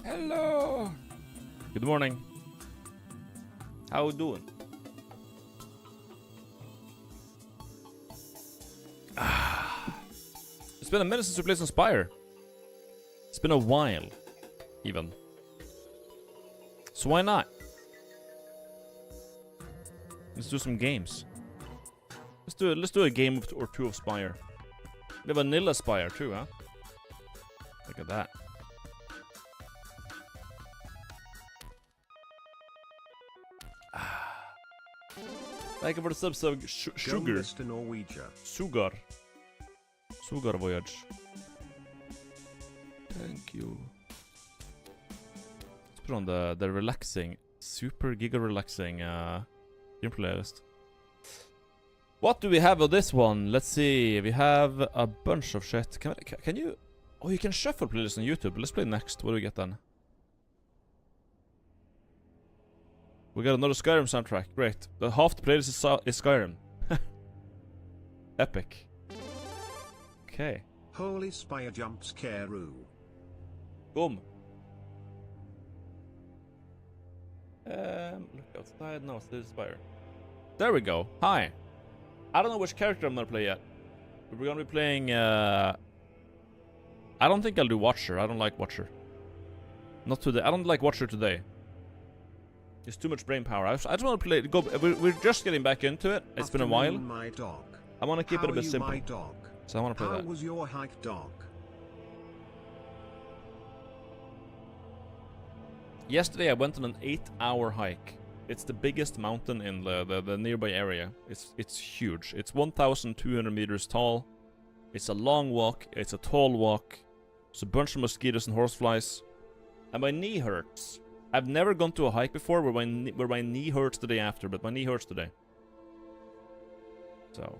Hello. Good morning. How you doing? It's been a minute since we played some Spire. It's been a while, even. So why not? Let's do some games. Let's do a game or two of Spire. We have vanilla Spire too, huh? Look at that. Thank you for the sub Sugar. Sugar. Sugar Voyage. Thank you. Let's put on the relaxing, super giga relaxing game playlist. What do we have on this one? Let's see. We have a bunch of shit. Can you? Oh, you can shuffle playlists on YouTube. Let's play next. What do we get then? We got another Skyrim soundtrack. Great. The half the playlist is Skyrim. Epic. Okay. Holy Spire jump scare-oo. Boom. Look outside. No, it's the Spire. There we go. Hi. I don't know which character I'm gonna play yet. But we're gonna be playing. I don't think I'll do Watcher. I don't like Watcher. Not today. I don't like Watcher today. It's too much brain power. I just want to play. We're just getting back into it. It's been a while. My dog. I want to keep it a bit simple. My dog? So I want to play that. How was your hike, dog? Yesterday I went on an 8-hour hike. It's the biggest mountain in the nearby area. It's huge. It's 1,200 meters tall. It's a long walk. It's a tall walk. There's a bunch of mosquitoes and horseflies. And my knee hurts. I've never gone to a hike before where my knee hurts the day after, but my knee hurts today. So,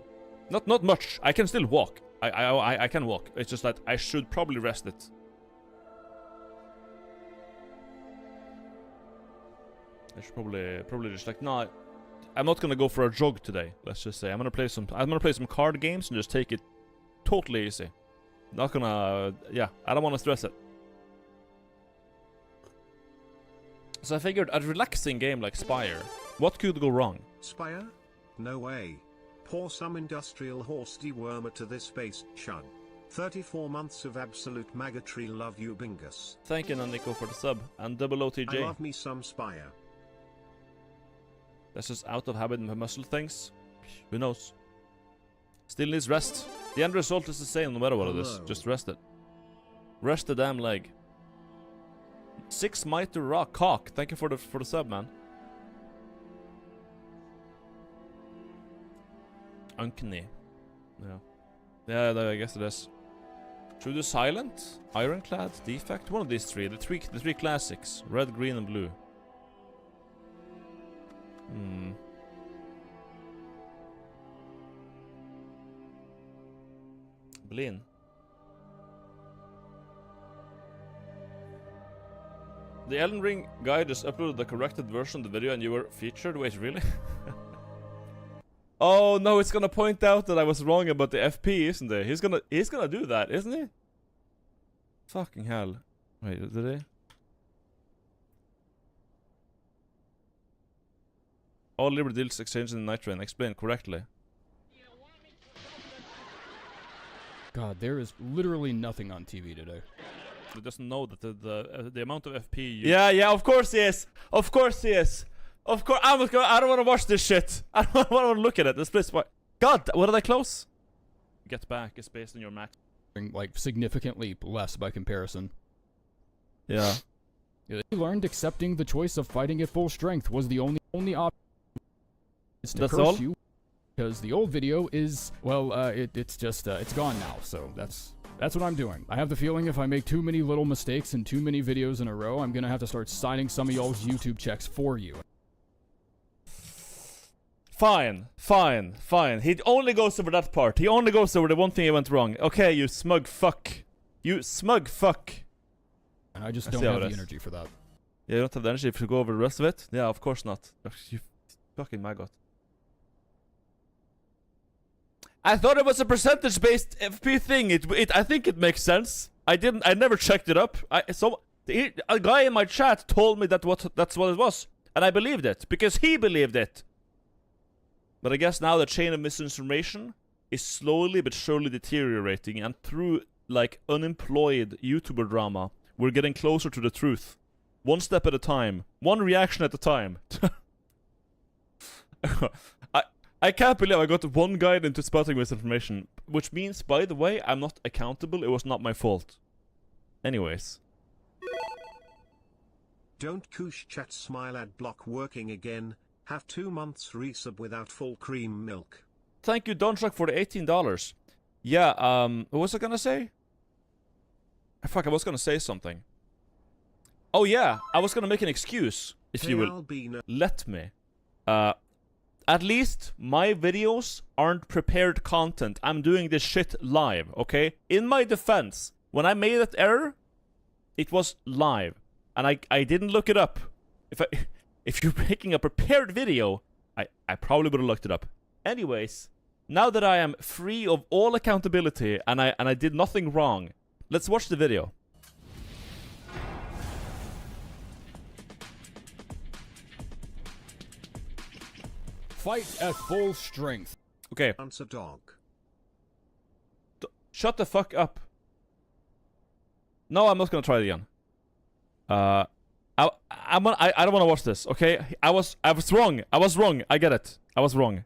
not much. I can still walk. I can walk. It's just that I should probably rest it. I should probably just like, no, I'm not gonna go for a jog today. Let's just say I'm gonna play some card games and just take it totally easy. Not gonna, yeah, I don't want to stress it. So I figured a relaxing game like Spire, what could go wrong? Spire? No way. Pour some industrial horse dewormer to this space, chug. 34 months of absolute magatry, love you Bingus. Thank you Nico for the sub, and double OTJ. I love me some Spire. That's just out of habit and muscle things. Who knows? Still needs rest. The end result is the same no matter what it is. Just rest it. Rest the damn leg. 6 Mitre Rock Cock. Thank you for the sub, man. Uncanny. Yeah. Yeah, I guess it is. Should we do Silent, Ironclad, Defect? One of these three. The three classics. Red, green, and blue. Blin. The Elden Ring guy just uploaded the corrected version of the video and you were featured? Wait, really? Oh no, it's gonna point out that I was wrong about the FP, isn't it? He's gonna do that, isn't he? Fucking hell. Wait, did he? All Liberty deals exchanged in Nightreign. Explain correctly. God, there is literally nothing on TV today. He doesn't know that the amount of FP you... Yeah, of course he is! Of course he is! Of course, I don't want to watch this shit! I don't want to look at it, this place... God, what did I close? Get back is based on your max. Like, significantly less by comparison. Yeah. He learned accepting the choice of fighting at full strength was the only option. That's all? You, because the old video is, well, it's just, it's gone now, so that's what I'm doing. I have the feeling if I make too many little mistakes and too many videos in a row, I'm gonna have to start signing some of y'all's YouTube checks for you. Fine. He only goes over that part. He only goes over the one thing he went wrong. Okay, you smug fuck. You smug fuck. And I just don't have the energy for that. Yeah, you don't have the energy to go over the rest of it? Yeah, of course not. You fucking maggot. I thought it was a percentage-based FP thing. I think it makes sense. I never checked it up. A guy in my chat told me that's what it was, and I believed it because he believed it. But I guess now the chain of misinformation is slowly but surely deteriorating, and through like unemployed YouTuber drama, we're getting closer to the truth. One step at a time, one reaction at a time. I can't believe I got one guide into spotting misinformation, which means, by the way, I'm not accountable. It was not my fault. Anyways. Don't Koosh chat smile ad block working again. Have 2 months resub without full cream milk. Thank you, Donchak, for the $18. Yeah, what was I gonna say? Fuck, I was gonna say something. Oh yeah, I was gonna make an excuse, if you will albino. let me. At least my videos aren't prepared content. I'm doing this shit live, okay? In my defense, when I made that error, it was live. And I didn't look it up. If you're making a prepared video, I probably would have looked it up. Anyways, now that I am free of all accountability and I did nothing wrong, let's watch the video. Fight at full strength. Okay. Answer dog. Shut the fuck up. No, I'm not gonna try it again. I don't want to watch this. Okay, I was wrong. I was wrong. I get it. I was wrong.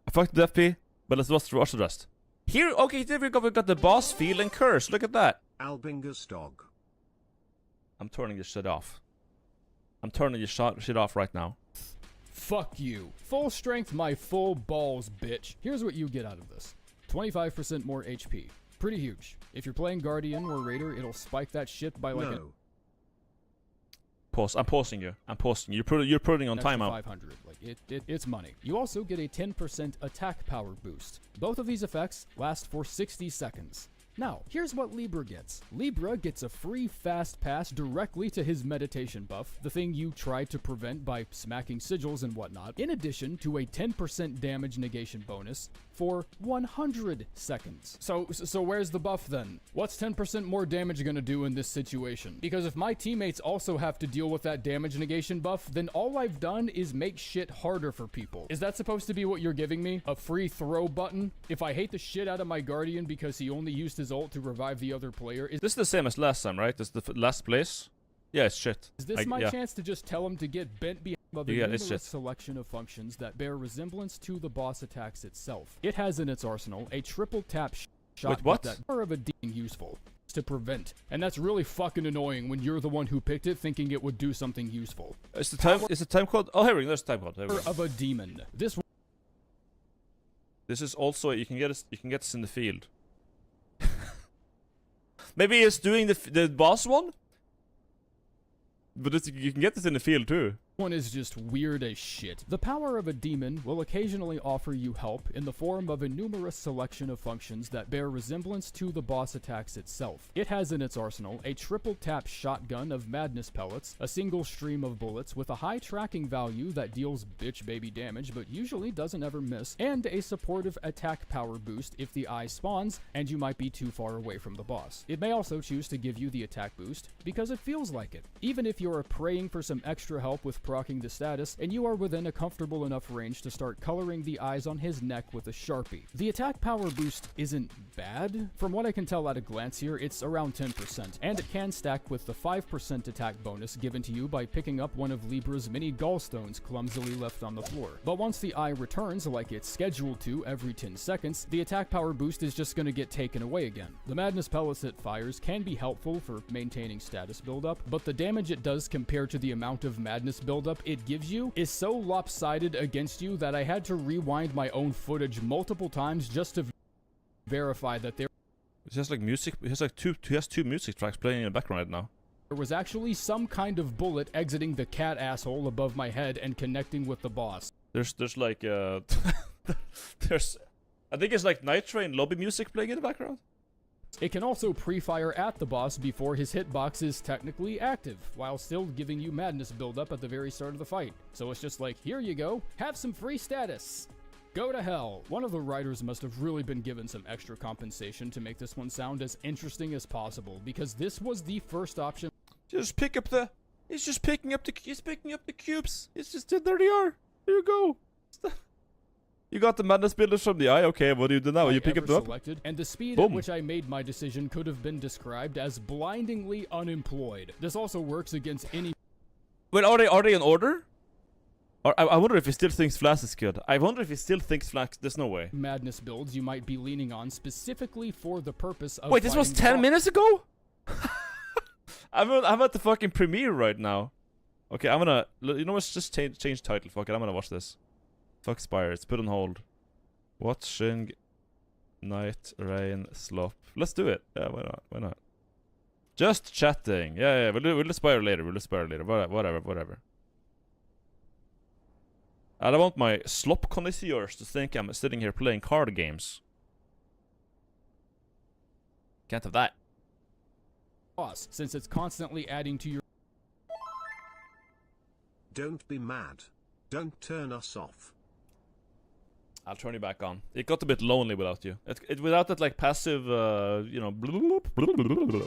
I fucked the FP, but let's watch the rest. Here, okay, here we got the boss feel and curse. Look at that. Albingus dog. I'm turning this shit off. I'm turning this shit off right now. Fuck you. Full strength my full balls, bitch. Here's what you get out of this. 25% more HP. Pretty huge. If you're playing Guardian or Raider, it'll spike that shit by like No. Pause. I'm pausing you. I'm pausing you. You're putting on timeout. 500. Like it's money. You also get a 10% attack power boost. Both of these effects last for 60 seconds. Now, here's what Libra gets. Libra gets a free fast pass directly to his meditation buff, the thing you tried to prevent by smacking sigils and whatnot, in addition to a 10% damage negation bonus for 100 seconds. So where's the buff then? What's 10% more damage gonna do in this situation? Because if my teammates also have to deal with that damage negation buff, then all I've done is make shit harder for people. Is that supposed to be what you're giving me? A free throw button? If I hate the shit out of my Guardian because he only used his ult to revive the other player, This is the same as last time, right? This is the last place. Yeah, it's shit. Is this my chance to just tell him to get bent behind the numerous selection of functions that bear resemblance to the boss attacks itself? It has in its arsenal a triple tap shot that are of a being useful to prevent, and that's really fucking annoying when you're the one who picked it thinking it would do something useful. Is the time code? Oh, here we go. There's the time code. There we go. Of a demon. This is also you can get this in the field. Maybe it's doing the boss one, but you can get this in the field too. One is just weird as shit. The power of a demon will occasionally offer you help in the form of a numerous selection of functions that bear resemblance to the boss attacks itself. It has in its arsenal a triple tap shotgun of madness pellets, a single stream of bullets with a high tracking value that deals bitch baby damage but usually doesn't ever miss, and a supportive attack power boost if the eye spawns and you might be too far away from the boss. It may also choose to give you the attack boost because it feels like it, even if you're praying for some extra help with proccing the status, and you are within a comfortable enough range to start coloring the eyes on his neck with a Sharpie. The attack power boost isn't bad. From what I can tell at a glance here, it's around 10%, and it can stack with the 5% attack bonus given to you by picking up one of Libra's many gallstones clumsily left on the floor. But once the eye returns like it's scheduled to every 10 seconds, the attack power boost is just gonna get taken away again. The madness pellets it fires can be helpful for maintaining status buildup, but the damage it does compared to the amount of madness buildup it gives you is so lopsided against you that I had to rewind my own footage multiple times just to verify that there It has like music. It has like two music tracks playing in the background right now. There was actually some kind of bullet exiting the cat asshole above my head and connecting with the boss. There's like there's I think it's like Nightreign lobby music playing in the background. It can also pre-fire at the boss before his hitbox is technically active, while still giving you madness buildup at the very start of the fight. So it's just like, here you go, have some free status. Go to hell. One of the writers must have really been given some extra compensation to make this one sound as interesting as possible, because this was the first option. Just pick up the... He's just picking up the... He's picking up the cubes. It's just... There they are. Here you go. You got the madness builders from the eye. Okay, what do you do now? You pick up them up? Selected, and the speed Boom. at which I made my decision could have been described as blindingly unemployed. This also works against any... Wait, are they in order? Or, I wonder if he still thinks Flash is good. I wonder if he still thinks Flash... There's no way. madness builds you might be leaning on specifically for the purpose of... Wait, this was fighting 10 minutes ago? I'm at the fucking premiere right now. Okay, I'm gonna... You know what? Just change title. Fuck it, I'm gonna watch this. Fuck Spire. It's put on hold. Watching Nightreign Slop. Let's do it. Yeah, why not? Why not? Just chatting. Yeah, we'll do Spire later. Whatever. I don't want my slop connoisseurs to think I'm sitting here playing card games. Can't have that. boss, since it's constantly adding to your... Don't be mad. Don't turn us off. I'll turn you back on. It got a bit lonely without you. Without that like passive, you know,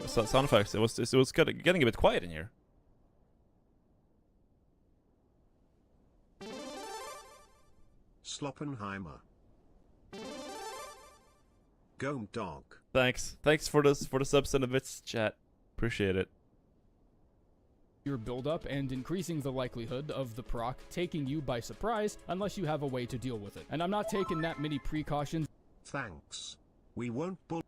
sound effects. It was getting a bit quiet in here. Sloppenheimer. Go dog. Thanks for the subs and the bits, chat. Appreciate it. Your build-up and increasing the likelihood of the proc taking you by surprise unless you have a way to deal with it. And I'm not taking that many precautions. Thanks. We won't bull.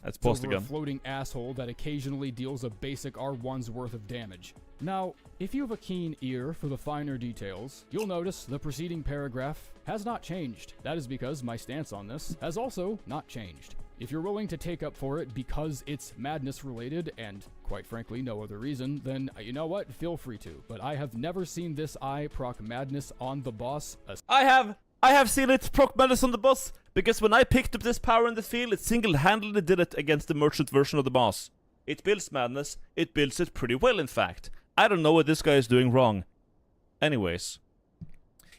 Let's pause over again. a floating asshole that occasionally deals a basic R1's worth of damage. Now, if you have a keen ear for the finer details, you'll notice the preceding paragraph has not changed. That is because my stance on this has also not changed. If you're willing to take up for it because it's madness related and, quite frankly, no other reason, then you know what? Feel free to. But I have never seen this eye proc madness on the boss. I have seen it proc madness on the boss, because when I picked up this power in the field, it single-handedly did it against the merchant version of the boss. It builds madness, it builds it pretty well in fact. I don't know what this guy is doing wrong. Anyways.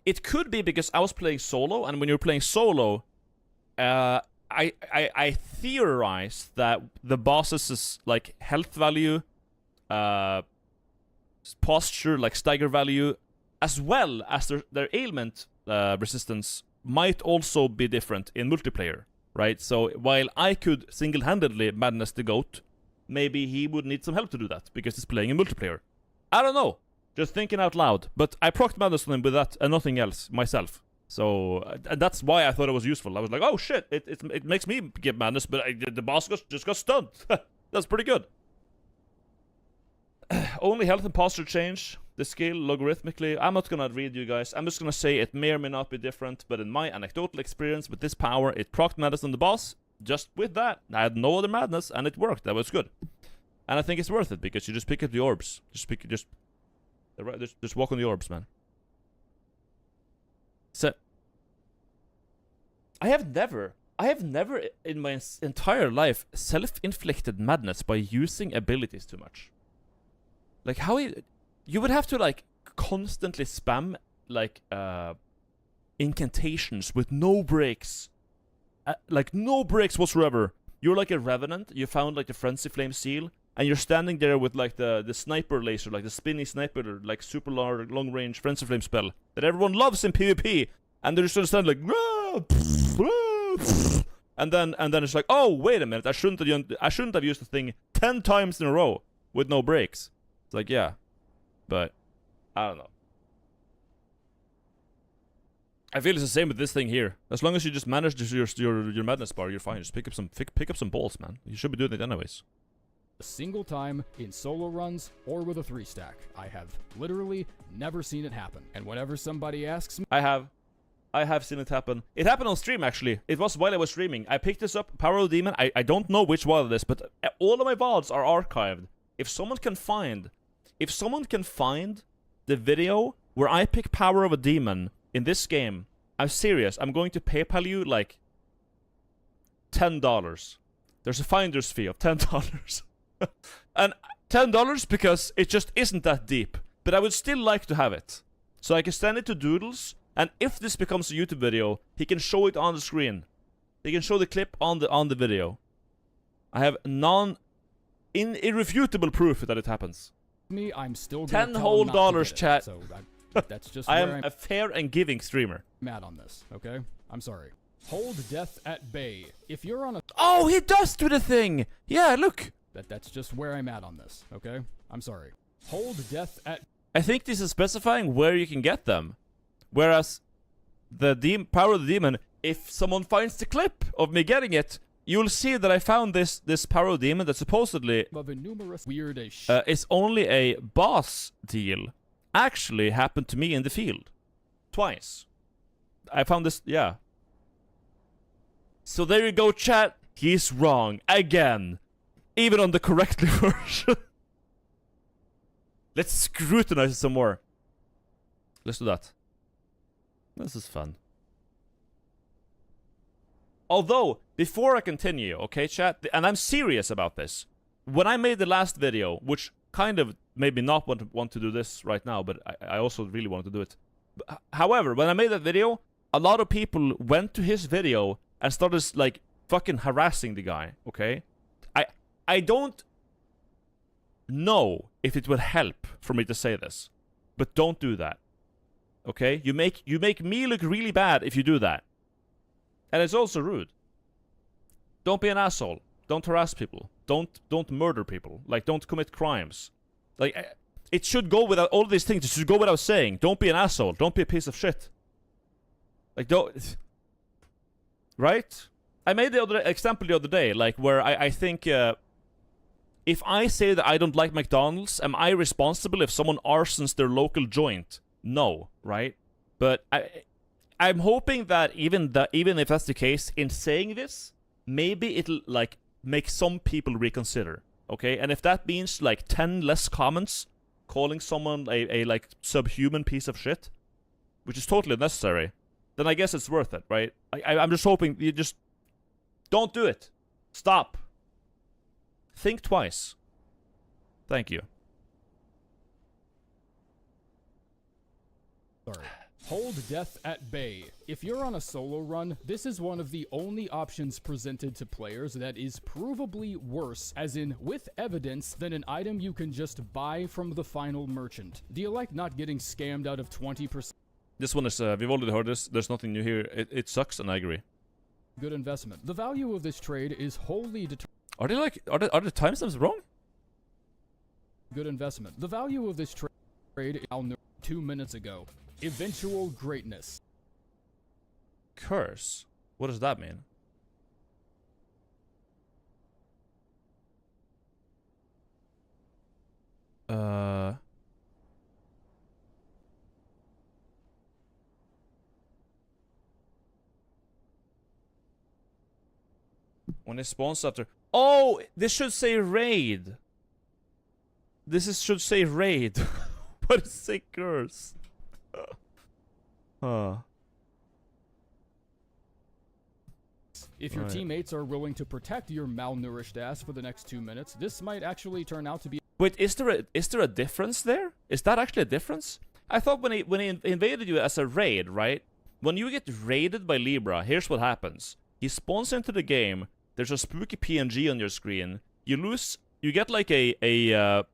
It could be because I was playing solo, and when you're playing solo, I theorize that the boss's like health value, posture, like stagger value, as well as their ailment resistance might also be different in multiplayer, right? So while I could single-handedly madness the goat, maybe he would need some help to do that because he's playing in multiplayer. I don't know. Just thinking out loud. But I procced madness on him with that and nothing else myself. So that's why I thought it was useful. I was like, oh shit, it makes me get madness, but the boss just got stunned. That's pretty good. Only health and posture change the skill logarithmically. I'm not gonna read you guys. I'm just gonna say it may or may not be different, but in my anecdotal experience with this power, it procced madness on the boss. Just with that, I had no other madness, and it worked. That was good. And I think it's worth it because you just pick up the orbs. Just walk on the orbs, man. So, I have never in my entire life self-inflicted madness by using abilities too much. Like how you would have to like constantly spam like incantations with no breaks, like no breaks whatsoever. You're like a revenant. You found like the frenzy flame seal, and you're standing there with like the sniper laser, like the spinny sniper, like super long range frenzy flame spell that everyone loves in PvP. And they're just gonna stand like, and then it's like, oh wait a minute, I shouldn't have used the thing 10 times in a row with no breaks. It's like, yeah, but I don't know. I feel it's the same with this thing here. As long as you just manage your madness bar, you're fine. Just pick up some balls, man. You should be doing it anyways. A single time in solo runs or with a 3-stack. I have literally never seen it happen. And whenever somebody asks me, I have seen it happen. It happened on stream, actually. It was while I was streaming. I picked this up, Power of the Demon. I don't know which one it is, but all of my VODs are archived. If someone can find the video where I pick Power of a Demon in this game, I'm serious. I'm going to PayPal you like $10. There's a finder's fee of $10. And $10 because it just isn't that deep. But I would still like to have it. So I can send it to Doodles, And if this becomes a YouTube video, he can show it on the screen. He can show the clip on the video. I have irrefutable proof that it happens. Me, I'm still $10 gonna tell whole him not to dollars, get it. chat. So that's just I where am I'm a fair and giving streamer. mad on this, okay? I'm sorry. Hold death at bay. If you're on a... Oh, he does do the thing! Yeah, look! That's just where I'm at on this, okay? I'm sorry. Hold death at... I think this is specifying where you can get them. Whereas the power of the demon, if someone finds the clip of me getting it, you'll see that I found this power of the demon that supposedly Of a numerous weird as is only a boss deal. Actually happened to me in the field. Twice. I found this, yeah. So there you go, chat. He's wrong. Again. Even on the correctly version. Let's scrutinize it some more. Let's do that. This is fun. Although, before I continue, okay, chat, and I'm serious about this. When I made the last video, which kind of made me not want to do this right now, but I also really wanted to do it. However, when I made that video, a lot of people went to his video and started, like, fucking harassing the guy, okay? I don't know if it would help for me to say this, but don't do that. Okay? You make me look really bad if you do that. And it's also rude. Don't be an asshole. Don't harass people. Don't murder people. Like, don't commit crimes. Like, it should go without all these things. It should go without saying. Don't be an asshole. Don't be a piece of shit. Like, don't... Right? I made the other example the other day, like, where I think... if I say that I don't like McDonald's, am I responsible if someone arsons their local joint? No, right? But I'm hoping that even if that's the case, in saying this, maybe it'll, like, make some people reconsider, okay? And if that means, like, 10 less comments calling someone a like, subhuman piece of shit, which is totally unnecessary, then I guess it's worth it, right? I'm just hoping you just... Don't do it. Stop. Think twice. Thank you. Sorry. Hold death at bay. If you're on a solo run, this is one of the only options presented to players that is provably worse, as in with evidence, than an item you can just buy from the final merchant. Do you like not getting scammed out of 20%? This one is, we've already heard this. There's nothing new here. It sucks, and I agree. Good investment. The value of this trade is wholly determined. Are they like, are the timestamps wrong? Good investment. The value of this trade is 2 minutes ago. Eventual greatness. Curse? What does that mean? When it spawns after... Oh! This should say raid. Should say raid. What is say curse? If your teammates are willing to protect your malnourished ass for the next 2 minutes, this might actually turn out to be... Wait, is there a difference there? Is that actually a difference? I thought when he invaded you as a raid, right? When you get raided by Libra, here's what happens. He spawns into the game, there's a spooky PNG on your screen, you get like a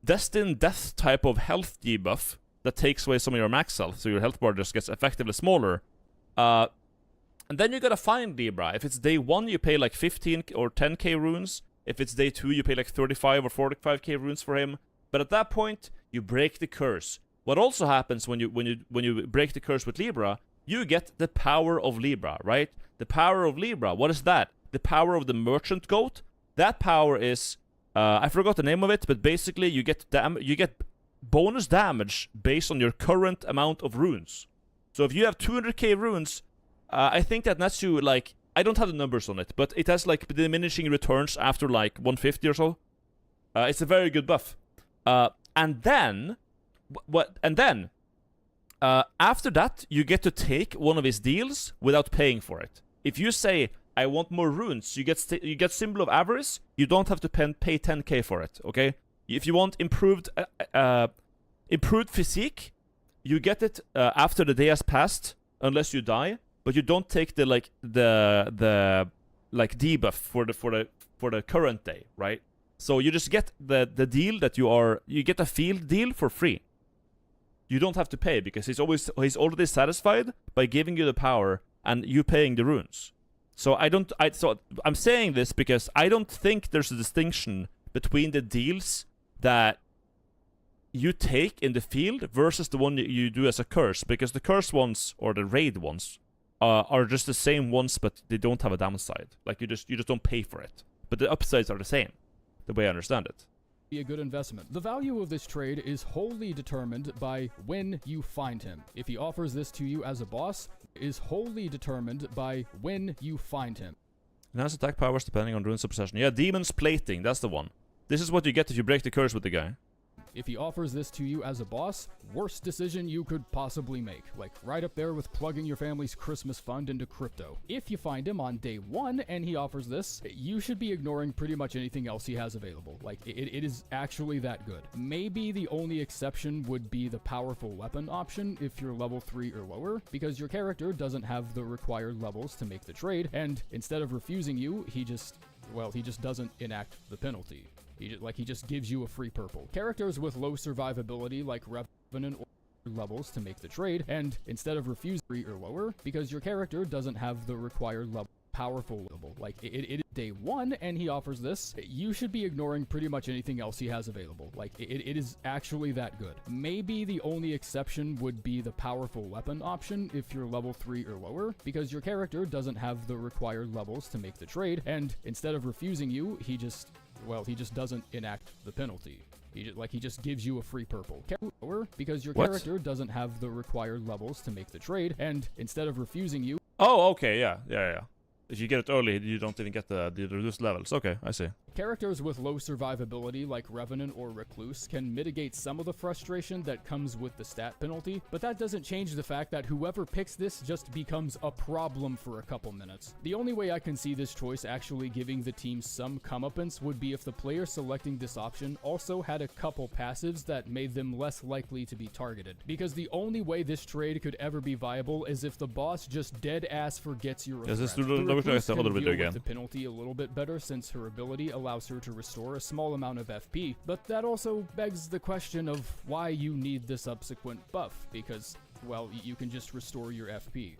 destined death type of health debuff that takes away some of your max health, so your health bar just gets effectively smaller. And then you gotta find Libra. If it's day 1, you pay like 15 or 10k runes. If it's day 2, you pay like 35 or 45k runes for him. But at that point, you break the curse. What also happens when you break the curse with Libra, you get the power of Libra, right? The power of Libra, what is that? The power of the merchant goat. That power is, I forgot the name of it, but basically you get bonus damage based on your current amount of runes. So if you have 200k runes, I think that nets you like, I don't have the numbers on it, but it has like diminishing returns after like 150 or so. It's a very good buff. And then after that, you get to take one of his deals without paying for it. If you say, I want more runes, you get Symbol of Avarice, you don't have to pay 10k for it, okay? If you want improved physique, you get it after the day has passed, unless you die, but you don't take the debuff for the current day, right? So you just get the deal that you get a field deal for free. You don't have to pay because he's already satisfied by giving you the power and you paying the runes. So I'm saying this because I don't think there's a distinction between the deals that you take in the field versus the one that you do as a curse, because the curse ones or the raid ones are just the same ones, but they don't have a downside. Like you just don't pay for it, but the upsides are the same, the way I understand it. Be a good investment. The value of this trade is wholly determined by when you find him. If he offers this to you as a boss, is wholly determined by when you find him. Enhance attack powers depending on runes of possession. Yeah, Demon's Plating, that's the one. This is what you get if you break the curse with the guy. If he offers this to you as a boss, worst decision you could possibly make. Like, right up there with plugging your family's Christmas fund into crypto. If you find him on day 1 and he offers this, you should be ignoring pretty much anything else he has available. Like, it is actually that good. Maybe the only exception would be the powerful weapon option if you're level 3 or lower, because your character doesn't have the required levels to make the trade, and instead of refusing you, he just doesn't enact the penalty. He just gives you a free purple. Characters with low survivability like Revenant or levels to make the trade, and instead of refusing 3 or lower, because your character doesn't have the required level powerful level. Like, it is day 1 and he offers this, you should be ignoring pretty much anything else he has available. Like, it is actually that good. Maybe the only exception would be the powerful weapon option if you're level 3 or lower, because your character doesn't have the required levels to make the trade, and instead of refusing you, he just doesn't enact the penalty. He just gives you a free purple. Because your character doesn't have the required levels to make the trade, and instead of refusing you... Oh, okay, yeah. If you get it early, you don't even get the reduced levels. Okay, I see. Characters with low survivability like Revenant or Recluse can mitigate some of the frustration that comes with the stat penalty, but that doesn't change the fact that whoever picks this just becomes a problem for a couple minutes. The only way I can see this choice actually giving the team some comeuppance would be if the player selecting this option also had a couple passives that made them less likely to be targeted. Because the only way this trade could ever be viable is if the boss just dead ass forgets your Yes, this Recluse can deal with the penalty a little bit better since her ability allows her to restore a small amount of FP, but that also begs the question of why you need the subsequent buff, because, well, you can just restore your FP.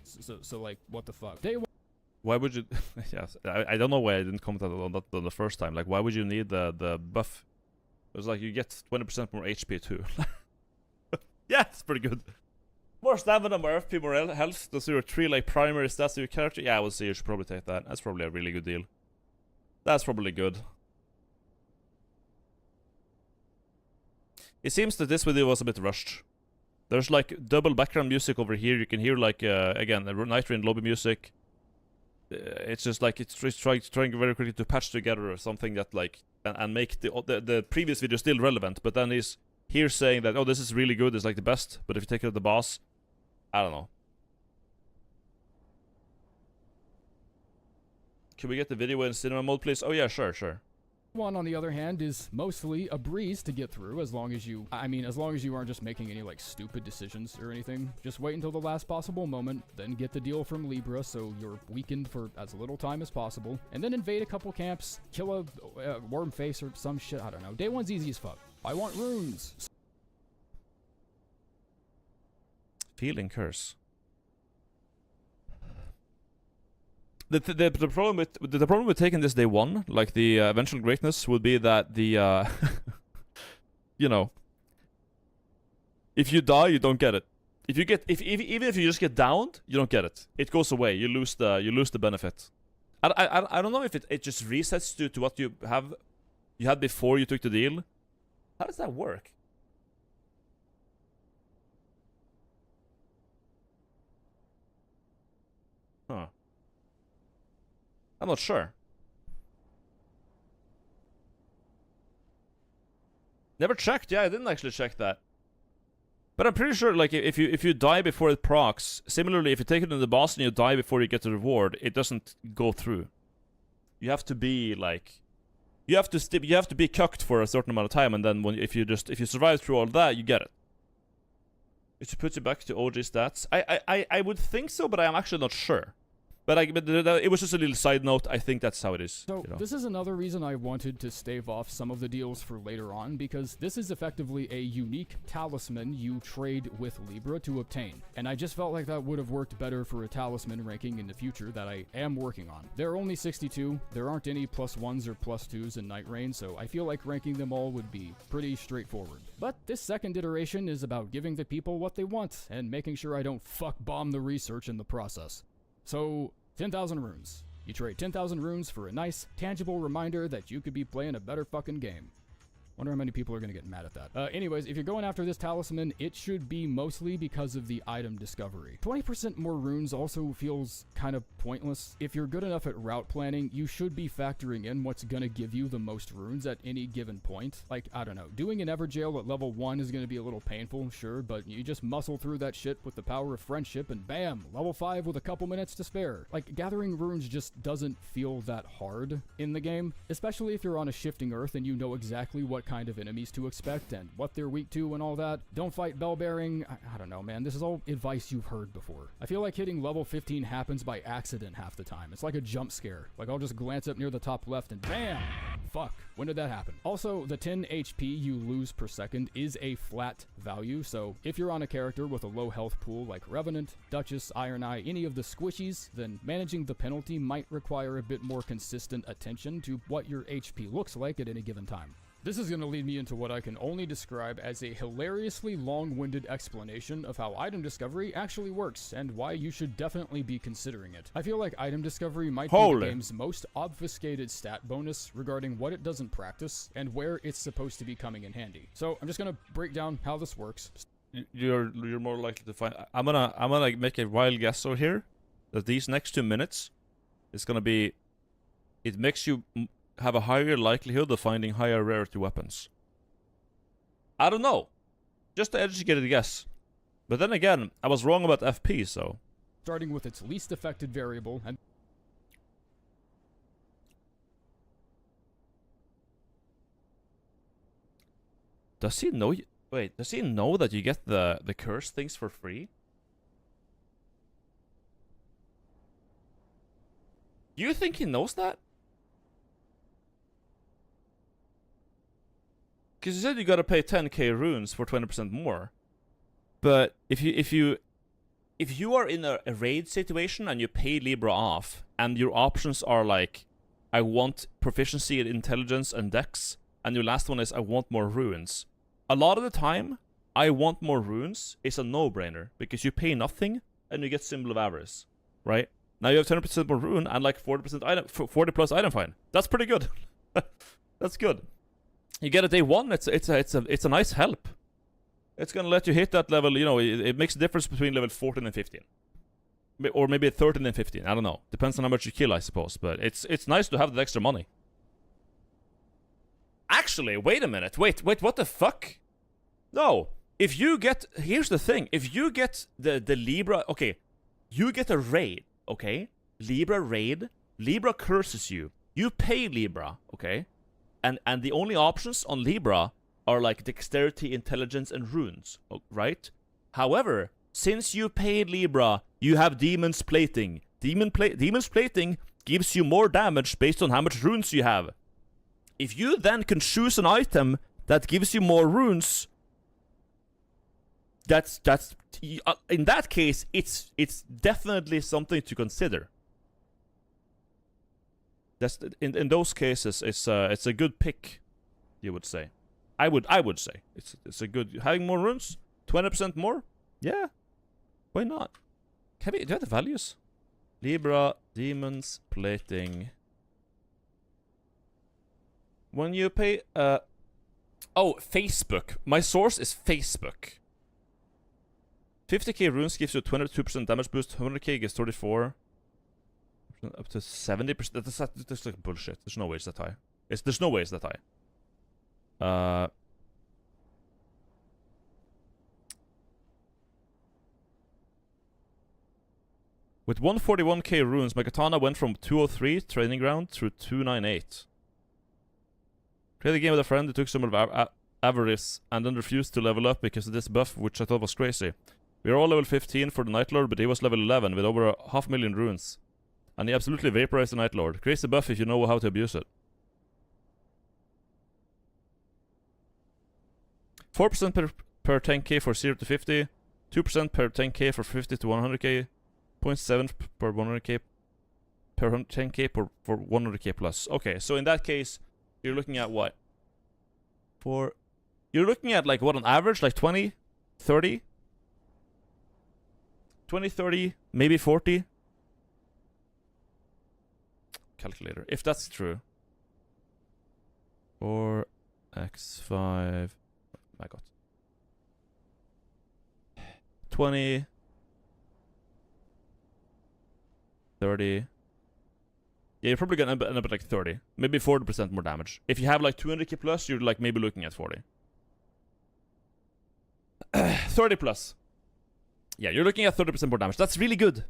So like, what the fuck? Day 1. Why would you... Yes, I don't know why I didn't comment on that the first time. Like, why would you need the buff? It was like, you get 20% more HP too. Yeah, it's pretty good. More stamina, more FP, more health. Those are your 3 like primary stats of your character. Yeah, I would say you should probably take that. That's probably a really good deal. That's probably good. It seems that this video was a bit rushed. There's like double background music over here. You can hear like again the Nightreign lobby music. It's just like it's trying very quickly to patch together or something that like and make the previous video still relevant. But then he's here saying that, oh, this is really good. It's like the best. But if you take it to the boss, I don't know. Can we get the video in cinema mode, please? Oh yeah, sure. One, on the other hand, is mostly a breeze to get through as long as you aren't just making any like stupid decisions or anything. Just wait until the last possible moment, then get the deal from Libra so you're weakened for as little time as possible, and then invade a couple camps, kill a worm face or some shit, I don't know. Day 1's easy as fuck. I want runes. Feeling curse. The problem with taking this day 1, like the eventual greatness, would be that the you know, if you die, you don't get it. If you get even if you just get downed, you don't get it. It goes away. You lose the benefit. I don't know if it just resets to what you had before you took the deal. How does that work? Huh. I'm not sure. Never checked. Yeah, I didn't actually check that. But I'm pretty sure, like, if you die before it procs, similarly, if you take it in the boss and you die before you get the reward, it doesn't go through. You have to be like, you have to be cucked for a certain amount of time, and then if you survive through all that, you get it. It puts you back to OG stats. I would think so, but I'm actually not sure. But it was just a little side note. I think that's how it is. So this is another reason I wanted to stave off some of the deals for later on, because this is effectively a unique talisman you trade with Libra to obtain. And I just felt like that would have worked better for a talisman ranking in the future that I am working on. There are only 62. There aren't any +1s or +2s in Nightreign, so I feel like ranking them all would be pretty straightforward. But this second iteration is about giving the people what they want and making sure I don't fuck bomb the research in the process. So, 10,000 runes. You trade 10,000 runes for a nice, tangible reminder that you could be playing a better fucking game. Wonder how many people are gonna get mad at that. Anyways, if you're going after this talisman, it should be mostly because of the item discovery. 20% more runes also feels kind of pointless. If you're good enough at route planning, you should be factoring in what's gonna give you the most runes at any given point. Like, I don't know, doing an Everjail at level 1 is gonna be a little painful, sure, but you just muscle through that shit with the power of friendship and bam, level 5 with a couple minutes to spare. Like, gathering runes just doesn't feel that hard in the game, especially if you're on a shifting earth and you know exactly what kind of enemies to expect and what they're weak to and all that. Don't fight bellbearing. I don't know, man. This is all advice you've heard before. I feel like hitting level 15 happens by accident half the time. It's like a jump scare. Like, I'll just glance up near the top left and bam! Fuck. When did that happen? Also, the 10 HP you lose per second is a flat value, so if you're on a character with a low health pool like Revenant, Duchess, Iron Eye, any of the squishies, then managing the penalty might require a bit more consistent attention to what your HP looks like at any given time. This is going to lead me into what I can only describe as a hilariously long-winded explanation of how item discovery actually works, and why you should definitely be considering it. I feel like item discovery might be the game's most obfuscated stat bonus regarding what it does in practice, and where it's supposed to be coming in handy. So I'm just going to break down how this works. You're more likely to find... I'm gonna make a wild guess over here, that these next 2 minutes is gonna be... It makes you... have a higher likelihood of finding higher rarity weapons. I don't know. Just an educated guess. But then again, I was wrong about FP, so... Starting with its least affected variable, and... Does he know... Wait, does he know that you get the curse things for free? You think he knows that? Because you said you gotta pay 10k runes for 20% more. But if you are in a raid situation and you pay Libra off, and your options are like, I want proficiency in intelligence and dex, and your last one is I want more runes. A lot of the time, I want more runes is a no-brainer, because you pay nothing and you get Symbol of Avarice, right? Now you have 20% more rune and like 40 plus item find. That's pretty good. That's good. You get a day 1, it's a nice help. It's gonna let you hit that level, you know, it makes a difference between level 14 and 15. Or maybe 13 and 15, I don't know. Depends on how much you kill, I suppose, but it's nice to have that extra money. Actually, wait a minute, wait, what the fuck? No, if you get, here's the thing, if you get the Libra, okay, you get a raid, okay? Libra raid, Libra curses you, you pay Libra, okay? And the only options on Libra are like dexterity, intelligence, and runes, right? However, since you paid Libra, you have Demon's Plating. Demon's Plating gives you more damage based on how much runes you have. If you then can choose an item that gives you more runes, that's in that case, it's definitely something to consider. That's in those cases, it's a good pick, you would say. I would say it's a good, having more runes, 20% more. Yeah, why not? Do you have the values? Libra, Demon's Plating. When you pay, oh, Facebook. My source is Facebook. 50k runes gives you a 22% damage boost. 100k gives 34. Up to 70%. That's like bullshit. There's no way it's that high. There's no way it's that high. With 141k runes, my katana went from 203 training ground through 298. Play the game with a friend who took some of avarice and then refused to level up because of this buff, which I thought was crazy. We are all level 15 for the Night Lord, but he was level 11 with over 500,000 runes. And he absolutely vaporized the Night Lord. Crazy buff if you know how to abuse it. 4% per 10k for 0 to 50. 2% per 10k for 50 to 100k. 0.7 per 100k per 10k for 100k plus. Okay, so in that case, you're looking at what? You're looking at like what on average? Like 20? 30? 20, 30, maybe 40? Calculator, if that's true. 4x5. My god. 20. 30. Yeah, you're probably gonna end up at like 30. Maybe 40% more damage. If you have like 200k plus, you're like maybe looking at 40. 30 plus. Yeah, you're looking at 30% more damage. That's really good.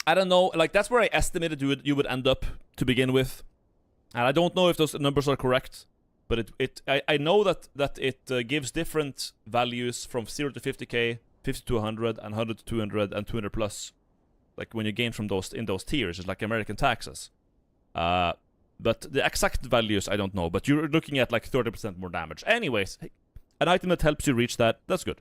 I don't know, like that's where I estimated you would end up to begin with. And I don't know if those numbers are correct. But I know that it gives different values from 0 to 50k, 50 to 100, and 100 to 200, and 200 plus. Like when you gain from those in those tiers, it's like American taxes. But the exact values I don't know. But you're looking at like 30% more damage. Anyways, an item that helps you reach that, that's good.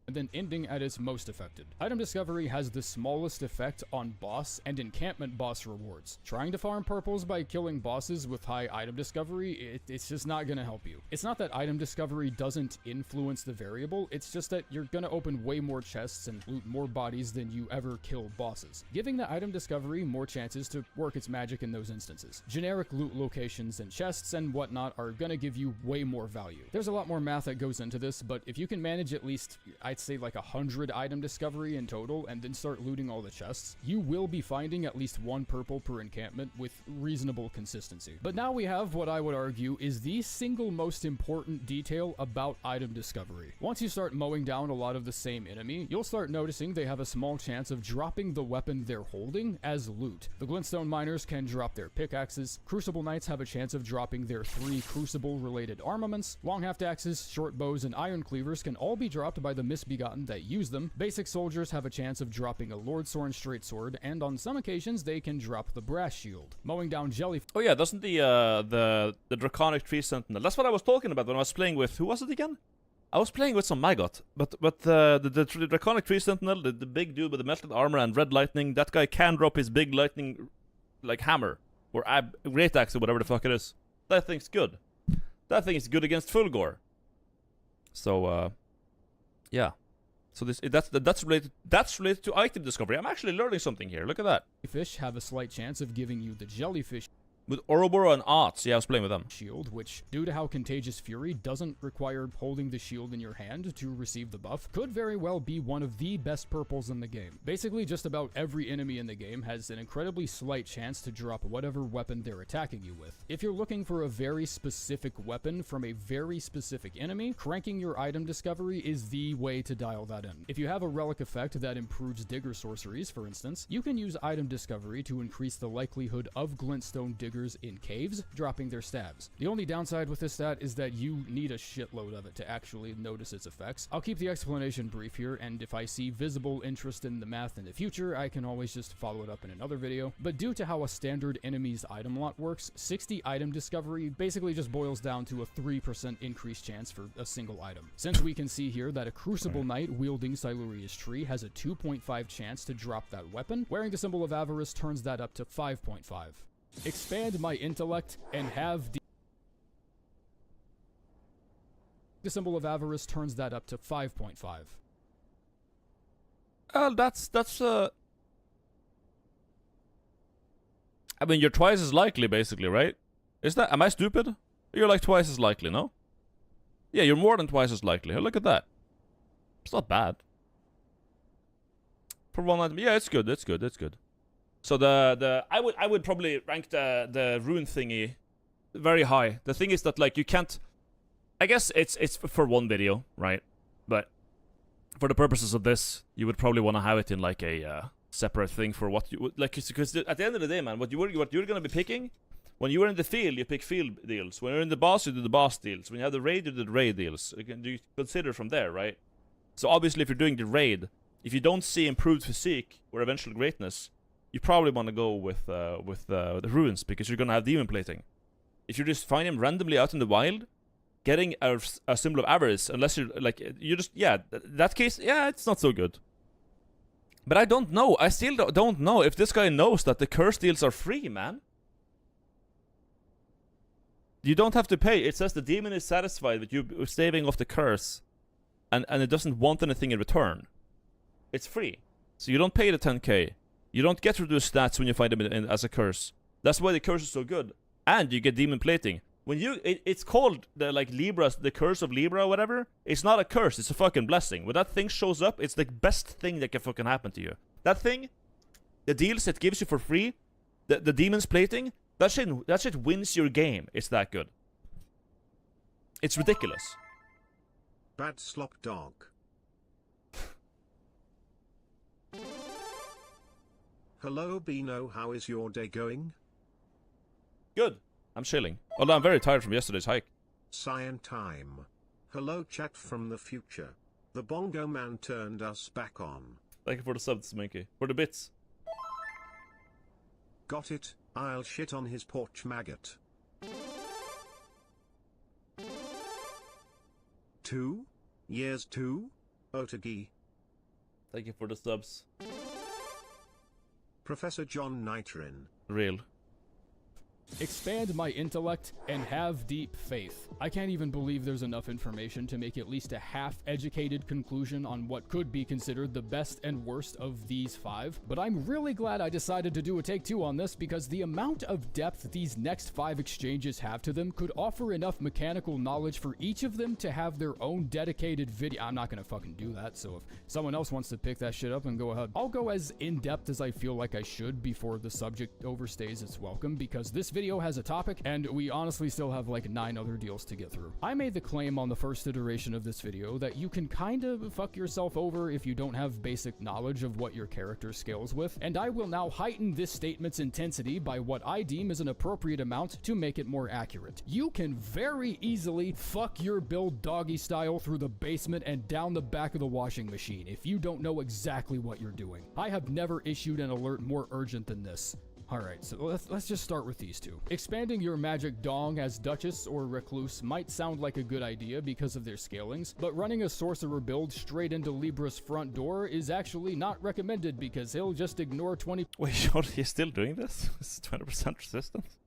And then ending at its most affected. Item discovery has the smallest effect on boss and encampment boss rewards. Trying to farm purples by killing bosses with high item discovery, it's just not gonna help you. It's not that item discovery doesn't influence the variable, it's just that you're gonna open way more chests and loot more bodies than you ever kill bosses, giving the item discovery more chances to work its magic in those instances. Generic loot locations and chests and whatnot are gonna give you way more value. There's a lot more math that goes into this, but if you can manage at least, I'd say like 100 item discovery in total and then start looting all the chests, you will be finding at least one purple per encampment with reasonable consistency. But now we have what I would argue is the single most important detail about item discovery. Once you start mowing down a lot of the same enemy, you'll start noticing they have a small chance of dropping the weapon they're holding as loot. The glintstone miners can drop their pickaxes, crucible knights have a chance of dropping their 3 crucible related armaments, long haft axes, short bows, and iron cleavers can all be dropped by the misbegotten that use them. Basic soldiers have a chance of dropping a Lordsorn straight sword, and on some occasions they can drop the brass shield. Mowing down jelly. Oh yeah, doesn't the draconic tree sentinel? That's what I was talking about when I was playing with. Who was it again? I was playing with some Maggot, but the draconic tree sentinel, the big dude with the melted armor and red lightning, that guy can drop his big lightning like hammer or great axe or whatever the fuck it is. That thing's good. That thing is good against full gore. So yeah. So that's related to item discovery. I'm actually learning something here. Look at that. Fish have a slight chance of giving you the jellyfish with Ouroboros and Arts. Yeah, I was playing with them. Shield, which, due to how Contagious Fury doesn't require holding the shield in your hand to receive the buff, could very well be one of the best purples in the game. Basically, just about every enemy in the game has an incredibly slight chance to drop whatever weapon they're attacking you with. If you're looking for a very specific weapon from a very specific enemy, cranking your item discovery is the way to dial that in. If you have a relic effect that improves digger sorceries, for instance, you can use item discovery to increase the likelihood of glintstone diggers in caves dropping their stabs. The only downside with this stat is that you need a shitload of it to actually notice its effects. I'll keep the explanation brief here, and if I see visible interest in the math in the future, I can always just follow it up in another video. But due to how a standard enemy's item lot works, 60 item discovery basically just boils down to a 3% increased chance for a single item. Since we can see here that a Crucible Knight wielding Siluria's Tree has a 2.5 chance to drop that weapon, wearing the symbol of avarice turns that up to 5.5. Expand my intellect and have the symbol of avarice turns that up to 5.5. That's I mean, you're twice as likely, basically, right? Am I stupid? You're like twice as likely, no? Yeah, you're more than twice as likely. Oh, look at that. It's not bad. For one item, yeah, it's good, it's good, it's good. So I would probably rank the rune thingy very high. The thing is that like you can't. I guess it's for one video, right? But for the purposes of this, you would probably want to have it in like a separate thing for what you would like. Because at the end of the day, man, what you're gonna be picking When you are in the field, you pick field deals. When you're in the boss, you do the boss deals. When you have the raid, you do the raid deals. You consider from there, right? So obviously, if you're doing the raid, if you don't see improved physique or eventual greatness, you probably want to go with the ruins because you're gonna have demon plating. If you just find him randomly out in the wild, getting a symbol of avarice, unless you're like you just that case, it's not so good. But I don't know. I still don't know if this guy knows that the curse deals are free, man. You don't have to pay. It says the demon is satisfied with you staving off the curse, and it doesn't want anything in return. It's free, so you don't pay the 10k. You don't get reduced stats when you find them as a curse. That's why the curse is so good, and you get demon plating. When it's called the Libra, the curse of Libra or whatever. It's not a curse. It's a fucking blessing. When that thing shows up, it's the best thing that can fucking happen to you. That thing, the deals it gives you for free, the demon's plating. That shit wins your game. It's that good. It's ridiculous. Bad slop dog. Hello Bino, how is your day going? Good. I'm chilling. Although I'm very tired from yesterday's hike. Cyan time. Hello chat from the future. The bongo man turned us back on. Thank you for the subs, Minky. For the bits. Got it. I'll shit on his porch maggot. 2 years 2? Otagi. Thank you for the subs. Professor John Nightreign. Real. Expand my intellect and have deep faith. I can't even believe there's enough information to make at least a half-educated conclusion on what could be considered the best and worst of these 5, but I'm really glad I decided to do a take 2 on this because the amount of depth these next 5 exchanges have to them could offer enough mechanical knowledge for each of them to have their own dedicated video. I'm not gonna fucking do that, so if someone else wants to pick that shit up and go ahead, I'll go as in-depth as I feel like I should before the subject overstays its welcome, because this video has a topic, and we honestly still have like 9 other deals to get through. I made the claim on the first iteration of this video that you can kind of fuck yourself over if you don't have basic knowledge of what your character scales with, and I will now heighten this statement's intensity by what I deem is an appropriate amount to make it more accurate. You can very easily fuck your build doggy style through the basement and down the back of the washing machine if you don't know exactly what you're doing. I have never issued an alert more urgent than this. Alright, so let's just start with these 2. Expanding your magic dong as Duchess or Recluse might sound like a good idea because of their scalings, but running a sorcerer build straight into Libra's front door is actually not recommended because he'll just ignore 20% Wait, he's still doing this? It's 20% resistance?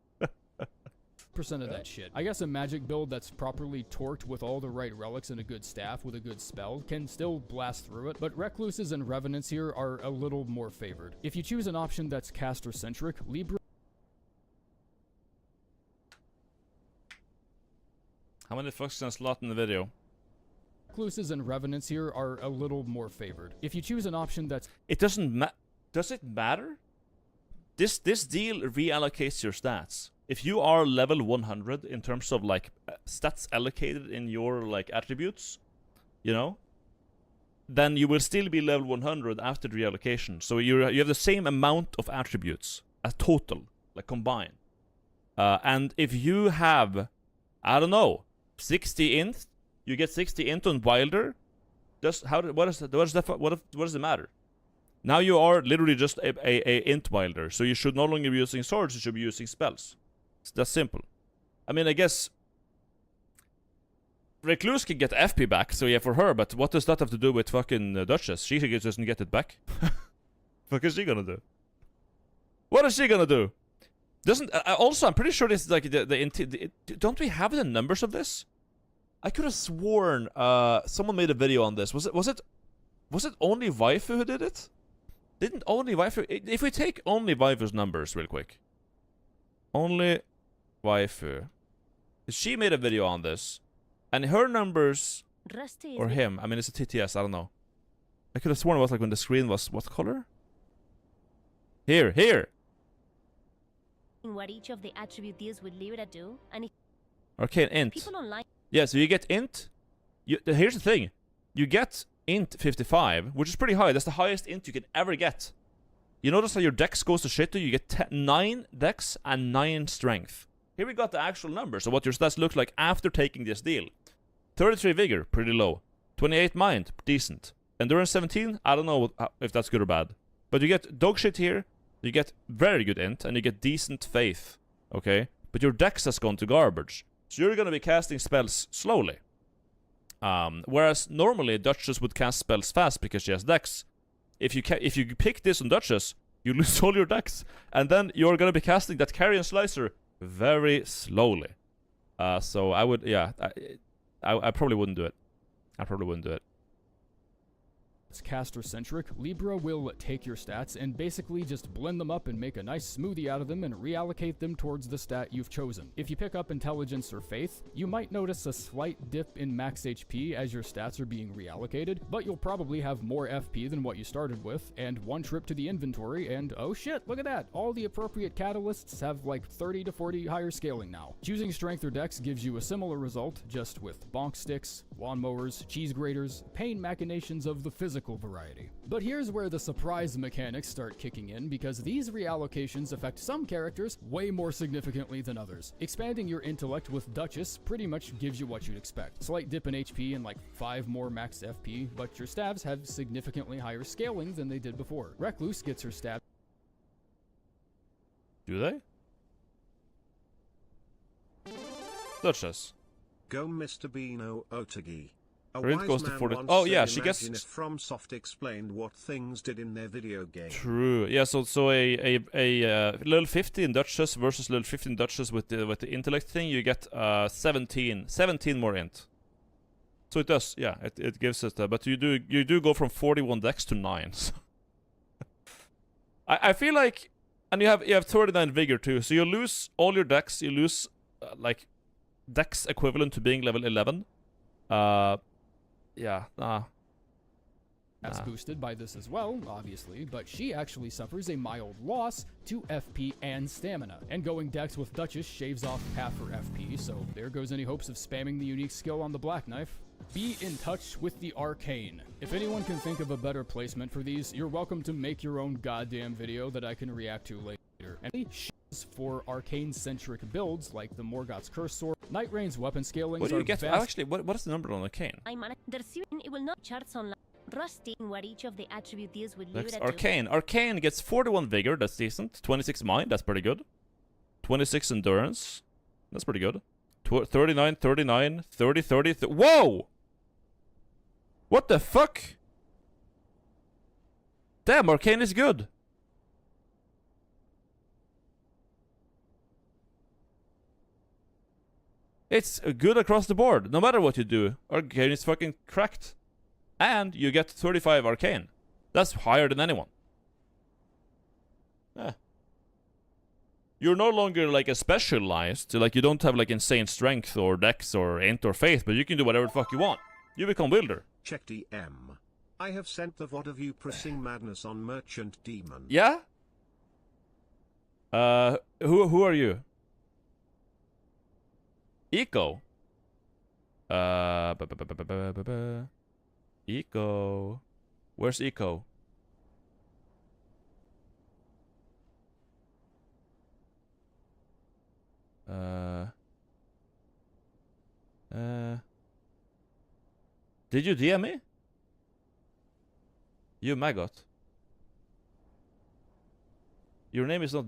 of that shit. I guess a magic build that's properly torqued with all the right relics and a good staff with a good spell can still blast through it, but Recluses and Revenants here are a little more favored. If you choose an option that's caster-centric, Libra... How many fucks can I slot in the video? Recluses and Revenants here are a little more favored. If you choose an option that's... It doesn't Does it matter? This deal reallocates your stats. If you are level 100 in terms of like stats allocated in your like attributes, you know, then you will still be level 100 after the reallocation. So you have the same amount of attributes as total, like combined. And if you have, I don't know, 60 int, you get 60 int on Wilder. What does it matter? Now you are literally just a int Wilder, so you should no longer be using swords. You should be using spells. It's that simple. I mean, I guess Recluse can get FP back, so yeah, for her, but what does that have to do with fucking Duchess? She doesn't get it back. What is she gonna do? What is she gonna do? Also, I'm pretty sure this is like don't we have the numbers of this? I could have sworn someone made a video on this. Was it only Waifu who did it? Didn't only Waifu... If we take only Waifu's numbers real quick. Only Waifu. She made a video on this. And her numbers... Or him. I mean, it's a TTS. I don't know. I could have sworn it was like when the screen was... What color? Here. What each of the attribute deals with Libra do, and if Arcane int. people online... Yeah, so you get int. Here's the thing. You get int 55, which is pretty high. That's the highest int you can ever get. You notice how your dex goes to shit too? You get 9 dex and 9 strength. Here we got the actual numbers of what your stats look like after taking this deal. 33 vigor, pretty low. 28 mind, decent. Endurance 17, I don't know if that's good or bad. But you get dog shit here, you get very good int, and you get decent faith. Okay? But your dex has gone to garbage. So you're gonna be casting spells slowly. Whereas normally Duchess would cast spells fast because she has dex. If you pick this on Duchess, you lose all your dex. And then you're gonna be casting that Carrion Slicer very slowly. So I would, yeah, I probably wouldn't do it. I probably wouldn't do it. It's caster-centric, Libra will take your stats and basically just blend them up and make a nice smoothie out of them and reallocate them towards the stat you've chosen. If you pick up Intelligence or Faith, you might notice a slight dip in max HP as your stats are being reallocated, but you'll probably have more FP than what you started with, and one trip to the inventory, and oh shit, look at that! All the appropriate catalysts have like 30 to 40 higher scaling now. Choosing Strength or Dex gives you a similar result, just with bonk sticks, lawnmowers, cheese graters, pain machinations of the physical variety. But here's where the surprise mechanics start kicking in, because these reallocations affect some characters way more significantly than others. Expanding your intellect with Duchess pretty much gives you what you'd expect. Slight dip in HP and like 5 more max FP, but your stabs have significantly higher scaling than they did before. Recluse gets her stab. Do they? Duchess. Go Mr. Beano Otagi. A Rint wise goes to man 40. once Oh yeah, said, she gets. "Imagine if FromSoft explained what things did in their video game." True. Yeah. So a level 15 Duchess versus level 15 Duchess with the intellect thing, you get 17 more int. So it does. Yeah. It gives it. But you do go from 41 dex to 9. So. I feel like, and you have 39 vigor too. So you lose all your dex. You lose like dex equivalent to being level 11. Yeah, That's boosted by this as well, obviously, but she actually suffers a mild loss to FP and stamina. And going Dex with Duchess shaves off half her FP, so there goes any hopes of spamming the unique skill on the Black Knife. Be in touch with the Arcane. If anyone can think of a better placement for these, you're welcome to make your own goddamn video that I can react to later. And for arcane-centric builds like the Morgoth's Curse Sword, Nightrein's weapon scalings what do you are get? vast. Actually, what is the number on Arcane? It will not charts online. Rusting what each of the attribute deals with Next, Libra Arcane. Arcane gets 41 vigor, that's decent. 26 mind, that's pretty good. 26 endurance, that's pretty good. 39, 39, 30, 30. Whoa! What the fuck? Damn, Arcane is good. It's good across the board. No matter what you do, Arcane is fucking cracked. And you get 35 Arcane. That's higher than anyone. Yeah. You're no longer like a specialized, like you don't have like insane strength or dex or int or faith, but you can do whatever the fuck you want. You become wielder. Check DM. I have sent the VOD of you pressing madness on Merchant Demon. Yeah? Who are you? Eco. Eco. Where's Eco? Did you DM me? You maggot. Your name is not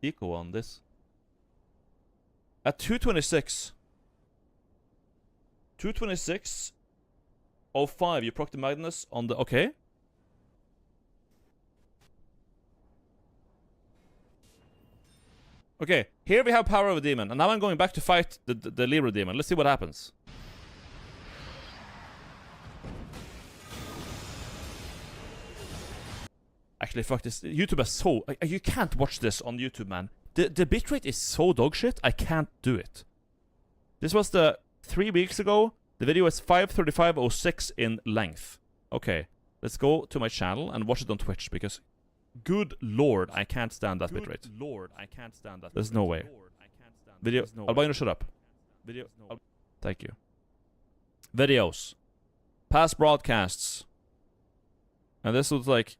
Eco on this. At 226. 226. 05, you proc the Magnus on the... Okay. Okay, here we have Power of a Demon. And now I'm going back to fight the Libra Demon. Let's see what happens. Actually, fuck this. YouTube is so... You can't watch this on YouTube, man. The bitrate is so dogshit, I can't do it. This was the 3 weeks ago. The video is 5:35:06 in length. Okay, let's go to my channel and watch it on Twitch, because good lord, I can't stand that bitrate. Good lord, I can't stand that. There's no way. Video. Albino, shut up. Video. Thank you. Videos. Past broadcasts. And this was like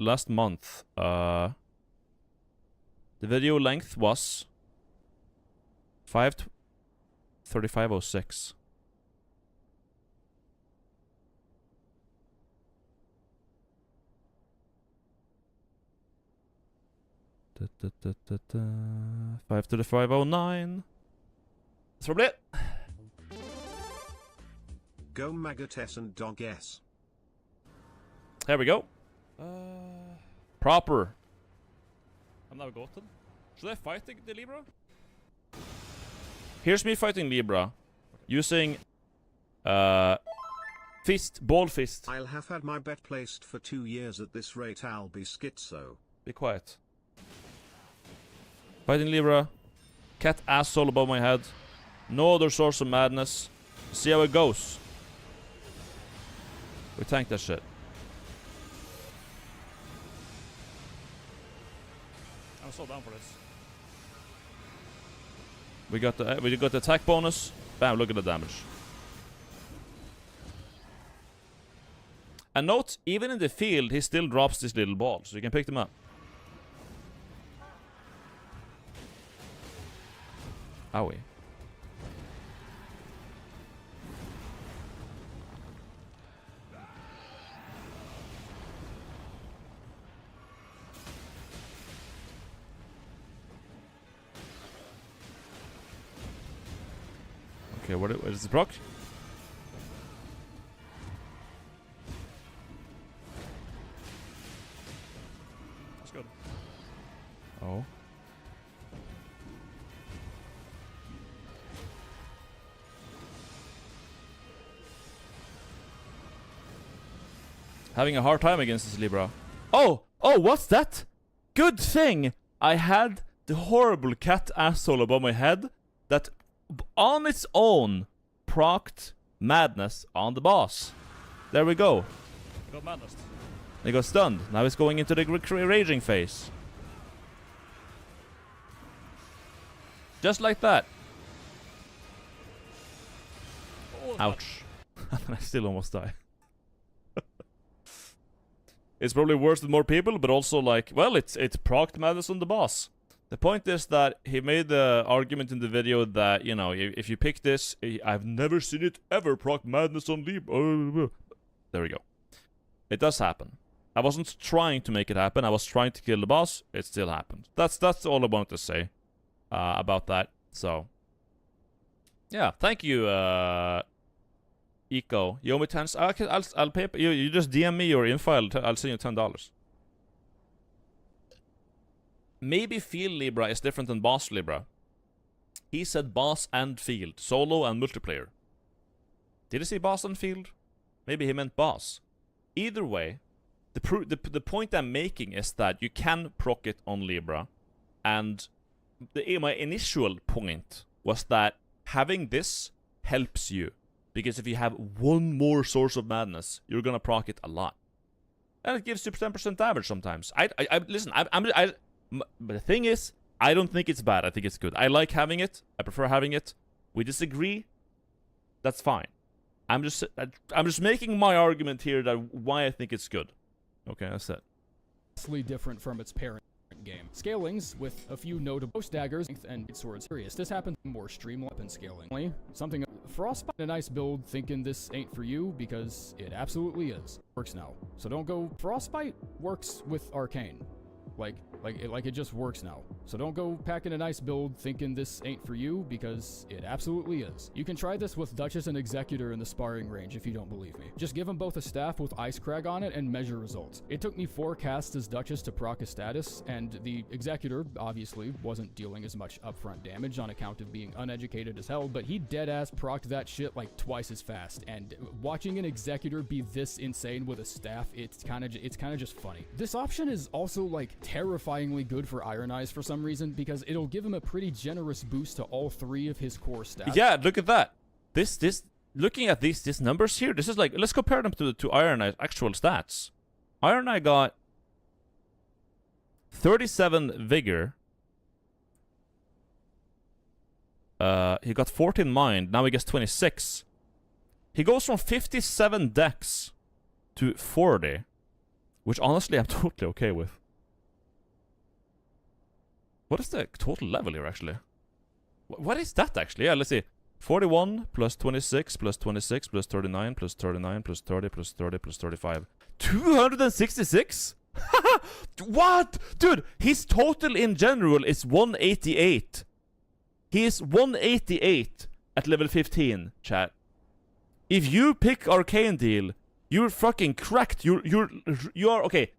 last month. The video length was 35:06. Da, da, da, da, da. 5:35:09. That's probably it. Go Maggot S and Dog S. Here we go. Proper. I'm now gotten. Should I fight the Libra? Here's me fighting Libra. Using ball fist. I'll have had my bet placed for 2 years at this rate. I'll be schizo. Be quiet. Fighting Libra. Cat asshole above my head. No other source of madness. See how it goes. We tank that shit. I'm so down for this. We got the attack bonus. Bam! Look at the damage. And note, even in the field, he still drops this little ball, so you can pick them up. Owie. Okay, what is the proc? That's good. Oh. Having a hard time against this Libra. Oh! Oh, what's that? Good thing I had the horrible cat asshole above my head that on its own procced madness on the boss. There we go. Got madness. He got stunned. Now he's going into the raging phase. Just like that. Oh, ouch. I still almost die. It's probably worse with more people, but also like, well, it's procced madness on the boss. The point is that he made the argument in the video that, you know, if you pick this, I've never seen it ever proc madness on Leap. There we go. It does happen. I wasn't trying to make it happen. I was trying to kill the boss. It still happened. That's all I wanted to say about that. So, yeah, thank you, Eco. You owe me 10. I'll pay. You just DM me your info. I'll send you $10. Maybe Field Libra is different than Boss Libra. He said Boss and Field, solo and multiplayer. Did he say Boss and Field? Maybe he meant Boss. Either way, the point I'm making is that you can proc it on Libra, and my initial point was that having this helps you, because if you have one more source of madness, you're gonna proc it a lot, and it gives you 10% damage sometimes. Listen. But the thing is, I don't think it's bad. I think it's good. I like having it. I prefer having it. We disagree. That's fine. I'm just making my argument here that why I think it's good. Okay, that's it. Vastly different from its parent game. Scalings with a few notable daggers and swords. Serious. This happens more streamlined and scaling. Something Frostbite, a nice build, thinking this ain't for you because it absolutely is. Works now. So don't go. Frostbite works with Arcane. Like it just works now. So don't go packing a nice build thinking this ain't for you, because it absolutely is. You can try this with Duchess and Executor in the sparring range if you don't believe me. Just give them both a staff with Ice Crag on it and measure results. It took me 4 casts as Duchess to proc a status, and the Executor obviously wasn't dealing as much upfront damage on account of being uneducated as hell, but he deadass procced that shit like twice as fast, and watching an Executor be this insane with a staff, it's kind of just funny. This option is also like terrifyingly good for Iron Eyes for some reason, because it'll give him a pretty generous boost to all 3 of his core stats. Yeah, look at that. Looking at these numbers here, this is like, let's compare them to Iron Eye's actual stats. Iron Eye got 37 vigor. He got 14 mind. Now he gets 26. He goes from 57 dex to 40. which honestly I'm totally okay with. What is the total level here, actually? What is that, actually? Yeah, let's see. 41 plus 26 plus 26 plus 39 plus 39 plus 30 plus 30 plus 35. 266? What? Dude, his total in general is 188. He is 188 at level 15, chat. If you pick Arcane Deal, you're fucking cracked. You are okay.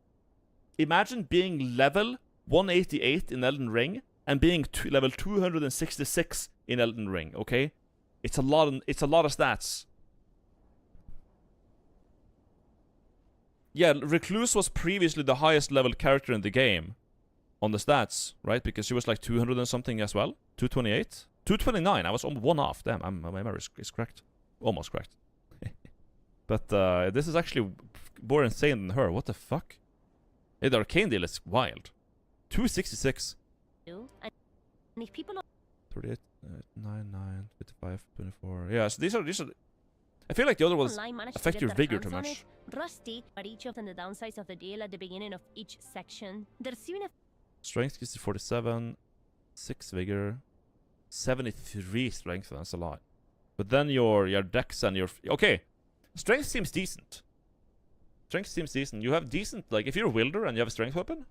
Imagine being level 188 in Elden Ring and being level 266 in Elden Ring. Okay, it's a lot. It's a lot of stats. Yeah, Recluse was previously the highest level character in the game on the stats, right? Because she was like 200 and something as well. 228, 229. I was almost one off. Damn, my memory is correct. Almost correct. But this is actually more insane than her. What the fuck? Yeah, the Arcane Deal is wild. 266. And if people 38, 99, 55, 24. Yeah, so these are. I feel like the other ones online manage affect to your get their vigor too hands on much. it, Rusty, but each of them the downsides of the deal at the beginning of each section. There's even a Strength gives you 47, 6 vigor, 73 strength. That's a lot. But then your dex and your okay, strength seems decent. Strength seems decent. You have decent, like if you're a wielder and you have a strength weapon,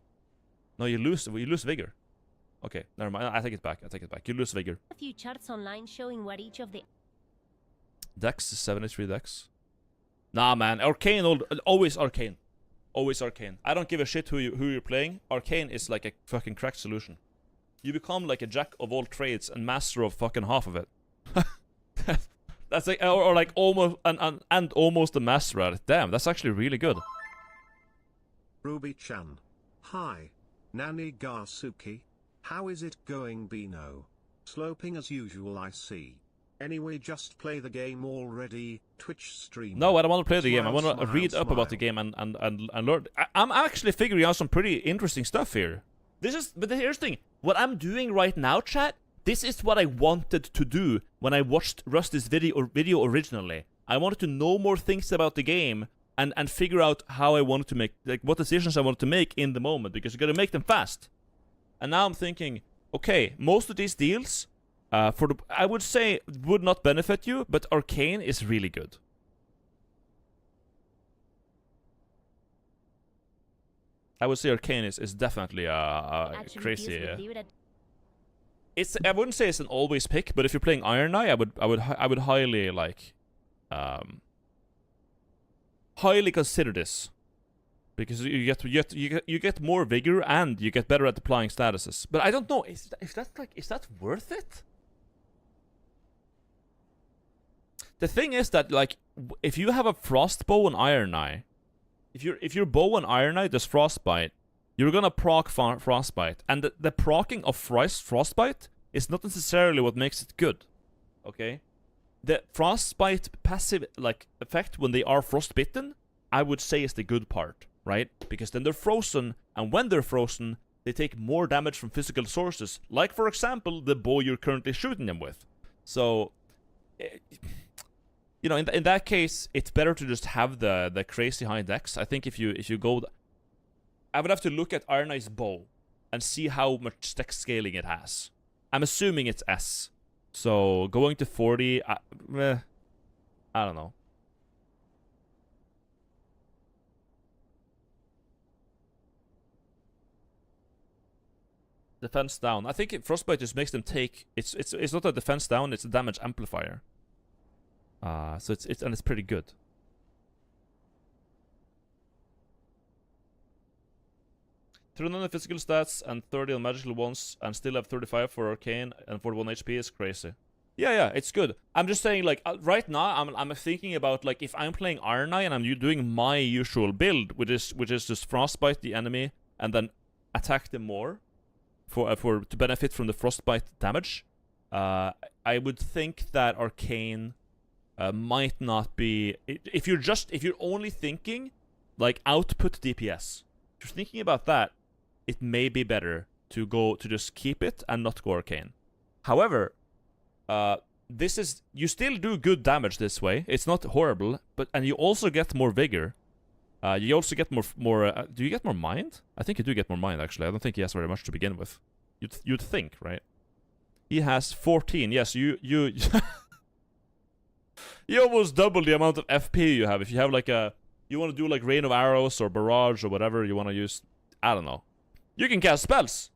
no, you lose vigor. Okay, never mind. I take it back. You lose vigor. few charts online showing what each of the Dex is 73 dex. Nah, man. Arcane, always Arcane. Always Arcane. I don't give a shit who you're playing. Arcane is like a fucking cracked solution. You become like a jack of all trades and master of fucking half of it. That's like, or like almost, and almost a master at it. Damn, that's actually really good. Ruby-chan. Hi. Nani Garsuki. How is it going, Bino? Sloping as usual, I see. Anyway, just play the game already. Twitch stream. No, I don't want to play the game. I want to Smile, read up about the game and learn. I'm actually figuring out some pretty interesting stuff here. But here's the thing. What I'm doing right now, chat, this is what I wanted to do when I watched Rusty's video originally. I wanted to know more things about the game and figure out how I wanted to make, like, what decisions I wanted to make in the moment, because you gotta make them fast. And now I'm thinking, okay, most of these deals, I would say would not benefit you, but Arcane is really good. I would say Arcane is definitely crazy. I wouldn't say it's an always pick, but if you're playing Iron Eye, I would highly like highly consider this, because you get more vigor and you get better at applying statuses. But I don't know, is that worth it? The thing is that, like, if you have a frost bow and Iron Eye, if your bow and Iron Eye does frostbite, you're gonna proc frostbite, and the procking of frostbite is not necessarily what makes it good. Okay, the frostbite passive like effect when they are frostbitten, I would say is the good part, right? Because then they're frozen, and when they're frozen, they take more damage from physical sources, like for example the bow you're currently shooting them with. So, you know, in that case, it's better to just have the crazy high dex. I think if you go, I would have to look at Iron Eye's bow and see how much dex scaling it has. I'm assuming it's S. So going to 40, I don't know. Defense down. I think frostbite just makes them take. It's not a defense down. It's a damage amplifier. So it's pretty good. Throw on the physical stats and 30 on magical ones, and still have 35 for arcane and 41 HP is crazy. Yeah, it's good. I'm just saying, like, right now I'm thinking about, like, if I'm playing Iron Eye and I'm doing my usual build, which is just frostbite the enemy and then attack them more to benefit from the frostbite damage. I would think that arcane might not be, if you're only thinking like output DPS. If you're thinking about that, it may be better to just keep it and not go arcane. However, you still do good damage this way. It's not horrible, and you also get more vigor. You also get more. Do you get more mind? I think you do get more mind. Actually, I don't think he has very much to begin with. You'd think, right? He has 14. Yes, you you almost double the amount of FP you have. If you have like you want to do like rain of arrows or barrage or whatever you want to use. I don't know. You can cast spells.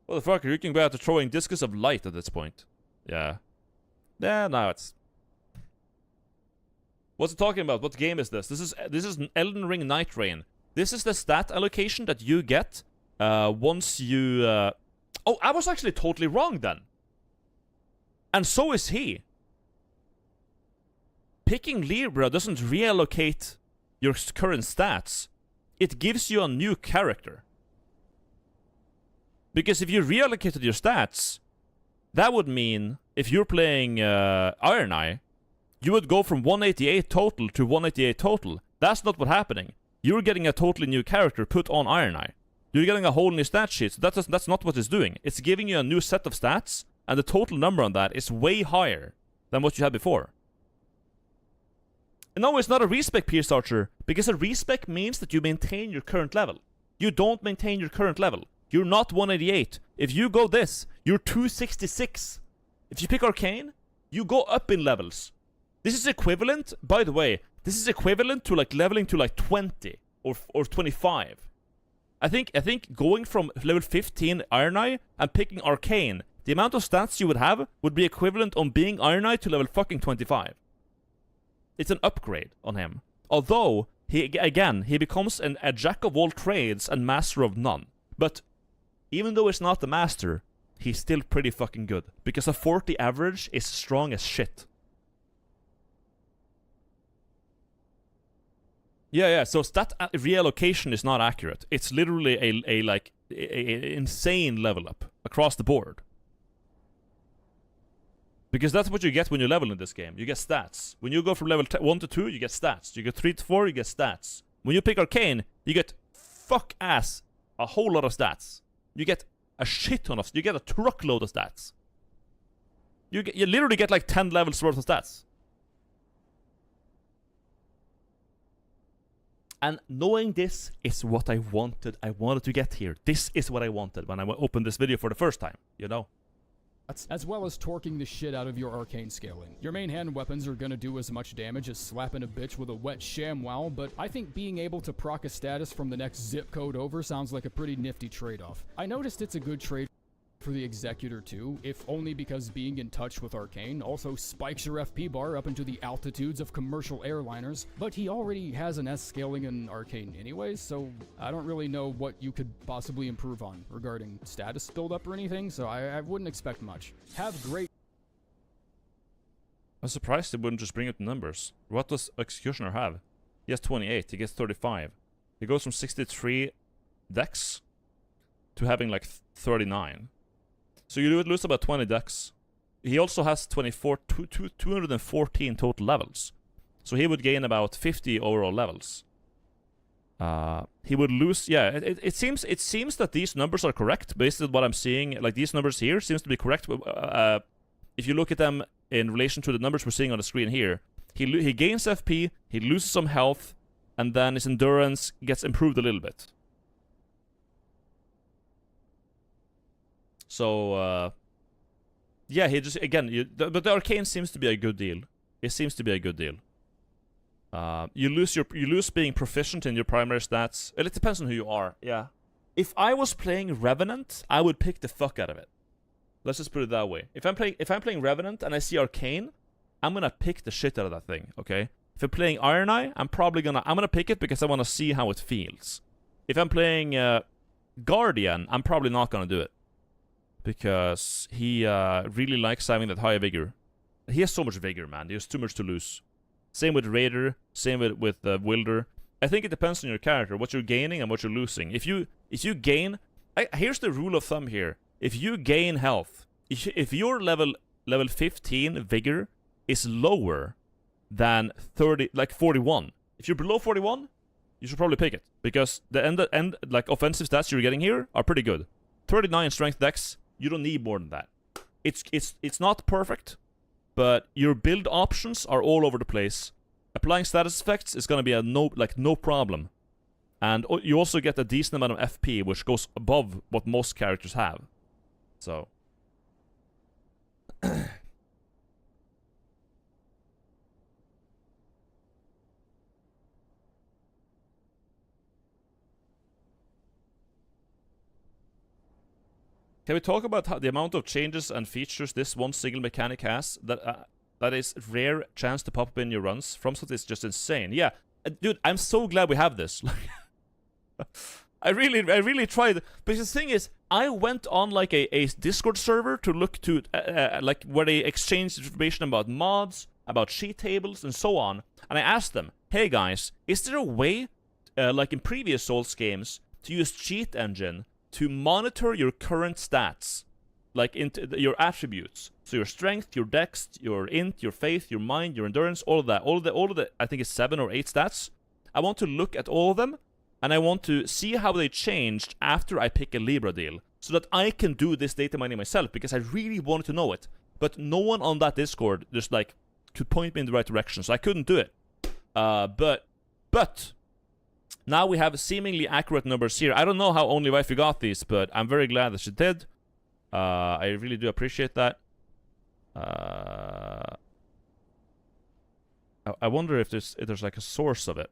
Motherfucker, you can go out to throwing discus of light at this point. Yeah. Yeah, no, it's... What's it talking about? What game is this? This is Elden Ring Nightreign. This is the stat allocation that you get once you... Oh, I was actually totally wrong then. And so is he. Picking Libra doesn't reallocate your current stats. It gives you a new character. Because if you reallocated your stats, that would mean if you're playing Iron Eye, you would go from 188 total to 188 total. That's not what's happening. You're getting a totally new character put on Iron Eye. You're getting a whole new stat sheet. So that's not what it's doing. It's giving you a new set of stats, and the total number on that is way higher than what you had before. And no, it's not a respec Pierce Archer, because a respec means that you maintain your current level. You don't maintain your current level. You're not 188. If you go this, you're 266. If you pick Arcane, you go up in levels. This is equivalent, by the way, this is equivalent to like leveling to like 20 or 25. I think going from level 15 Iron Eye and picking Arcane, the amount of stats you would have would be equivalent on being Iron Eye to level fucking 25. It's an upgrade on him. Although, he becomes a jack of all trades and master of none. But even though it's not the master, he's still pretty fucking good. Because a 40 average is strong as shit. Yeah, so stat reallocation is not accurate. It's literally a insane level up across the board. Because that's what you get when you level in this game. You get stats. When you go from level 1 to 2, you get stats. You get 3 to 4, you get stats. When you pick Arcane, you get a whole lot of stats. You get a shit ton of... You get a truckload of stats. You literally get like 10 levels worth of stats. And knowing this is what I wanted. I wanted to get here. This is what I wanted when I opened this video for the first time, you know? As well as torquing the shit out of your arcane scaling. Your main hand weapons are gonna do as much damage as slapping a bitch with a wet ShamWow, but I think being able to proc a status from the next zip code over sounds like a pretty nifty trade-off. I noticed it's a good trade for the Executor too, if only because being in touch with Arcane also spikes your FP bar up into the altitudes of commercial airliners, but he already has an S scaling in Arcane anyways, so I don't really know what you could possibly improve on regarding status build-up or anything, so I wouldn't expect much. Have great... I'm surprised they wouldn't just bring up the numbers. What does Executioner have? He has 28, he gets 35. He goes from 63 dex to having like 39. So you would lose about 20 dex. He also has 214 total levels. So he would gain about 50 overall levels. He would lose... Yeah, it seems that these numbers are correct based on what I'm seeing. Like, these numbers here seems to be correct. If you look at them in relation to the numbers we're seeing on the screen here, he gains FP, he loses some health, and then his endurance gets improved a little bit. So, yeah, he just, again, but the Arcane seems to be a good deal. It seems to be a good deal. You lose being proficient in your primary stats. Well, it depends on who you are, yeah. If I was playing Revenant, I would pick the fuck out of it. Let's just put it that way. If I'm playing Revenant and I see Arcane, I'm gonna pick the shit out of that thing, okay? If I'm playing Iron Eye, I'm gonna pick it because I wanna see how it feels. If I'm playing Guardian, I'm probably not gonna do it. Because he really likes having that high vigor. He has so much vigor, man. He has too much to lose. Same with Raider. Same with Wilder. I think it depends on your character, what you're gaining and what you're losing. If you gain... here's the rule of thumb here. If you gain health, if your level 15 vigor is lower than 41, if you're below 41, you should probably pick it. Because the end like offensive stats you're getting here are pretty good. 39 strength dex. You don't need more than that. It's not perfect, but your build options are all over the place. Applying status effects is gonna be no problem. And you also get a decent amount of FP, which goes above what most characters have. So. Can we talk about how the amount of changes and features this one single mechanic has? That is rare chance to pop up in your runs. FromSoft is just insane. Yeah, dude, I'm so glad we have this. I really tried. But the thing is, I went on like a Discord server to look to like where they exchange information about mods, about sheet tables, and so on. And I asked them, "Hey guys, is there a way, like in previous Souls games, to use Cheat Engine to monitor your current stats, like into your attributes? So your strength, your dex, your int, your faith, your mind, your endurance, all of that, all of the I think it's 7 or 8 stats. I want to look at all of them, and I want to see how they changed after I pick a Libra deal, so that I can do this data mining myself, because I really wanted to know it. But no one on that Discord just like could point me in the right direction, so I couldn't do it. But now we have seemingly accurate numbers here. I don't know how Only Wifey got these, but I'm very glad that she did. I really do appreciate that. I wonder if there's like a source of it.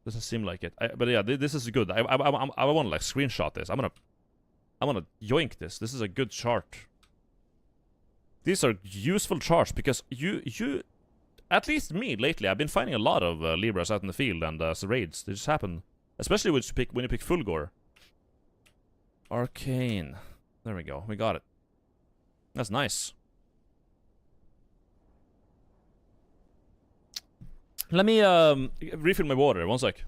Doesn't seem like it. But yeah, this is good. I want to like screenshot this. I'm gonna yoink this. This is a good chart. These are useful charts because you at least me lately, I've been finding a lot of Libras out in the field and raids. They just happen, especially when you pick full gore. Arcane. There we go. We got it. That's nice. Let me refill my water. One sec.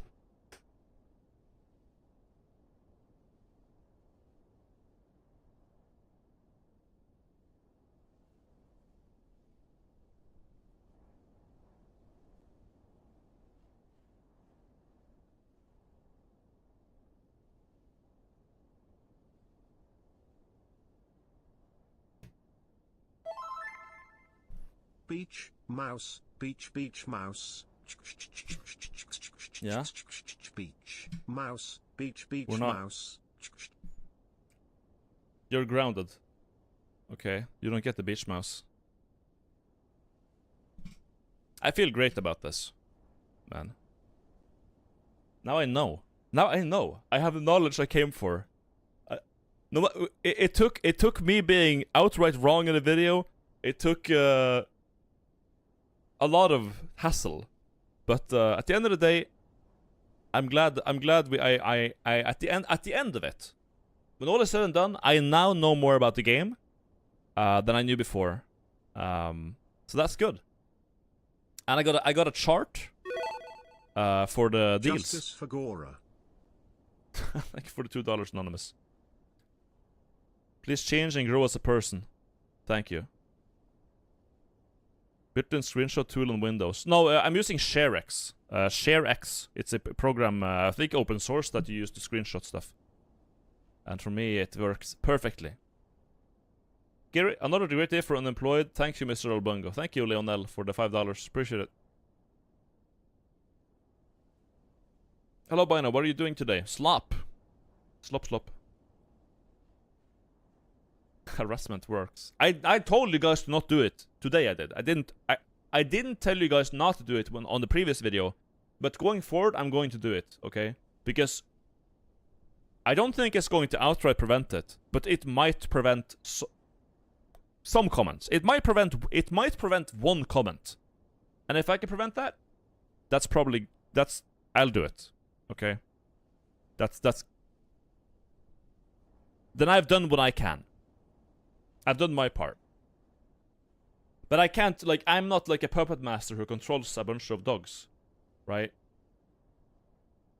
Beach, mouse, beach, mouse. Yeah? Beach, mouse, beach, We're not- mouse. You're grounded. Okay, you don't get the beach mouse. I feel great about this, man. Now I know. I have the knowledge I came for. It took me being outright wrong in a video. It took a lot of hassle, but at the end of the day, I'm glad we at the end of it, when all is said and done, I now know more about the game than I knew before. So that's good. And I got a chart for the deals. Justice for Gora. Thank you for the $2 anonymous. Please change and grow as a person. Thank you. Built-in screenshot tool on Windows. No, I'm using ShareX. ShareX. It's a program, I think open source, that you use to screenshot stuff. And for me, it works perfectly. Gary, another great day for unemployed. Thank you, Mr. Albungo. Thank you, Leonel, for the $5. Appreciate it. Hello, Bino. What are you doing today? Slop. Slop. Harassment works. I told you guys to not do it. Today I did. I didn't tell you guys not to do it on the previous video, but going forward I'm going to do it, okay? Because I don't think it's going to outright prevent it, but it might prevent some comments. It might prevent one comment. And if I can prevent that, I'll do it. Okay? Then I've done what I can. I've done my part. But I can't, like, I'm not like a puppet master who controls a bunch of dogs. Right?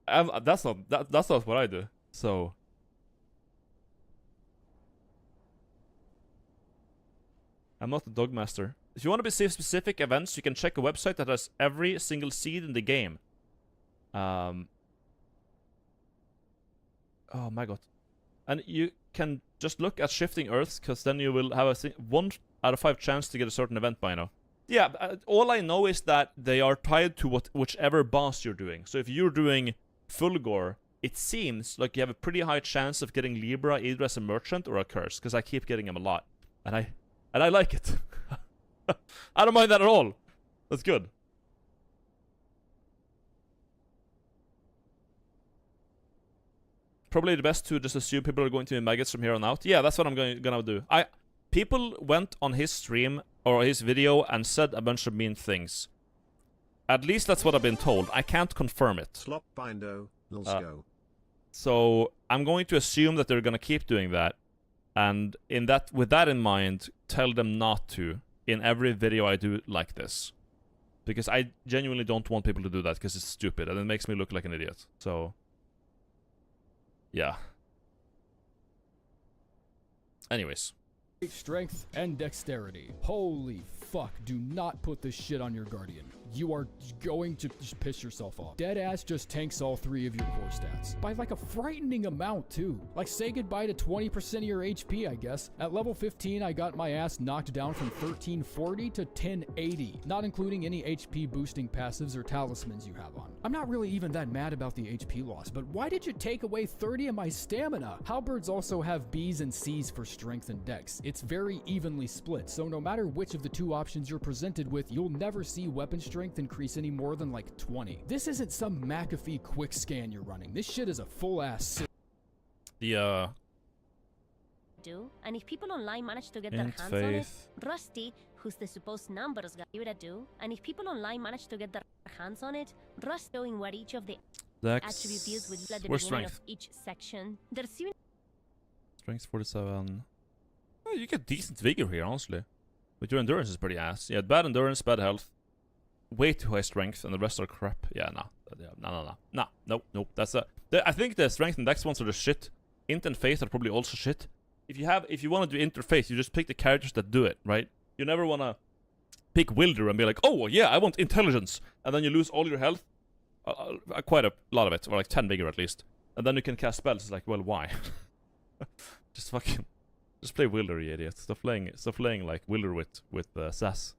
That's not what I do. So I'm not a dog master. If you want to be safe specific events, you can check a website that has every single seed in the game. Oh my god. And you can just look at shifting earths, because then you will have a 1 out of 5 chance to get a certain event by now. Yeah, all I know is that they are tied to whichever boss you're doing. So if you're doing Fulgore, it seems like you have a pretty high chance of getting Libra either as a merchant or a curse, because I keep getting him a lot. And I like it. I don't mind that at all. That's good. Probably the best to just assume people are going to be maggots from here on out. Yeah, that's what I'm gonna do. People went on his stream or his video and said a bunch of mean things. At least that's what I've been told. I can't confirm it. Slop bindo, let's go. So I'm going to assume that they're gonna keep doing that, and with that in mind, tell them not to in every video I do like this, because I genuinely don't want people to do that because it's stupid and it makes me look like an idiot. So. Yeah. Anyways. Strength and dexterity. Holy fuck, do not put this shit on your guardian. You are going to just piss yourself off. Deadass just tanks all 3 of your core stats. By like a frightening amount too. Like say goodbye to 20% of your HP, I guess. At level 15, I got my ass knocked down from 1340 to 1080. Not including any HP boosting passives or talismans you have on. I'm not really even that mad about the HP loss, but why did you take away 30 of my stamina? Halberds also have Bs and Cs for strength and dex. It's very evenly split, so no matter which of the 2 options you're presented with, you'll never see weapon strength increase any more than like 20. This isn't some McAfee quick scan you're running. This shit is a full ass The and if people online manage to get their hands on it, Rusty, who's the supposed numbers guy, give it a do. And if people online manage to get their hands on it, Rusty knowing where each of the attribute deals with at the beginning of each section. There's Strength 47. Oh, you get decent vigor here, honestly. But your endurance is pretty ass. Yeah, bad endurance, bad health. Way too high strength, and the rest are crap. Yeah, no. That's I think the strength and dex ones are the shit. Int and faith are probably also shit. If you want to do int or faith, you just pick the characters that do it, right? You never want to pick Wilder and be like, oh yeah, I want intelligence, and then you lose all your health, quite a lot of it, or like 10 vigor at least, and then you can cast spells. It's like, well, why? Just play Wilder, you idiot. Stop playing like Wilder with sass.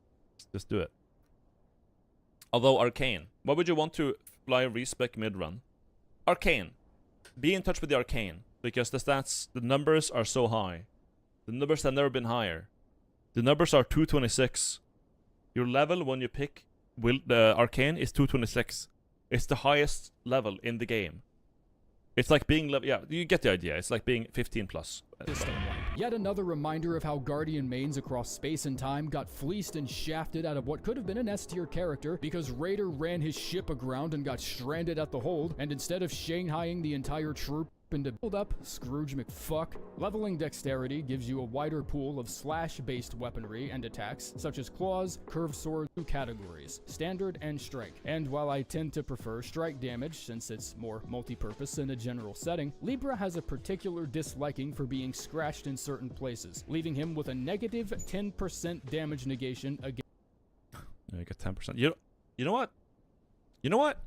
Just do it. Although Arcane, what would you want to fly respec mid-run? Arcane. Be in touch with the Arcane, because the stats, the numbers are so high. The numbers have never been higher. The numbers are 226. Your level when you pick the Arcane is 226. It's the highest level in the game. It's like being yeah, you get the idea. It's like being 15 plus. Yet another reminder of how Guardian mains across space and time got fleeced and shafted out of what could have been an S-tier character because Raider ran his ship aground and got stranded at the hold, and instead of Shanghaiing the entire troop into build up, Scrooge McFuck. Leveling dexterity gives you a wider pool of slash-based weaponry and attacks, such as claws, curved sword, 2 categories, standard and strike. And while I tend to prefer strike damage since it's more multi-purpose in a general setting, Libra has a particular disliking for being scratched in certain places, leaving him with a negative 10% damage negation against. Yeah, you get 10%. You know what? You know what?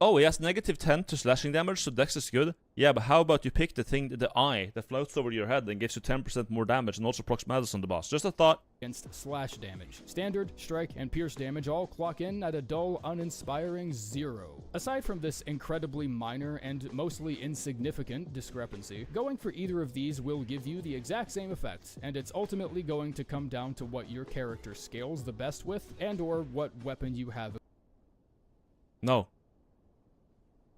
Oh, he has negative 10 to slashing damage, so dex is good. Yeah, but how about you pick the thing, the eye that floats over your head and gives you 10% more damage and also procs madness on the boss? Just a thought. Against slash damage. Standard, strike, and pierce damage all clock in at a dull, uninspiring 0. Aside from this incredibly minor and mostly insignificant discrepancy, going for either of these will give you the exact same effect, and it's ultimately going to come down to what your character scales the best with and or what weapon you have. No.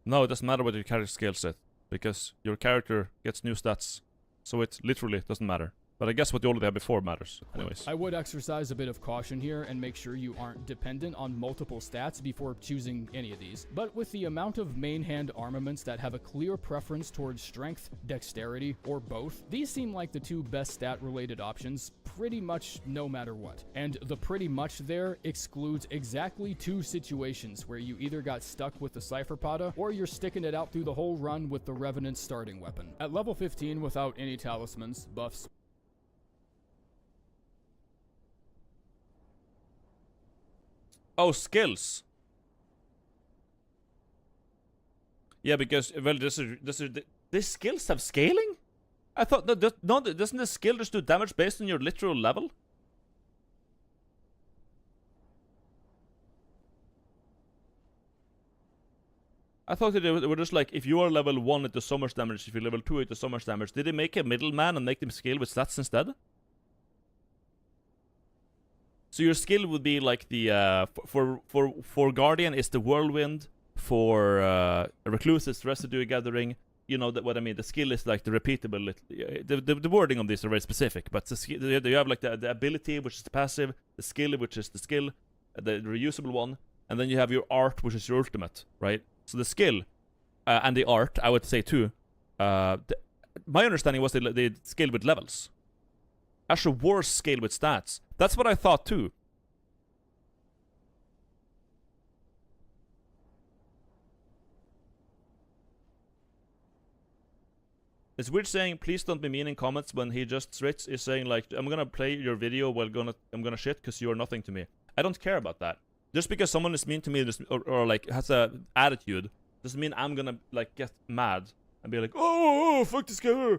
No, it doesn't matter what your character scales it, because your character gets new stats, so it literally doesn't matter. But I guess what you already had before matters. Anyways. I would exercise a bit of caution here and make sure you aren't dependent on multiple stats before choosing any of these. But with the amount of main hand armaments that have a clear preference towards strength, dexterity, or both, these seem like the 2 best stat-related options pretty much no matter what. And the pretty much there excludes exactly 2 situations where you either got stuck with the Cypherpada or you're sticking it out through the whole run with the Revenant's starting weapon. At level 15 without any talismans, buffs, oh, skills. Yeah, because well, these skills have scaling. I thought no, doesn't the skill just do damage based on your literal level? I thought that they were just like, if you are level 1, it does so much damage. If you're level 2, it does so much damage. Did they make a middleman and make them scale with stats instead? So your skill would be like the for Guardian is the Whirlwind, for Recluse is Residue Gathering. You know that what I mean. The skill is like the repeatable. The wording on this are very specific, but the skill, you have like the ability, which is the passive, the skill, which is the skill, the reusable one, and then you have your art, which is your ultimate, right? So the skill and the art, I would say too. My understanding was they scale with levels. Asher Wars scale with stats. That's what I thought too. It's weird saying, please don't be mean in comments when he just straight is saying like, I'm gonna play your video while I'm gonna shit because you are nothing to me. I don't care about that. Just because someone is mean to me or like has a attitude doesn't mean I'm gonna like get mad and be like, oh fuck this guy.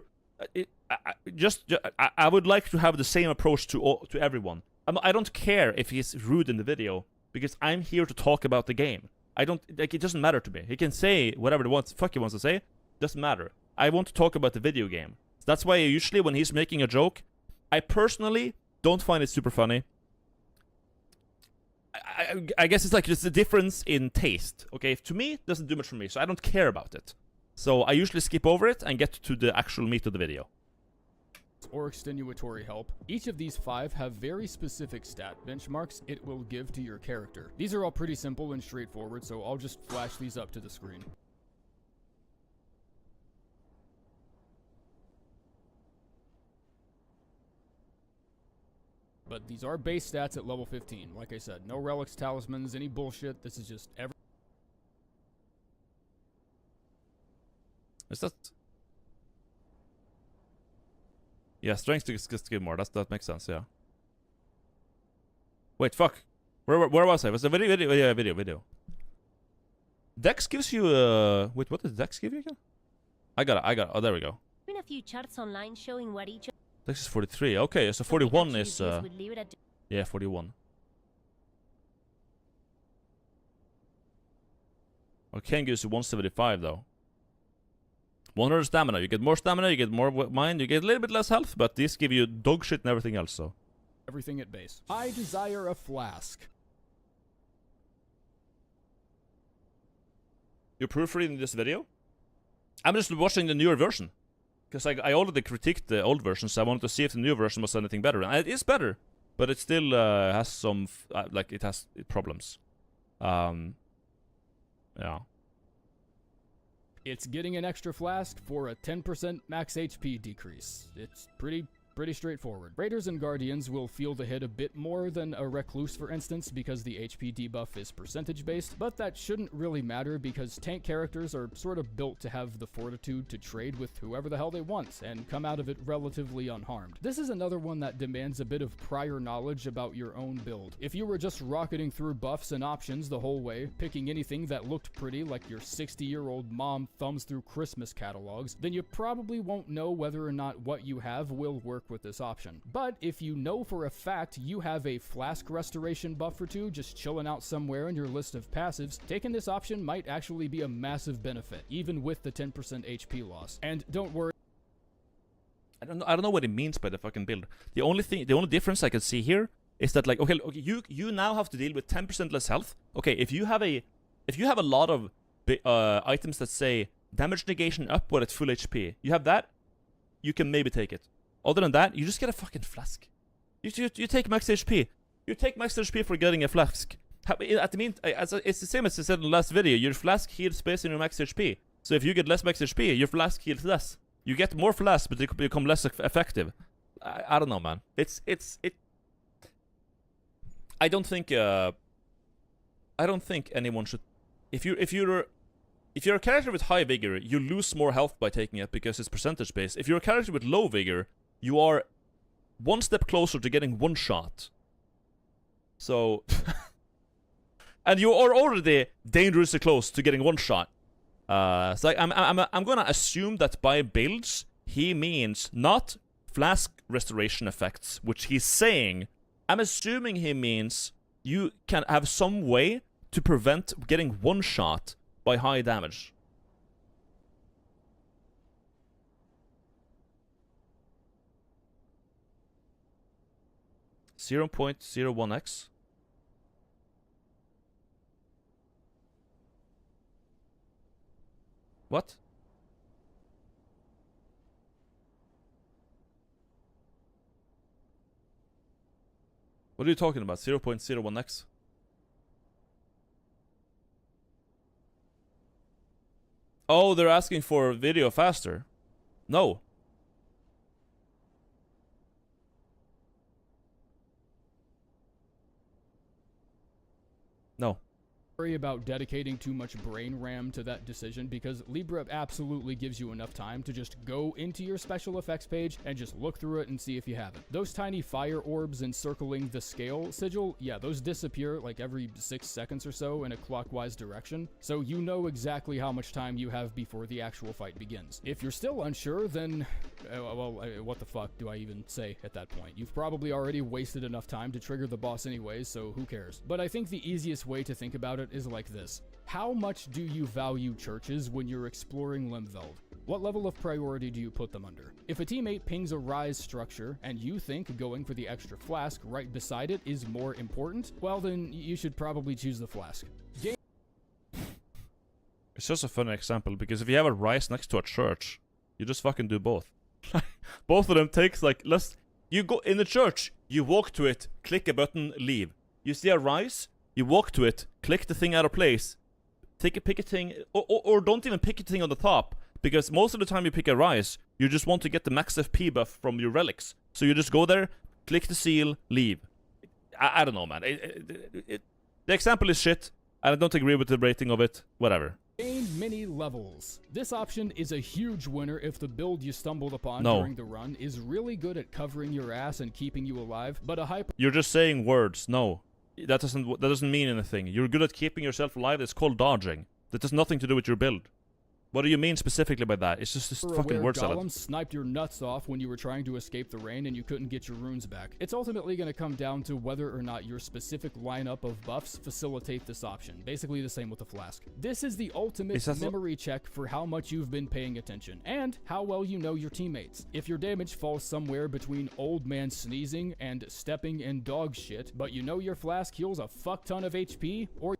I would like to have the same approach to everyone. I don't care if he's rude in the video because I'm here to talk about the game. I don't like, it doesn't matter to me. He can say whatever he wants to say. Doesn't matter. I want to talk about the video game. That's why usually when he's making a joke, I personally don't find it super funny. I guess it's like just a difference in taste. Okay, to me, it doesn't do much for me, so I don't care about it. So I usually skip over it and get to the actual meat of the video. Or extenuatory help. Each of these 5 have very specific stat benchmarks it will give to your character. These are all pretty simple and straightforward, so I'll just flash these up to the screen. But these are base stats at level 15. Like I said, no relics, talismans, any bullshit. This is just every... Is that... Yeah, strength to give more. That makes sense, yeah. Wait, fuck. Where was I? Was the video? Yeah, video. Dex gives you wait, what does Dex give you again? I got it. Oh, there we go. Been a few charts online showing what each Dex is 43. Okay, so 41 is yeah, 41. Arcane gives you 175 though. 100 stamina. You get more stamina, you get more mind, you get a little bit less health, but these give you dog shit and everything else, so. Everything at base. I desire a flask. You're proofreading this video? I'm just watching the newer version. Because I already critiqued the old version, so I wanted to see if the new version was anything better. And it is better, but it still has some, like, it has problems. Yeah. It's getting an extra flask for a 10% max HP decrease. It's pretty straightforward. Raiders and Guardians will feel the hit a bit more than a Recluse, for instance, because the HP debuff is percentage-based, but that shouldn't really matter because tank characters are sort of built to have the fortitude to trade with whoever the hell they want and come out of it relatively unharmed. This is another one that demands a bit of prior knowledge about your own build. If you were just rocketing through buffs and options the whole way, picking anything that looked pretty like your 60-year-old mom thumbs through Christmas catalogs, then you probably won't know whether or not what you have will work with this option. But if you know for a fact you have a flask restoration buff or two just chilling out somewhere in your list of passives, taking this option might actually be a massive benefit, even with the 10% HP loss. And don't worry, I don't know what it means by the fucking build. The only difference I can see here is that, like, okay, you now have to deal with 10% less health. Okay, if you have a lot of items that say damage negation up but at full HP, you have that, you can maybe take it. Other than that, you just get a fucking flask. You take max HP. You take max HP for getting a flask. At the mean, it's the same as I said in the last video. Your flask heals based on your max HP. So if you get less max HP, your flask heals less. You get more flask, but they become less effective. I don't know, man. I don't think anyone should. If you're a character with high vigor, you lose more health by taking it because it's percentage based. If you're a character with low vigor, you are one step closer to getting one shot. So, and you are already dangerously close to getting one shot. So I'm gonna assume that by builds he means not flask restoration effects, which he's saying. I'm assuming he means you can have some way to prevent getting one shot by high damage. .01x. What? What are you talking about? 0.01x? Oh, they're asking for video faster. No. No. Worry about dedicating too much brain RAM to that decision, because Libra absolutely gives you enough time to just go into your special effects page and just look through it and see if you have it. Those tiny fire orbs encircling the scale sigil, yeah, those disappear like every 6 seconds or so in a clockwise direction, so you know exactly how much time you have before the actual fight begins. If you're still unsure, then, what the fuck do I even say at that point? You've probably already wasted enough time to trigger the boss anyways, so who cares? But I think the easiest way to think about it is like this. How much do you value churches when you're exploring Limveld? What level of priority do you put them under? If a teammate pings a rise structure and you think going for the extra flask right beside it is more important, well then you should probably choose the flask. It's just a funny example, because if you have a rise next to a church, you just fucking do both. Both of them takes like less. You go in the church, you walk to it, click a button, leave. You see a rise, you walk to it, click the thing out of place, pick a thing, or don't even pick a thing on the top, because most of the time you pick a rise, you just want to get the max FP buff from your relics. So you just go there, click the seal, leave. I don't know, man. The example is shit, and I don't agree with the rating of it. Whatever. Gain mini levels. This option is a huge winner if the build you stumbled upon during the run is really good at covering your ass and keeping you alive, but a hyper... You're just saying words. No. That doesn't mean anything. You're good at keeping yourself alive. It's called dodging. That has nothing to do with your build. What do you mean specifically by that? It's just a fucking word salad. Golems sniped your nuts off when you were trying to escape the rain and you couldn't get your runes back. It's ultimately going to come down to whether or not your specific lineup of buffs facilitate this option. Basically the same with the flask. This is the ultimate memory check for how much you've been paying attention and how well you know your teammates. If your damage falls somewhere between old man sneezing and stepping in dog shit, but you know your flask heals a fuck ton of HP, or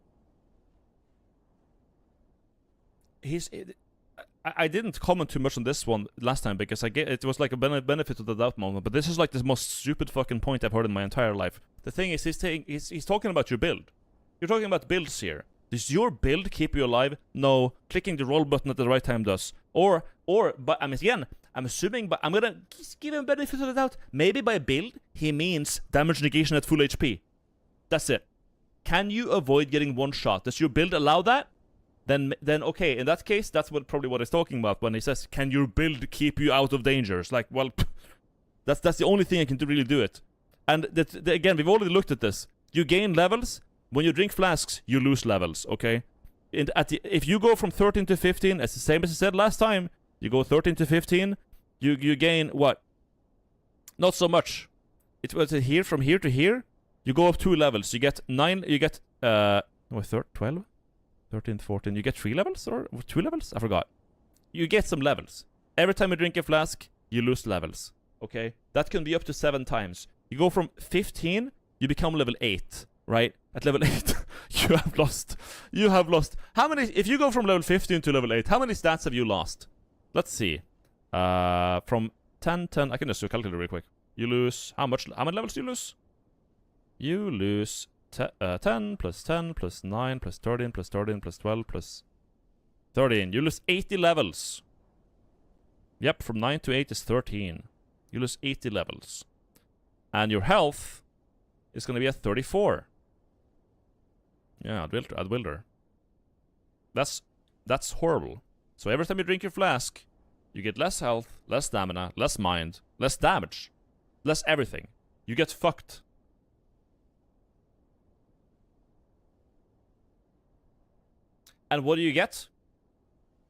I didn't comment too much on this one last time because it was like a benefit of the doubt moment, but this is like the most stupid fucking point I've heard in my entire life. The thing is, he's talking about your build. You're talking about builds here. Does your build keep you alive? No. Clicking the roll button at the right time does. But I'm assuming, but I'm gonna give him benefit of the doubt. Maybe by build, he means damage negation at full HP. That's it. Can you avoid getting one shot? Does your build allow that? Then okay, in that case, that's probably what he's talking about when he says, can your build keep you out of dangers? Like, well, that's the only thing I can really do it. And again, we've already looked at this. You gain levels. When you drink flasks, you lose levels, okay? If you go from 13 to 15, it's the same as I said last time. You go 13 to 15, you gain what? Not so much. It was here, from here to here, you go up 2 levels. You get 9, you get, 12? 13, 14, you get 3 levels or 2 levels? I forgot. You get some levels. Every time you drink a flask, you lose levels. Okay? That can be up to 7 times. You go from 15, you become level 8, right? At level 8, you have lost. How many, if you go from level 15 to level 8, how many stats have you lost? Let's see. From 10, I can just do a calculator real quick. You lose, how many levels do you lose? You lose 10 plus 10 plus 9 plus 13 plus 13 plus 12 plus 13. You lose 80 levels. Yep, from 9 to 8 is 13. You lose 80 levels. And your health is going to be at 34. Yeah, ad wilder. That's horrible. So every time you drink your flask, you get less health, less stamina, less mind, less damage, less everything. You get fucked. And what do you get?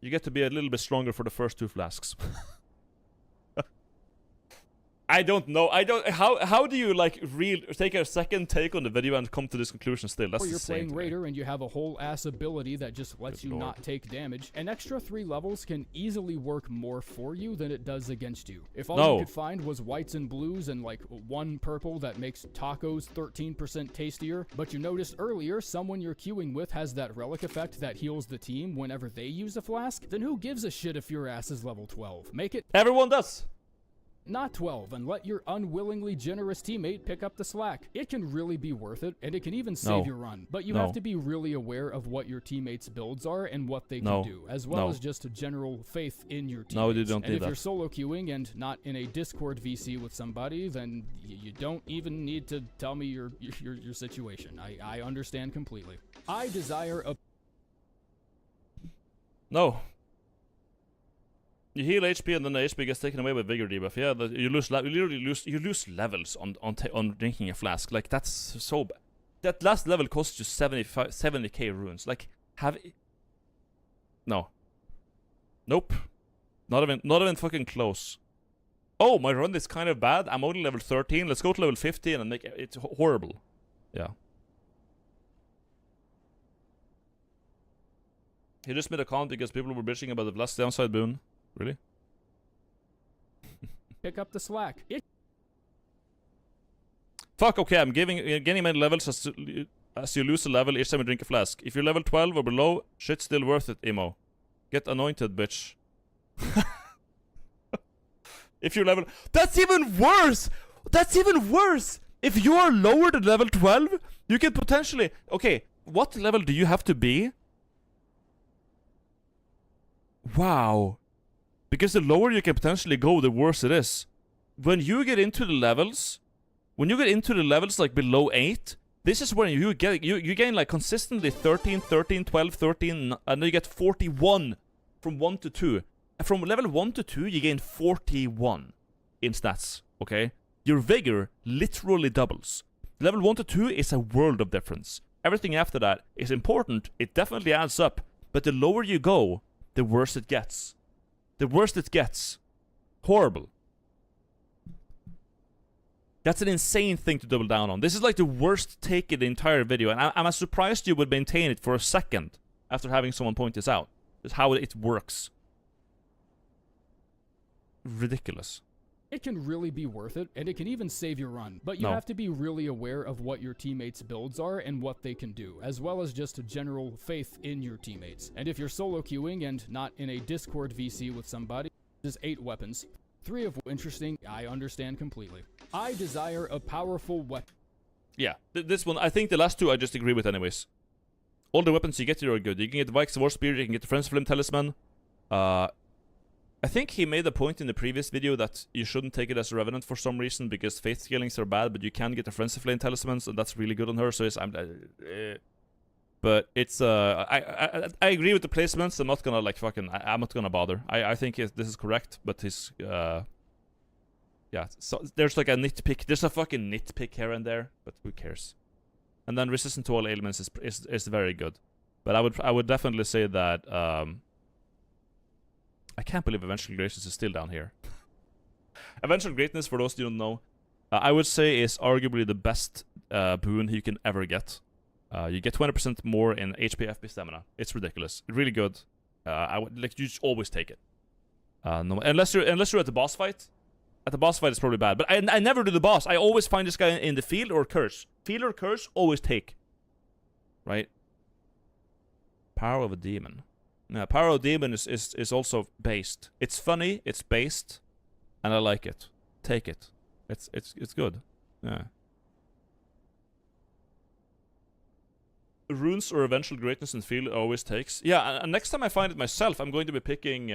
You get to be a little bit stronger for the first 2 flasks. I don't know. I don't. How do you like take a second take on the video and come to this conclusion still? That's or you're insane playing Raider and you have a whole ass ability that just lets you not take damage. An extra 3 levels can easily work more for you than it does against you. If all you could find was whites and blues and like 1 purple that makes tacos 13% tastier, but you noticed earlier someone you're queuing with has that relic effect that heals the team whenever they use a flask, then who gives a shit if your ass is level 12? Make it Everyone does. not 12 and let your unwillingly generous teammate pick up the slack. It can really be worth it, and it can even save your run, but you have to be really aware of what your teammates' builds are and what they can do, as well as just a general faith in your teammates. No, you don't and need if that. you're solo queuing and not in a Discord VC with somebody, then you don't even need to tell me your situation. I understand completely. I desire a... No. You heal HP and then the HP gets taken away with Vigor debuff. Yeah, you lose levels on drinking a flask. Like, that's so bad. That last level costs you 70k runes. Like, no. Nope. Not even fucking close. Oh, my run is kind of bad. I'm only level 13. Let's go to level 50 and make it horrible. Yeah. He just made a comment because people were bitching about the last downside boon. Really? Pick up the slack. Fuck, okay, I'm gaining many levels as you lose a level each time you drink a flask. If you're level 12 or below, shit's still worth it, emo. Get anointed, bitch. If you're level... That's even worse! That's even worse! If you are lower than level 12, you can potentially... Okay, what level do you have to be? Wow. Because the lower you can potentially go, the worse it is. When you get into the levels like below 8, this is when you gain like consistently 13, 13, 12, 13, and then you get 41 from 1 to 2. From level 1 to 2, you gain 41 in stats, okay? Your vigor literally doubles. Level 1 to 2 is a world of difference. Everything after that is important, it definitely adds up, but the lower you go, the worse it gets. The worse it gets. Horrible. That's an insane thing to double down on. This is like the worst take in the entire video, and I'm surprised you would maintain it for a second after having someone point this out. Just how it works. Ridiculous. It can really be worth it, and it can even save your run, but you have to be really aware of what your teammates' builds are and what they can do, as well as just a general faith in your teammates. And if you're solo queuing and not in a Discord VC with somebody, there's 8 weapons. 3 of which interesting, I understand completely. I desire a powerful weapon. Yeah, this one, I think the last 2 I just agree with anyways. All the weapons you get here are good. You can get the Vikes War Spear, you can get the Friends Flame Talisman. I think he made a point in the previous video that you shouldn't take it as a Revenant for some reason because faith scalings are bad, but you can get the Frenzy Flame Talismans, and that's really good on her, so but it's, I agree with the placements. I'm not gonna, like, I'm not gonna bother. I think this is correct, but his, yeah, so there's like a nitpick, there's a fucking nitpick here and there, but who cares? And then resistant to all ailments is very good. But I would definitely say that, I can't believe Eventual Greatness is still down here. Eventual Greatness, for those who don't know, I would say is arguably the best boon you can ever get. You get 20% more in HP, FP, stamina. It's ridiculous. Really good. I would like you just always take it. No, unless you're at the boss fight. At the boss fight, it's probably bad. But I never do the boss. I always find this guy in the field or curse. Field or curse, always take. Right? Power of a Demon. Yeah, Power of Demon is also based. It's funny, it's based, and I like it. Take it. It's good. Yeah. Runes or Eventual Greatness in field always takes. Yeah, and next time I find it myself, I'm going to be picking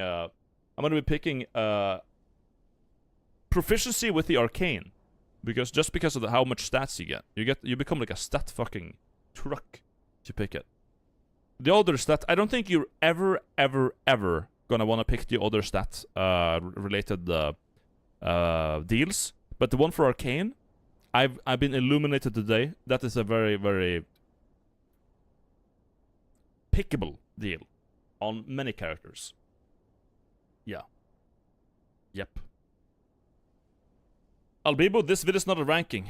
proficiency with the arcane, because of how much stats you become like a stat fucking truck if you pick it. The other stat, I don't think you're ever gonna want to pick the other stat related deals, but the one for arcane, I've been illuminated today. That is a very, very pickable deal on many characters. Yeah. Yep. Albibo, this video is not a ranking.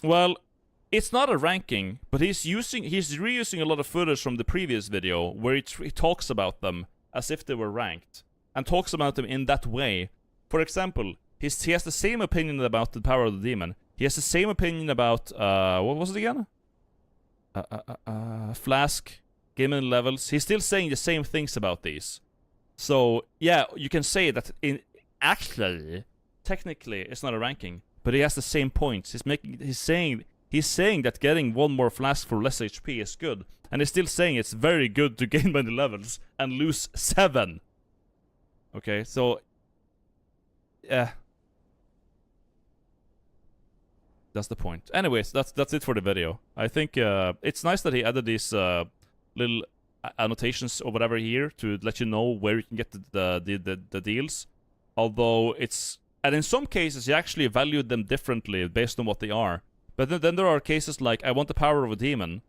Well, it's not a ranking, but he's reusing a lot of footage from the previous video where he talks about them as if they were ranked, and talks about them in that way. For example, he has the same opinion about the power of the demon. He has the same opinion about, what was it again? Flask, gaming levels. He's still saying the same things about these. So, yeah, you can say that actually, technically, it's not a ranking, but he has the same points. He's saying that getting one more flask for less HP is good, and he's still saying it's very good to gain many levels and lose 7. Okay, so yeah, that's the point. Anyways, that's it for the video. I think it's nice that he added these little annotations or whatever here to let you know where you can get the deals. Although and in some cases he actually valued them differently based on what they are. But then there are cases like I want the power of a demon,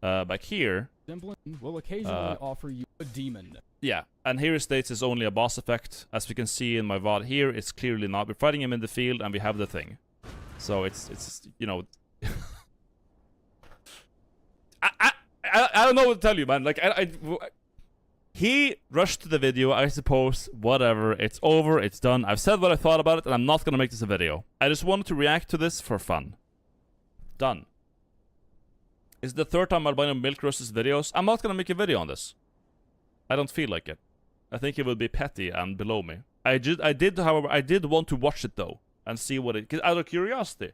back here. Semblance will occasionally offer you a demon. Yeah, and here it states it's only a boss effect. As we can see in my VOD here, it's clearly not. We're fighting him in the field and we have the thing. So it's you know, I don't know what to tell you, man. Like he rushed to the video, I suppose. Whatever, it's over, it's done. I've said what I thought about it, and I'm not gonna make this a video. I just wanted to react to this for fun. Done. Is the third time albino milk roasts videos? I'm not gonna make a video on this. I don't feel like it. I think it would be petty and below me. I did, however, I did want to watch it though and see what it, out of curiosity.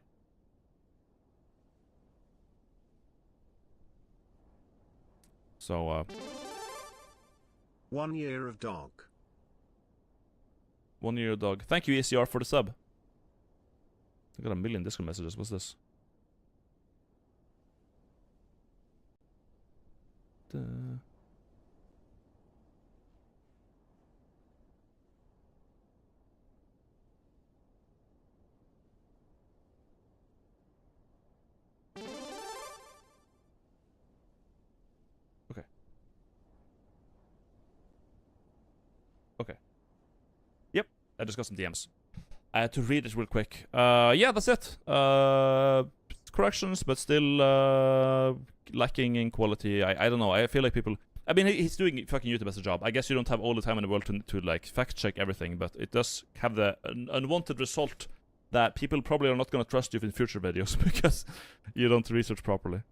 So 1 year of dog. 1 year of dog. Thank you ECR for the sub. I got a million Discord messages. What's this? Okay. Okay. Yep, I just got some DMs. I had to read it real quick. Yeah, that's it. Corrections, but still lacking in quality. I don't know. I feel like people. I mean, he's doing fucking YouTube as a job. I guess you don't have all the time in the world to like fact check everything, but it does have the unwanted result that people probably are not going to trust you in future videos because you don't research properly.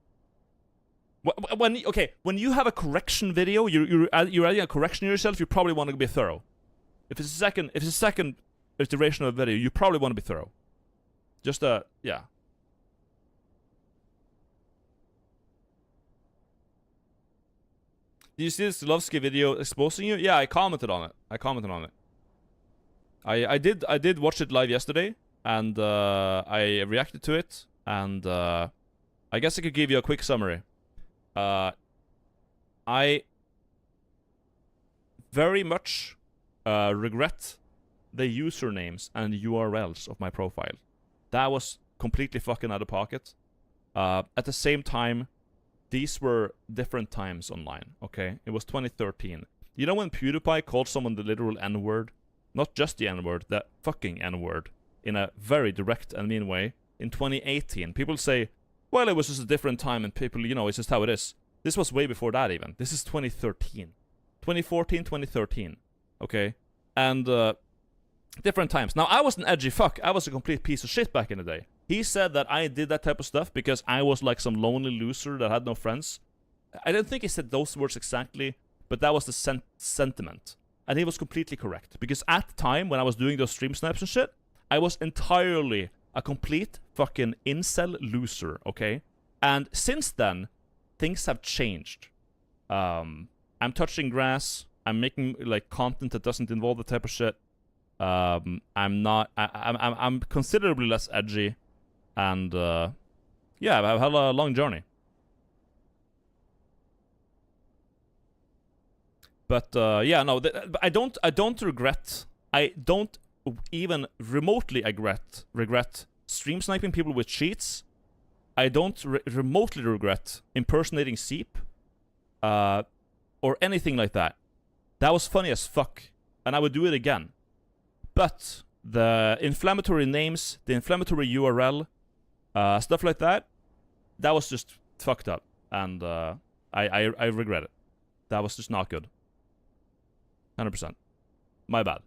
When you have a correction video, you're adding a correction yourself. You probably want to be thorough. If it's a second iteration of a video, you probably want to be thorough. Just yeah. Did you see this Lovsky video exposing you? Yeah, I commented on it. I did watch it live yesterday, and I reacted to it, and I guess I could give you a quick summary. I very much regret the usernames and URLs of my profile. That was completely fucking out of pocket. At the same time, these were different times online, okay? It was 2013. You know when PewDiePie called someone the literal N-word? Not just the N-word, the fucking N-word. In a very direct and mean way. In 2018, people say, well, it was just a different time and people, you know, it's just how it is. This was way before that even. This is 2013. 2014, 2013. Okay? And, different times. Now, I was an edgy fuck. I was a complete piece of shit back in the day. He said that I did that type of stuff because I was like some lonely loser that had no friends. I don't think he said those words exactly, but that was the sentiment. And he was completely correct. Because at the time, when I was doing those stream snaps and shit, I was entirely a complete fucking incel loser, okay? And since then, things have changed. I'm touching grass. I'm making like content that doesn't involve the type of shit. I'm considerably less edgy. And, yeah, I've had a long journey. But, yeah, no, I don't regret, I don't even remotely regret stream sniping people with cheats. I don't remotely regret impersonating Seep, or anything like that. That was funny as fuck, and I would do it again. But the inflammatory names, the inflammatory URL, stuff like that, that was just fucked up, and I regret it. That was just not good. 100%. My bad.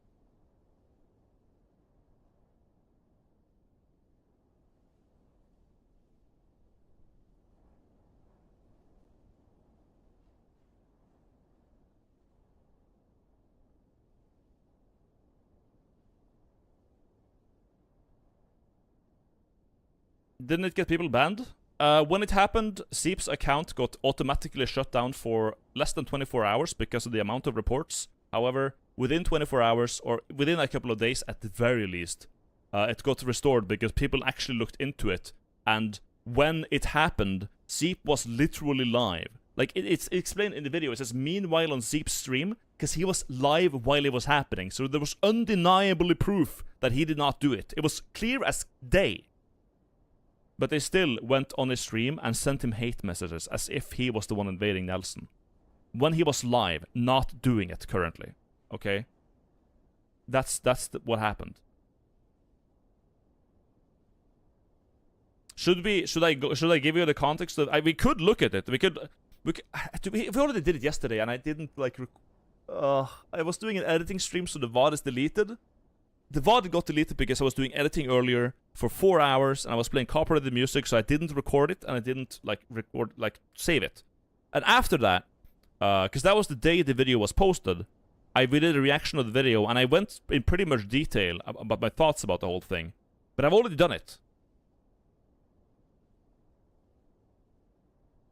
Didn't it get people banned? When it happened, Seep's account got automatically shut down for less than 24 hours because of the amount of reports. However, within 24 hours, or within a couple of days at the very least, it got restored because people actually looked into it. And when it happened, Seep was literally live. Like, it's explained in the video. It says, meanwhile on Seep's stream, because he was live while it was happening. So there was undeniably proof that he did not do it. It was clear as day. But they still went on his stream and sent him hate messages as if he was the one invading Nelson. When he was live, not doing it currently. Okay? That's what happened. Should I give you the context of... we could look at it. We already did it yesterday and I didn't like... I was doing an editing stream so the VOD is deleted. The VOD got deleted because I was doing editing earlier for 4 hours and I was playing copyrighted music, so I didn't record it and I didn't save it. And after that, because that was the day the video was posted, we did a reaction of the video and I went in pretty much detail about my thoughts about the whole thing. But I've already done it.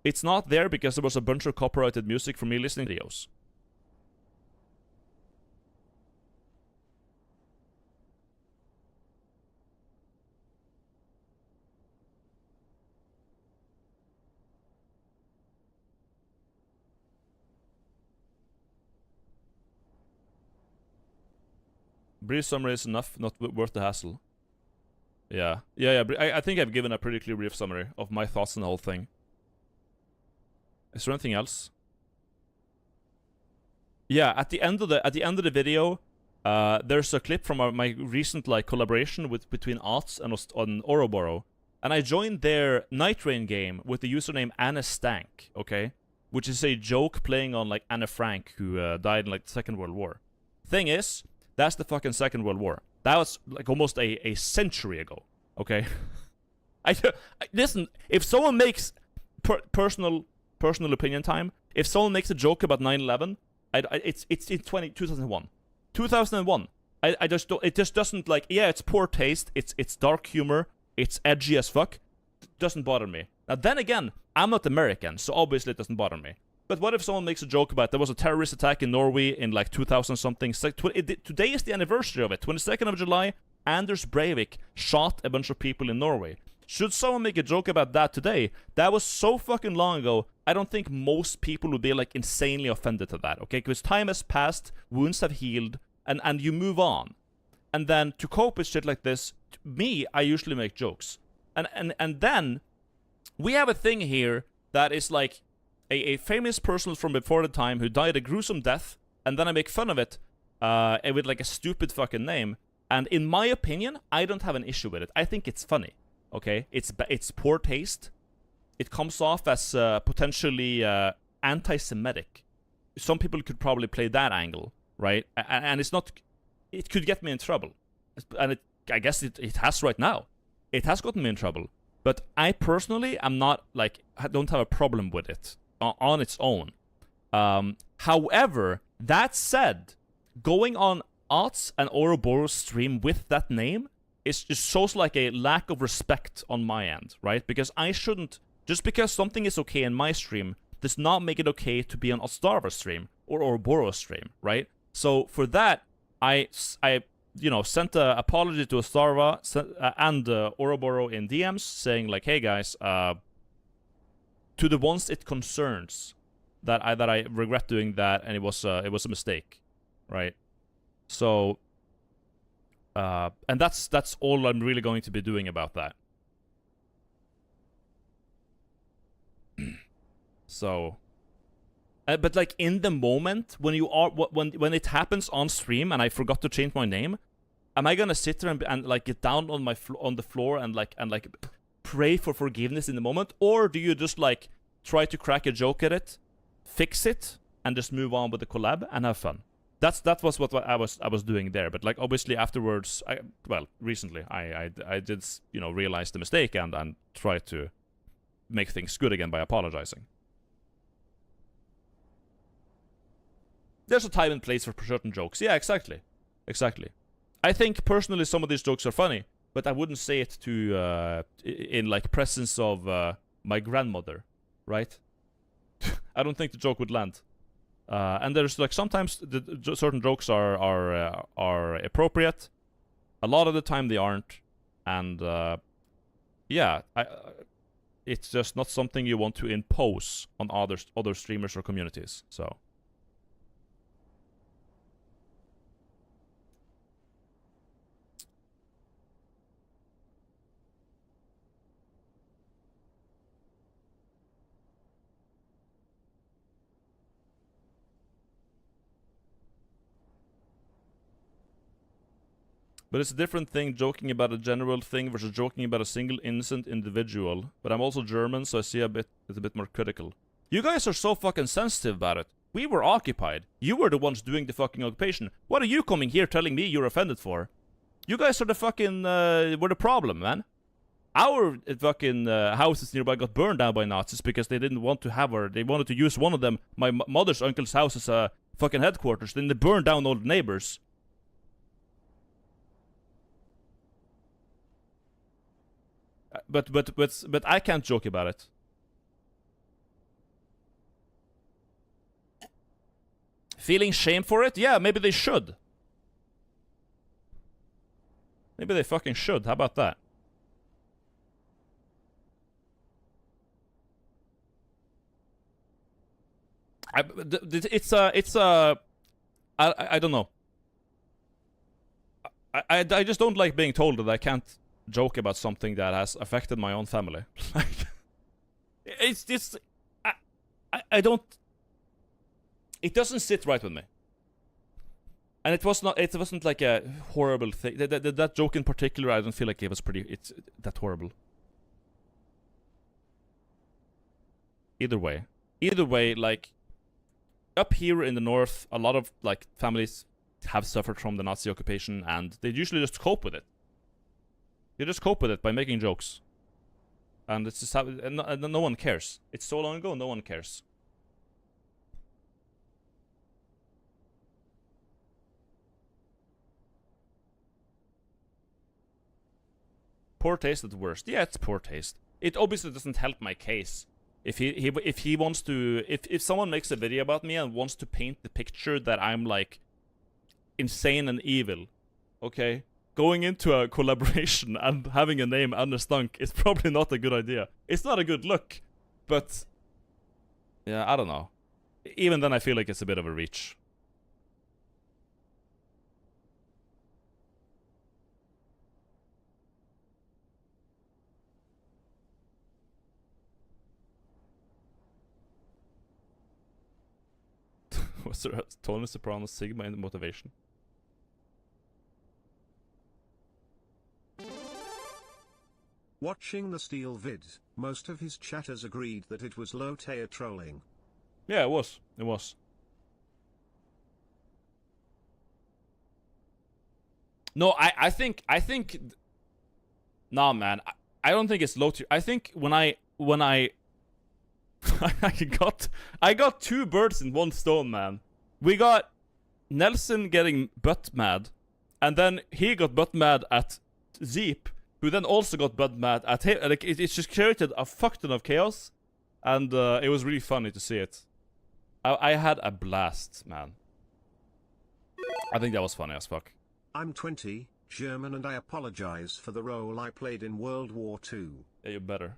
It's not there because there was a bunch of copyrighted music from me listening to videos. Brief summary is enough, not worth the hassle. Yeah. I think I've given a pretty clear brief summary of my thoughts on the whole thing. Is there anything else? Yeah, at the end of the video, there's a clip from my recent collaboration between Ots and Ouroboros, and I joined their Nightreign game with the username Anne Stank, okay, which is a joke playing on Anne Frank, who died in the Second World War. Thing is, that's the fucking Second World War. That was almost a century ago, okay? Listen, if someone makes personal opinion time, if someone makes a joke about 9/11, it's in 2001. 2001. I just don't, it just doesn't yeah, it's poor taste, it's dark humor, it's edgy as fuck. Doesn't bother me. Now then again, I'm not American, so obviously it doesn't bother me. But what if someone makes a joke about there was a terrorist attack in Norway in 2000 something? Today is the anniversary of it. 22nd of July, Anders Breivik shot a bunch of people in Norway. Should someone make a joke about that today? That was so fucking long ago. I don't think most people would be insanely offended to that, okay? Because time has passed, wounds have healed, and you move on. And then to cope with shit like this, I usually make jokes. And then we have a thing here that is a famous person from before the time who died a gruesome death, and then I make fun of it with a stupid fucking name. And in my opinion, I don't have an issue with it. I think it's funny, okay? It's poor taste. It comes off as potentially anti-Semitic. Some people could probably play that angle, right? And it's not... It could get me in trouble. And I guess it has right now. It has gotten me in trouble. But I personally am not, I don't have a problem with it on its own. However, that said, going on Ots and Ouroboros stream with that name it shows a lack of respect on my end, right? Because I shouldn't... Just because something is okay in my stream does not make it okay to be on Ostarva stream or Ouroboros stream, right? So for that, I sent an apology to Ostarva and Ouroboros in DMs saying hey guys, to the ones it concerns, that I regret doing that, and it was a mistake, right? So, and that's all I'm really going to be doing about that. So, but in the moment when when it happens on stream and I forgot to change my name, am I gonna sit there and like get down on on the floor and like pray for forgiveness in the moment, or do you just like try to crack a joke at it, fix it, and just move on with the collab and have fun? That was what I was doing there. But like obviously afterwards, recently I did realize the mistake and try to make things good again by apologizing. There's a time and place for certain jokes. Yeah, exactly. I think personally some of these jokes are funny, but I wouldn't say it to in like presence of my grandmother, right? I don't think the joke would land. And there's like sometimes certain jokes are appropriate. A lot of the time they aren't, and yeah, it's just not something you want to impose on other streamers or communities. So. But it's a different thing joking about a general thing versus joking about a single innocent individual. But I'm also German, so I see it's a bit more critical. You guys are so fucking sensitive about it. We were occupied. You were the ones doing the fucking occupation. What are you coming here telling me you're offended for? You guys are the fucking, were the problem, man. Our fucking houses nearby got burned down by Nazis because they didn't want to have they wanted to use one of them, my mother's uncle's house, as a fucking headquarters. Then they burned down all the neighbors. But I can't joke about it. Feeling shame for it? Yeah, maybe they should. Maybe they fucking should. How about that? I don't know. I just don't like being told that I can't joke about something that has affected my own family. I don't. It doesn't sit right with me. And it wasn't like a horrible thing. That joke in particular, I don't feel like it was it's that horrible. Either way, like up here in the north, a lot of like families have suffered from the Nazi occupation, and they usually just cope with it. They just cope with it by making jokes, and it's just and no one cares. It's so long ago, no one cares. Poor taste at worst. Yeah, it's poor taste. It obviously doesn't help my case. If he wants to, if someone makes a video about me and wants to paint the picture that I'm like insane and evil, okay, going into a collaboration and having a name Anne Stank is probably not a good idea. It's not a good look, but yeah, I don't know. Even then, I feel like it's a bit of a reach. Was there a Tony Soprano Sigma in the motivation? Watching the Steel vid, most of his chatters agreed that it was low-tier trolling. Yeah, it was. It was. No, I think nah, man. I don't think it's low tier. I think when I I got two birds in one stone, man. We got Nelson getting butt mad, and then he got butt mad at Zeep, who then also got butt mad at him. Like it just created a fuck ton of chaos, and it was really funny to see it. I had a blast, man. I think that was funny as fuck. I'm 20, German, and I apologize for the role I played in World War II. Yeah, you better.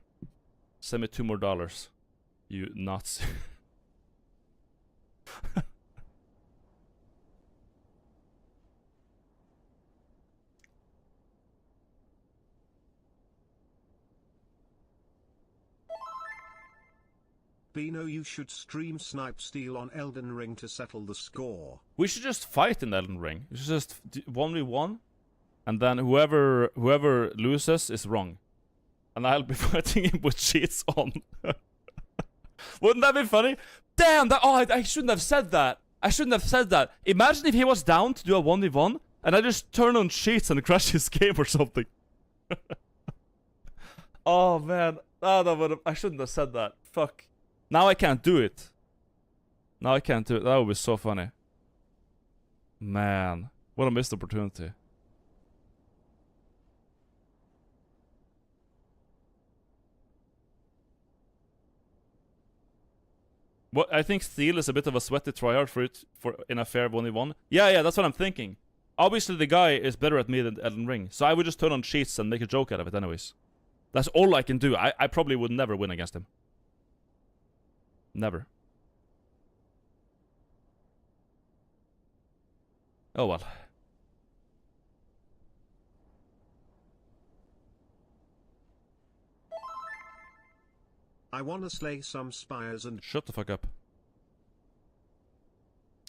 Send me $2 more. You nuts. Bino, you should stream Snipe Steel on Elden Ring to settle the score. We should just fight in Elden Ring. We should just 1v1. And then whoever loses is wrong. And I'll be fighting him with cheats on. Wouldn't that be funny? Damn, that, oh, I shouldn't have said that. I shouldn't have said that. Imagine if he was down to do a 1v1, and I just turn on cheats and crash his game or something. Oh, man. I shouldn't have said that. Fuck. Now I can't do it. Now I can't do it. That would be so funny. Man. What a missed opportunity. What I think Steel is a bit of a sweaty tryhard for it in a fair 1v1. Yeah, that's what I'm thinking. Obviously the guy is better at me than Elden Ring, so I would just turn on cheats and make a joke out of it anyways. That's all I can do. I probably would never win against him. Never. Oh well. I wanna slay some spires and... Shut the fuck up.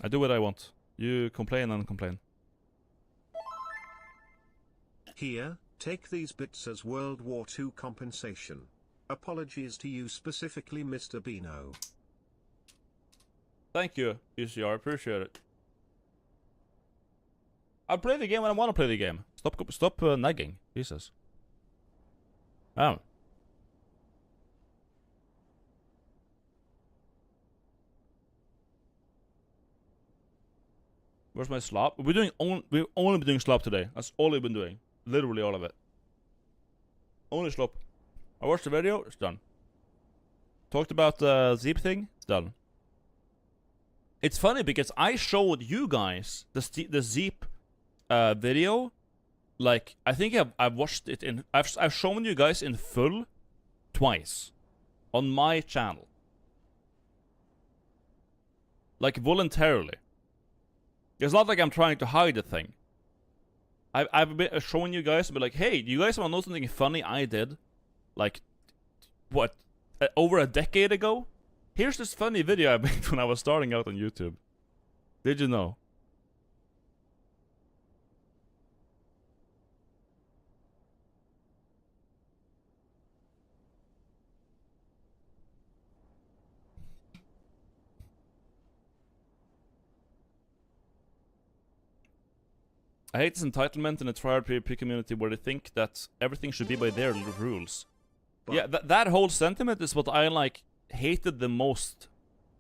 I do what I want. You complain and complain. Here, take these bits as World War II compensation. Apologies to you specifically, Mr. Beano. Thank you, UCR. Appreciate it. I'll play the game when I want to play the game. Stop nagging. Jesus. Oh. Where's my slop? We've only been doing slop today. That's all we've been doing. Literally all of it. Only slop. I watched the video. It's done. Talked about the Zeep thing. It's done. It's funny because I showed you guys the Zeep video. Like I think I've watched it in. I've shown you guys in full twice on my channel. Like voluntarily. It's not like I'm trying to hide the thing. I've been showing you guys and be like, hey, do you guys want to know something funny I did? Like, what? Over a decade ago? Here's this funny video I made when I was starting out on YouTube. Did you know? I hate this entitlement in the tryhard PvP community where they think that everything should be by their rules. But yeah, that whole sentiment is what I like hated the most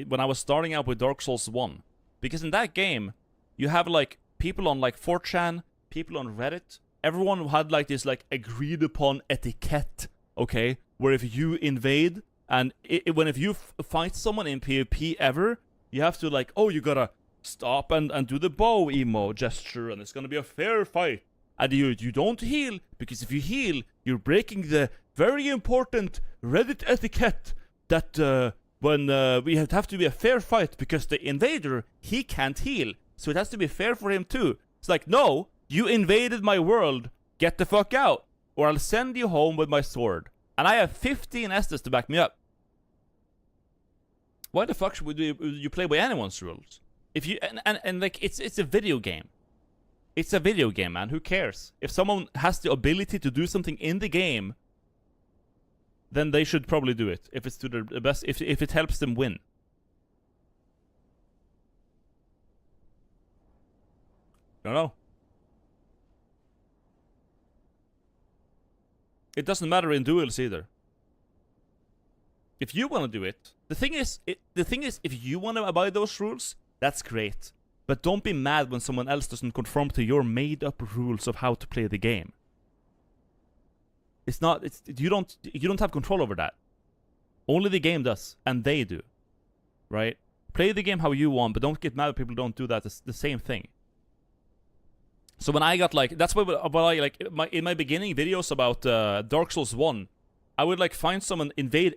when I was starting out with Dark Souls 1. Because in that game, you have like people on like 4chan, people on Reddit, everyone had like this like agreed upon etiquette, okay? Where if you invade and if you fight someone in PvP ever, you have to like, oh, you gotta stop and do the bow emo gesture, and it's gonna be a fair fight. And you don't heal, because if you heal, you're breaking the very important Reddit etiquette that when we have to be a fair fight, because the invader, he can't heal, so it has to be fair for him too. It's like, no, you invaded my world, get the fuck out, or I'll send you home with my sword. And I have 15 Estes to back me up. Why the fuck should you play by anyone's rules? If you and like it's a video game. It's a video game, man. Who cares? If someone has the ability to do something in the game, then they should probably do it. If it's to the best, if it helps them win. I don't know. It doesn't matter in duels either. If you want to do it, the thing is, if you want to abide those rules, that's great. But don't be mad when someone else doesn't conform to your made-up rules of how to play the game. You don't have control over that. Only the game does, and they do. Right? Play the game how you want, but don't get mad when people don't do that. It's the same thing. So when I got like, that's why I like in my beginning videos about Dark Souls 1, I would like find someone invade.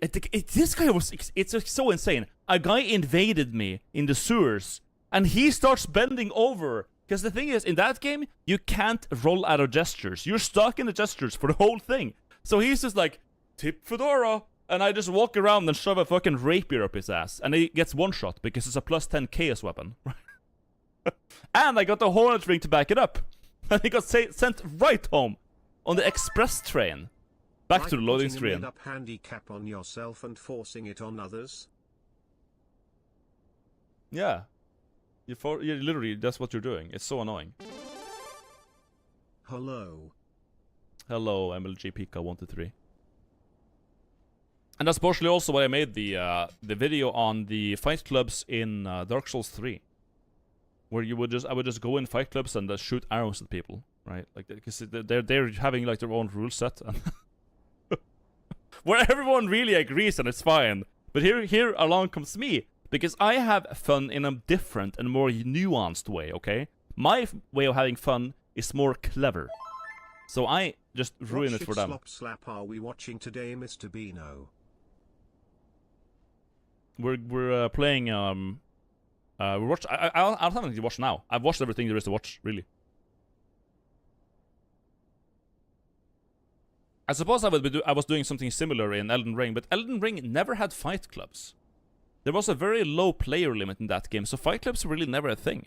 This guy was, it's so insane. A guy invaded me in the sewers, and he starts bending over. Because the thing is, in that game, you can't roll out of gestures. You're stuck in the gestures for the whole thing. So he's just like, tip fedora, and I just walk around and shove a fucking rapier up his ass, and he gets one shot because it's a plus 10 chaos weapon. And I got the Hornet ring to back it up. And he got sent right home on the express train. Back like to the loading putting a screen. made-up handicap on yourself and forcing it on others. Yeah. You literally, that's what you're doing. It's so annoying. Hello. Hello, MLG Pika 123. And that's partially also why I made the video on the fight clubs in Dark Souls 3. Where I would just go in fight clubs and shoot arrows at people, right? Like, because they're having like their own rule set, and where everyone really agrees and it's fine. But here along comes me, because I have fun in a different and more nuanced way. Okay, my way of having fun is more clever, so I just ruin it for them. Slop Slap are we watching today, Mr. Beano? We're playing we watched. I don't have anything to watch now. I've watched everything there is to watch, really. I suppose I was doing something similar in Elden Ring, but Elden Ring never had fight clubs. There was a very low player limit in that game, so fight clubs were really never a thing.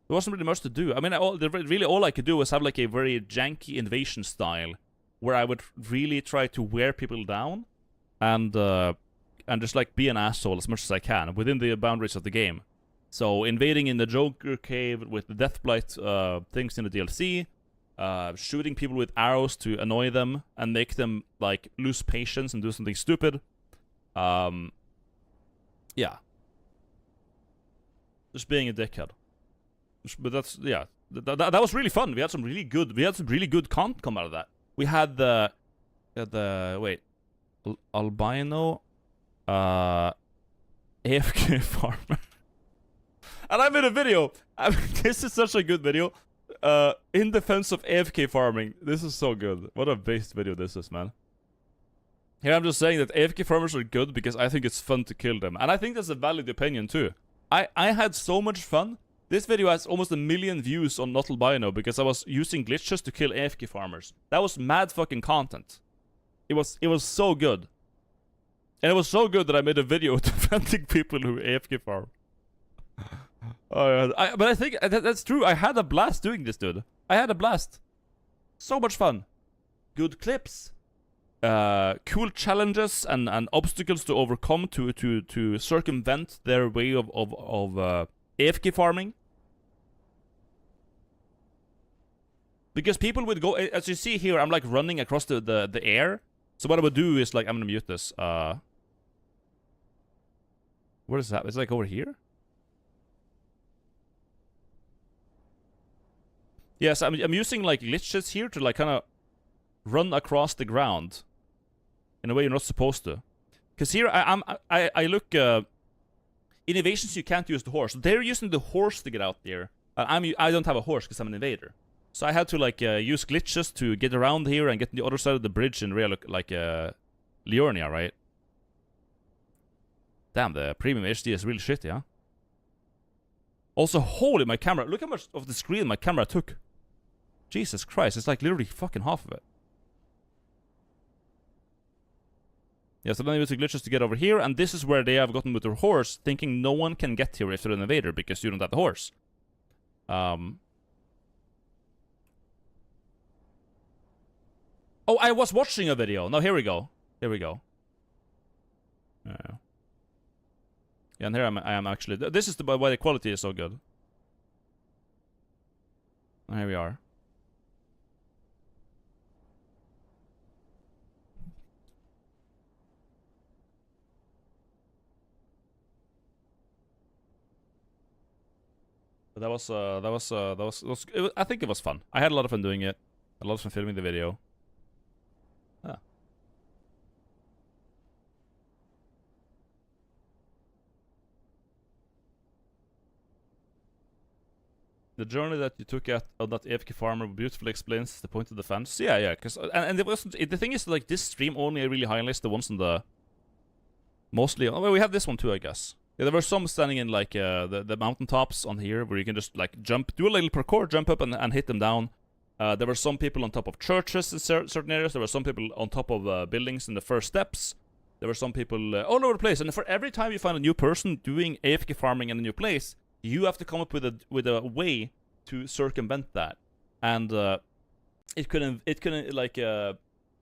There wasn't really much to do. I mean, really all I could do was have like a very janky invasion style, where I would really try to wear people down, and just like be an asshole as much as I can within the boundaries of the game. So invading in the Joker cave with the Deathblight things in the DLC, shooting people with arrows to annoy them and make them like lose patience and do something stupid. Yeah. Just being a dickhead. But that's, yeah. That was really fun. We had some really good content come out of that. We had the albino AFK farmer. And I made a video. This is such a good video. In defense of AFK farming. This is so good. What a based video this is, man. Here I'm just saying that AFK farmers are good because I think it's fun to kill them. And I think that's a valid opinion too. I had so much fun. This video has almost 1 million views on Not Albino because I was using glitches to kill AFK farmers. That was mad fucking content. It was so good. And it was so good that I made a video defending people who AFK farm. Oh, yeah. But I think that's true. I had a blast doing this, dude. I had a blast. So much fun. Good clips. Cool challenges and obstacles to overcome to circumvent their way of AFK farming. Because people would go, as you see here, I'm like running across the air. So what I would do is like, I'm gonna mute this. What is that? It's like over here? Yes, I'm using like glitches here to like kind of run across the ground in a way you're not supposed to. Because here I look in invasions you can't use the horse. They're using the horse to get out there. I don't have a horse because I'm an invader. So I had to like use glitches to get around here and get to the other side of the bridge in real like Liurnia, right? Damn, the premium HD is really shitty, huh? Also, holy, my camera. Look how much of the screen my camera took. Jesus Christ, it's like literally fucking half of it. Yeah, so then I use the glitches to get over here, and this is where they have gotten with their horse, thinking no one can get here if they're an invader, because you don't have the horse. Oh, I was watching a video. No, here we go. Here we go. Yeah, and here I am actually. This is why the quality is so good. Here we are. But I think it was fun. I had a lot of fun doing it. A lot of fun filming the video. Ah. The journey that you took at that AFK farmer beautifully explains the point of defense. Yeah, because and it wasn't. The thing is, like, this stream only really highlights the ones on the mostly. Oh, well, we have this one too, I guess. Yeah, there were some standing in like the mountaintops on here where you can just like jump, do a little parkour, jump up and hit them down. There were some people on top of churches in certain areas. There were some people on top of buildings in the first steps. There were some people all over the place. And for every time you find a new person doing AFK farming in a new place, you have to come up with a way to circumvent that. and it could like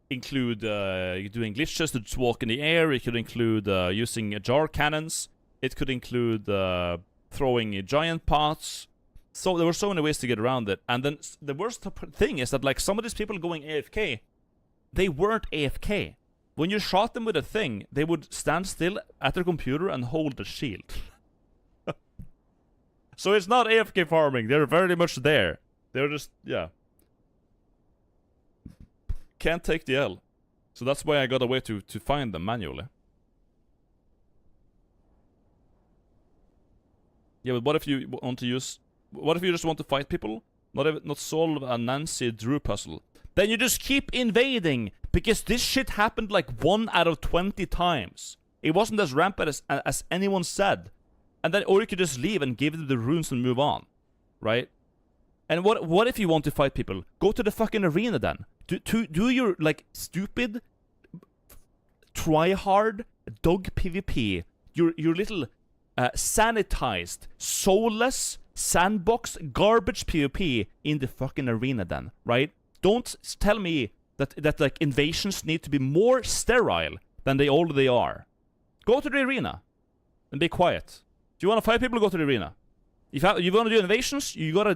include doing glitches to just walk in the air. It could include using jar cannons. It could include throwing giant pots. So there were so many ways to get around it. And then the worst thing is that like some of these people going AFK, they weren't AFK. When you shot them with a thing, they would stand still at their computer and hold the shield. So it's not AFK farming. They're very much there. They're just, yeah. Can't take the L. So that's why I got a way to find them manually. Yeah, but what if you want to use... What if you just want to fight people? Not solve a Nancy Drew puzzle? Then you just keep invading, because this shit happened like 1 out of 20 times. It wasn't as rampant as anyone said. And then, or you could just leave and give them the runes and move on, right? And what if you want to fight people? Go to the fucking arena then. Do your like stupid, try hard dog PvP. Your little sanitized, soulless sandbox garbage PvP in the fucking arena then, right? Don't tell me that like invasions need to be more sterile than they already are. Go to the arena and be quiet. If you want to fight people, go to the arena. If you want to do invasions, you gotta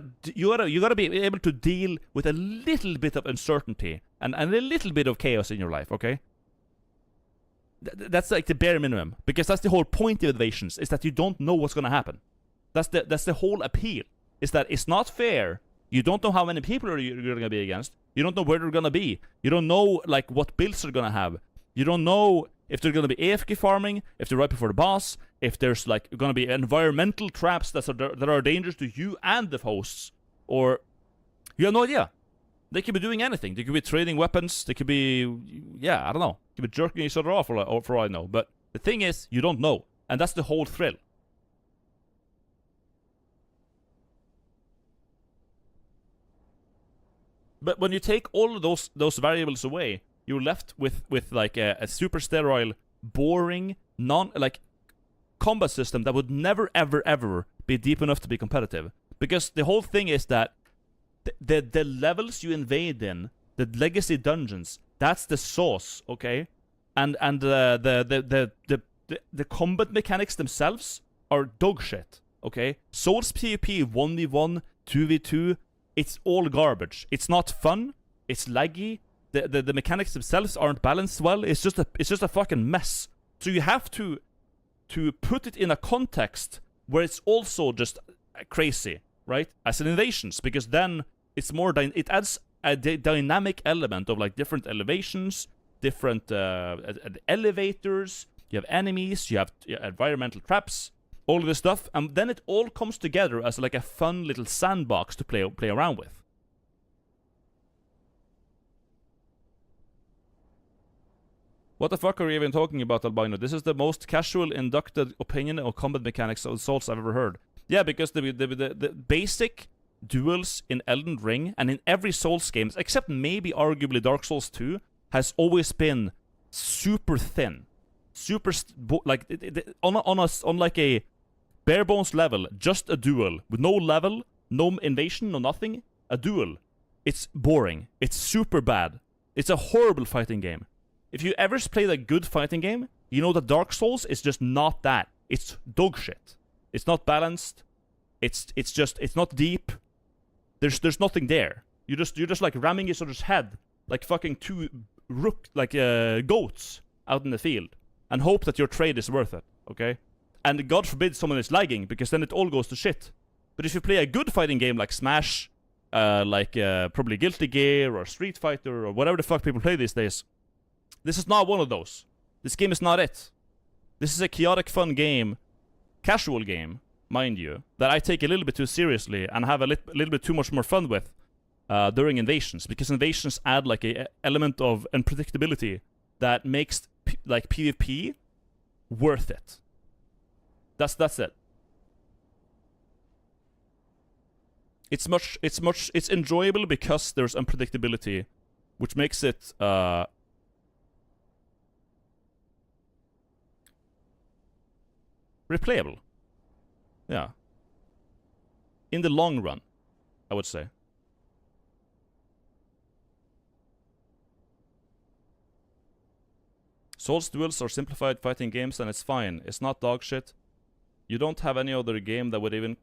be able to deal with a little bit of uncertainty and a little bit of chaos in your life, okay? That's like the bare minimum, because that's the whole point of invasions, is that you don't know what's gonna happen. That's the whole appeal, is that it's not fair. You don't know how many people you're gonna be against. You don't know where they're gonna be. You don't know like what builds they're gonna have. You don't know if they're gonna be AFK farming, if they're right before the boss, if there's like gonna be environmental traps that are dangerous to you and the hosts, or you have no idea. They could be doing anything. They could be trading weapons. They could be, yeah, I don't know. They could be jerking each other off, for all I know. But the thing is, you don't know, and that's the whole thrill. But when you take all of those variables away, you're left with like a super sterile, boring, combat system that would never ever be deep enough to be competitive. Because the whole thing is that the levels you invade in, the legacy dungeons, that's the sauce, okay? And the combat mechanics themselves are dog shit, okay? Souls PvP 1v1, 2v2, it's all garbage. It's not fun. It's laggy. The mechanics themselves aren't balanced well. It's just a fucking mess. So you have to put it in a context where it's also just crazy, right? As in invasions, because then it's more it adds a dynamic element of like different elevations, different elevators. You have enemies. You have environmental traps. All of this stuff, and then it all comes together as like a fun little sandbox to play around with. What the fuck are you even talking about, albino? This is the most casual, inducted opinion of combat mechanics of Souls I've ever heard. Yeah, because the basic duels in Elden Ring and in every Souls games, except maybe arguably Dark Souls 2, has always been super thin, super on like a bare bones level, just a duel with no level, no invasion, no nothing. A duel. It's boring. It's super bad. It's a horrible fighting game. If you ever played a good fighting game, you know that Dark Souls is just not that. It's dog shit. It's not balanced. It's not deep. There's nothing there. You're just like ramming each other's head like fucking two goats out in the field, and hope that your trade is worth it. Okay. And God forbid someone is lagging, because then it all goes to shit. But if you play a good fighting game like Smash, probably Guilty Gear or Street Fighter or whatever the fuck people play these days, this is not one of those. This game is not it. This is a chaotic, fun game, casual game, mind you, that I take a little bit too seriously and have a little bit too much more fun with during invasions, because invasions add like a element of unpredictability that makes like PvP worth it. That's it. It's enjoyable because there's unpredictability, which makes it replayable. Yeah. In the long run, I would say. Souls duels are simplified fighting games and it's fine. It's not dog shit. You don't have any other game that would even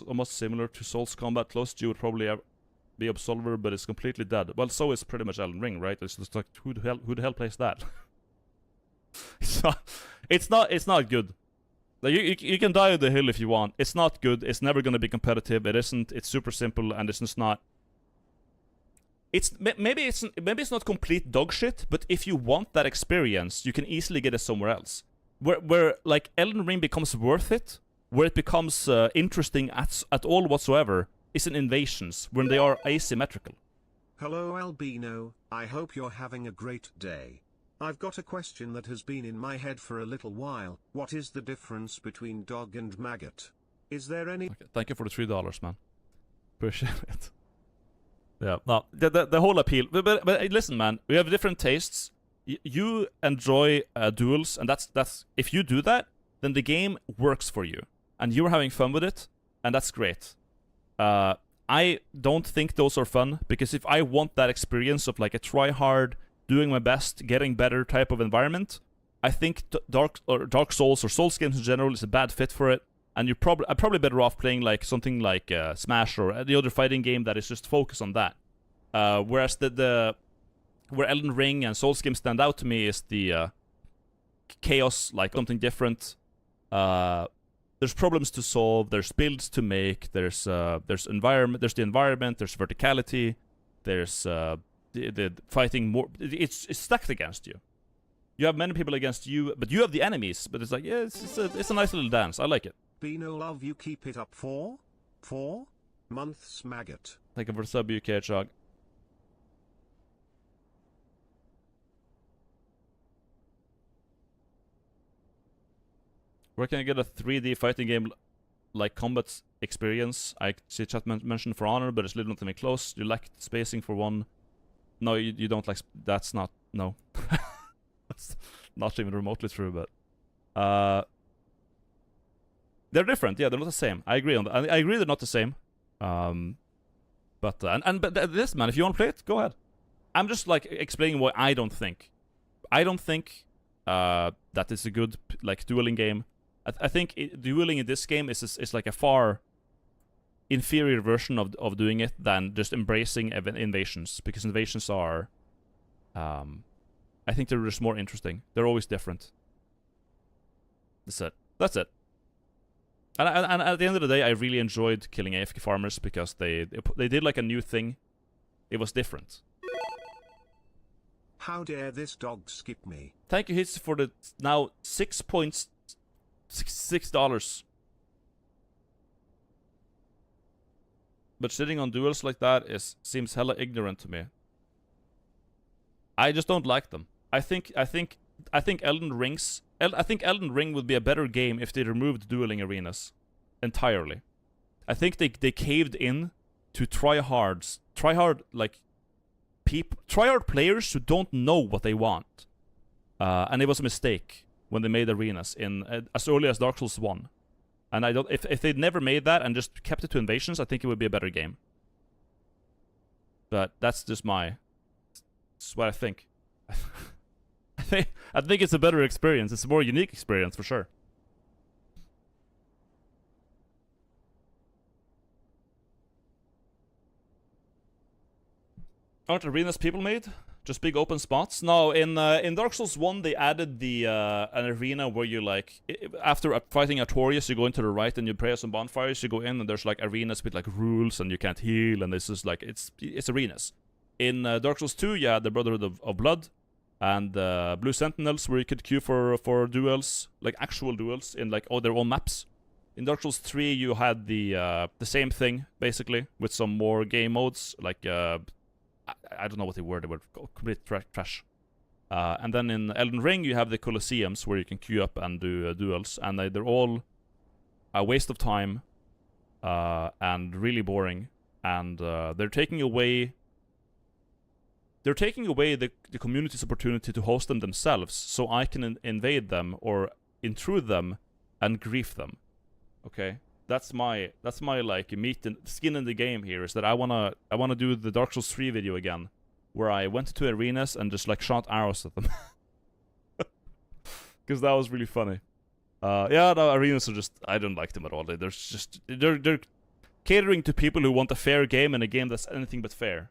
almost similar to Souls combat. Close to you would probably be Absolver, but it's completely dead. Well, so is pretty much Elden Ring, right? It's just like, who the hell plays that? it's not good. Like, you can die on the hill if you want. It's not good. It's never gonna be competitive. It isn't. It's super simple, and it's just not. Maybe it's not complete dog shit, but if you want that experience, you can easily get it somewhere else. Where like Elden Ring becomes worth it, where it becomes interesting at all whatsoever, is in Invasions, when they are asymmetrical. Hello albino, I hope you're having a great day. I've got a question that has been in my head for a little while. What is the difference between dog and maggot? Is there any... Okay, thank you for the $3, man. Appreciate it. Yeah, no, the whole appeal. But listen, man, we have different tastes. You enjoy duels, and that's if you do that, then the game works for you, and you're having fun with it, and that's great. I don't think those are fun, because if I want that experience of like a try-hard, doing my best, getting better type of environment, I think Dark Souls or Souls games in general is a bad fit for it. And I'm probably better off playing like something like Smash or the other fighting game that is just focused on that. Whereas where Elden Ring and Souls games stand out to me is the chaos, like something different. There's problems to solve, there's builds to make, there's the environment, there's verticality, there's the fighting more. It's stacked against you. You have many people against you, but you have the enemies. But it's like, yeah, it's a nice little dance. I like it. Bino love, you keep it up for 4 months, maggot. Thank you for the sub, UK Chog. Where can I get a 3D fighting game like combat experience? I see chat mentioned For Honor, but it's little nothing close. You lack spacing for one. No, you don't like. That's not. No. That's not even remotely true, but. They're different. Yeah, they're not the same. I agree on that. I agree they're not the same. But this, man, if you want to play it, go ahead. I'm just like explaining why I don't think. I don't think that it's a good like dueling game. I think dueling in this game is like a far inferior version of doing it than just embracing invasions, because invasions are, I think they're just more interesting. They're always different. That's it. That's it. And at the end of the day, I really enjoyed killing AFK farmers because they did like a new thing. It was different. How dare this dog skip me? Thank you, Hits, for the now $6.66. But sitting on duels like that seems hella ignorant to me. I just don't like them. I think Elden Ring would be a better game if they removed dueling arenas entirely. I think they caved in to tryhard players who don't know what they want, and it was a mistake when they made arenas in as early as Dark Souls 1. And if they'd never made that and just kept it to invasions, I think it would be a better game. But that's just that's what I think. I think it's a better experience. It's a more unique experience for sure. Aren't arenas people made? Just big open spots? No, in Dark Souls 1 they added the an arena where you like after fighting Artorias you go into the right and you pray some bonfires. You go in and there's like arenas with like rules and you can't heal and this is like it's arenas. In Dark Souls 2 you had the Brotherhood of Blood and Blue Sentinels where you could queue for duels, like actual duels in like their own maps. In Dark Souls 3 you had the same thing basically with some more game modes like I don't know what they were complete trash. And then in Elden Ring you have the Colosseums where you can queue up and do duels, and they're all a waste of time and really boring, and they're taking away the community's opportunity to host them themselves, so I can invade them or intrude them and grief them. Okay, that's my like meat and skin in the game here, is that I wanna do the Dark Souls 3 video again, where I went to arenas and just like shot arrows at them. Because that was really funny. Yeah, the arenas are just, I don't like them at all. They're catering to people who want a fair game and a game that's anything but fair.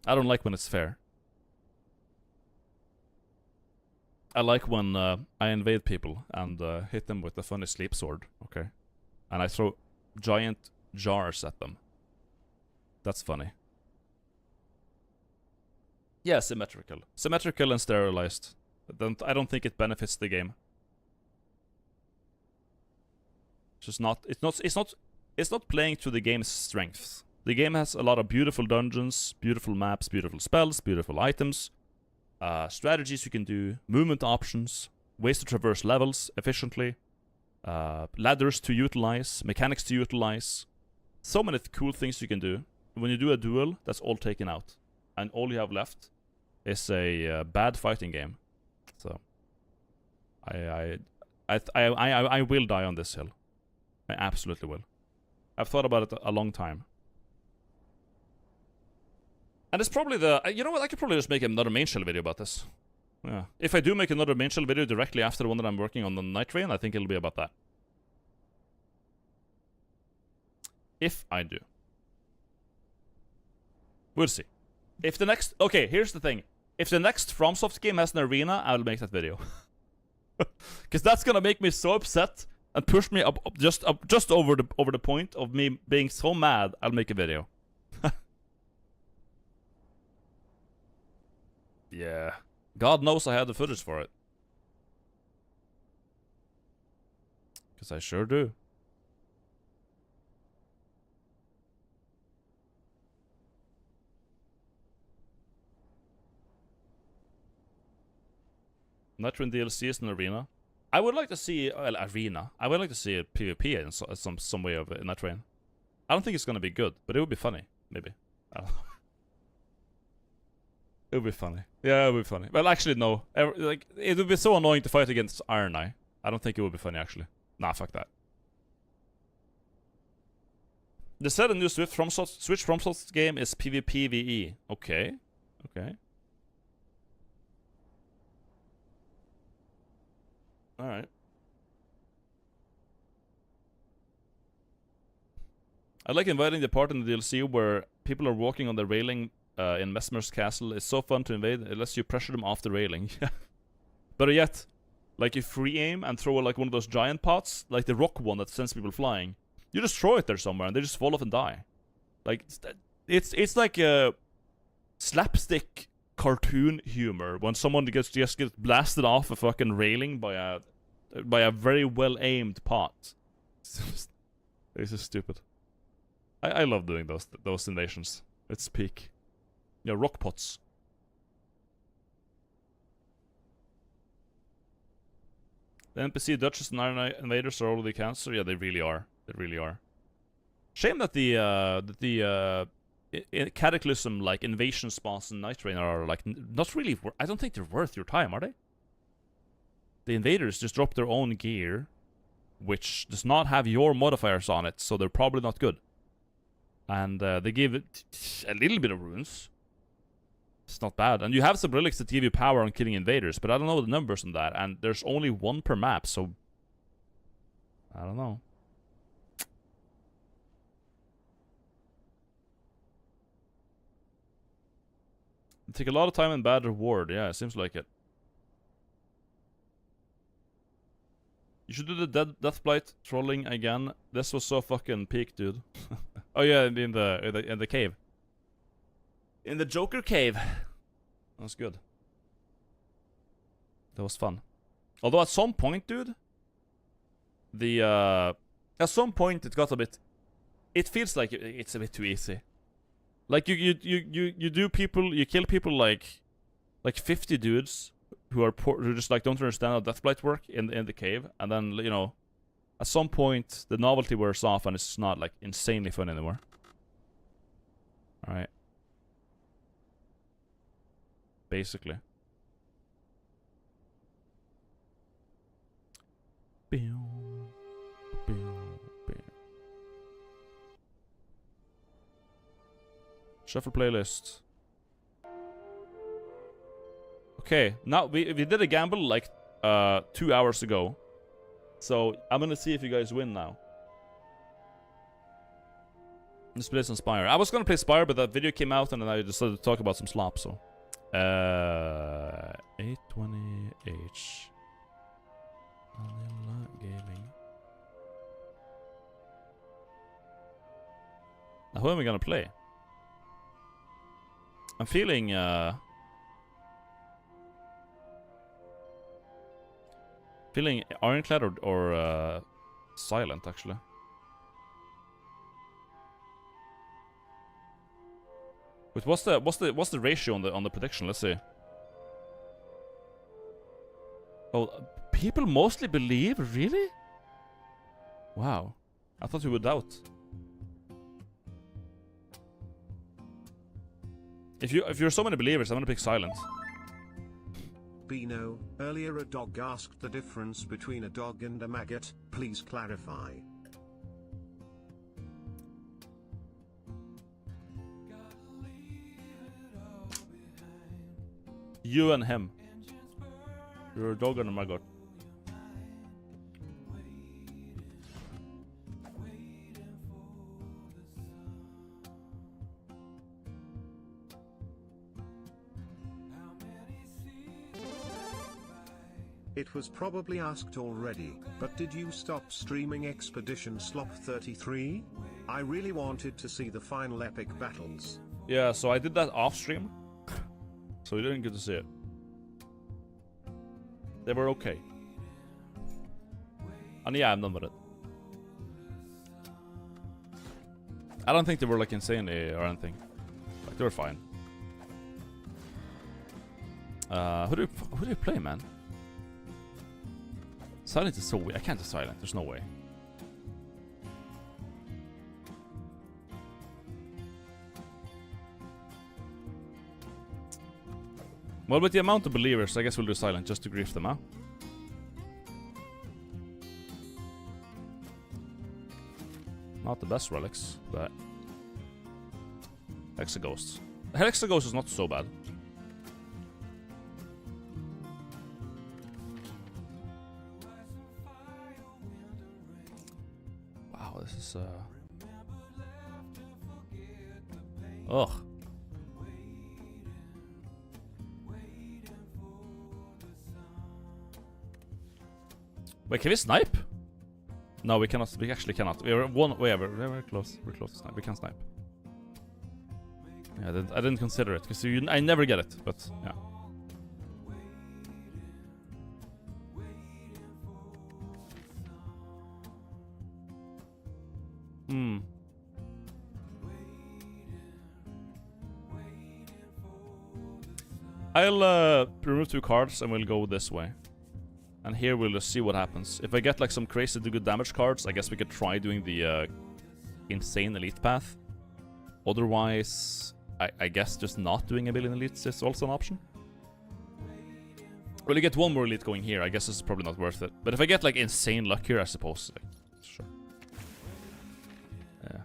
I don't like when it's fair. I like when I invade people and hit them with a funny sleep sword, okay? And I throw giant jars at them. That's funny. Yeah, symmetrical. Symmetrical and sterilized. I don't think it benefits the game. It's just not. It's not playing to the game's strengths. The game has a lot of beautiful dungeons, beautiful maps, beautiful spells, beautiful items, strategies you can do, movement options, ways to traverse levels efficiently, ladders to utilize, mechanics to utilize. So many cool things you can do. When you do a duel, that's all taken out, and all you have left is a bad fighting game. So, I will die on this hill. I absolutely will. I've thought about it a long time. And it's probably you know what, I could probably just make another main shell video about this. Yeah. If I do make another main shell video directly after the one that I'm working on the Nightreign, I think it'll be about that. If I do. We'll see. If the next... Okay, here's the thing. If the next FromSoft game has an arena, I'll make that video. Because that's gonna make me so upset and push me up just over the point of me being so mad, I'll make a video. Yeah. God knows I had the footage for it. Because I sure do. Nightreign DLC is an arena. I would like to see arena. I would like to see a PvP in some way of Nightreign. I don't think it's gonna be good, but it would be funny. Maybe. I don't know. It would be funny. Yeah, it would be funny. Well, actually, no. Like, it would be so annoying to fight against Iron Eye. I don't think it would be funny, actually. Nah, fuck that. They said a new Switch FromSoft game is PvPvE. Okay. Okay. Alright. I like inviting the part in the DLC where people are walking on the railing in Mesmer's castle. It's so fun to invade unless you pressure them off the railing. Better yet, like you free aim and throw like one of those giant pots, like the rock one that sends people flying. You just throw it there somewhere and they just fall off and die. Like it's like a slapstick cartoon humor when someone just gets blasted off a fucking railing by a very well aimed pot. It's just stupid. I love doing those invasions. It's peak. Yeah, rock pots. The NPC Duchess and Iron Eye invaders are already cancer. Yeah, they really are. They really are. Shame that the Cataclysm like invasion spawns in Nightreign are like not really. I don't think they're worth your time, are they? The invaders just drop their own gear, which does not have your modifiers on it, so they're probably not good. And they give it a little bit of runes. It's not bad. And you have some relics that give you power on killing invaders, but I don't know the numbers on that. And there's only one per map, so... I don't know. It take a lot of time and bad reward. Yeah, it seems like it. You should do the Deathblight trolling again. This was so fucking peak, dude. Oh yeah, in the cave. In the Joker cave. That was good. That was fun. Although at some point, dude, at some point it got a bit. It feels like it's a bit too easy. Like you kill people like 50 dudes who are poor, who just like don't understand how Deathblight work in the cave, and then you know, at some point the novelty wears off and it's not like insanely fun anymore. All right. Basically. Shuffle playlist. Okay, now we did a gamble like 2 hours ago. So I'm gonna see if you guys win now. Let's play some Spire. I was gonna play Spire, but that video came out and then I decided to talk about some Slop, so. 820H. Vanilla Gaming. Now who am I gonna play? I'm feeling feeling Ironclad or Silent actually. Wait, what's the ratio on the prediction? Let's see. Oh, people mostly believe, really? Wow, I thought you would doubt. If you're so many believers, I'm gonna pick Silent. Bino, earlier a dog asked the difference between a dog and a maggot. Please clarify. You and him. You're a dog and a maggot. It was probably asked already, but did you stop streaming Expedition Slop 33? I really wanted to see the final epic battles. Yeah, so I did that off stream. So we didn't get to see it. They were okay. And yeah, I'm done with it. I don't think they were like insane or anything. Like they were fine. Who do you play, man? Silent is so weird. I can't do Silent. There's no way. Well, with the amount of believers, I guess we'll do Silent just to grief them out. Not the best relics, but Hexaghosts. Hexaghost is not so bad. Wow, this is ugh. Wait, can we snipe? No, we cannot. We actually cannot. We're very close. We're close to snipe. We can snipe. Yeah, I didn't consider it because I never get it. But yeah. I'll remove 2 cards and we'll go this way. And here we'll just see what happens. If I get like some crazy good damage cards, I guess we could try doing the insane elite path. Otherwise, I guess just not doing a billion elites is also an option. Well, you get 1 more elite going here. I guess this is probably not worth it. But if I get like insane luck here, I suppose. Like, sure. Yeah.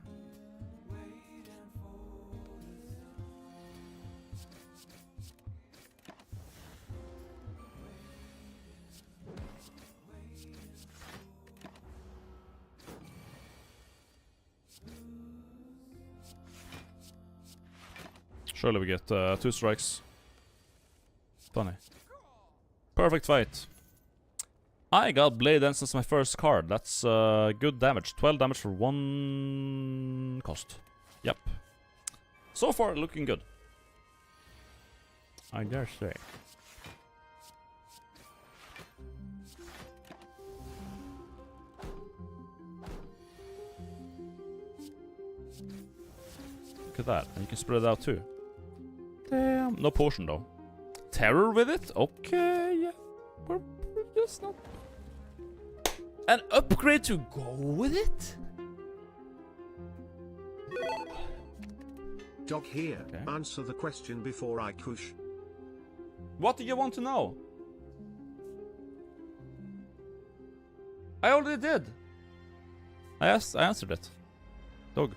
Surely we get 2 strikes. Funny. Perfect fight. I got Blade Dance as my first card. That's good damage. 12 damage for 1 cost. Yep. So far, looking good. I dare say. Look at that. And you can spread it out too. Damn. No potion though. Terror with it? Okay, yeah. We're just not... An upgrade to go with it? Dog here. Okay. Answer the question before I push. What do you want to know? I already did. I answered it. Dog.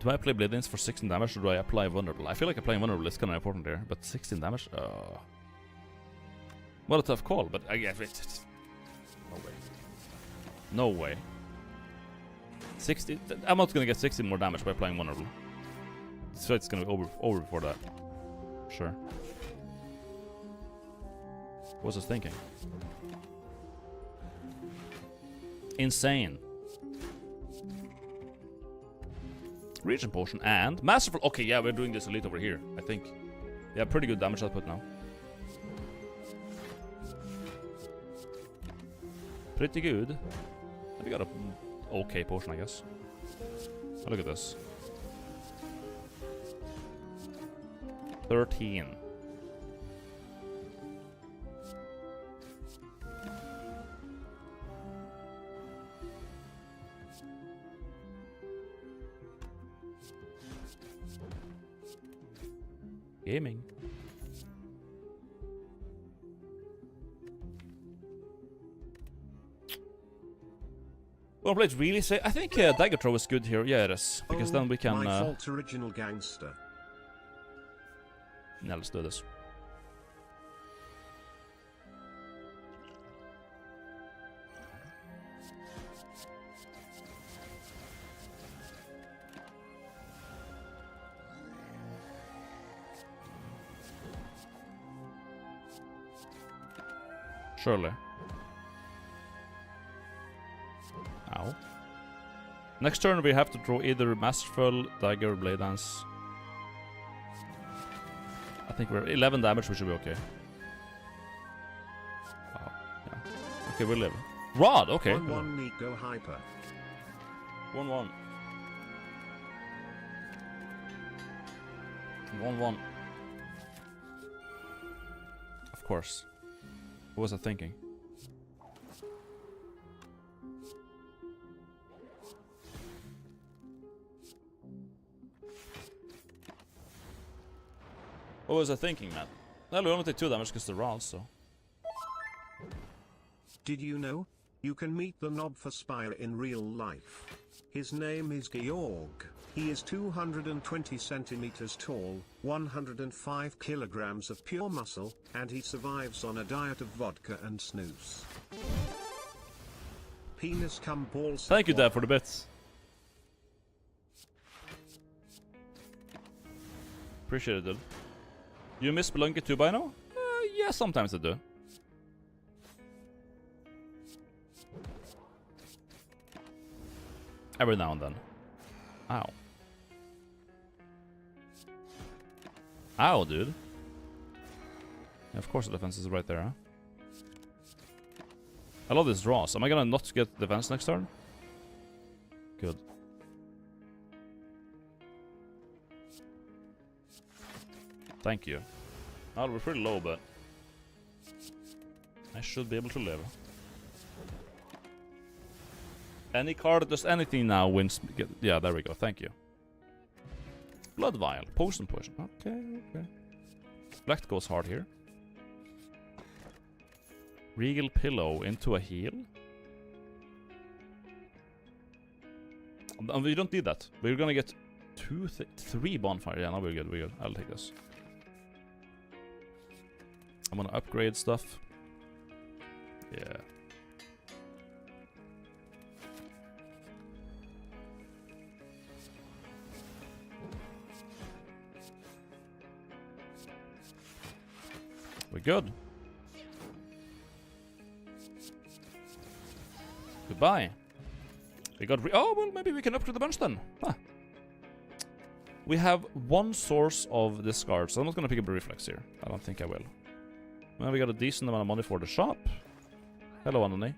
Do I play Blade Dance for 16 damage, or do I apply Vulnerable? I feel like applying Vulnerable is kind of important there, but 16 damage? What a tough call, but I guess it's... No way. No way. 60... I'm not gonna get 16 more damage by applying Vulnerable. So it's gonna be over before that. Sure. What was I thinking? Insane. Regen Potion and Masterful. Okay, yeah, we're doing this elite over here, I think. Yeah, pretty good damage output now. Pretty good. We got a okay potion, I guess. Oh, look at this. 13. Gaming. Well, let's really say. I think dagger throw is good here. Yeah, it is, because then we can. My fault, original gangster. Yeah, let's do this. Surely. Ow. Next turn we have to draw either Masterful, Dagger, or Blade Dance. I think we're 11 damage, we should be okay. Oh, yeah. Okay, we'll live. Rod, okay. 1-1 Nico Hyper. 1-1. 1-1. Of course. What was I thinking? What was I thinking, man? Well, we only take 2 damage because the rods, so. Did you know? You can meet the knob for Spire in real life. His name is Georg. He is 220 centimeters tall, 105 kilograms of pure muscle, and he survives on a diet of vodka and snooze. Penis cum balls. Thank you, Dad, for the bits. Appreciate it, dude. You miss Spelunky too by now? Yeah, sometimes I do. Every now and then. Ow. Ow, dude. Yeah, of course the defense is right there, huh? I love this draw. So am I gonna not get defense next turn? Good. Thank you. I'll be pretty low, but I should be able to live. Any card that does anything now wins. Yeah, there we go. Thank you. Blood Vial. Poison. Okay. Black goes hard here. Regal Pillow into a heal. We don't need that. We're gonna get 3 bonfire. Yeah, no, we're good. I'll take this. I'm gonna upgrade stuff. Yeah. We're good. Goodbye. We got oh, well, maybe we can upgrade the bunch then. Huh. We have 1 source of discard, so I'm not gonna pick up a reflex here. I don't think I will. Well, we got a decent amount of money for the shop. Hello, Anthony.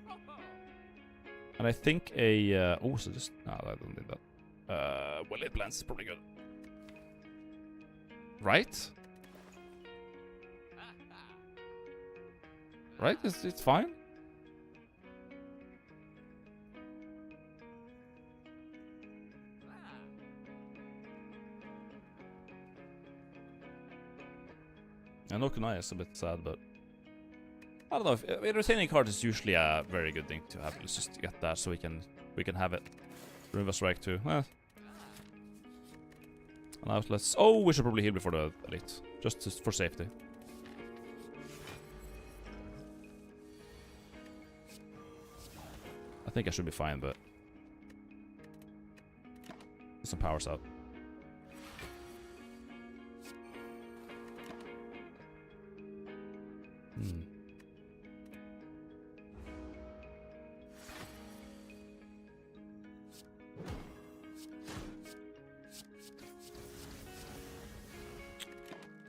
And I think a oh, so just no, I don't need that. Well, it plans is probably good. Right? Right? It's fine. I know Kunai is a bit sad, but I don't know. If a retaining card is usually a very good thing to have. Let's just get that so we can have it. Remove a strike too. And outlets. Oh, we should probably heal before the elite. Just for safety. I think I should be fine, but... Get some powers out.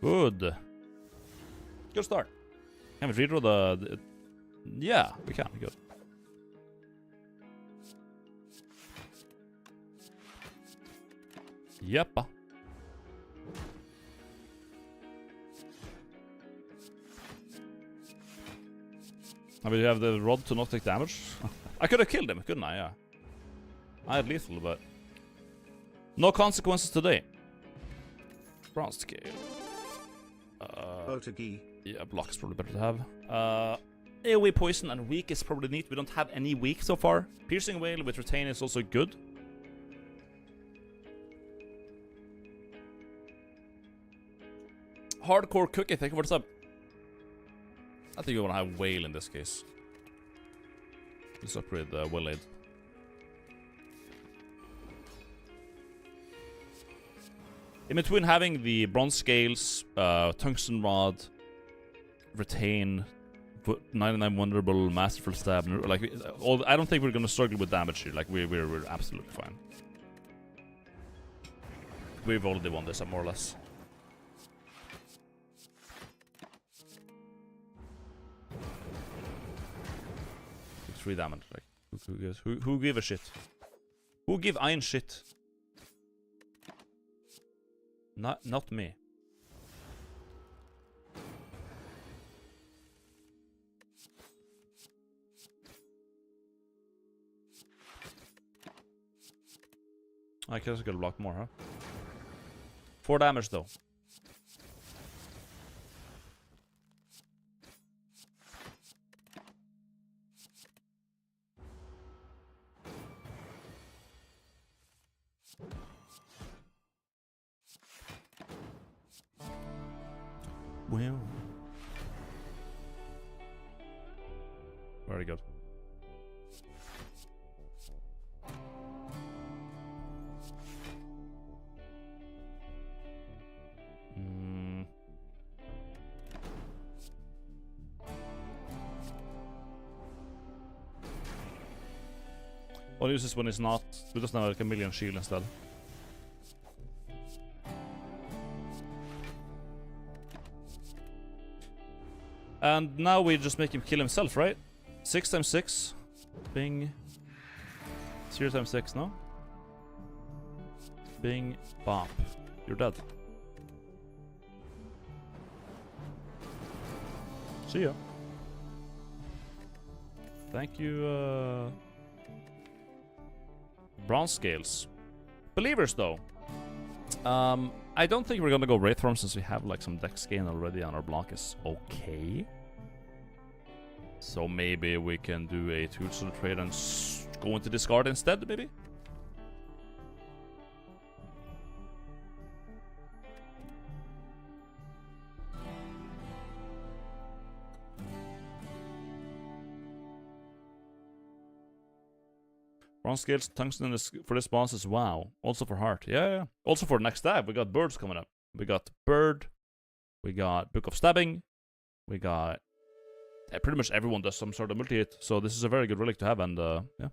Good. Good start. Can we redraw the... Yeah, we can. Good. Yep. I mean, you have the rod to not take damage. I could have killed him, couldn't I? Yeah. I had lethal, but... No consequences today. Bronze scale. Yeah, block is probably better to have. AoE poison and weak is probably neat. We don't have any weak so far. Piercing Whale with retain is also good. Hardcore Cookie, thank you for the sub. I think we want to have Whale in this case. Let's upgrade the Well-Aid. In between having the Bronze Scales, Tungsten Rod, Retain, 99 Vulnerable, Masterful Stab, like, I don't think we're gonna struggle with damage here. Like, we're absolutely fine. We've already won this, more or less. It's 3 damage, like, who give a shit? Who give Iron shit? Not me. I guess I could block more, huh? 4 damage though. Well, very good. I'll use this when it's not. We just have like a million shield instead. And now we just make him kill himself, right? 6 times 6. Bing. 0 times 6, no? Bing. Bop. You're dead. See ya. Thank you, Bronze Scales. Believers, though. I don't think we're gonna go Wraithform since we have like some dex gain already and our block is okay. So maybe we can do a Toolsel trade and go into discard instead, maybe? Bronze Scales, Tungsten is for this boss is wow. Also for Heart. Yeah. Also for next dive, we got birds coming up. We got Bird. We got Book of Stabbing. We got... pretty much everyone does some sort of multi-hit. So this is a very good relic to have and yeah.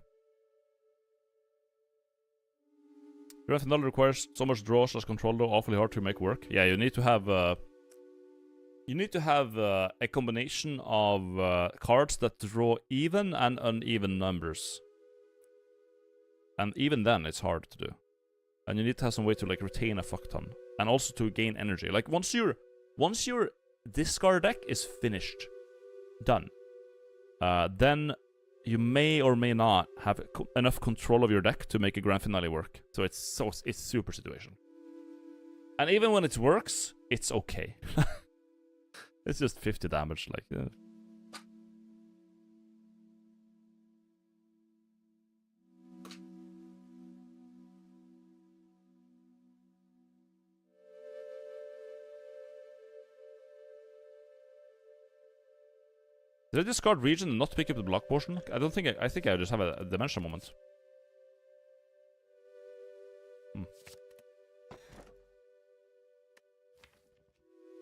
Grand Finale requires so much draw / control though, awfully hard to make work. Yeah, you need to have... a combination of cards that draw even and uneven numbers. And even then, it's hard to do. And you need to have some way to like retain a fuck ton. And also to gain energy. Like once your discard deck is finished, done, then you may or may not have enough control of your deck to make a Grand Finale work. So it's super situation. And even when it works, it's okay. It's just 50 damage, like... Yeah. Did I discard region and not pick up the block portion? I don't think I think I just have a dimension moment.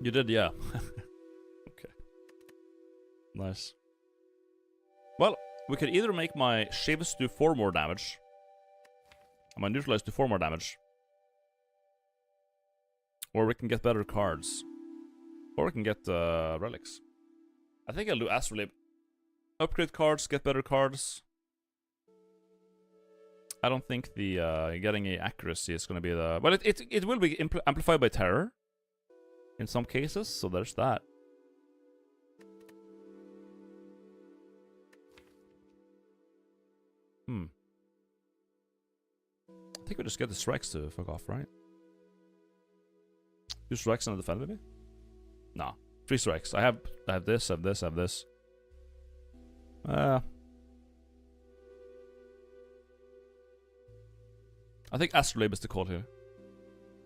You did, yeah. Okay. Nice. Well, we could either make my shivs do 4 more damage, and my neutralize do 4 more damage, or we can get better cards, or we can get relics. I think I'll do Astrolabe. Upgrade cards, get better cards. I don't think the getting a accuracy is going to be the... Well, it will be amplified by terror in some cases, so there's that. I think we just get the strikes to fuck off, right? 2 strikes and a defend, maybe? Nah. 3 strikes. I have this, I have this, I have this. I think Astrolabe is the call here.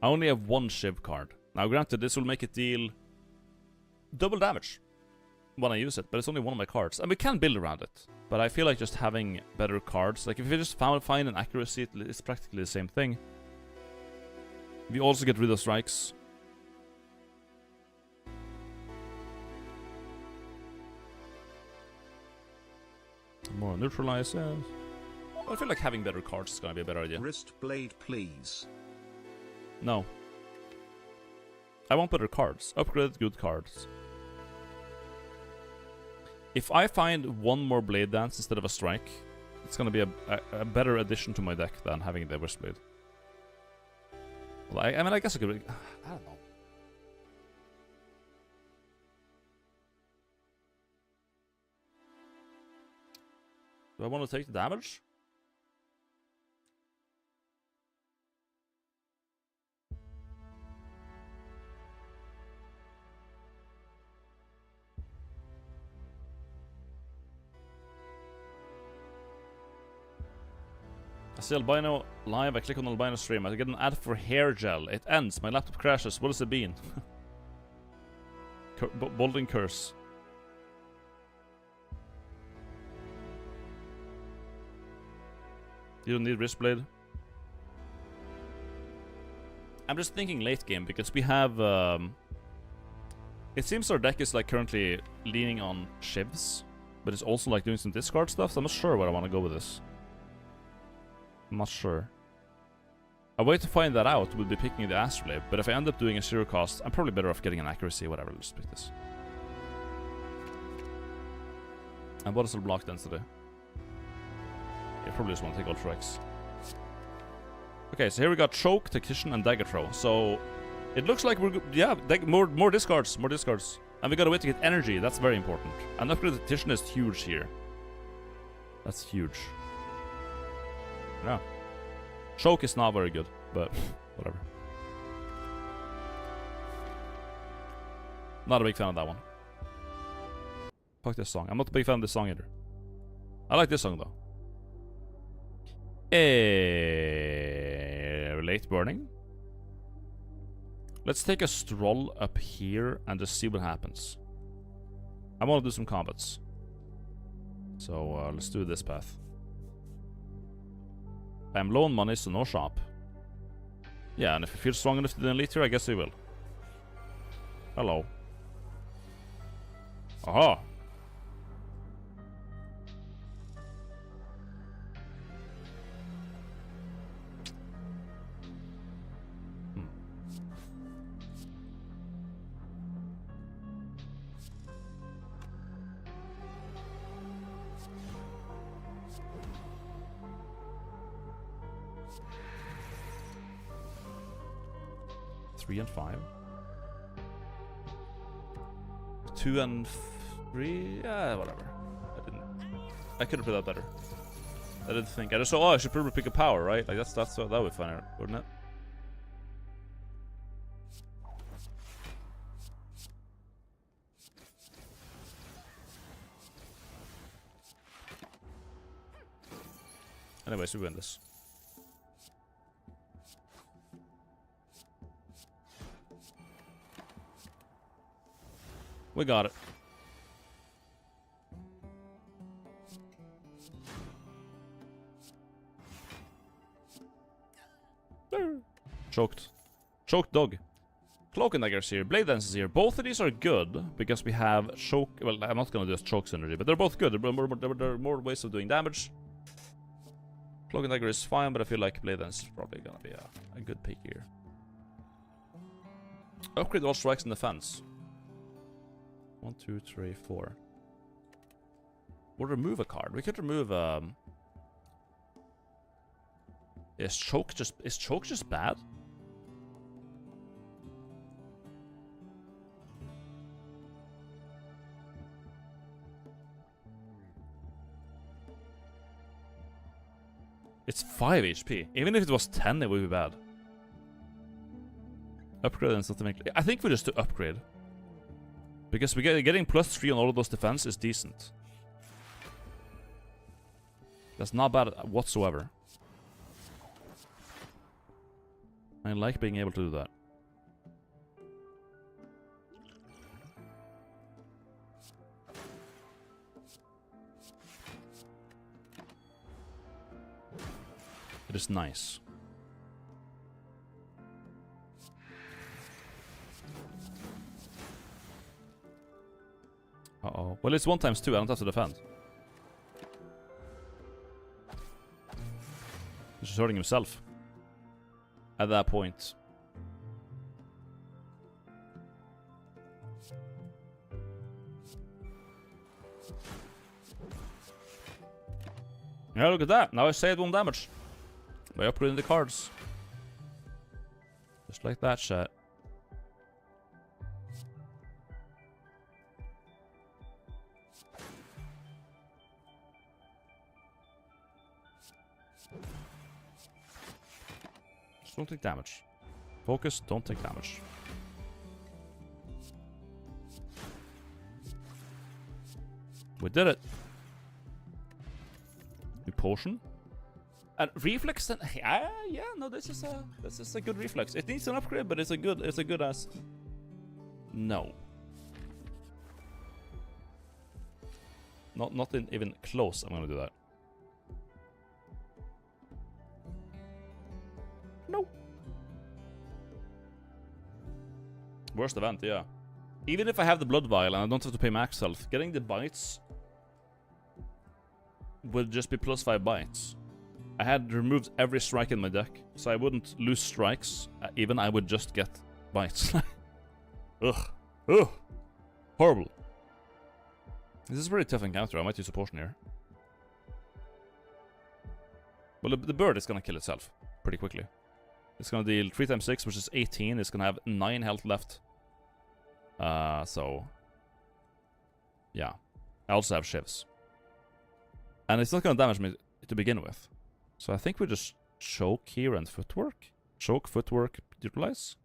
I only have 1 Shiv card. Now granted, this will make it deal double damage when I use it, but it's only 1 of my cards. And we can build around it. But I feel like just having better cards, like if you just find an accuracy, it's practically the same thing. We also get rid of strikes. More neutralize, yeah. I feel like having better cards is gonna be a better idea. Wrist blade, please. No. I want better cards. Upgraded good cards. If I find 1 more blade dance instead of a strike, it's gonna be a better addition to my deck than having the wrist blade. Well, I mean, I guess I could... I don't know. Do I want to take the damage? I see albino live. I click on albino stream. I get an ad for hair gel. It ends. My laptop crashes. What has it been? Bolding curse. You don't need wrist blade. I'm just thinking late game because we have. It seems our deck is like currently leaning on shivs, but it's also like doing some discard stuff. So I'm not sure where I want to go with this. I'm not sure. A way to find that out would be picking the Astrolabe, but if I end up doing a 0 cost, I'm probably better off getting an accuracy, whatever. Let's pick this. And what is the block density? Yeah, probably just want to take all strikes. Okay, so here we got Choke, Tactician, and Dagger Throw. So it looks like we're yeah, more discards, more discards. And we got a way to get energy, that's very important. And Upgrade Tactician is huge here. That's huge. Yeah. Choke is not very good, but whatever. Not a big fan of that one. Fuck this song. I'm not a big fan of this song either. I like this song though. Late burning. Let's take a stroll up here and just see what happens. I want to do some combats. So let's do this path. I'm low on money, so no shop. Yeah, and if you feel strong enough to do an elite here, I guess we will. Hello. Aha! Three and 5. 2 and 3. Yeah, whatever. I could have put that better. I didn't think. I just saw. Oh, I should probably pick a power, right? Like that would be fun, wouldn't it? Anyways, we win this. We got it. Choked. Choked dog. Cloak and daggers here. Blade dance is here. Both of these are good because we have choke. Well, I'm not gonna do choke synergy, but they're both good. There are more ways of doing damage. Cloak and dagger is fine, but I feel like blade dance is probably gonna be a good pick here. Upgrade all strikes and defense. 1, 2, 3, 4. We'll remove a card. We could remove Is choke just bad? It's 5 HP. Even if it was 10, it would be bad. Upgrade and something. I think we just do upgrade. Because getting +3 on all of those defense is decent. That's not bad whatsoever. I like being able to do that. It is nice. Uh-oh. Well, it's 1 times 2. I don't have to defend. He's just hurting himself. At that point. Yeah, look at that. Now I saved 1 damage. By upgrading the cards. Just like that, chat. Just don't take damage. Focus, don't take damage. We did it. New potion. And reflex then, yeah, no, this is a good reflex. It needs an upgrade, but it's a good as. No. Not even close. I'm gonna do that. No. Worst event, yeah. Even if I have the blood vial and I don't have to pay max health, getting the bites would just be +5 bites. I had removed every strike in my deck, so I wouldn't lose strikes. Even I would just get bites. Ugh. Ugh. Horrible. This is a very tough encounter. I might use a potion here. Well, the bird is gonna kill itself pretty quickly. It's gonna deal 3 times 6, which is 18. It's gonna have 9 health left. So... yeah. I also have shivs. And it's not gonna damage me to begin with. So I think we just choke here and footwork. Choke, footwork, utilize.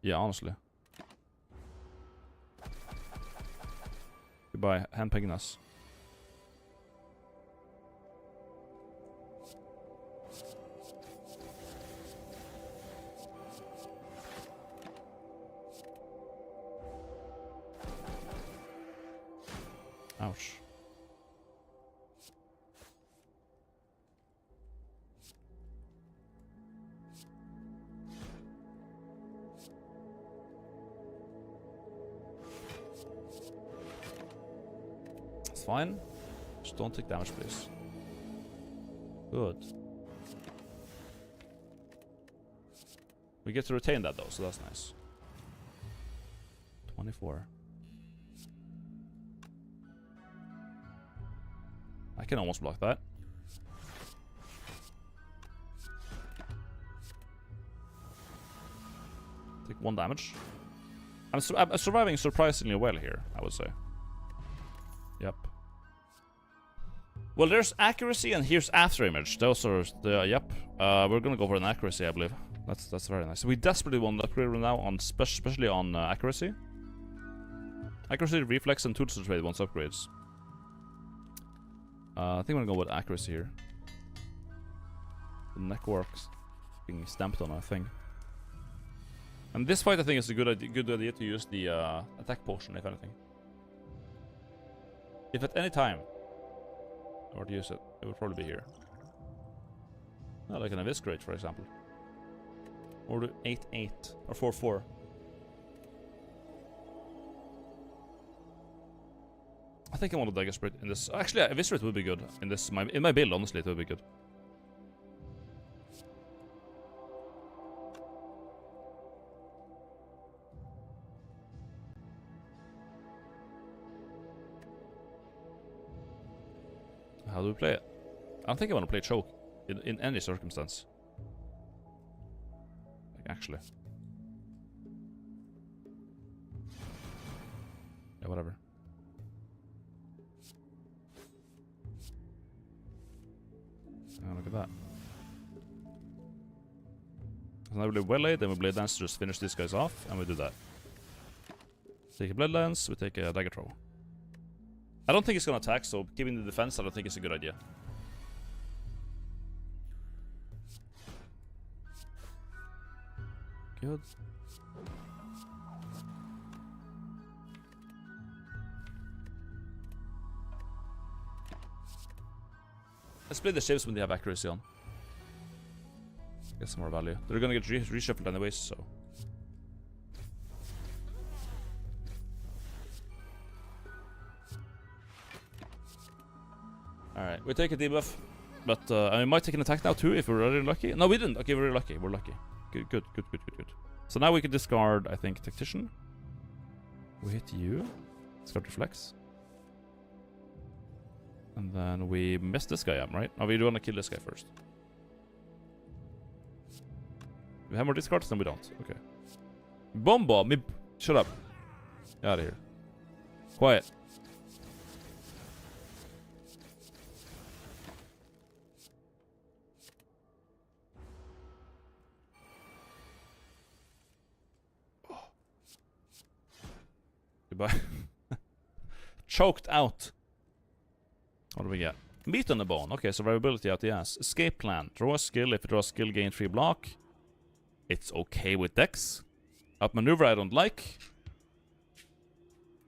Yeah, honestly. Goodbye, handpegging us. Ouch. It's fine. Just don't take damage, please. Good. We get to retain that though, so that's nice. 24. I can almost block that. Take 1 damage. I'm surviving surprisingly well here, I would say. Yep. Well, there's accuracy and here's after image. Those are the yep. We're gonna go for an accuracy, I believe. That's very nice. We desperately want to upgrade right now on especially on accuracy. Accuracy, reflex, and tools to trade wants upgrades. I think I'm gonna go with accuracy here. The neck works being stamped on, I think. And this fight, I think, is a good idea to use the attack potion, if anything. If at any time or to use it. It would probably be here. Like an eviscerate, for example. Or do 8-8 or 4-4. I think I want a dagger spirit in this. Actually, eviscerate would be good in this. In my build, honestly, it would be good. How do we play it? I don't think I want to play choke in any circumstance. Like, actually. Yeah, whatever. Oh, look at that. So now we play Well-Aid, then we Blade Dance to just finish these guys off, and we do that. Take a Blood Lance, we take a Dagger Throw. I don't think it's gonna attack, so keeping the defense I don't think it's a good idea. Good. Let's play the shapes when they have accuracy on. Get some more value. They're gonna get reshuffled anyways, so. Alright, we take a debuff. But I might take an attack now too if we're really lucky. No, we didn't. Okay, we're lucky. We're lucky. Good. So now we can discard, I think, Tactician. We hit you. Discard Reflex. And then we mess this guy up, right? Oh, we do want to kill this guy first. We have more discards? No, we don't. Okay. Bomba! Shut up. Get out of here. Quiet. Goodbye. Choked out. What do we get? Meat on the bone. Okay, survivability out the ass. Escape plan. Draw a skill. If you draw a skill, gain 3 block. It's okay with Dex. Outmaneuver I don't like.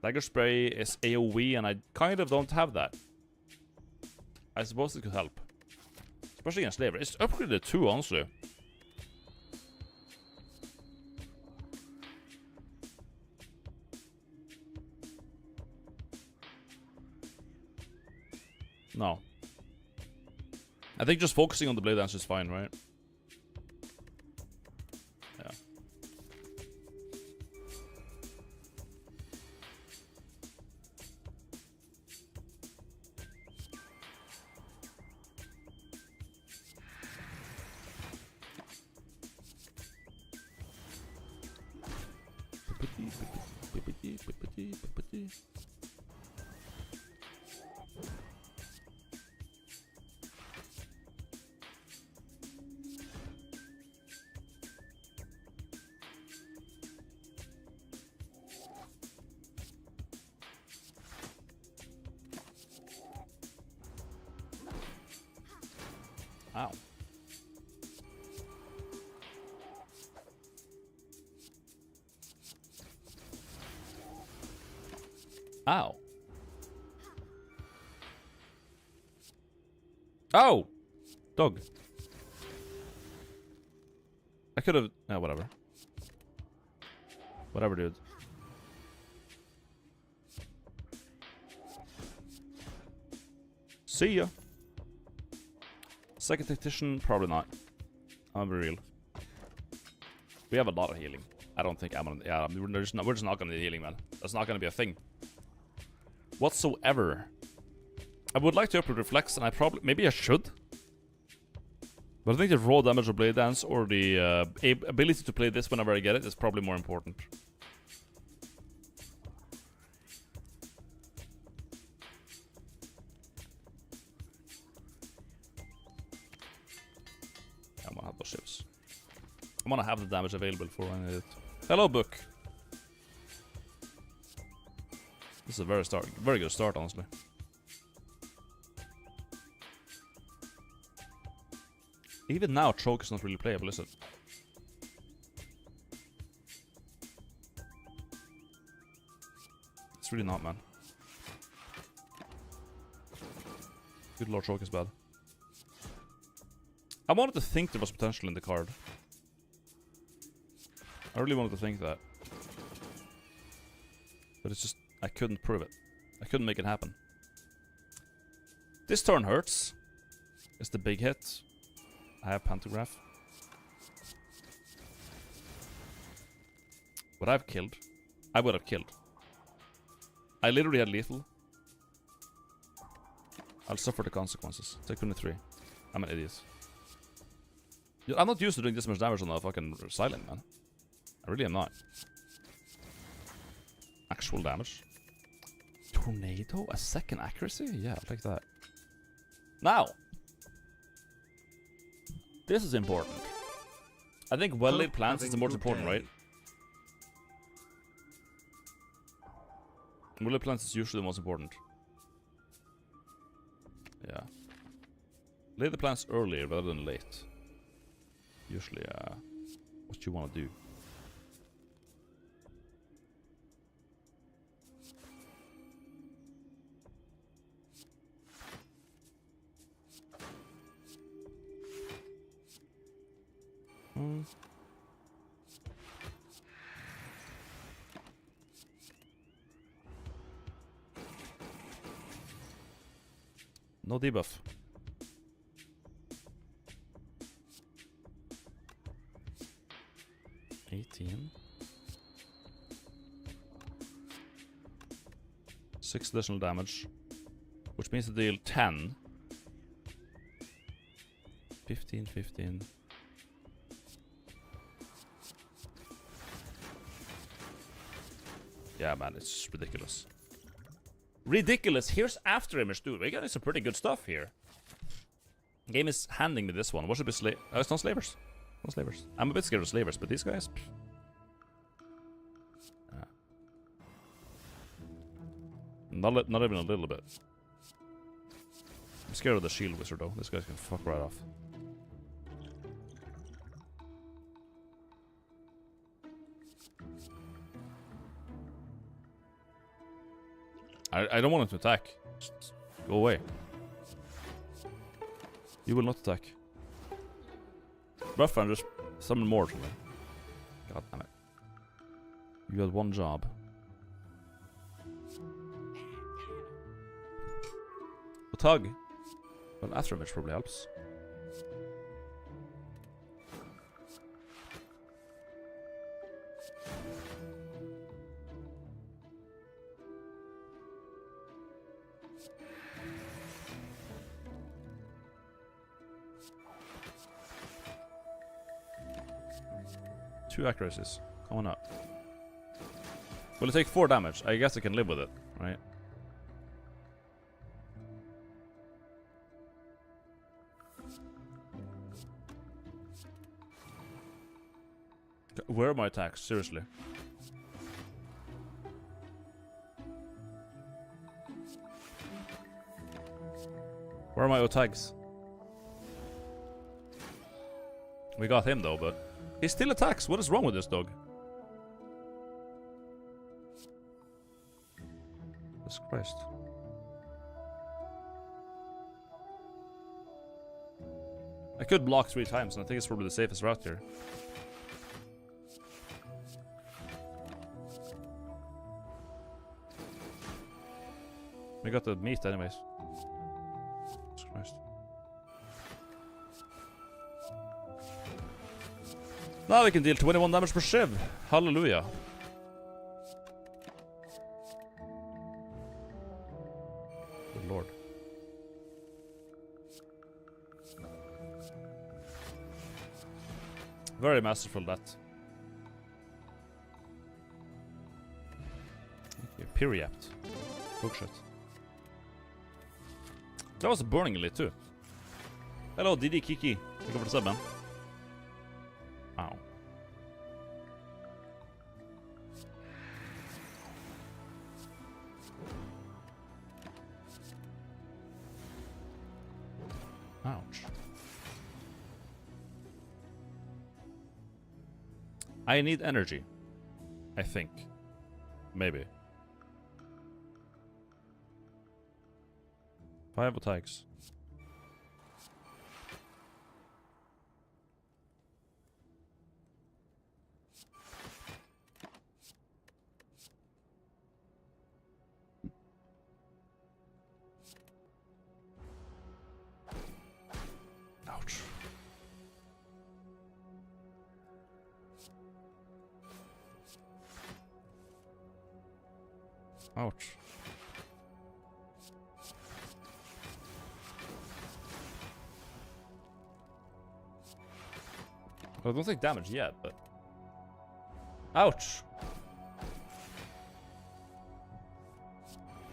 Dagger Spray is AoE and I kind of don't have that. I suppose it could help. Especially against Slaver. It's upgraded too, honestly. No. I think just focusing on the Blade Dance is fine, right? Yeah. Ow. Ow. Oh! Dog. I could have... whatever. Whatever, dude. See ya. Second Tactician, probably not. I'll be real. We have a lot of healing. I don't think I'm gonna... Yeah, we're just not gonna need healing, man. That's not gonna be a thing. Whatsoever. I would like to upgrade Reflex, and I probably... Maybe I should. But I think the raw damage of Blade Dance or the ability to play this whenever I get it is probably more important. I'm gonna have those ships. I'm gonna have the damage available for when I need it. Hello, book. This is a very good start, honestly. Even now, choke is not really playable, is it? It's really not, man. Good Lord, choke is bad. I wanted to think there was potential in the card. I really wanted to think that. But it's just, I couldn't prove it. I couldn't make it happen. This turn hurts. It's the big hit. I have Pantograph. What I've killed, I would have killed. I literally had lethal. I'll suffer the consequences. Take 23. I'm an idiot. I'm not used to doing this much damage on a fucking silent, man. I really am not. Actual damage. Tornado? A second accuracy? Yeah, I'll take that. Now! This is important. I think well-laid plans is the most important, right? Well-laid plans is usually the most important. Yeah. Lay the plans earlier rather than late. Usually, what you want to do. No debuff. Six additional damage, which means to deal 10. 15, 15. Yeah, man, it's just ridiculous. Ridiculous. Here's after image, dude. We're getting some pretty good stuff here. Game is handing me this one. What should be oh, it's not slavers. No slavers. I'm a bit scared of slavers, but these guys. Not even a little bit. I'm scared of the shield wizard though. This guy can fuck right off. I don't want him to attack. Just go away. You will not attack. Rough and just summon more to me. God damn it. You had one job. A tug. Well, after image probably helps. Two accuracies. Coming up. Will it take 4 damage? I guess I can live with it, right? Where are my attacks? Seriously. Where are my tags? We got him though, but he still attacks. What is wrong with this dog? Jesus Christ. I could block 3 times, and I think it's probably the safest route here. We got the meat anyways. Jesus Christ. Now we can deal 21 damage per shiv. Hallelujah. Good lord. Very masterful, that. Okay, Periapt. Bookshot. That was a burning elite too. Hello, Didi Kiki. Thank you for the sub, man. Ow. Ouch. I need energy. I think. Maybe. 5 attacks. Ouch. Ouch. Well, I don't take damage yet, but... Ouch!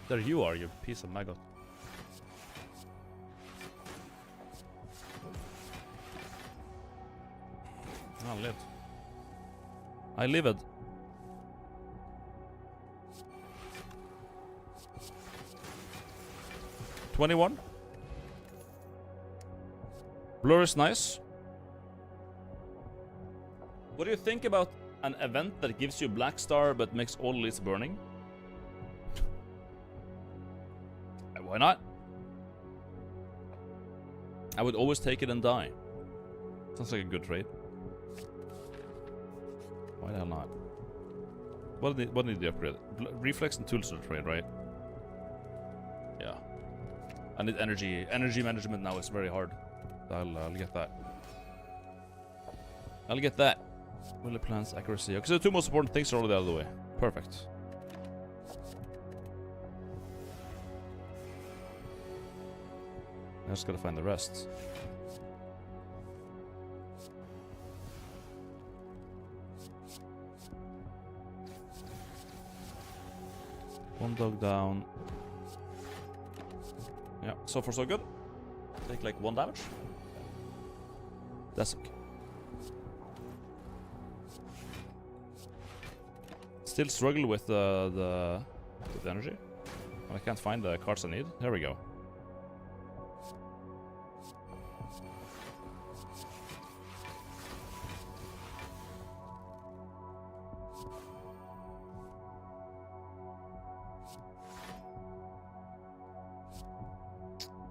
There you are, you piece of maggot. I lived. I lived. $21. Blur is nice. What do you think about an event that gives you Black Star but makes all elites burning? Why not? I would always take it and die. Sounds like a good trade. Why the hell not? What need to upgrade? Reflex and tools to trade, right? Yeah. I need energy. Energy management now is very hard. I'll get that. I'll get that. Willy plans, accuracy. Because the two most important things are already out of the way. Perfect. I just gotta find the rest. One dog down. Yeah, so far so good. Take like 1 damage. That's okay. Still struggle with the energy. I can't find the cards I need. There we go.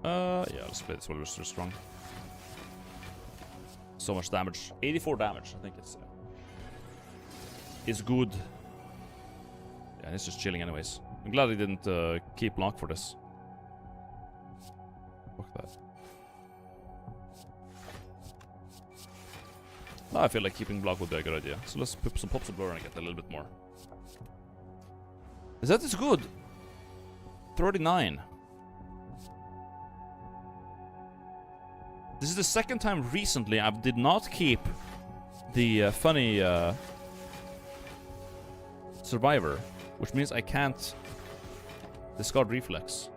Yeah, let's play this while we're still strong. So much damage. 84 damage. I think it's good. Yeah, it's just chilling anyways. I'm glad he didn't keep block for this. Fuck that. No, I feel like keeping block would be a good idea. So let's put some pops of blur and get a little bit more. That is good. 39. This is the second time recently I did not keep the funny survivor, which means I can't discard reflex.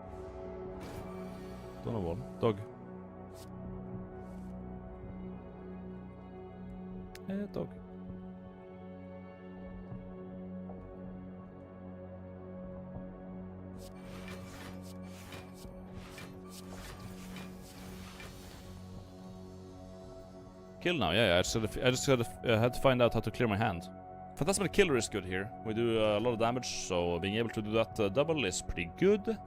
Don't know what. Dog. Dog. Kill now, yeah. I just had to find out how to clear my hand. Phantasmal Killer is good here. We do a lot of damage, so being able to do that double is pretty good.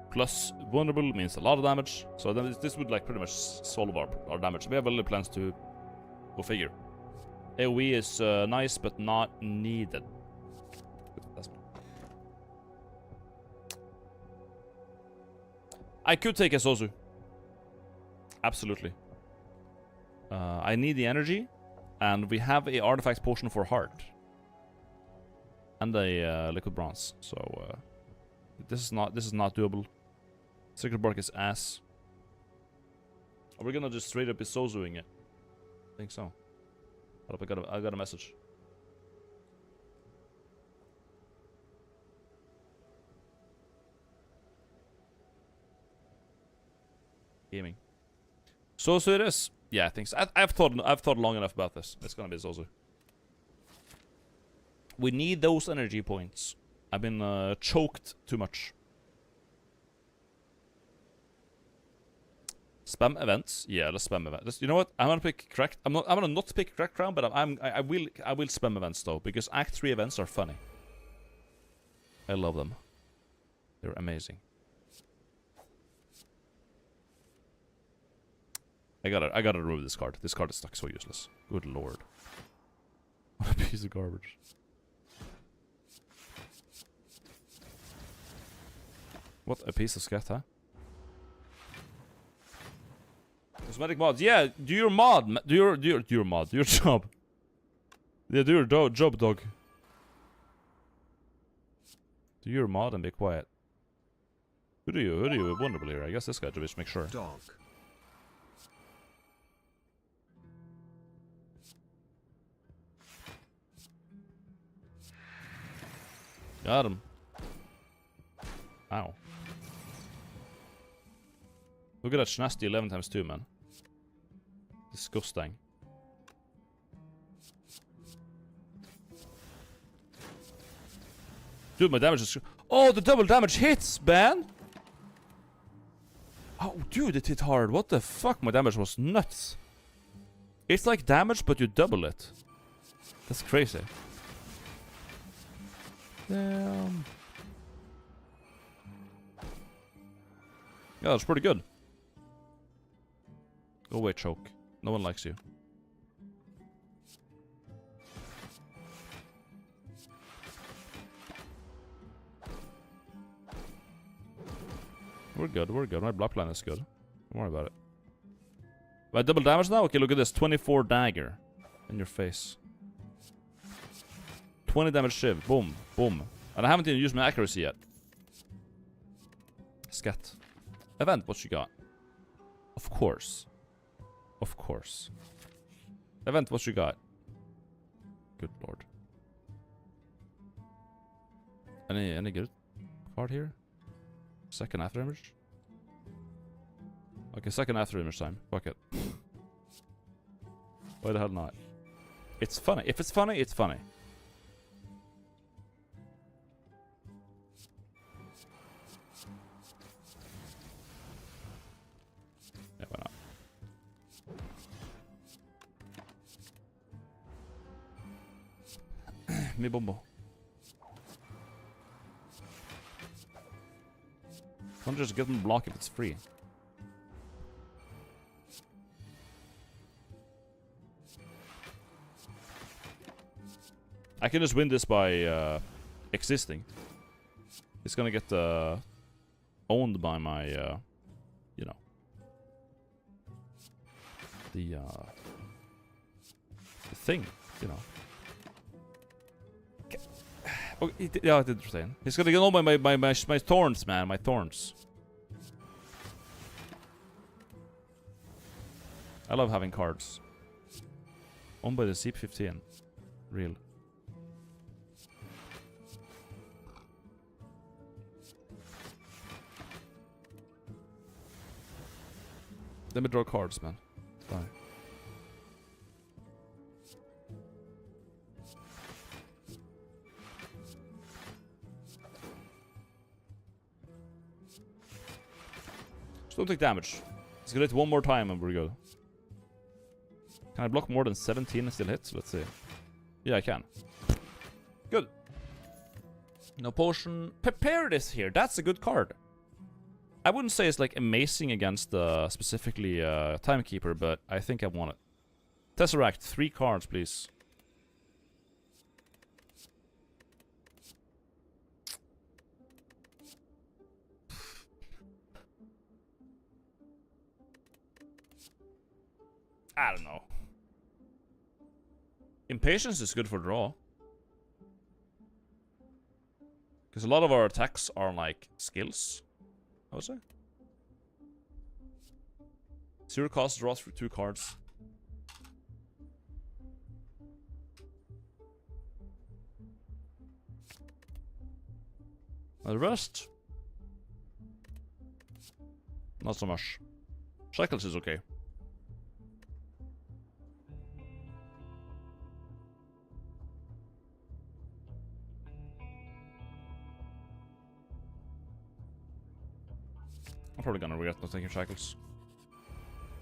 Plus, vulnerable means a lot of damage. So this would like pretty much solve our damage. We have other plans to go figure. AoE is nice, but not needed. I could take a Sozu. Absolutely. I need the energy, and we have a artifact potion for heart. And a liquid bronze, so this is not doable. Secret bark is ass. Are we gonna just straight up be Sozuing it? I think so. Hold up, I got a message. Gaming. Sozu it is. Yeah, I think so. I've thought long enough about this. It's gonna be Sozu. We need those energy points. I've been choked too much. Spam events. Yeah, let's spam events. You know what? I'm gonna pick cracked. I'm gonna not pick cracked crown, but I will spam events though, because Act 3 events are funny. I love them. They're amazing. I gotta remove this card. This card is like so useless. Good lord. What a piece of garbage. What a piece of scat, huh? Cosmetic mods. Yeah, do your mod. Do your mod. Do your job. Yeah, do your job, dog. Do your mod and be quiet. Who do you wonderful here? I guess this guy to just make sure. Dog. Got him. Ow. Look at that nasty 11 times 2, man. Disgusting. Dude, my damage is... Oh, the double damage hits, man! Oh, dude, it hit hard. What the fuck? My damage was nuts. It's like damage, but you double it. That's crazy. Damn. Yeah, that's pretty good. Go away, choke. No one likes you. We're good, we're good. My blockline is good. Don't worry about it. But double damage now? Okay, look at this. 24 dagger in your face. 20 damage shiv. Boom, boom. And I haven't even used my accuracy yet. Scat. Event, what you got? Of course. Of course. Event, what you got? Good lord. Any good card here? Second after image? Okay, second after image time. Fuck it. Why the hell not? It's funny. If it's funny, it's funny. Yeah, why not? Me bombo. Why don't you just give them a block if it's free? I can just win this by existing. It's gonna get owned by my, you know, the thing, you know. Oh, yeah, I did understand. He's gonna get owned by my thorns, man, my thorns. I love having cards. Owned by the CP15. Real. Let me draw cards, man. Bye. Just don't take damage. Let's get it one more time and we're good. Can I block more than 17 and still hit? Let's see. Yeah, I can. Good. No potion. Prepare this here. That's a good card. I wouldn't say it's like amazing against specifically Timekeeper, but I think I want it. Tesseract, 3 cards, please. I don't know. Impatience is good for draw. Because a lot of our attacks are like skills, I would say. 0 cost draws for 2 cards. The rest, not so much. Shackles is okay. I'm probably gonna regret not taking shackles.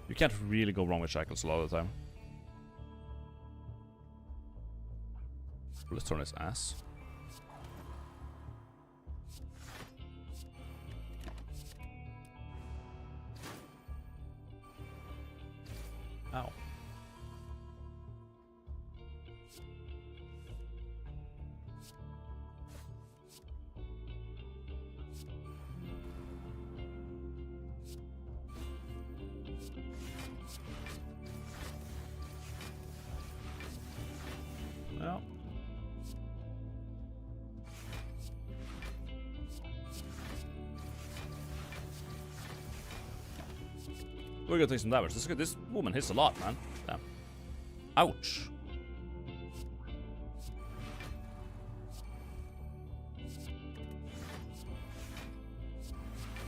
You can't really go wrong with shackles a lot of the time. Let's turn his ass. Ow. Well. We're gonna take some damage. This woman hits a lot, man. Damn. Ouch.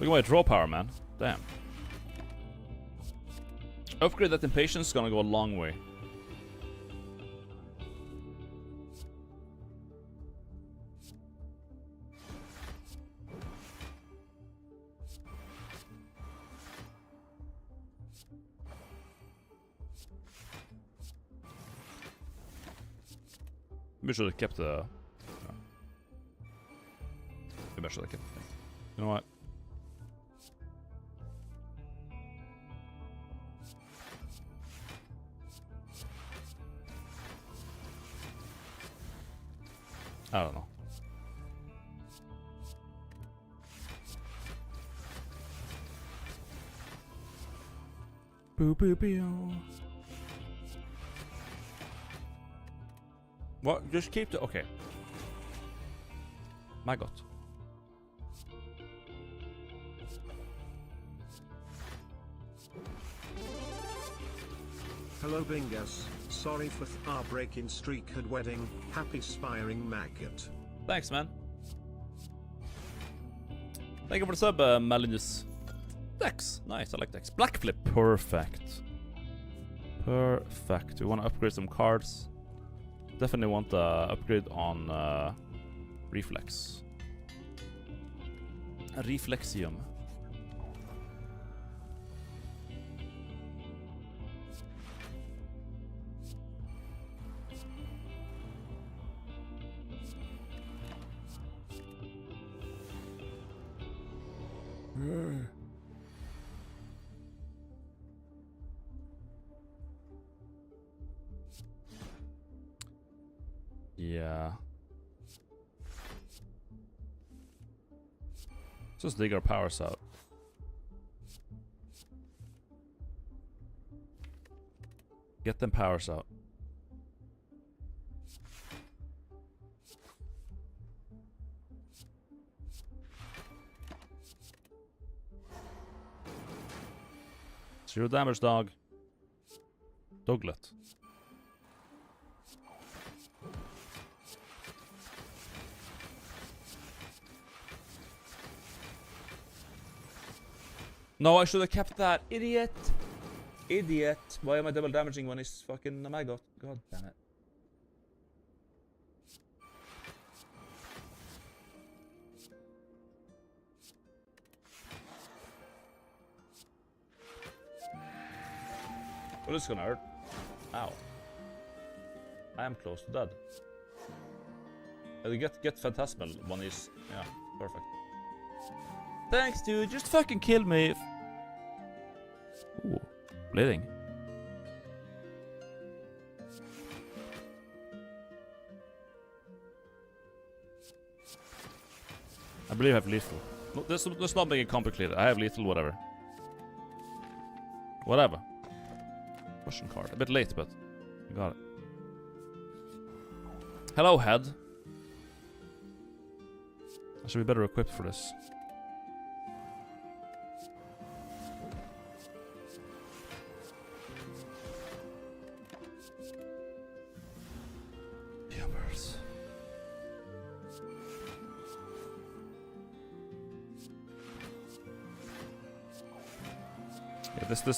Look at my draw power, man. Damn. Upgrade that impatience is gonna go a long way. Maybe I should have kept the... Maybe I should have kept the thing. You know what? I don't know. Boo boo boo. What? Just keep the... Okay. My god. Hello Bingus, sorry for our break-in streak at wedding, happy spiring maggot. Thanks, man. Thank you for the sub, Malinus. Dex. Nice, I like Dex. Black flip. Perfect. Perfect. We want to upgrade some cards. Definitely want the upgrade on reflex. Reflexium. Yeah. Let's just dig our powers out. Get them powers out. Zero damage, dog. Doglet. No, I should have kept that. Idiot. Idiot. Why am I double damaging when he's fucking... Oh my god. God damn it. Well, this is gonna hurt. Ow. I am close to dead. Get Phantasmal when he's... Yeah, perfect. Thanks, dude. Just fucking kill me. Ooh, bleeding. I believe I have lethal. No, let's not make it complicated. I have lethal, whatever. Whatever. Russian card. A bit late, but I got it. Hello, head. I should be better equipped for this.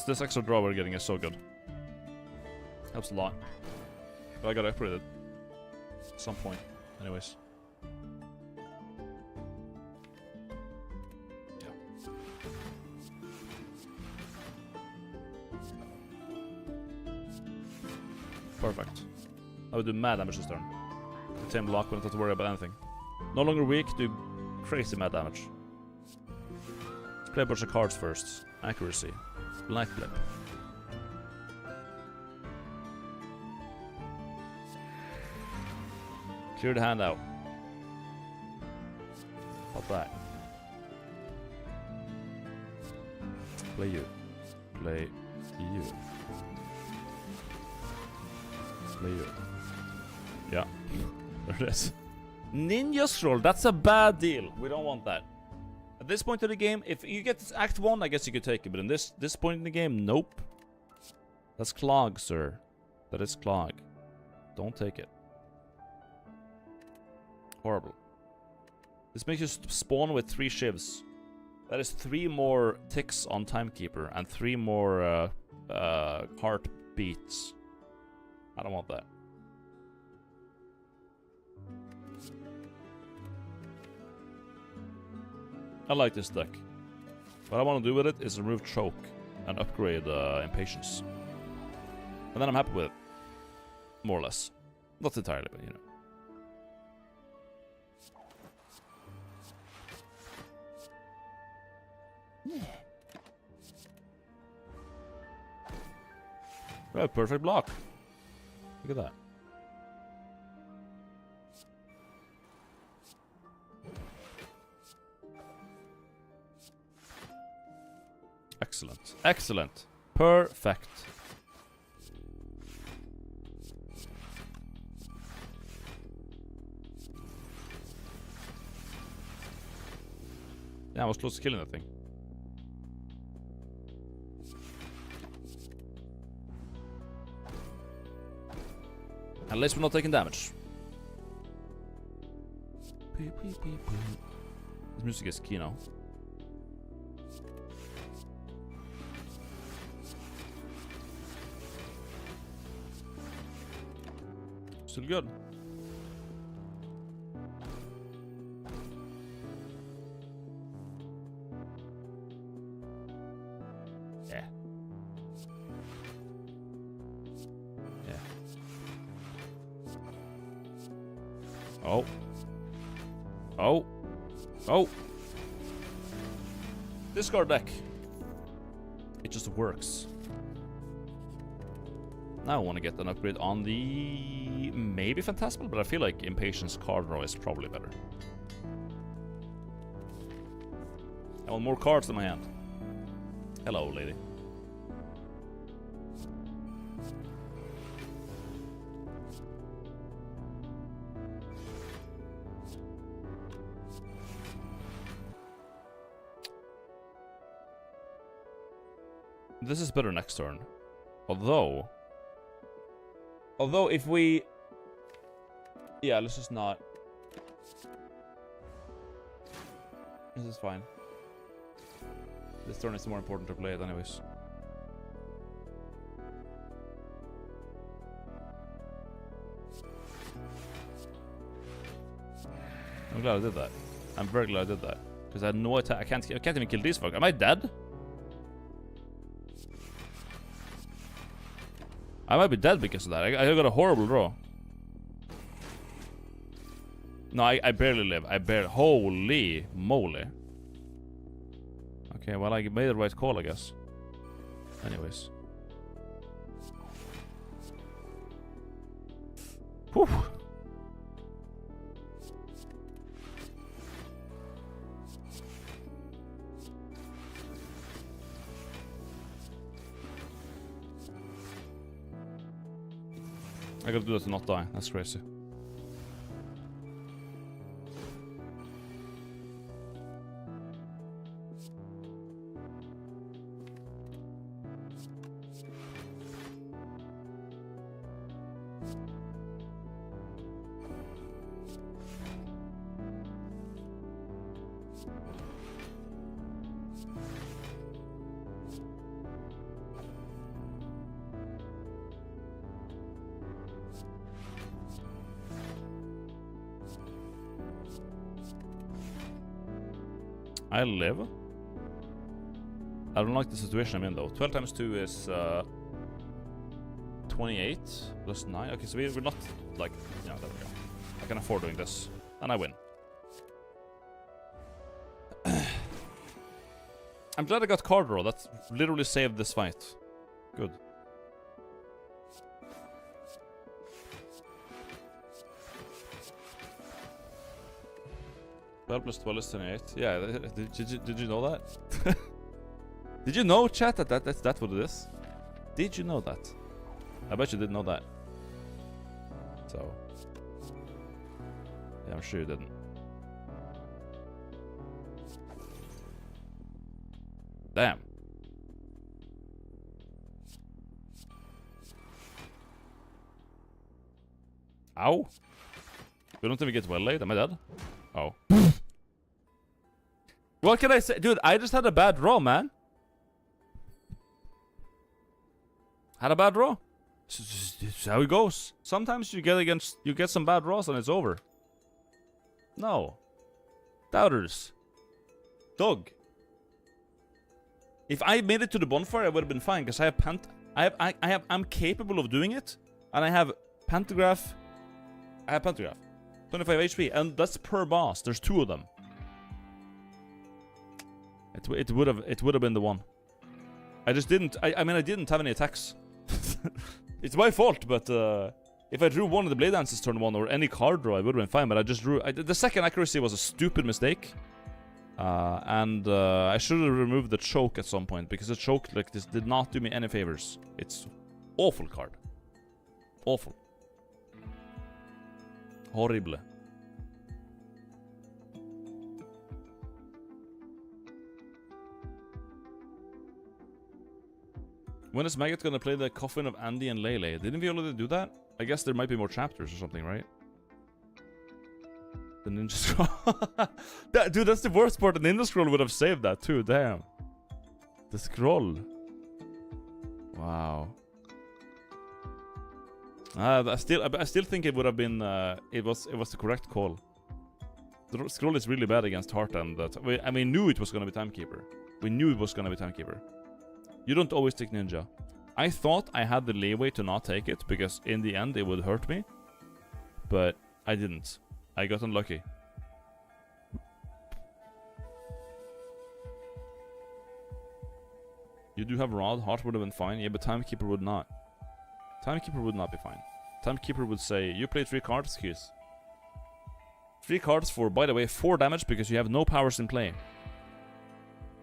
This extra draw we're getting is so good. Helps a lot. But I gotta upgrade it at some point, anyways. Yeah. Perfect. I would do mad damage this turn. Retain block, we don't have to worry about anything. No longer weak, do crazy mad damage. Let's play a bunch of cards first. Accuracy. Black flip. Clear the hand out. Pop that. Play you. Play you. Play you. Yeah. There it is. Ninja scroll. That's a bad deal. We don't want that. At this point of the game, if you get this Act 1, I guess you could take it. But in this point in the game, nope. That's clog, sir. That is clog. Don't take it. Horrible. This makes you spawn with 3 shivs. That is 3 more ticks on Timekeeper and 3 more heartbeats. I don't want that. I like this deck. What I want to do with it is remove Choke and upgrade Impatience. And then I'm happy with it. More or less. Not entirely, but you know. Well, perfect block. Look at that. Excellent. Excellent. Perfect. Yeah, I was close to killing that thing. At least we're not taking damage. This music is key now. Still good. Yeah. Yeah. Oh. Oh. Oh. Discard deck. It just works. Now I want to get an upgrade on the maybe Phantasmal, but I feel like Impatience card draw is probably better. I want more cards in my hand. Hello, lady. This is better next turn. Although if we... Yeah, let's just not. This is fine. This turn is more important to play it anyways. I'm glad I did that. I'm very glad I did that. Because I had no attack. I can't even kill these fuckers. Am I dead? I might be dead because of that. I got a horrible draw. No, I barely live. Holy moly. Okay, well, I made the right call, I guess. Anyways. Whew. I gotta do that to not die. That's crazy. I live. I don't like the situation I'm in though. 12 times 2 is 28 plus 9. Okay, so we're not like, yeah, there we go. I can afford doing this. And I win. I'm glad I got card draw. That literally saved this fight. Good. 12 plus 12 is 28. Yeah, did you know that? Did you know, chat, that's what it is? Did you know that? I bet you didn't know that. So... yeah, I'm sure you didn't. Damn. Ow. We don't even get well laid. Am I dead? Oh. What can I say? Dude, I just had a bad draw, man. Had a bad draw. It's how it goes. Sometimes you get some bad draws and it's over. No. Doubters. Doug. If I made it to the bonfire, I would have been fine because I have I'm capable of doing it, and I have pantograph. 25 HP, and that's per boss. There's 2 of them. It would have been the one. I just didn't. I mean, I didn't have any attacks. It's my fault, but if I drew one of the Blade Dances turn 1 or any card draw, I would have been fine. But I just drew. The second accuracy was a stupid mistake, and I should have removed the choke at some point because the choke like this did not do me any favors. It's awful card. Awful. Horrible. When is Maggot gonna play the Coffin of Andy and Lele? Didn't we already do that? I guess there might be more chapters or something, right? The Ninja Scroll. Dude, that's the worst part. The Ninja Scroll would have saved that too. Damn. The scroll. Wow. I still think it would have been. It was the correct call. The scroll is really bad against Heart, and we knew it was gonna be Timekeeper. We knew it was gonna be Timekeeper. You don't always take Ninja. I thought I had the leeway to not take it because in the end it would hurt me, but I didn't. I got unlucky. You do have Rod. Heart would have been fine. Yeah, but Timekeeper would not. Timekeeper would not be fine. Timekeeper would say, you play 3 cards, Keys. 3 cards for, by the way, 4 damage because you have no powers in play.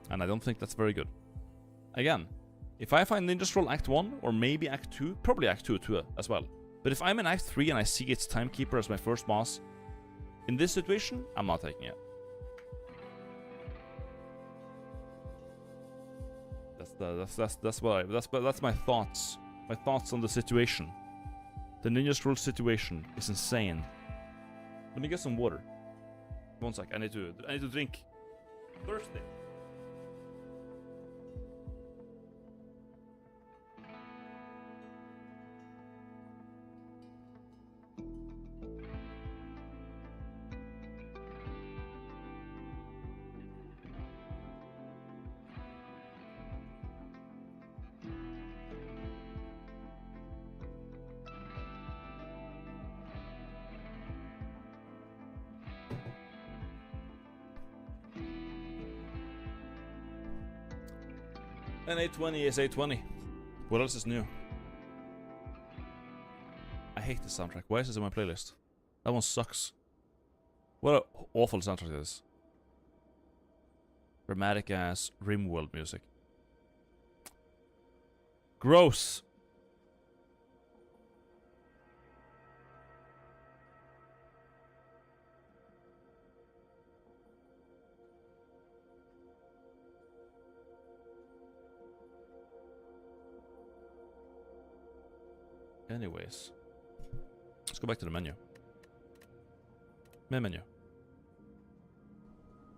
And I don't think that's very good. Again, if I find Ninja Scroll Act 1, or maybe Act 2, probably Act 2 too, as well. But if I'm in Act 3 and I see it's Timekeeper as my first boss, in this situation, I'm not taking it. That's my thoughts. My thoughts on the situation. The Ninja Scroll situation is insane. Let me get some water. 1 sec. I need to drink. Thirsty. And 820 is 820. What else is new? I hate the soundtrack. Why is this on my playlist? That one sucks. What an awful soundtrack it is. Dramatic ass Rimworld music. Gross. Anyways, let's go back to the menu. Main menu.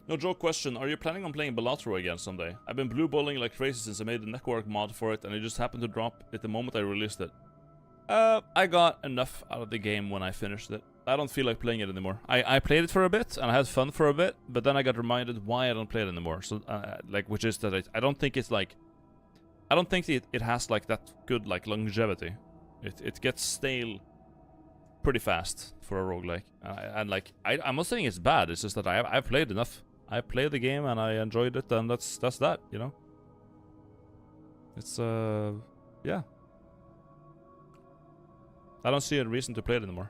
No joke question, are you planning on playing Balatro again someday? I've been blue balling like crazy since I made the network mod for it and it just happened to drop at the moment I released it. I got enough out of the game when I finished it. I don't feel like playing it anymore. I played it for a bit and I had fun for a bit, but then I got reminded why I don't play it anymore. So, which is that I don't think it's like... I don't think it has like that good like longevity. It gets stale pretty fast for a roguelike. I'm not saying it's bad, it's just that I've played enough. I played the game and I enjoyed it, and that's that, you know? It's, yeah. I don't see a reason to play it anymore.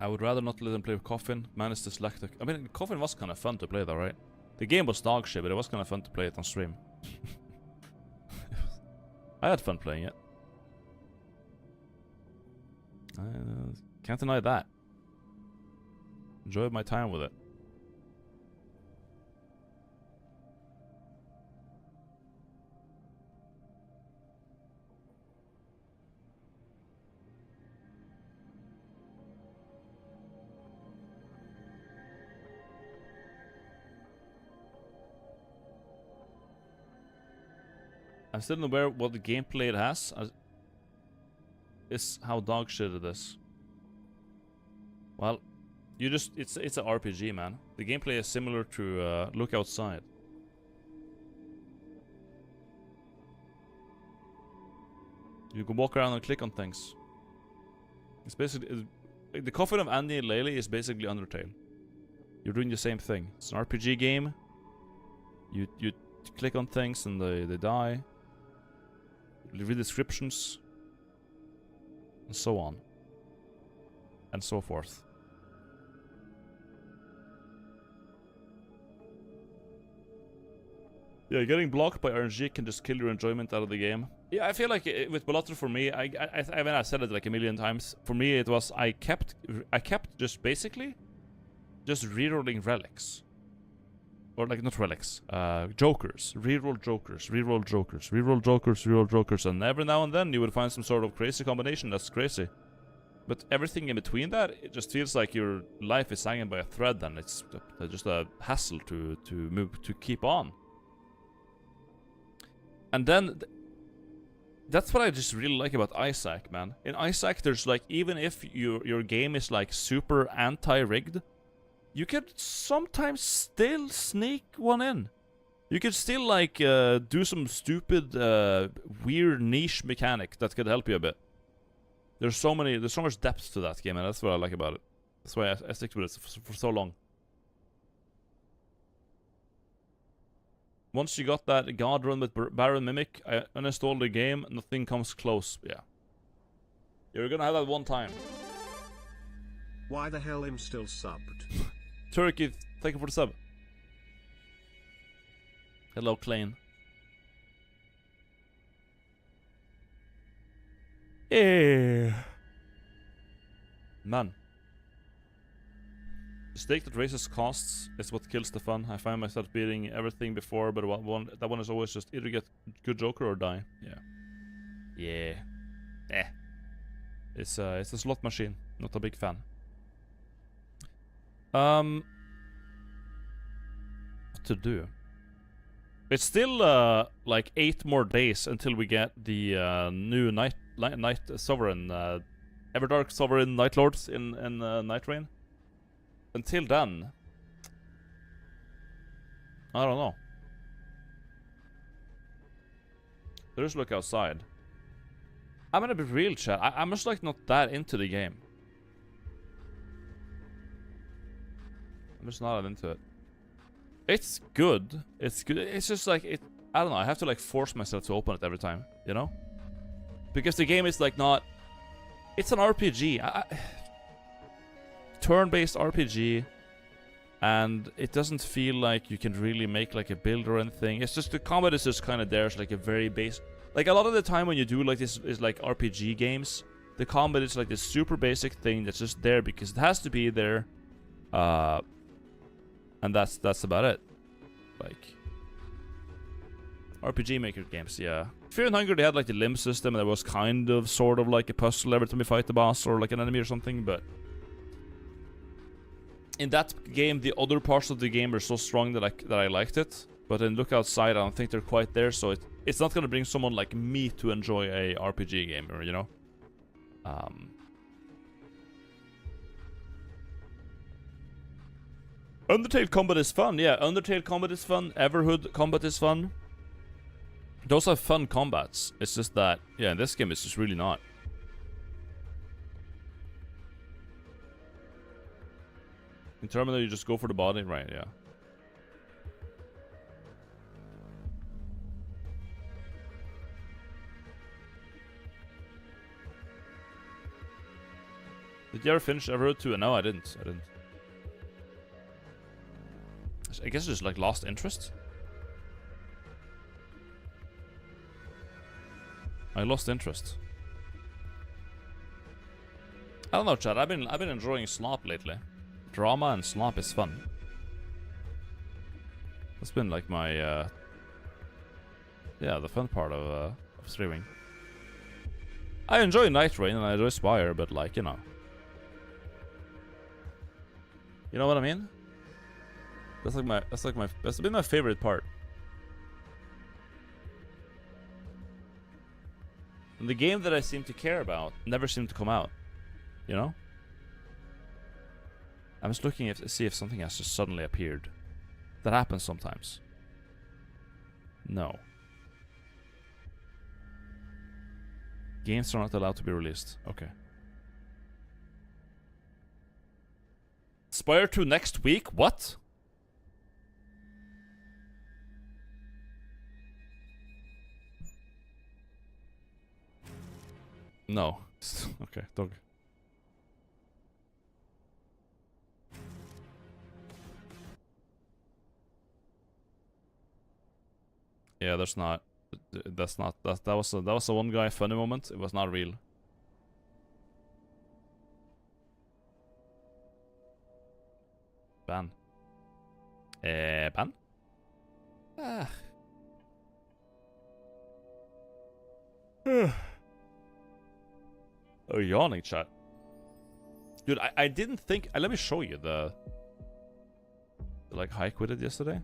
I would rather not let them play with Coffin. Man is dyslexic. I mean, Coffin was kind of fun to play though, right? The game was dog shit, but it was kind of fun to play it on stream. I had fun playing it. Can't deny that. Enjoyed my time with it. I'm still not aware what the gameplay it has. Is how dog shit it is. Well, you just it's an RPG, man. The gameplay is similar to Look Outside. You can walk around and click on things. It's basically the Coffin of Andy and Laylee is basically Undertale. You're doing the same thing. It's an RPG game. You click on things and they die. You read descriptions. And so on. And so forth. Yeah, getting blocked by RNG can just kill your enjoyment out of the game. Yeah, I feel like with Balatro for me, I mean, I said it like a million times. For me, it was I kept just basically just rerolling relics. Or like not relics, jokers, reroll jokers, reroll jokers, reroll jokers, reroll jokers, and every now and then you would find some sort of crazy combination that's crazy. But everything in between that, it just feels like your life is hanging by a thread, and it's just a hassle to move to keep on. And then that's what I just really like about Isaac, man. In Isaac, there's like even if your game is like super anti-rigged. You could sometimes still sneak one in. You could still like do some stupid weird niche mechanic that could help you a bit. There's so much depth to that game, and that's what I like about it. That's why I stick with it for so long. Once you got that God run with Baron Mimic, I uninstalled the game. Nothing comes close. Yeah. You're gonna have that one time. Why the hell am still subbed? Turkey, thank you for the sub. Hello, Klein. Man. The stake that raises costs is what kills the fun. I find myself beating everything before, but that one is always just either get good Joker or die. Yeah. Yeah. It's a slot machine. Not a big fan. What to do? It's still like 8 more days until we get the new Night Sovereign, Everdark Sovereign Night Lords in Nightreign. Until then, I don't know. Just look outside. I'm gonna be real, chat. I'm just like not that into the game. I'm just not into it. It's good. It's good. It's just like it. I don't know. I have to like force myself to open it every time, you know? Because the game is like not. It's an RPG. Turn-based RPG, and it doesn't feel like you can really make like a build or anything. It's just the combat is just kind of there. It's like a very base. Like a lot of the time when you do like this is like RPG games, the combat is like this super basic thing that's just there because it has to be there. And that's about it. Like RPG Maker games, yeah. Fear and Hunger, they had like the limb system, and there was kind of sort of like a puzzle every time you fight the boss or like an enemy or something, but in that game, the other parts of the game are so strong that I liked it. But in Look Outside, I don't think they're quite there, so it's not gonna bring someone like me to enjoy a RPG game, or you know. Undertale combat is fun, yeah. Undertale combat is fun. Everhood combat is fun. Those are fun combats. It's just that, yeah, in this game it's just really not. In Terminal, you just go for the body, right? Yeah. Did you ever finish Everroad 2? No, I didn't. I guess I just like lost interest. I lost interest. I don't know, Chad. I've been enjoying Slop lately. Drama and Slop is fun. That's been like my yeah, the fun part of streaming. I enjoy Nightreign and I enjoy Spire, but like, you know what I mean? That's been my favorite part. And the game that I seem to care about never seemed to come out. You know? I'm just looking to see if something has just suddenly appeared. That happens sometimes. No. Games are not allowed to be released. Okay. Spire 2 next week? What? No. Okay, dog. Yeah, there's not. That's not. That was a one guy funny moment. It was not real. Ban. Ban? Ah. Oh, yawning, chat. Dude, I didn't think... let me show you the like, hike we did yesterday.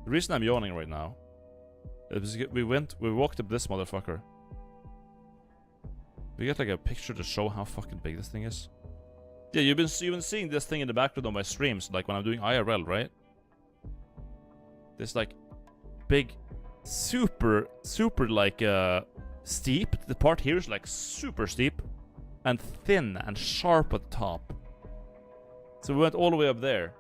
The reason I'm yawning right now is we walked up this motherfucker. We get like a picture to show how fucking big this thing is. Yeah, you've been seeing this thing in the background on my streams, like when I'm doing IRL, right? This like big, super like steep. The part here is like super steep and thin and sharp at the top. So we went all the way up there.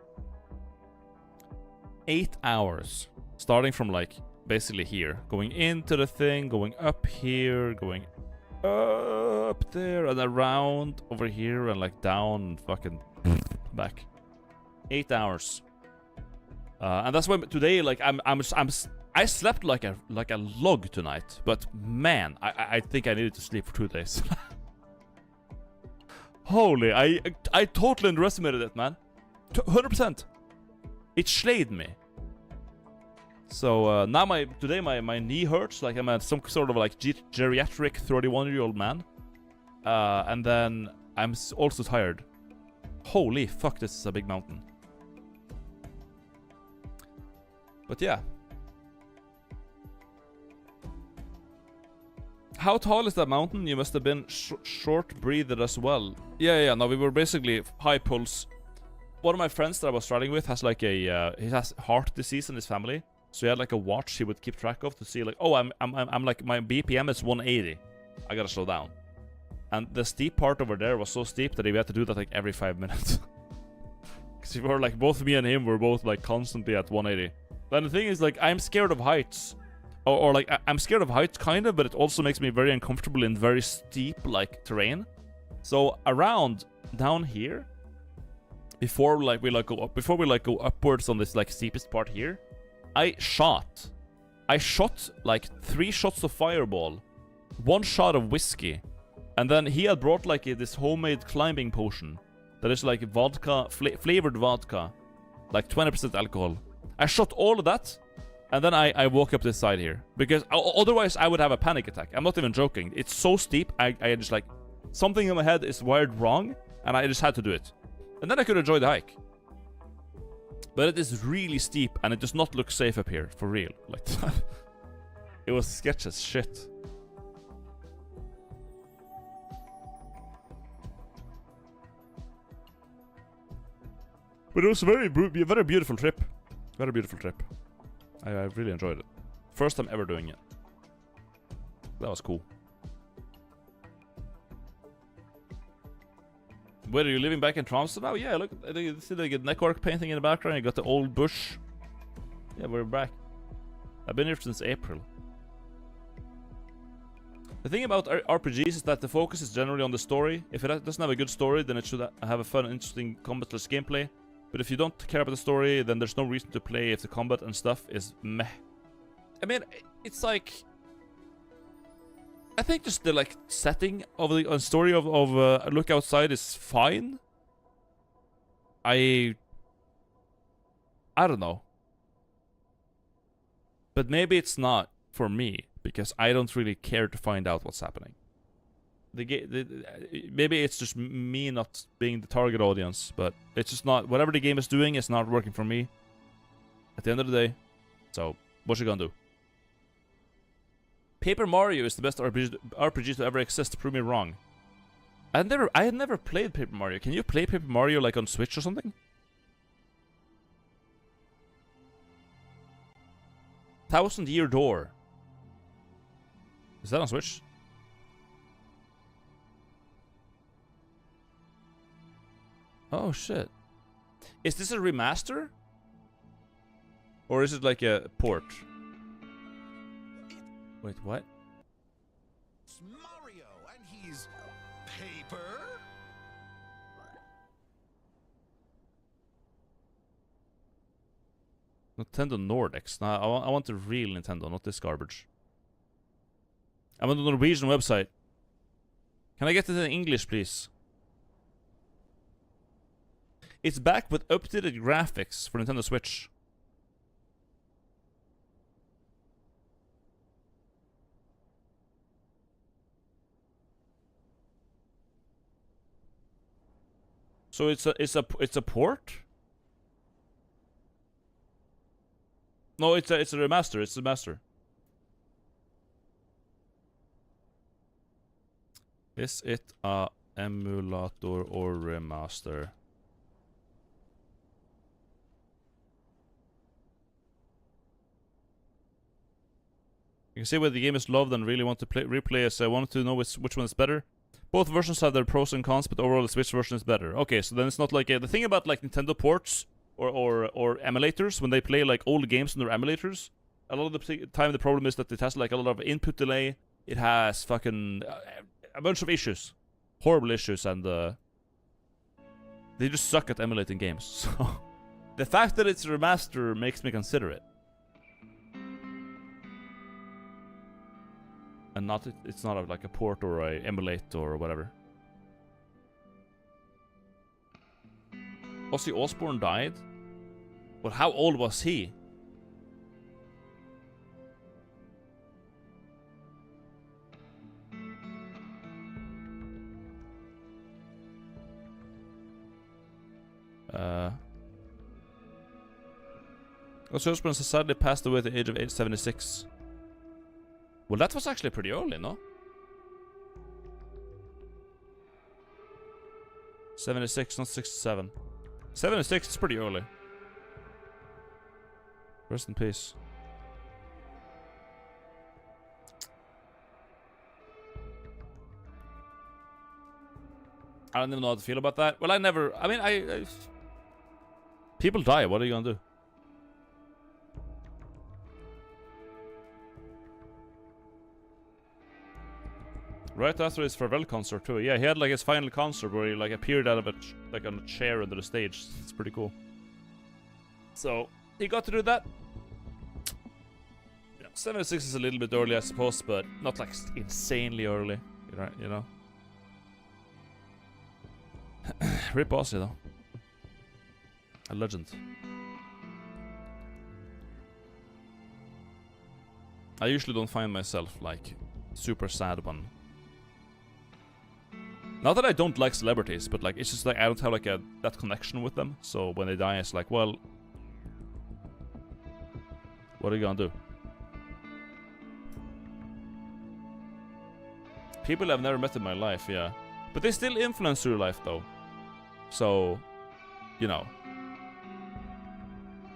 8 hours, starting from like basically here, going into the thing, going up here, going up there, and around over here, and like down and fucking back. 8 hours, and that's why today, like I slept like a log tonight. But man, I think I needed to sleep for 2 days. Holy, I totally underestimated it, man. 100%. It slayed me. So now today my knee hurts like I'm some sort of like geriatric 31-year-old man. And then I'm also tired. Holy fuck, this is a big mountain. But yeah. How tall is that mountain? You must have been short-breathed as well. Yeah, no, we were basically high pulse. One of my friends that I was riding with has like he has heart disease in his family. So he had like a watch he would keep track of to see like, oh, I'm like, my BPM is 180. I gotta slow down. And the steep part over there was so steep that he had to do that like every 5 minutes. Because we were like, both me and him were both like constantly at 180. Then the thing is like, I'm scared of heights. Or like, I'm scared of heights kind of, but it also makes me very uncomfortable in very steep like terrain. So around down here, before we go upwards on this like steepest part here, I shot like 3 shots of fireball, 1 shot of whiskey, and then he had brought like this homemade climbing potion that is like vodka, flavored vodka, like 20% alcohol. I shot all of that, and then I walk up this side here because otherwise I would have a panic attack. I'm not even joking. It's so steep. I just like, something in my head is wired wrong, and I just had to do it. And then I could enjoy the hike. But it is really steep, and it does not look safe up here, for real. Like, it was sketch as shit. But it was a very beautiful trip. Very beautiful trip. I really enjoyed it. First time ever doing it. That was cool. Where are you living back in Tromsø now? Yeah, look, you see the network painting in the background. You got the old bush. Yeah, we're back. I've been here since April. The thing about RPGs is that the focus is generally on the story. If it doesn't have a good story, then it should have a fun, interesting combatless gameplay. But if you don't care about the story, then there's no reason to play if the combat and stuff is meh. I mean, it's like... I think just the like setting of the story of Look Outside is fine. I don't know. But maybe it's not for me, because I don't really care to find out what's happening. Maybe it's just me not being the target audience, but it's just not... Whatever the game is doing is not working for me at the end of the day. So, what you gonna do? Paper Mario is the best RPG to ever exist. Prove me wrong. I had never played Paper Mario. Can you play Paper Mario like on Switch or something? 1,000 Year Door. Is that on Switch? Oh shit. Is this a remaster? Or is it like a port? Wait, what? It's Mario, and he's paper? Nintendo Nordics. Nah, I want the real Nintendo, not this garbage. I'm on the Norwegian website. Can I get it in English, please? It's back with updated graphics for Nintendo Switch. So it's a port? No, it's a remaster. It's a remaster. Is it a emulator or remaster? You can see where the game is loved and really want to replay as I wanted to know which one is better. Both versions have their pros and cons, but overall the Switch version is better. Okay, so then it's not like the thing about like Nintendo ports or emulators, when they play like old games on their emulators, a lot of the time the problem is that it has like a lot of input delay. It has fucking a bunch of issues, horrible issues, and they just suck at emulating games. So the fact that it's a remaster makes me consider it. And it's not like a port or a emulate or whatever. Ozzy Osbourne died? Well, how old was he? Ozzy Osbourne sadly passed away at the age of 76. Well, that was actually pretty early, no? 76, not 67. 76 is pretty early. Rest in peace. I don't even know how to feel about that. Well, I mean, I people die, what are you gonna do? Right after his farewell concert too. Yeah, he had like his final concert where he like appeared out of a like on a chair under the stage. It's pretty cool. So he got to do that. Yeah, 76 is a little bit early, I suppose, but not like insanely early. You know. Rip Ozzy though. A legend. I usually don't find myself like super sad when. Not that I don't like celebrities, but like it's just like I don't have like that connection with them. So when they die, it's like, well, what are you gonna do? People I've never met in my life, yeah, but they still influence your life though. So, you know,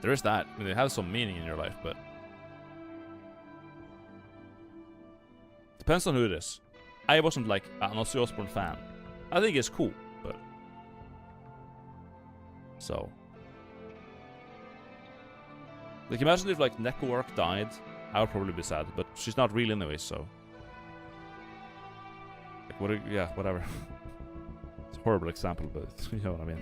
there is that. I mean, they have some meaning in your life, but depends on who it is. I wasn't like an Ozzy Osbourne fan. I think it's cool, but so like imagine if like Neko Arc died, I would probably be sad, but she's not real anyway, so like, what? Yeah, whatever. It's a horrible example, but you know what I mean.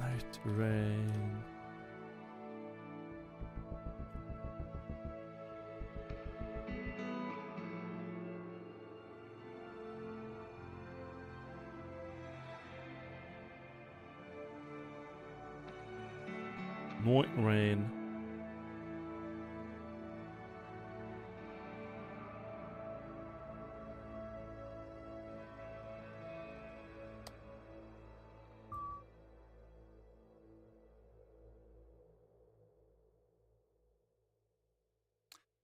Nightreign. Nightreign.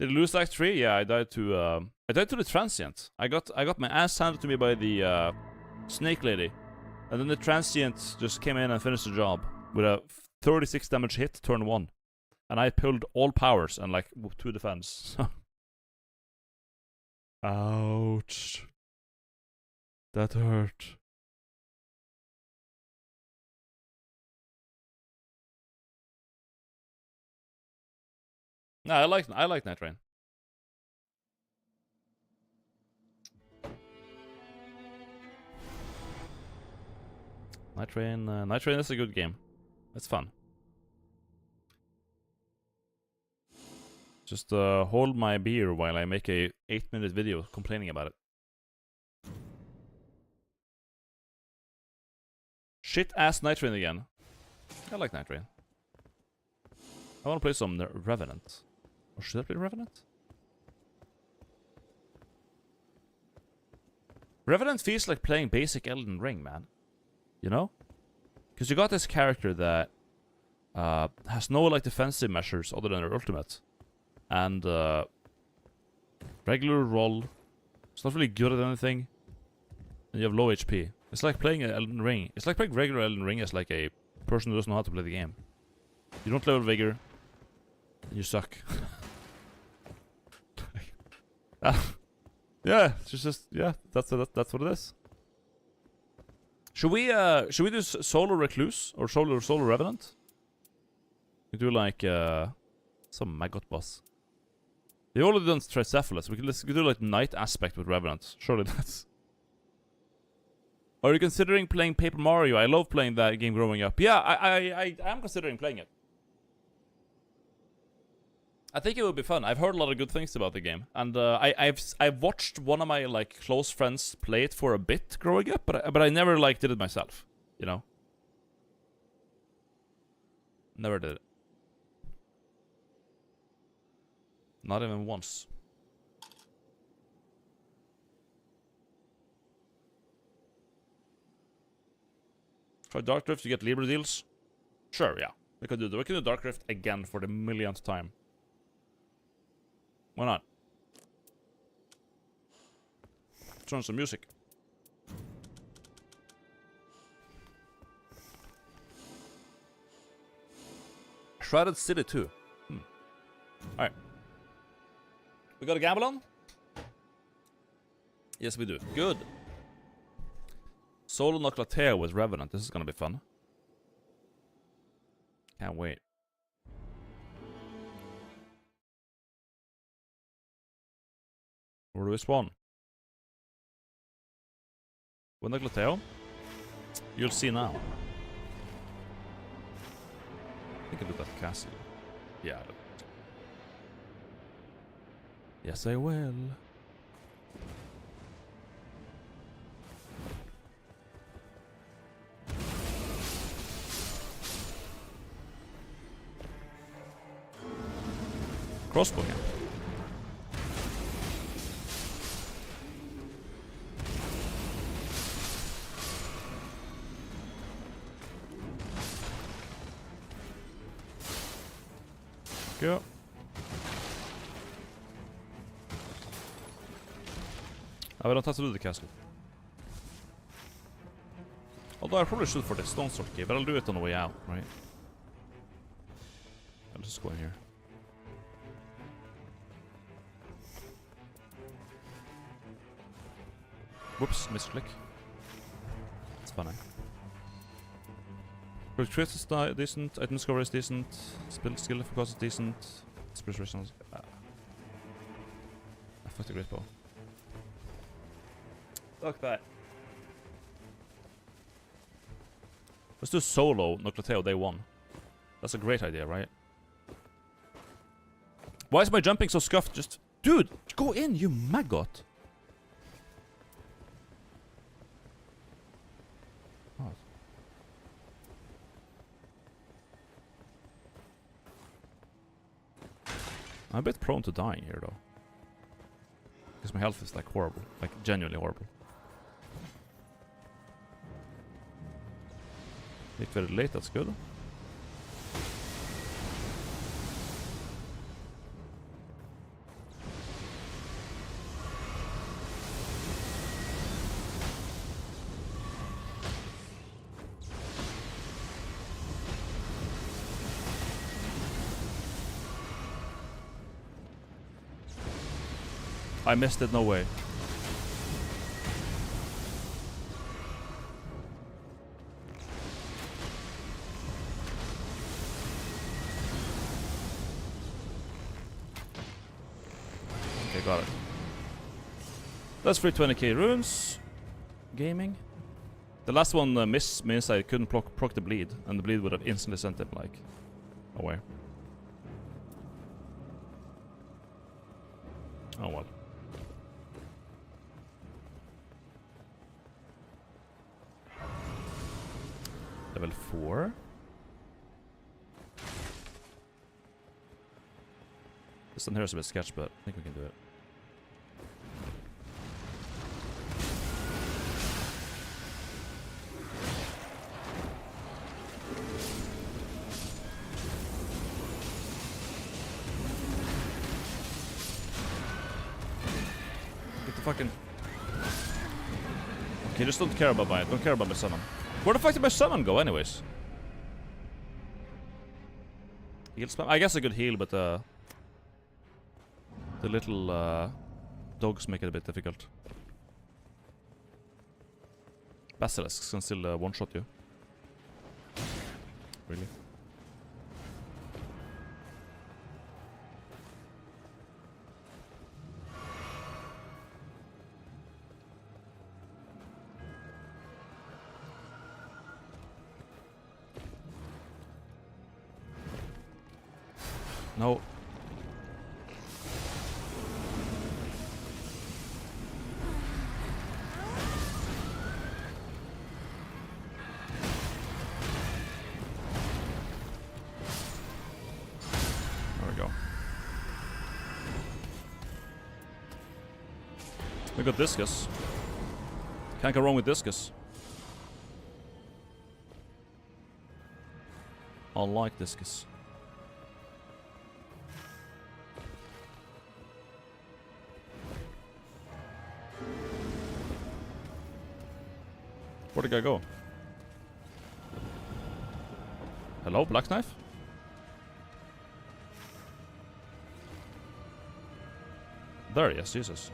Did I lose Act 3? Yeah, I died to the transient. I got my ass handed to me by the snake lady. And then the transient just came in and finished the job with a 36 damage hit turn 1. And I pulled all powers and like 2 defense. Ouch. That hurt. No, I like Nightreign. Nightreign is a good game. It's fun. Just hold my beer while I make a 8-minute video complaining about it. Shit ass Nightreign again. I like Nightreign. I want to play some Revenant. Or should I play Revenant? Revenant feels like playing basic Elden Ring, man. You know? Because you got this character that has no like defensive measures other than her ultimate. And regular roll. It's not really good at anything. And you have low HP. It's like playing Elden Ring. It's like playing regular Elden Ring as like a person who doesn't know how to play the game. You don't level vigor. And you suck. Yeah, it's just yeah, that's what it is. Should we do solo recluse or solo revenant? We do like some maggot boss. They already done Tricephalus. We could do like night aspect with revenant. Surely that's. Are you considering playing Paper Mario? I love playing that game growing up. Yeah, I am considering playing it. I think it would be fun. I've heard a lot of good things about the game, and I've watched one of my like close friends play it for a bit growing up, but I never like did it myself. You know, never did it. Not even once. Try Dark Rift to get Libra deals. Sure, yeah, we could do that. We can do Dark Rift again for the millionth time. Why not? Turn on some music. Shrouded City 2. Alright. We got a gamble on? Yes, we do. Good. Solo Noclateo with Revenant. This is gonna be fun. Can't wait. Where do we spawn? With Noclateo? You'll see now. I think I do that castle. Yeah, I do. Yes, I will. Crossbow again. Go. I don't have to do the castle. Although I probably should for the stone sword key, but I'll do it on the way out, right? I'll just go in here. Whoops, misclick. It's funny. Crit is decent, item discovery is decent, skill focus is decent, spirit is I fucked the great bow. Fuck that. Let's do solo Nucleoteo day 1. That's a great idea, right? Why is my jumping so scuffed? Just... Dude! Go in, you maggot! What? I'm a bit prone to dying here, though. Because my health is, like, horrible. Like, genuinely horrible. Hit very late, that's good. I missed it, no way. Okay, got it. That's 320k runes. Gaming. The last one miss means I couldn't proc the bleed, and the bleed would have instantly sent him, like, away. Oh well. Level 4. This one here is a bit sketch, but I think we can do it. Get the fucking... Okay, just don't care about my... Don't care about my summon. Where the fuck did my summon go, anyways? Heal spam? I guess I could heal, but the little dogs make it a bit difficult. Basilisks can still one-shot you. Really? No. There we go. We got Discus. Can't go wrong with Discus. Unlike Discus. Where'd the guy go? Hello, Black Knife? There he is, Jesus.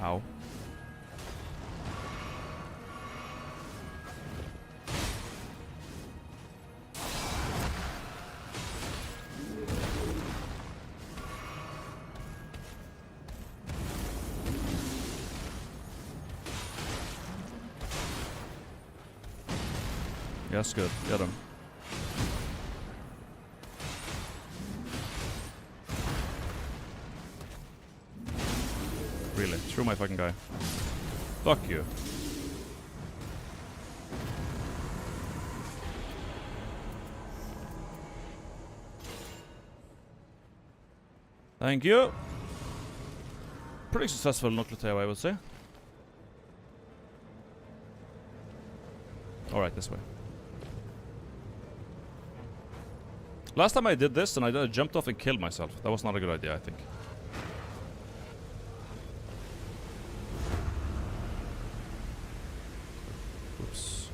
Ow. Yes, good. Get him. Really? Screw my fucking guy. Fuck you. Thank you. Pretty successful Nucleoteo, I would say. Alright, this way. Last time I did this, and I jumped off and killed myself. That was not a good idea, I think. Oops.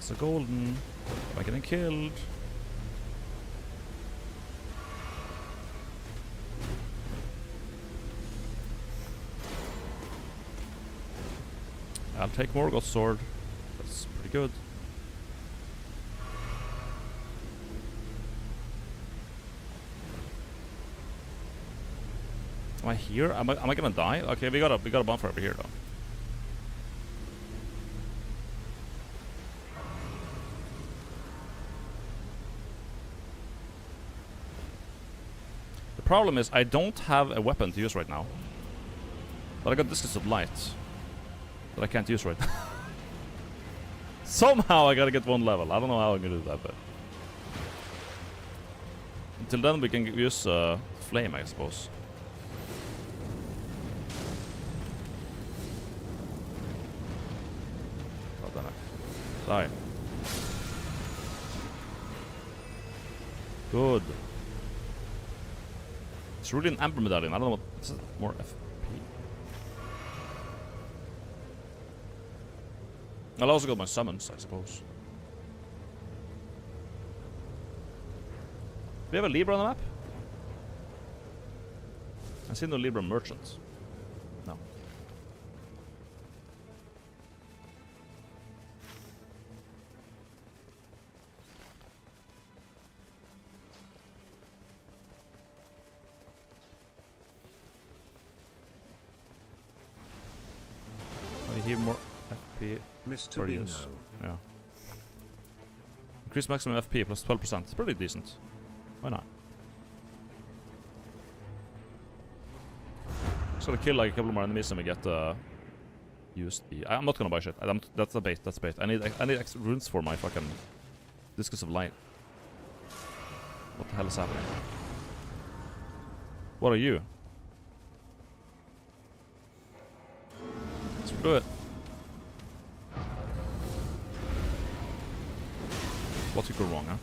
It's a golden. Am I getting killed? I'll take Morgoth's sword. That's pretty good. Am I here? Am I gonna die? Okay, we got a bonfire over here though. The problem is I don't have a weapon to use right now. But I got Discus of Light that I can't use right now. Somehow I gotta get 1 level. I don't know how I'm gonna do that, but until then we can use flame, I suppose. Oh, damn it. Die. Good. It's really an Amber Medallion. I don't know what... Is it more FP? I'll also got my summons, I suppose. Do we have a Libra on the map? I see no Libra merchants. No. I hear more FP. Mr. Bino. Yeah. Increase maximum FP plus 12%. It's pretty decent. Why not? Just gotta kill like a couple more enemies and we get used the. I'm not gonna buy shit. That's a bait. That's bait. I need extra runes for my fucking Discus of Light. What the hell is happening? What are you? Screw it. What could go wrong, huh?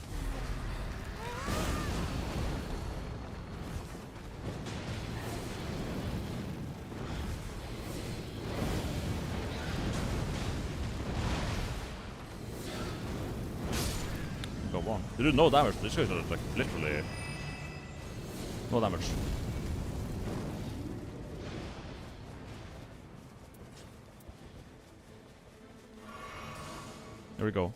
Go on. They do no damage. These guys are like literally no damage. There we go.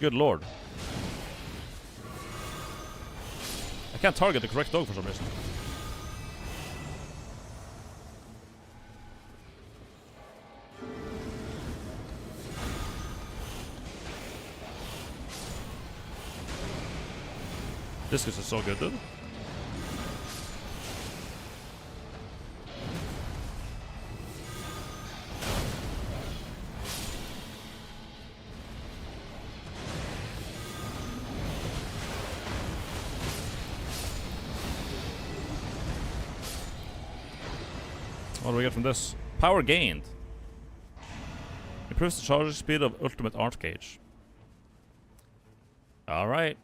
Good lord. I can't target the correct dog for some reason. This is so good, dude. What do we get from this? Power gained. Improves the charging speed of ultimate Archgauge. Alright.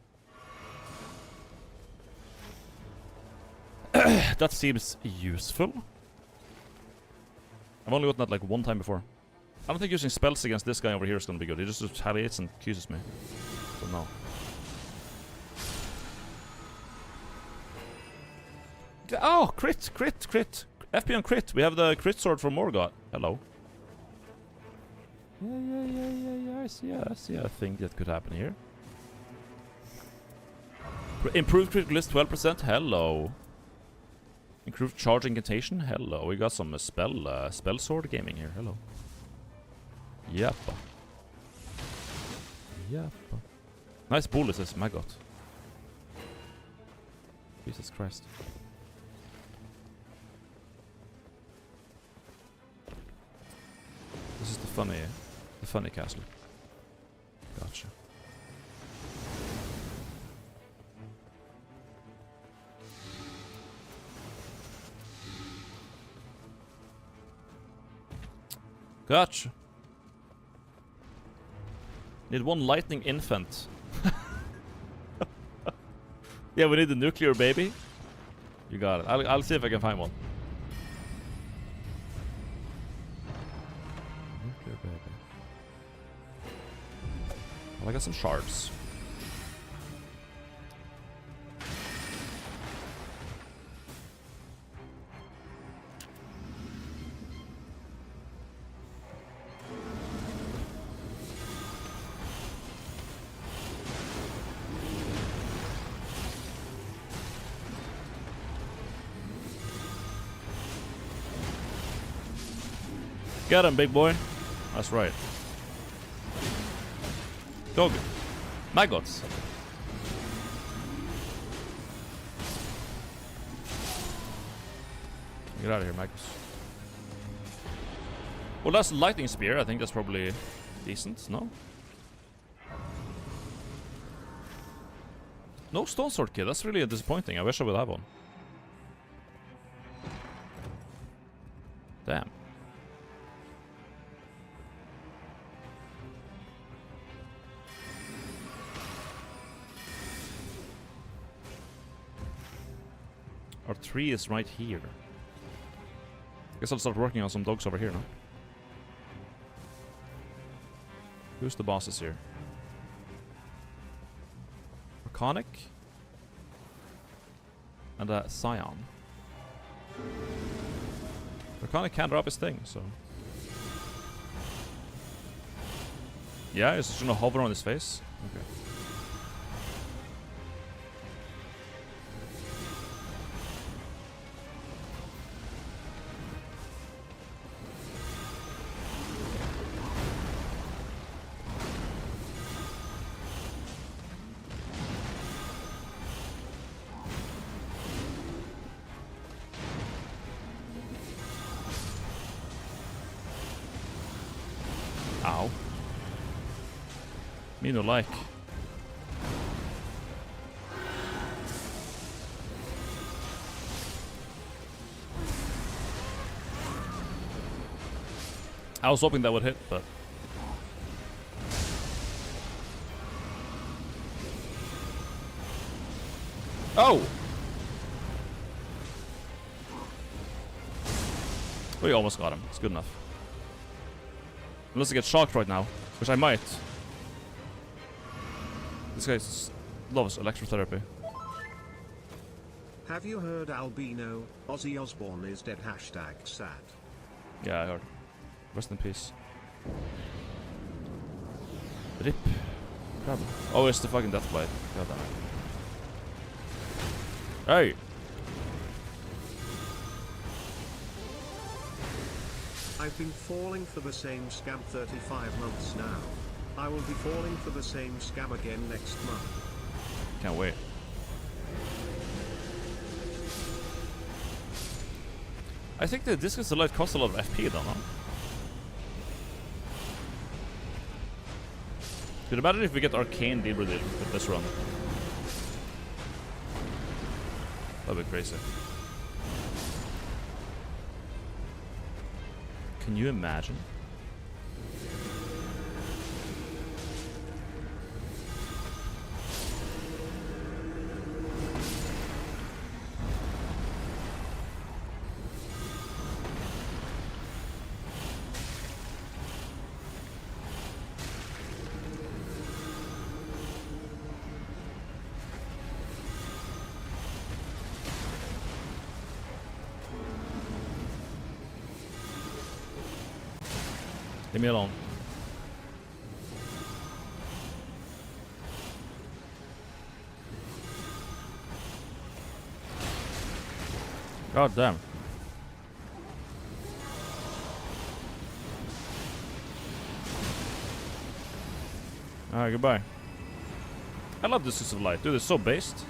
That seems useful. I've only gotten that like 1 time before. I don't think using spells against this guy over here is gonna be good. He just retaliates and accuses me. So no. Oh, crit, crit, crit. FP on crit. We have the crit sword from Morgoth. Hello. Yeah. I see a thing that could happen here. Improved critical list 12%. Hello. Improved charge incantation. Hello. We got some spell sword gaming here. Hello. Yep. Nice bullets, this Maggot. Jesus Christ. This is the funny castle. Gotcha. Gotcha. Need 1 lightning infant. Yeah, we need the nuclear baby. You got it. I'll see if I can find one. I got some shards. Get him, big boy. That's right. Dog. Maggots. Get out of here, maggots. Well, that's a lightning spear. I think that's probably decent, no? No stone sword kit. That's really disappointing. I wish I would have one. Damn. Our tree is right here. Guess I'll start working on some dogs over here now. Who's the bosses here? Arcanic. And a Scion. Arcanic can't drop his thing, so... Yeah, he's just gonna hover on his face. Okay. Ow. Me no like. I was hoping that would hit, but... Oh! We almost got him. It's good enough. Unless I get shocked right now, which I might. This guy loves electrotherapy. Have you heard albino? Ozzy Osbourne is dead. Hashtag sad. Yeah, I heard. Rest in peace. Rip. Problem. Oh, it's the fucking death bite. God damn it. Hey! I've been falling for the same scam 35 months now. I will be falling for the same scam again next month. Can't wait. I think the Discus Delight costs a lot of FP though, no? Could you imagine if we get Arcane Deal with this run? That'd be crazy. Can you imagine? Leave me alone. God damn. Alright, goodbye. I love this Discus of Light. Dude, it's so based.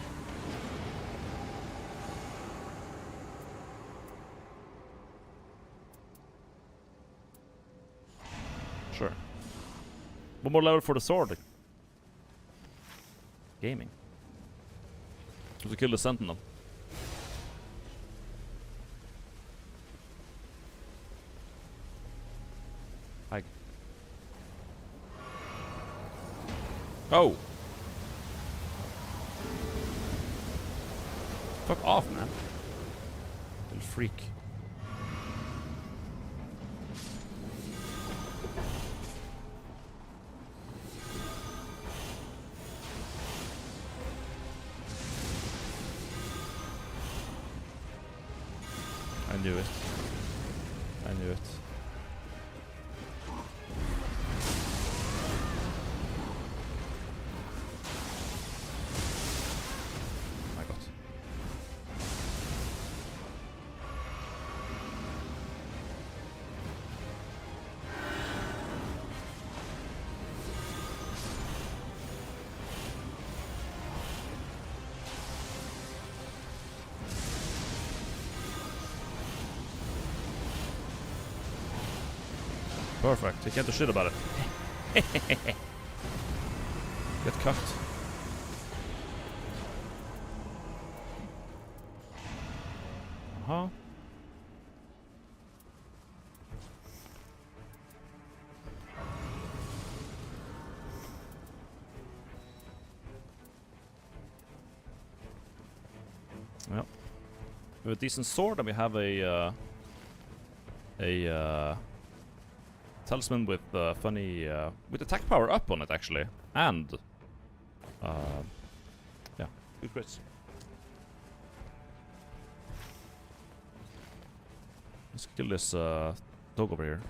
Sure. One more level for the sword. Gaming. To kill the sentinel. Hi. Oh. Fuck off, man. Little freak. knew it. I knew it. My god. Perfect. You can't do shit about it. Get cuffed. Uh-huh. Well, we have a decent sword, and we have a talisman with funny with attack power up on it actually, and yeah, good crits. Let's kill this dog over here.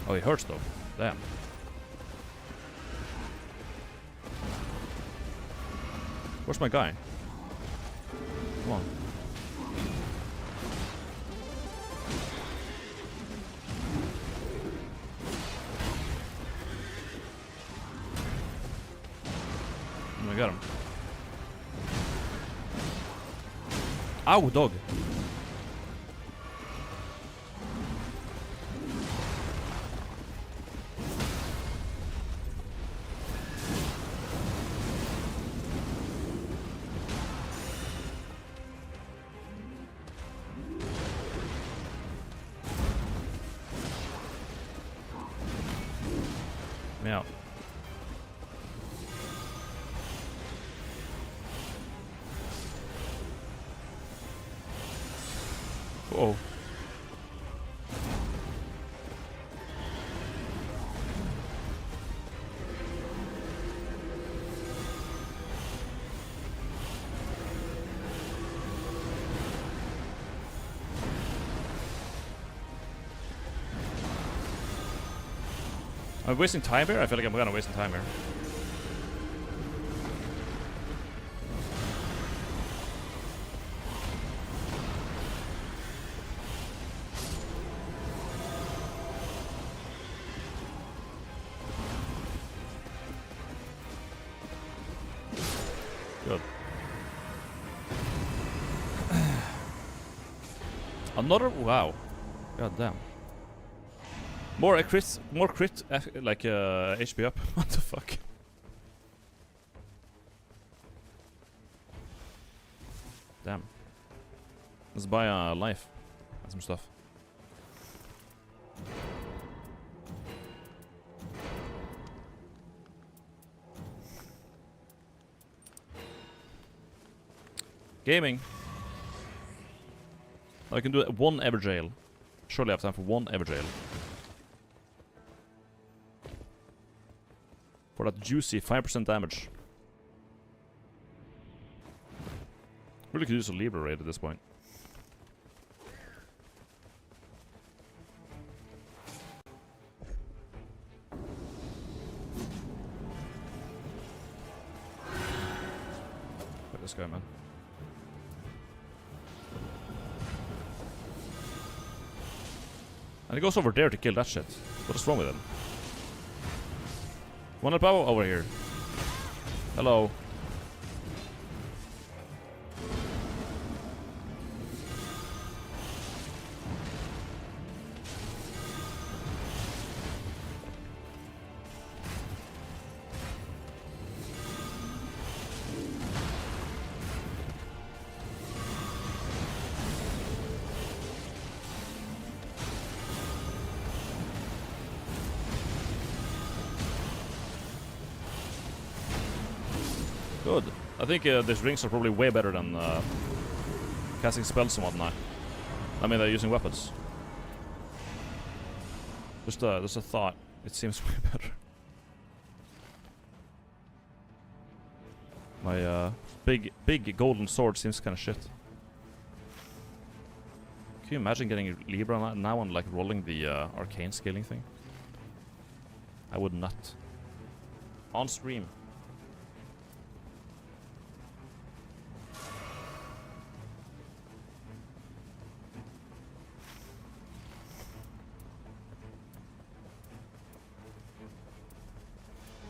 Oh, he hurts though. Damn. Where's my guy? Come on. Oh, I got him. Ow, dog. Meow. Uh-oh. Am I wasting time here? I feel like I'm kind of wasting time here. Good. Another wow. God damn. More crit, like HP up. What the fuck? Damn. Let's buy a life and some stuff. Gaming. I can do one Everjail. Surely I have time for one Everjail. For that juicy 5% damage. Really could use a Libra raid at this point. Look at this guy, man. And he goes over there to kill that shit. What is wrong with him? Wanna power over here? Hello. Good. I think these rings are probably way better than casting spells and whatnot. I mean, they're using weapons. Just a thought. It seems way better. My big golden sword seems kind of shit. Can you imagine getting Libra now on like rolling the arcane scaling thing? I would not. On stream.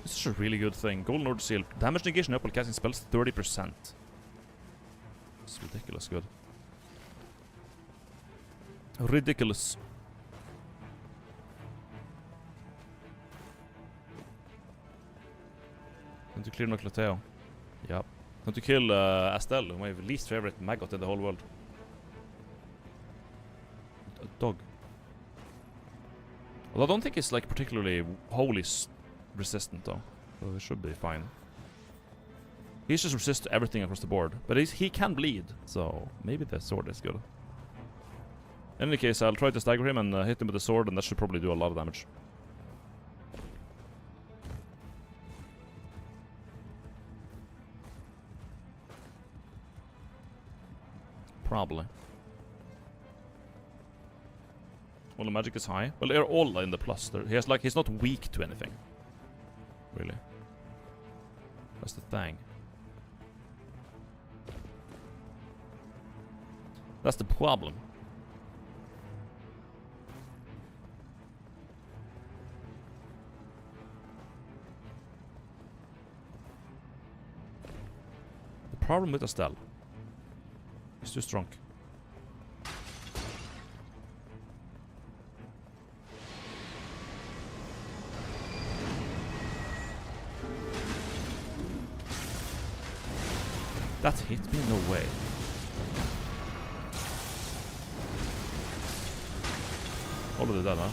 This is a really good thing. Golden Order Seal. Damage negation up while casting spells 30%. It's ridiculous good. Ridiculous. Time to clear Noclateo. Yep. Time to kill Astel, my least favorite maggot in the whole world. A dog. Well, I don't think it's like particularly holy resistant though, so it should be fine. He's just resist to everything across the board, but he can bleed, so maybe the sword is good. In any case, I'll try to stagger him and hit him with the sword, and that should probably do a lot of damage. Probably. Well, the magic is high. Well, they're all in the plus. He's not weak to anything. Really. That's the thing. That's the problem. The problem with Estelle is too strong. That hit me? No way. Holy did that, huh?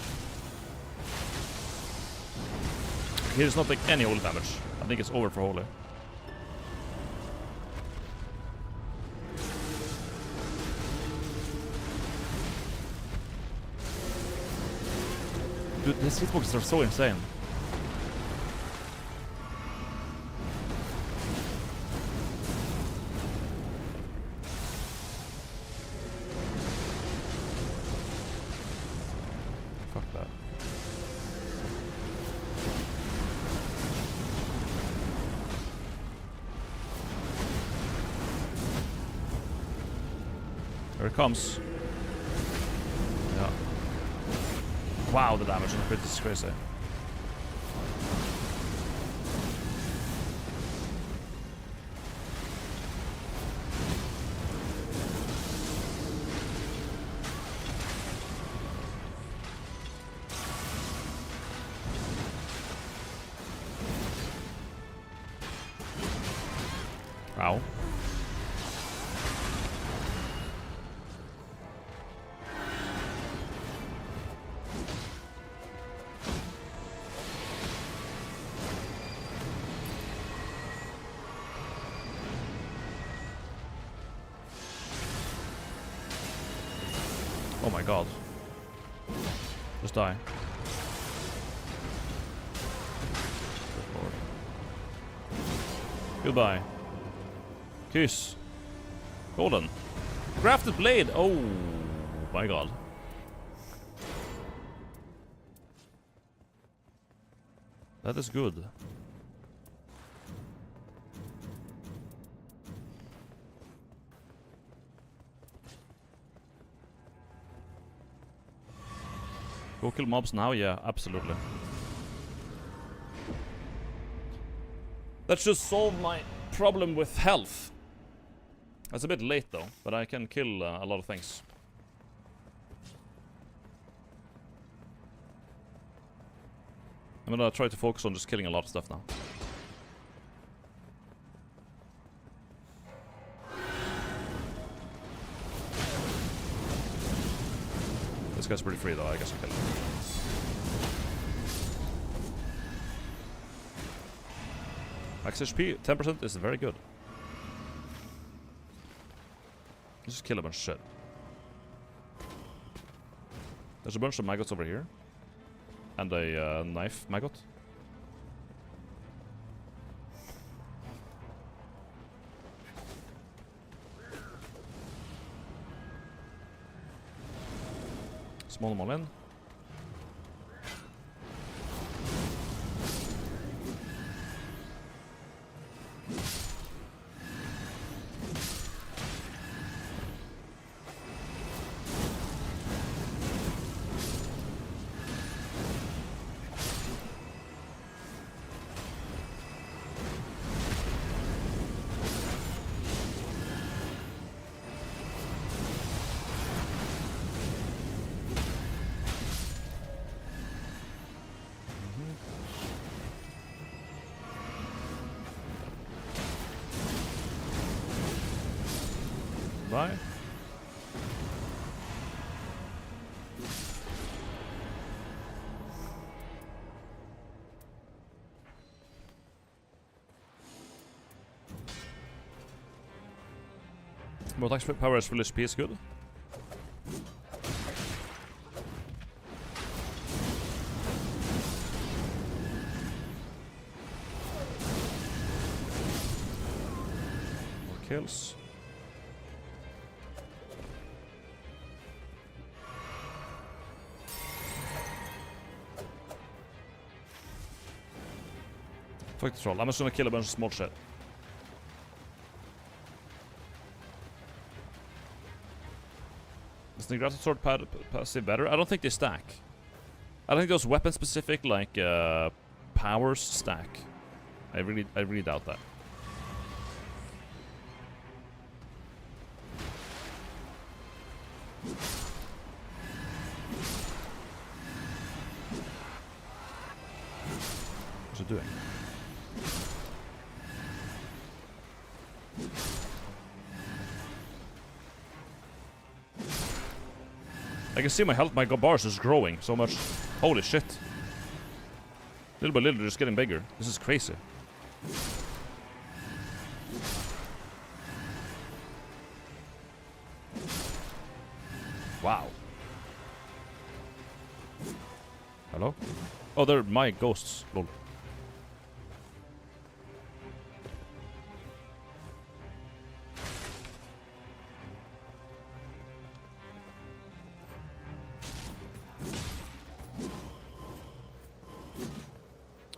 He does not take any holy damage. I think it's over for holy. Dude, these hitboxes are so insane. Comes. Yeah. Wow, the damage on the crit is crazy. Wow. Oh my god. Just die. Good lord. Goodbye. Kiss. Golden. Grafted blade. Oh my god. That is good. Go kill mobs now? Yeah, absolutely. That should solve my problem with health. That's a bit late though, but I can kill a lot of things. I'm gonna try to focus on just killing a lot of stuff now. This guy's pretty free though, I guess I'll kill him. Max HP, 10% is very good. Just kill a bunch of shit. There's a bunch of maggots over here. And a knife maggot. Small them all in. Bye. More attack power as full HP is good. More kills. Fuck the troll. I'm just gonna kill a bunch of small shit. Is the Gratis Sword passive better? I don't think they stack. I don't think those weapon specific like powers stack. I really doubt that. What's it doing? I can see my health, my bars is growing so much. Holy shit. Little by little, just getting bigger. This is crazy. Wow. Hello? Oh, they're my ghosts. Lol.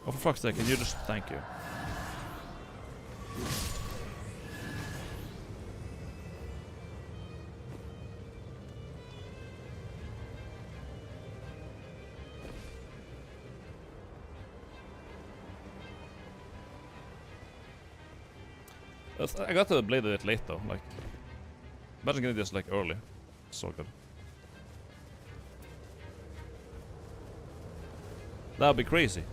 Oh, for fuck's sake, can you just... Thank you. I got the blade a bit late though, like... Imagine getting this like early. So good. That would be crazy.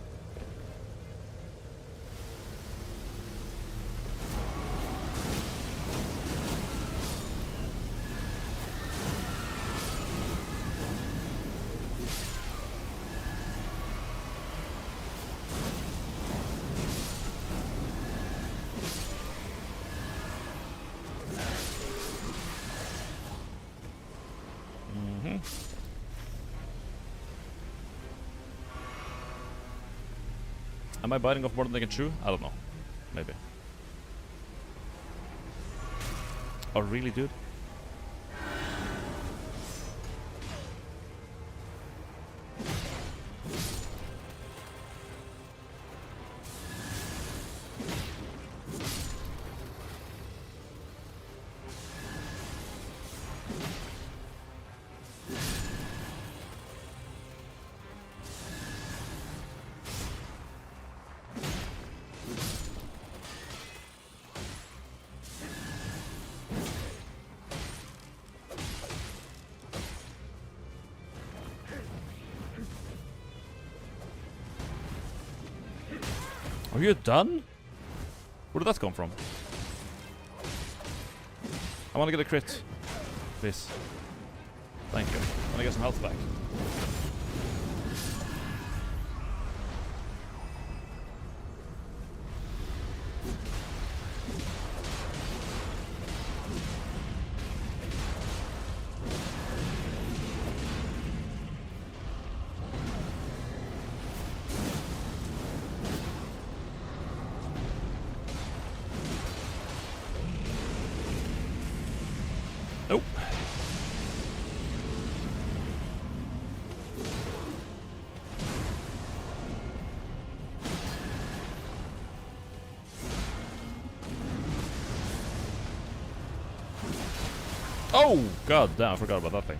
Am I biting off more than they can chew? I don't know. Maybe. Oh, really, dude? Are you done? Where did that come from? I want to get a crit. Please. Thank you. I want to get some health back. Oh, god damn, I forgot about that thing.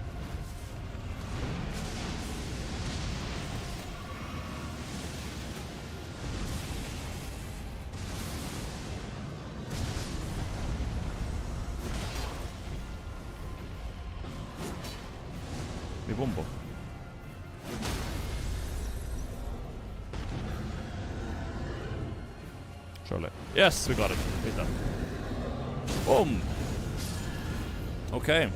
Mi bombo. Surely. Yes, we got it. Beat that. Boom! Okay.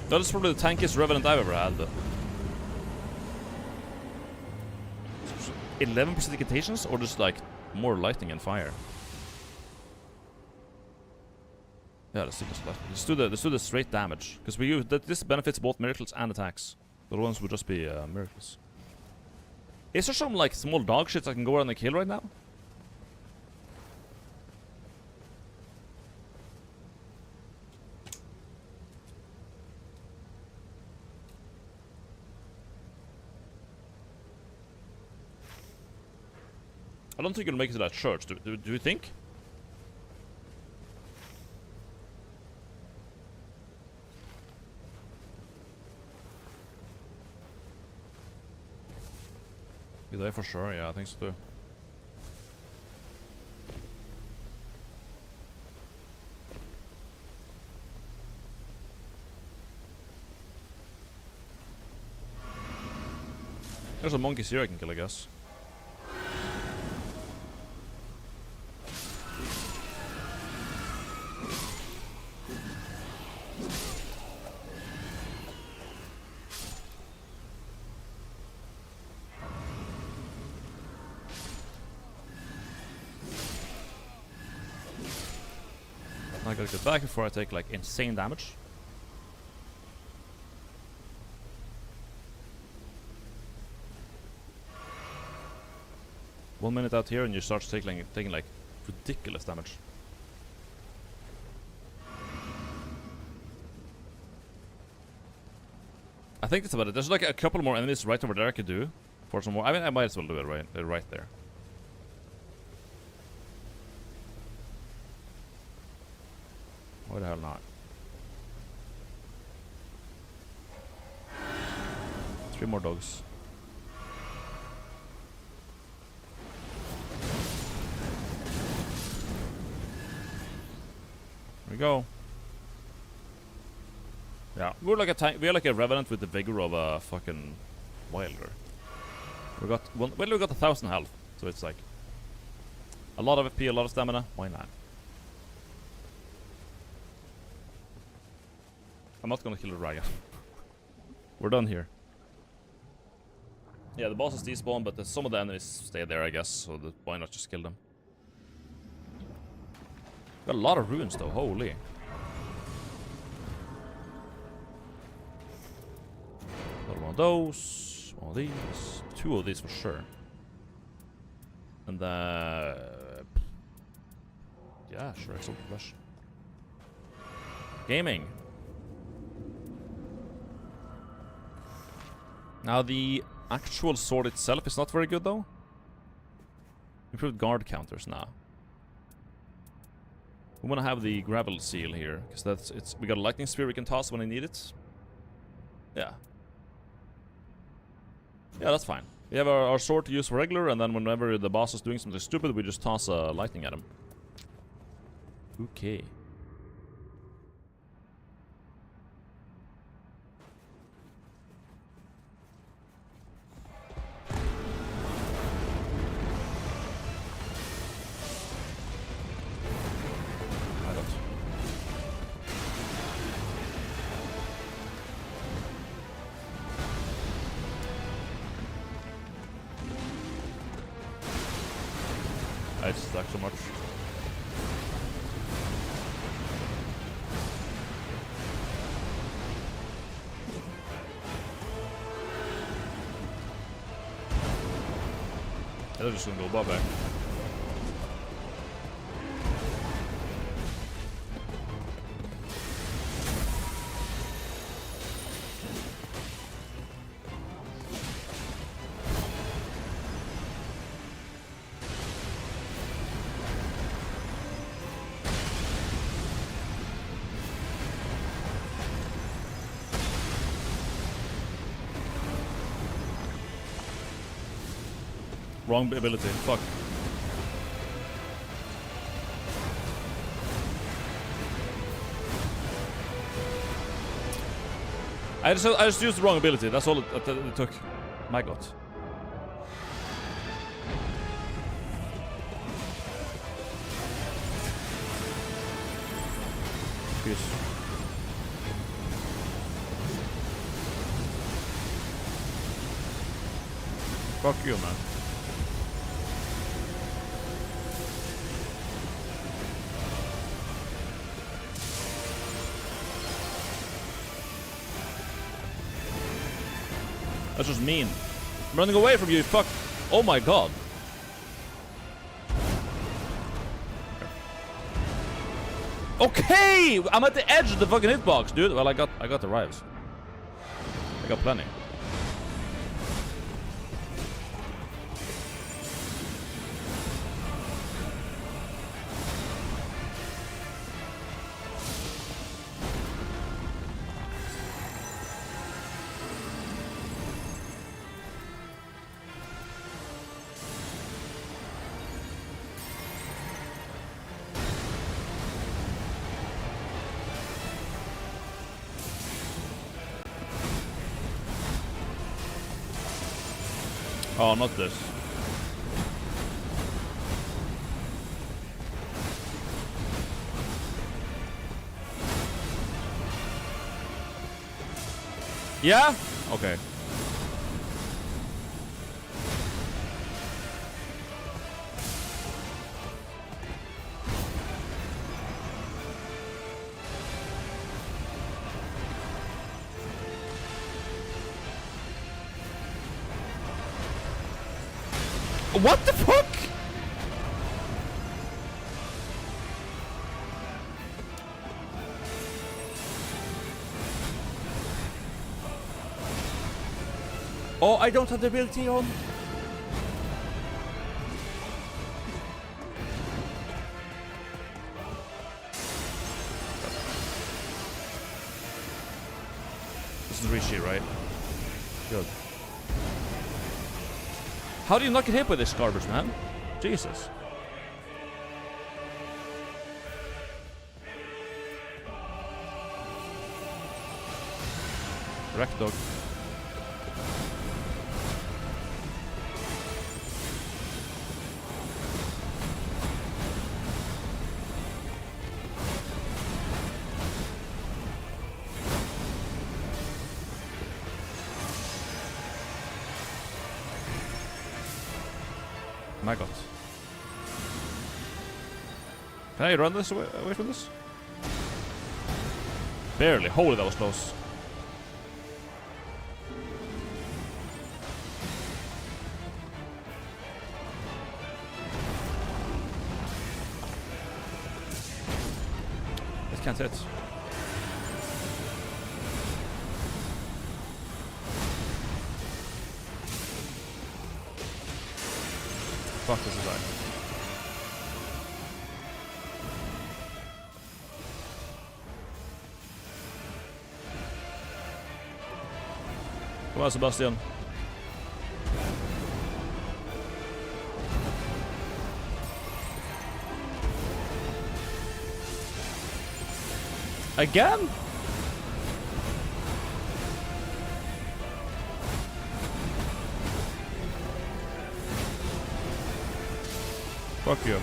That is probably the tankiest Revenant I've ever had, but... 11% incantations, or just like more lightning and fire? Yeah, let's do this. Let's do the straight damage, because we use this benefits both miracles and attacks. The other ones would just be miracles. Is there some like small dog shits I can go around and kill right now? I don't think you'll make it to that church. Do you think? Be there for sure, yeah, I think so too. There's a monkey here I can kill, I guess. I gotta get back before I take like insane damage. One minute out here and you start taking like ridiculous damage. I think that's about it. There's like a couple more enemies right over there I could do for some more. I mean, I might as well do it right there. Why the hell not? 3 more dogs. There we go. Yeah, we're like a tank. We're like a revenant with the vigor of a fucking wilder. We got 1,000 health, so it's like a lot of FP, a lot of stamina. Why not? I'm not gonna kill the dragon. We're done here. Yeah, the bosses despawn, but some of the enemies stay there, I guess. So why not just kill them? Got a lot of runes though. Holy. Another one of those. One of these. 2 of these for sure. And yeah, sure. Exalted Flesh. Gaming. Now the actual sword itself is not very good though. Improved guard counters now. We want to have the gravel seal here because we got a lightning spear we can toss when I need it. Yeah. Yeah, that's fine. We have our sword to use for regular, and then whenever the boss is doing something stupid, we just toss lightning at him. Okay. I just suck so much. They're just gonna go back. Wrong ability. Fuck. I just used the wrong ability. That's all it took. My god. Peace. Fuck you, man. That's just mean. I'm running away from you, fuck. Oh my god. Okay! I'm at the edge of the fucking hitbox, dude. Well, I got the rives. I got plenty. Oh, not this. Yeah? Okay. What the fuck? Oh, I don't have the ability on. This is Rishi, right? Good. How do you not get hit by this garbage, man? Jesus. Wreck dog. My god. Can I run this away from this? Barely. Holy, that was close. It can't hit. Fuck, this is right. Come on, Sebastian. Again? Fuck you.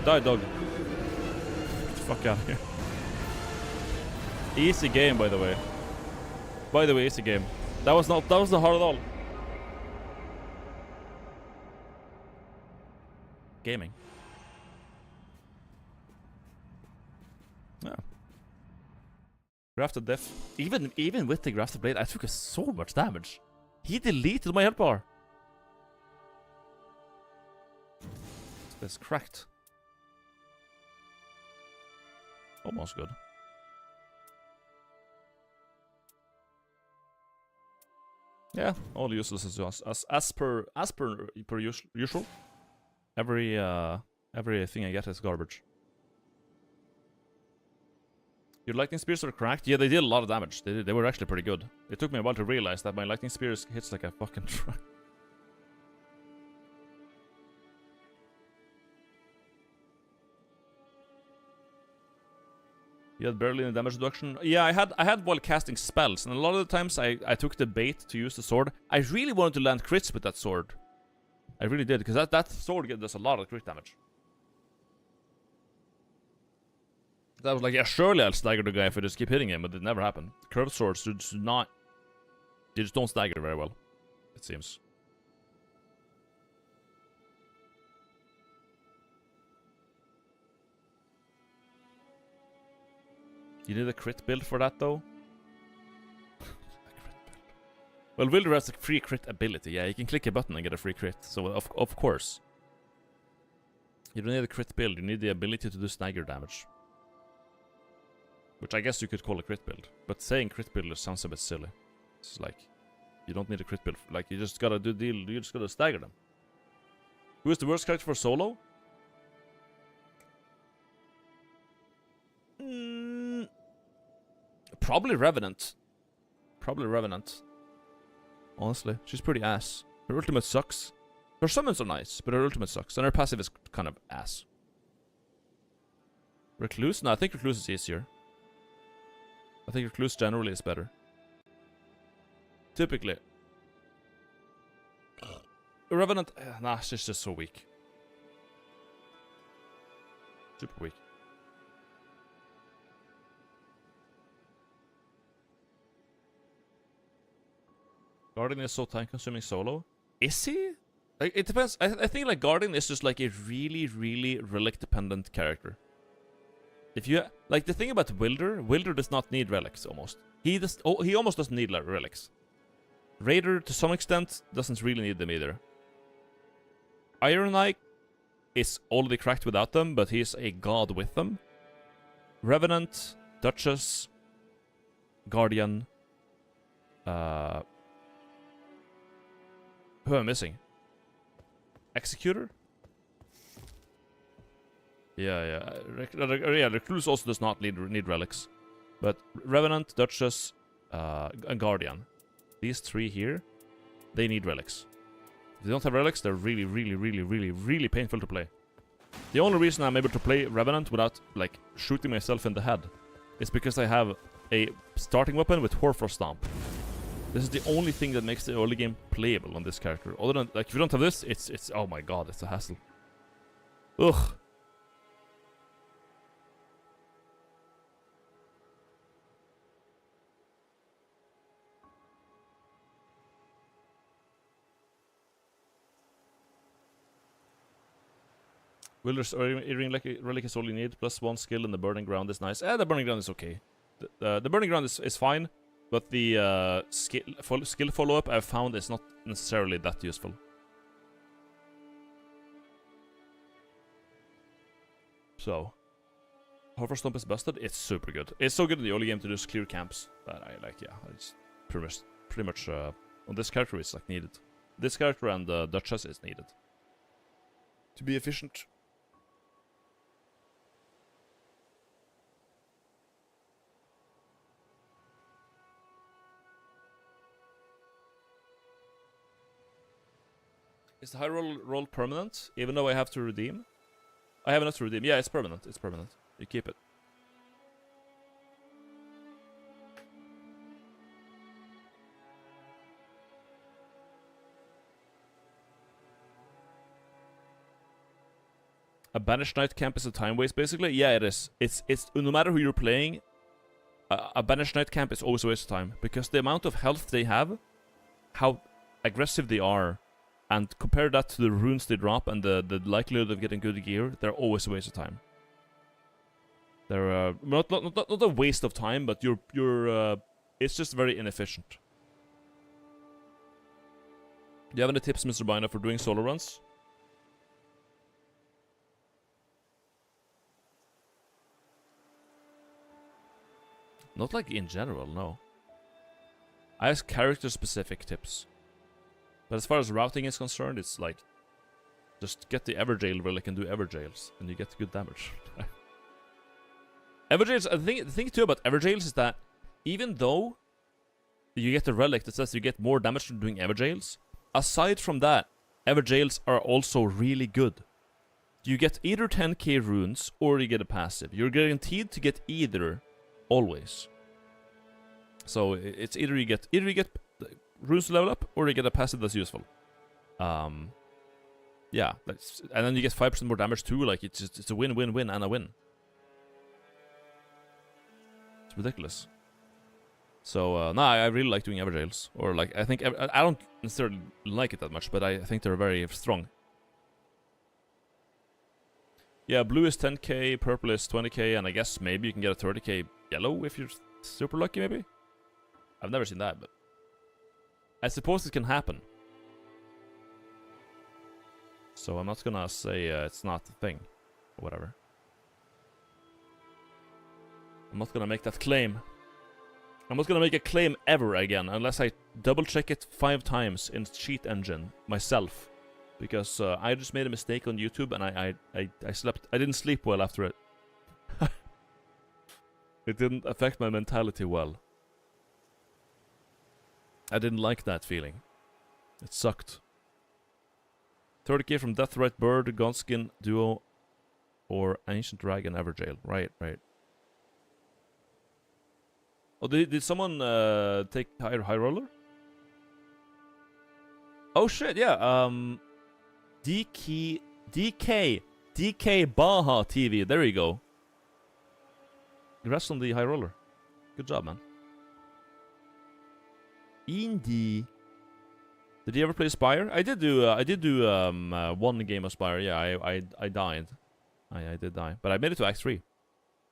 Die, dog. Get the fuck out of here. Easy game, by the way. By the way, easy game. That was not hard at all. Gaming. Yeah. Grafted death. Even with the grafted blade, I took so much damage. He deleted my health bar. It's cracked. Almost good. Yeah, all useless as per usual. Everything I get is garbage. Your lightning spears are cracked. Yeah, they did a lot of damage. They were actually pretty good. It took me a while to realize that my lightning spears hits like a fucking truck. You had barely any damage reduction. Yeah, I had while casting spells, and a lot of the times I took the bait to use the sword. I really wanted to land crits with that sword. I really did, because that sword does a lot of crit damage. That was like, yeah, surely I'll stagger the guy if I just keep hitting him, but it never happened. Curved swords do not... They just don't stagger very well, it seems. You need a crit build for that, though? Well, Wilder has a free crit ability. Yeah, you can click a button and get a free crit. So, of course. You don't need a crit build. You need the ability to do stagger damage. Which I guess you could call a crit build. But saying crit build sounds a bit silly. It's like, you don't need a crit build. Like, you just gotta do deal. You just gotta stagger them. Who is the worst character for solo? Probably Revenant. Probably Revenant. Honestly, she's pretty ass. Her ultimate sucks. Her summons are nice, but her ultimate sucks. And her passive is kind of ass. Recluse? No, I think Recluse is easier. I think Recluse generally is better. Typically. Revenant... nah, she's just so weak. Super weak. Guardian is so time-consuming solo. Is he? Like, it depends. I think like Guardian is just like a really, really relic-dependent character. If you like the thing about Wilder does not need relics almost. He almost doesn't need like, relics. Raider to some extent doesn't really need them either. Iron Knight is already cracked without them, but he's a god with them. Revenant, Duchess, Guardian. Who am I missing? Executor? Yeah. Recluse also does not need relics. But Revenant, Duchess, and Guardian. These three here, they need relics. If they don't have relics, they're really, really, really, really, really painful to play. The only reason I'm able to play Revenant without, like, shooting myself in the head is because I have a starting weapon with Horfrost Stomp. This is the only thing that makes the early game playable on this character. Other than, like, if you don't have this, it's oh my god, it's a hassle. Ugh. Wilder's relic is all you need. Plus one skill in the burning ground is nice. The burning ground is okay. The burning ground is fine. But the skill follow-up I've found is not necessarily that useful. So, Horfrost Stomp is busted. It's super good. It's so good in the early game to just clear camps that I like. Yeah, it's pretty much on this character it's like needed. This character and Duchess is needed to be efficient. Is the high roll permanent, even though I have to redeem? I have enough to redeem. Yeah, it's permanent. It's permanent. You keep it. A Banished Knight camp is a time waste, basically? Yeah, it is. It's no matter who you're playing, a Banished Knight camp is always a waste of time. Because the amount of health they have, how aggressive they are, and compare that to the runes they drop and the likelihood of getting good gear, they're always a waste of time. They're not a waste of time, but it's just very inefficient. Do you have any tips, Mr. Bino, for doing solo runs? Not like in general, no. I have character-specific tips. But as far as routing is concerned, it's like, just get the Everjail relic and do Everjails, and you get good damage. Everjails, the thing too about Everjails is that, even though you get the relic that says you get more damage from doing Everjails, aside from that, Everjails are also really good. You get either 10k runes, or you get a passive. You're guaranteed to get either always. So it's either you get runes to level up, or you get a passive that's useful. Yeah, and then you get 5% more damage too. Like it's a win-win-win and a win. It's ridiculous. So nah, I really like doing Everjails, or like I think I don't necessarily like it that much, but I think they're very strong. Yeah, blue is 10k, purple is 20k, and I guess maybe you can get a 30k yellow if you're super lucky, maybe? I've never seen that, but I suppose it can happen. So I'm not gonna say it's not a thing, or whatever. I'm not gonna make that claim. I'm not gonna make a claim ever again, unless I double check it 5 times in cheat engine myself. Because I just made a mistake on YouTube, and I slept. I didn't sleep well after it. It didn't affect my mentality well. I didn't like that feeling. It sucked. 30k from Deathrite Bird, Gaunskin Duo, or Ancient Dragon Everjail. Right, right. Oh, did someone take High Roller? Oh shit, yeah. DK Baja TV. There you go. Congrats on the High Roller. Good job, man. Indie. Did you ever play Spire? I did do one game of Spire. Yeah, I died. I did die, but I made it to Act 3.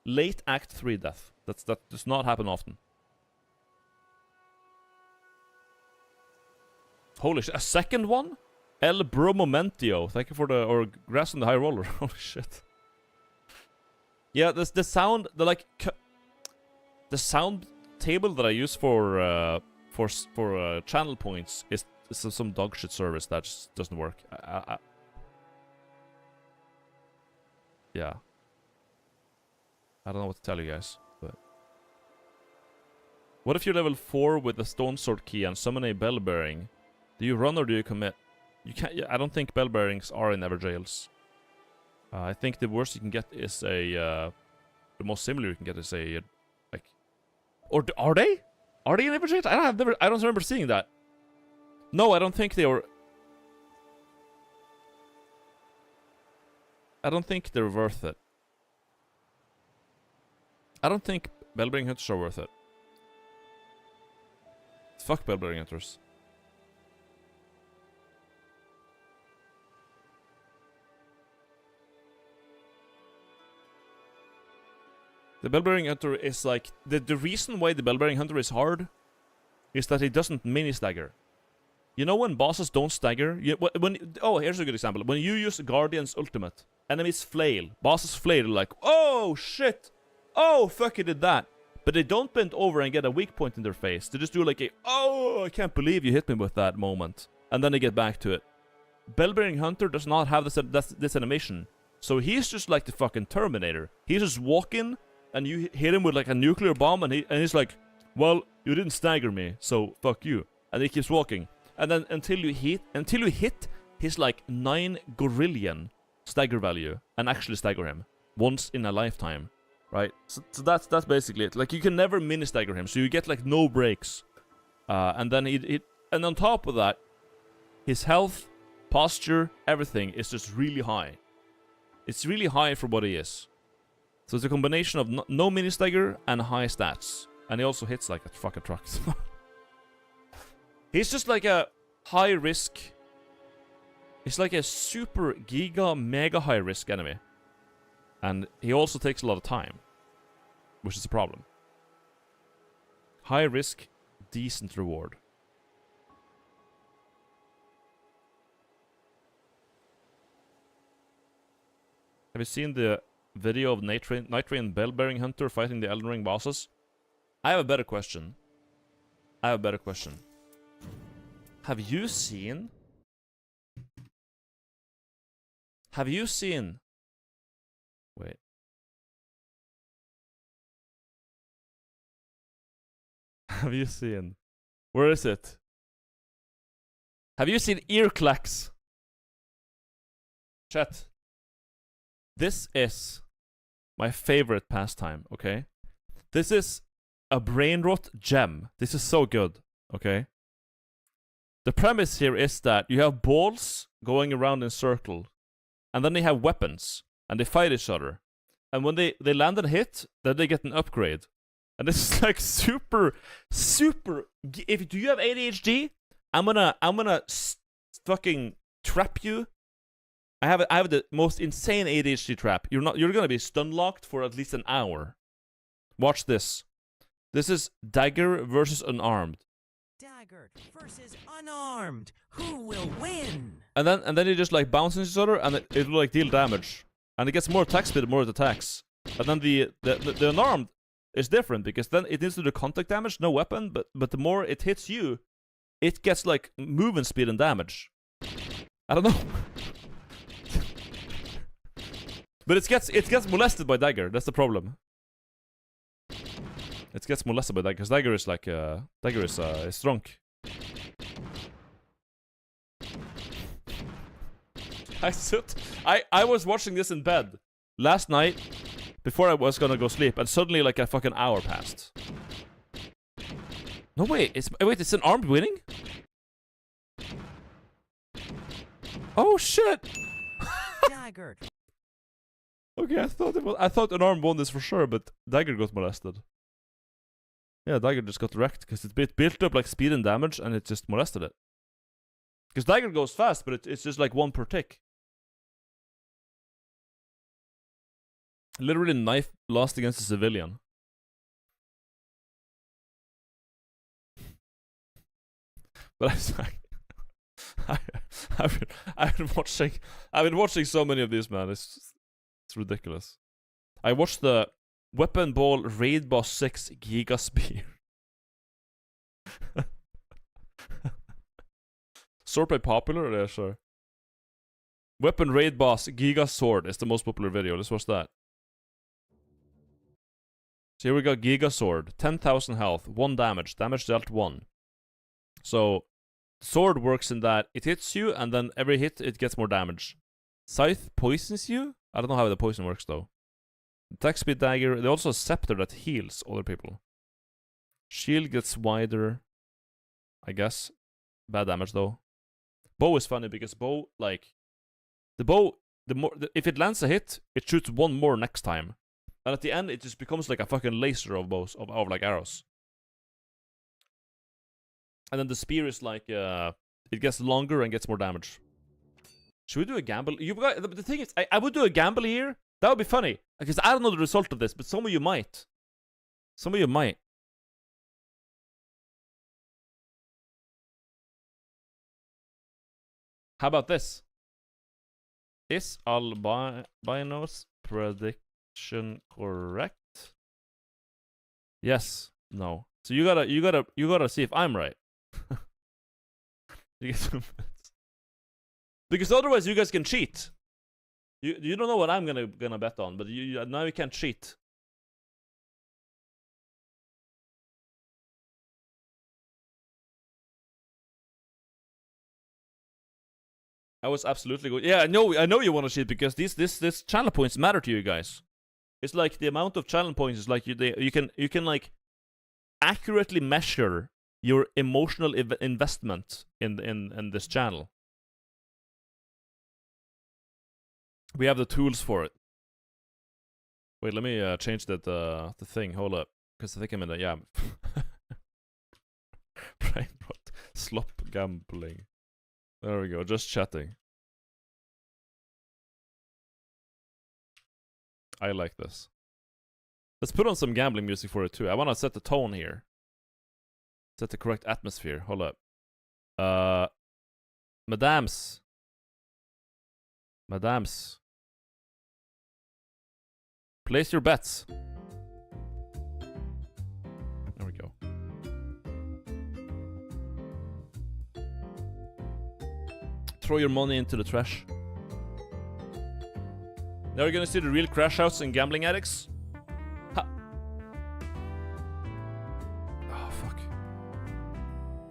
Late Act 3 death. That does not happen often. Holy shit! A second one? El Bro Momentio. Thank you for the or grass on the High Roller. Holy shit. Yeah, the sound, the sound table that I use for channel points is some dog shit service that just doesn't work. Yeah. I don't know what to tell you guys, but what if you're level 4 with the Stone Sword key and summon a bell bearing? Do you run or do you commit? You can't. I don't think bell bearings are in Everjails. I think the worst you can get is a. The most similar you can get is a like. Or are they? Are they in Everjails? I don't remember seeing that. No, I don't think they were. I don't think they're worth it. I don't think bell bearing hunters are worth it. Fuck bell bearing hunters. The Bellbearing Hunter is like... The reason why the Bellbearing Hunter is hard is that he doesn't mini-stagger. You know when bosses don't stagger? Oh, here's a good example. When you use Guardian's ultimate, enemies flail. Bosses flail like, oh, shit! Oh, fuck, he did that. But they don't bend over and get a weak point in their face. They just do like a, oh, I can't believe you hit me with that moment. And then they get back to it. Bellbearing Hunter does not have this animation. So he's just like the fucking Terminator. He's just walking... And you hit him with like a nuclear bomb, and he's like, well, you didn't stagger me, so fuck you. And he keeps walking. And then until you hit his like 9 gorillion stagger value and actually stagger him once in a lifetime, right? So that's basically it. Like you can never mini stagger him, so you get like no breaks. And then and on top of that, his health, posture, everything is just really high. It's really high for what he is. So it's a combination of no mini stagger and high stats. And he also hits like a fucking truck. He's just like a high risk. He's like a super giga mega high risk enemy. And he also takes a lot of time. Which is a problem. High risk, decent reward. Have you seen the video of Nightreign Bell-Bearing Hunter fighting the Elden Ring bosses? I have a better question. Have you seen... Wait. Have you seen... Where is it? Have you seen ear clacks? Chat. This is my favorite pastime, okay? This is a Brainrot gem. This is so good, okay? The premise here is that you have balls going around in circle, and then they have weapons, and they fight each other. And when they land and hit, then they get an upgrade. And this is like super. If do you have ADHD, I'm gonna fucking trap you. I have the most insane ADHD trap. You're gonna be stun locked for at least an hour. Watch this. This is dagger versus unarmed. Dagger versus unarmed. Who will win? And then you just like bounce into each other, and it will like deal damage, and it gets more attack speed the more it attacks. And then the unarmed is different because then it needs to do contact damage, no weapon, but the more it hits you, it gets like movement speed and damage. I don't know. But it gets molested by dagger. That's the problem. It gets molested by dagger because dagger is like is strong. I was watching this in bed last night before I was gonna go sleep, and suddenly like a fucking hour passed. No wait, it's an armed winning? Oh shit! Dagger. Okay, I thought an arm won this for sure, but dagger got molested. Yeah, dagger just got wrecked because it built up like speed and damage, and it just molested it. Because dagger goes fast, but it's just like one per tick. Literally knife lost against a civilian. But I've been watching so many of these, man. It's ridiculous. I watched the Weapon Ball Raid Boss 6 Giga Spear. Swordplay popular? Yeah, sure. Weapon Raid Boss Giga Sword is the most popular video. Let's watch that. So here we go, Giga Sword. 10,000 health, 1 damage. Damage dealt 1. So, sword works in that it hits you, and then every hit it gets more damage. Scythe poisons you? I don't know how the poison works though. Attack speed dagger. They also have scepter that heals other people. Shield gets wider. I guess. Bad damage though. Bow is funny because bow, like, the bow, if it lands a hit, it shoots 1 more next time. And at the end, it just becomes like a fucking laser of bows, of like arrows. And then the spear is like, it gets longer and gets more damage. Should we do a gamble? The thing is, I would do a gamble here. That would be funny. Because I don't know the result of this, but some of you might. Some of you might. How about this? Is albino's prediction correct? Yes. No. So you gotta see if I'm right. You get 2 minutes. Because otherwise you guys can cheat. You don't know what I'm gonna bet on, but now you can't cheat. I was absolutely good. Yeah, I know you want to cheat because this channel points matter to you guys. It's like the amount of channel points is like you can like accurately measure your emotional investment in this channel. We have the tools for it. Wait, let me change that the thing. Hold up, because I think I'm in the Brainrot. Slop gambling. There we go. Just chatting. I like this. Let's put on some gambling music for it too. I want to set the tone here. Set the correct atmosphere. Hold up. Madams. Place your bets. There we go. Throw your money into the trash. Now we're gonna see the real crash outs and gambling addicts. Ha. Oh, fuck.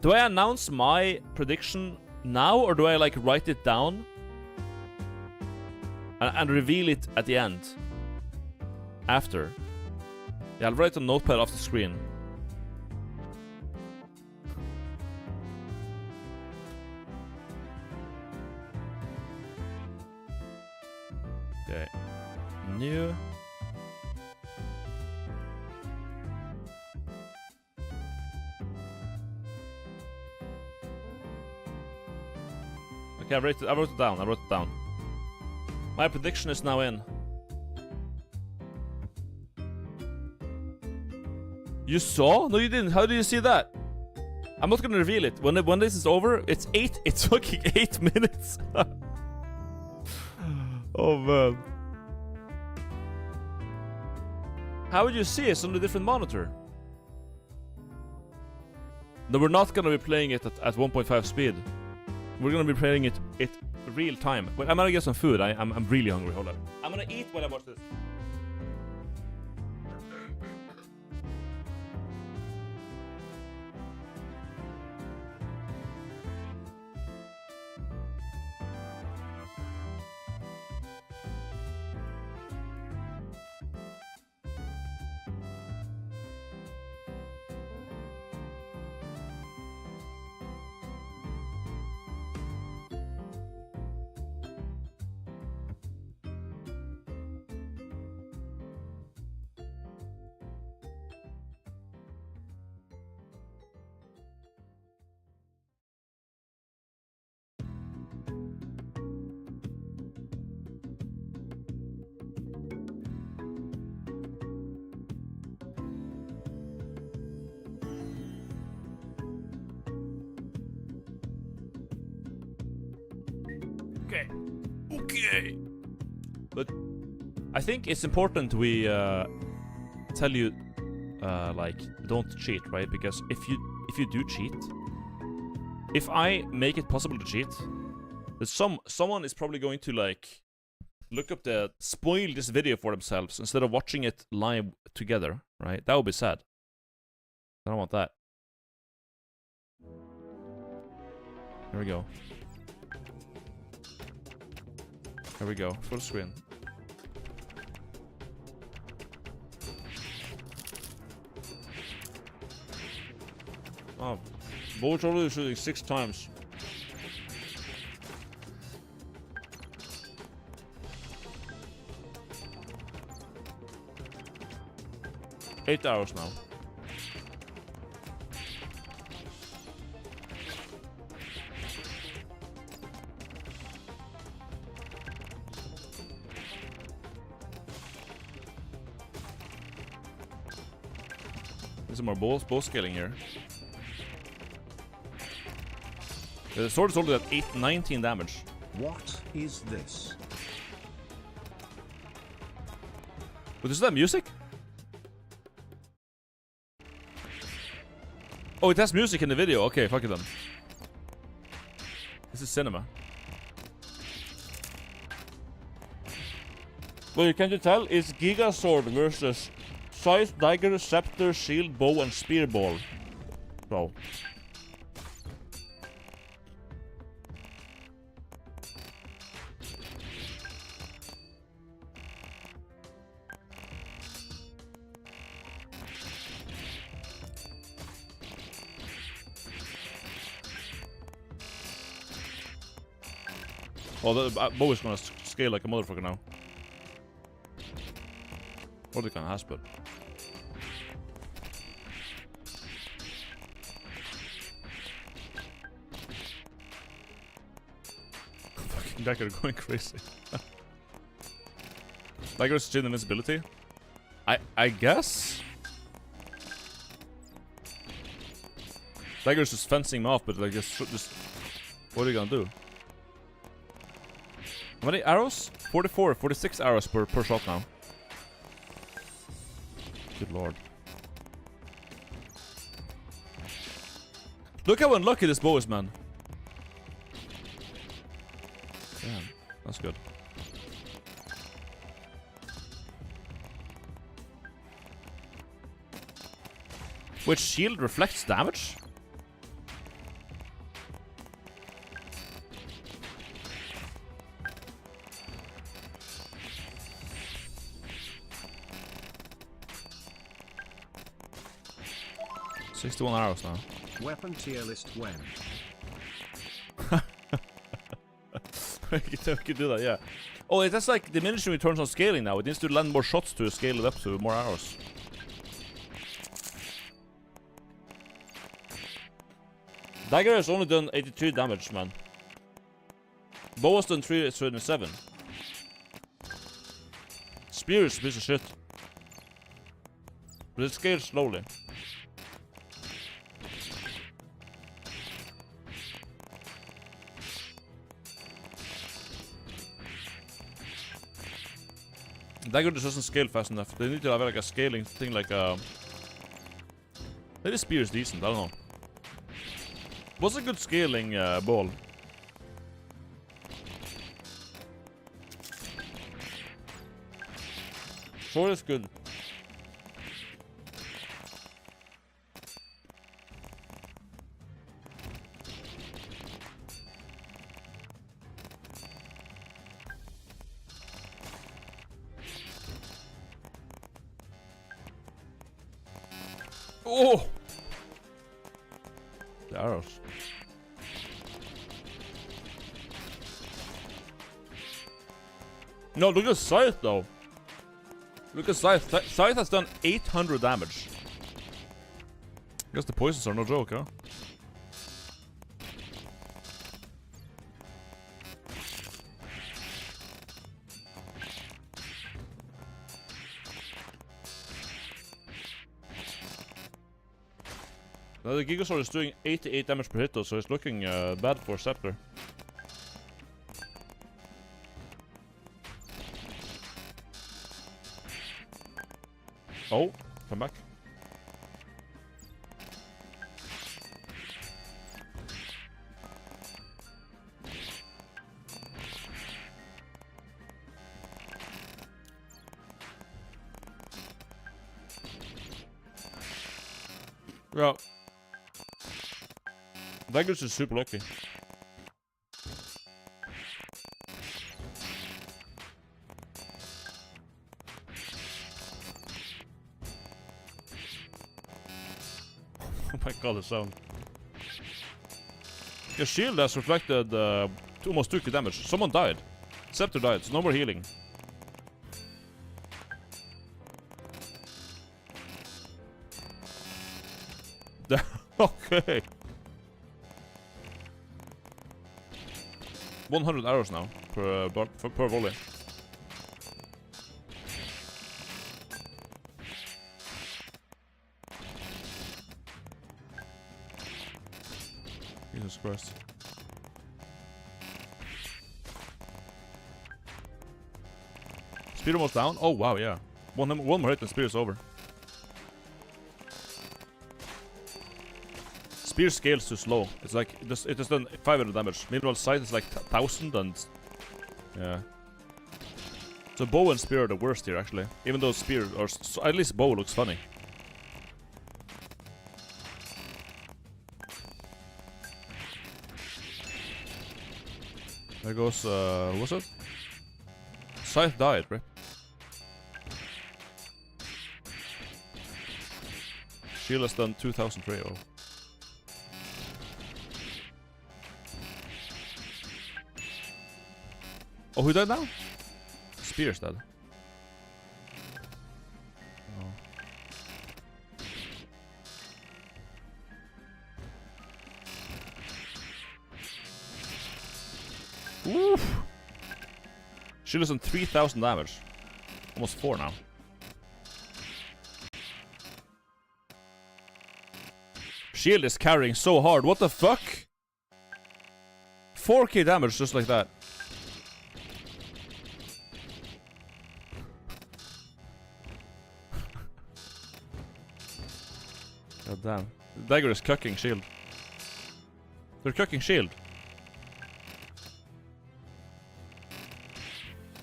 Do I announce my prediction now, or do I like write it down and reveal it at the end? After. Yeah, I'll write a notepad off the screen. Okay. New. Okay, I wrote it down. My prediction is now in. You saw? No, you didn't. How did you see that? I'm not gonna reveal it. When this is over, it's fucking 8 minutes. Oh man. How would you see it on a different monitor? No, we're not gonna be playing it at 1.5 speed. We're gonna be playing it real time. But I'm gonna get some food. I'm really hungry. Hold up. I'm gonna eat while I watch this. Okay. But I think it's important we tell you like don't cheat, right? Because if you do cheat, if I make it possible to cheat, then someone is probably going to like look up spoil this video for themselves instead of watching it live together, right? That would be sad. I don't want that. Here we go. Here we go, full screen. Oh, Bo's already shooting 6 times. Eight hours now. There's some more bow scaling here. The sword is only at 19 damage. What is this? But is that music? Oh, it has music in the video. Okay, fuck it then. This is cinema. Well, can't you tell? It's Giga Sword versus Scythe, Dagger, Scepter, Shield, Bow, and Spear Ball. So. Oh, the bow is gonna scale like a motherfucker now. Or they kinda has, but. Fucking Dagger going crazy. Dagger's chain invincibility? I guess? Dagger's just fencing him off, but like just what are you gonna do? How many arrows? 44, 46 arrows per shot now. Good lord. Look how unlucky this bow is, man. Damn, that's good. Which shield reflects damage? 61 arrows now. Weapon tier list when? We can do that, yeah. Oh, that's like diminishing returns on scaling now. It needs to land more shots to scale it up to more arrows. Dagger has only done 83 damage, man. Bow has done 327. Spear is a piece of shit. But it scales slowly. Dagger just doesn't scale fast enough. They need to have like a scaling thing like maybe spear is decent, I don't know. What's a good scaling ball? Sword is good. Oh! The arrows. No, look at Scythe though. Look at Scythe. Scythe has done 800 damage. I guess the poisons are no joke, huh? Now the Gigasaur is doing 88 damage per hit though, so it's looking bad for Scepter. Oh, come back. Yeah. Vegas is super lucky. Oh my god, the sound. Your shield has reflected almost 2k damage. Someone died. Scepter died, so no more healing. Okay. 100 arrows now per volley. Jesus Christ. Spear almost down? Oh wow, yeah. One more hit and Spear is over. Spear scales too slow. It's like it has done 500 damage. Meanwhile, Scythe is like 1000 and yeah. So bow and spear are the worst here actually. Even though spear or at least bow looks funny. There goes what's it? Scythe died, right? Shield has done 2003. Oh. Oh, who died now? Spear's dead. Oh. Oof! She does 3,000 damage. Almost 4 now. Shield is carrying so hard. What the fuck? 4k damage just like that. God damn. The dagger is cucking shield. They're cucking shield.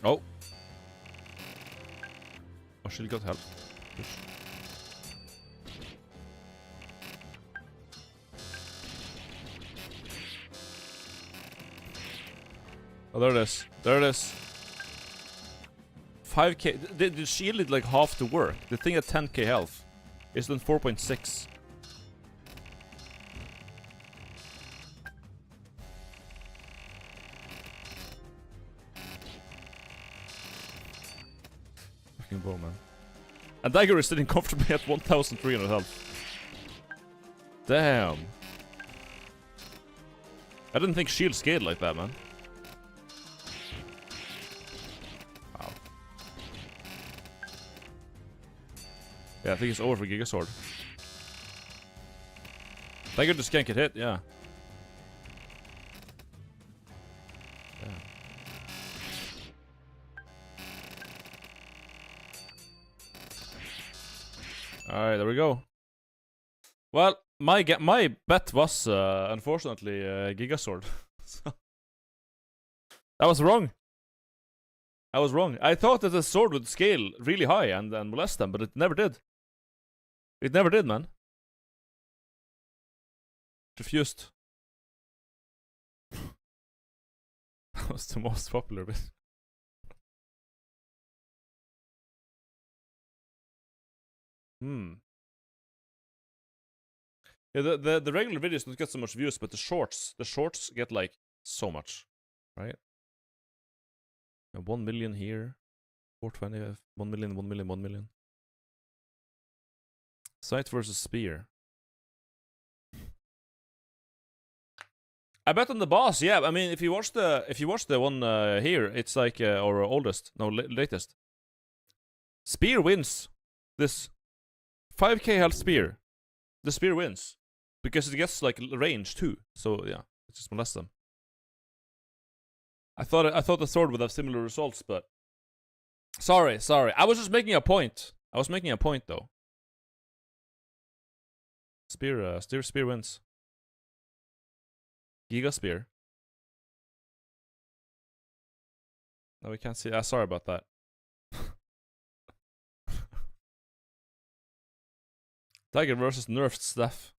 Oh. Oh, shield got help. Push. Oh, there it is. There it is. 5k. The shield did like half the work. The thing at 10k health is then 4.6. fucking bow, man. And dagger is sitting comfortably at 1,300 health. Damn. I didn't think shield scaled like that, man. Wow. Yeah, I think it's over for Gigasword. Dagger just can't get hit, yeah. Alright, there we go. Well, my bet was, unfortunately, Gigasword. So I was wrong. I was wrong. I thought that the sword would scale really high and molest them, but it never did. It never did, man. Refused. That was the most popular bit. Yeah, the regular videos don't get so much views, but the shorts get like so much, right? 1 million here, 420, 1 million, 1 million, 1 million. Sight versus spear. I bet on the boss. Yeah, I mean, if you watch the one here, it's like our oldest, no, latest. Spear wins this 5k health spear. The spear wins because it gets like range too. So yeah, it just molests them. I thought the sword would have similar results, but sorry. I was just making a point. I was making a point though. Spear wins. Giga spear. No, we can't see. Sorry about that. Dagger versus nerfed staff.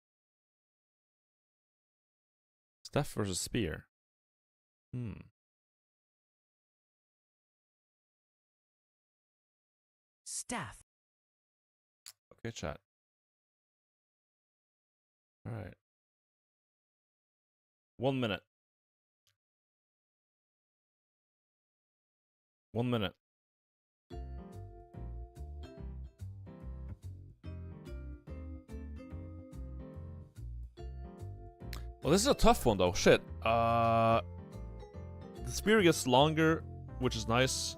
Staff versus spear. Staff. Okay, chat. Alright. 1 minute. 1 minute. Well, this is a tough one though. Shit. The spear gets longer, which is nice.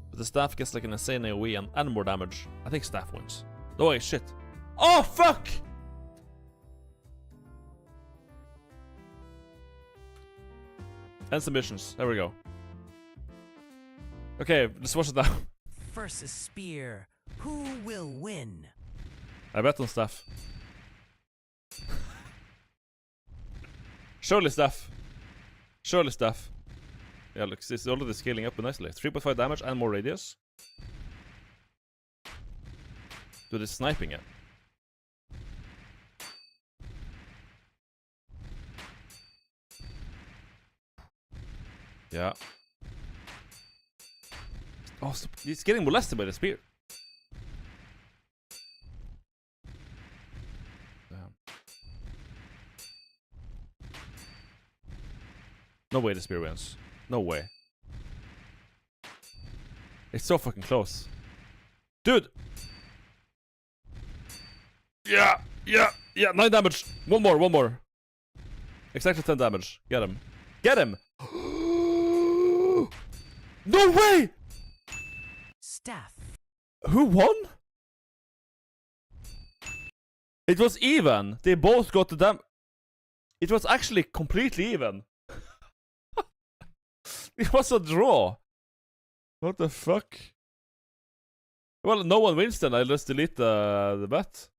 But the staff gets like an insane AoE and more damage. I think staff wins. No way, shit. Oh, fuck! End submissions. There we go. Okay, let's watch it now. Versus spear. Who will win? I bet on staff. Surely staff. Surely staff. Yeah, look, it's already scaling up nicely. 3.5 damage and more radius. Dude, it's sniping it. Yeah. Oh, he's getting molested by the spear. Damn. No way the spear wins. No way. It's so fucking close. Dude! Yeah! 9 damage! One more. Exactly 10 damage. Get him. Get him! No way! Staff. Who won? It was even. They both got the damage. It was actually completely even. It was a draw. What the fuck? Well, no one wins then. I just delete the bet.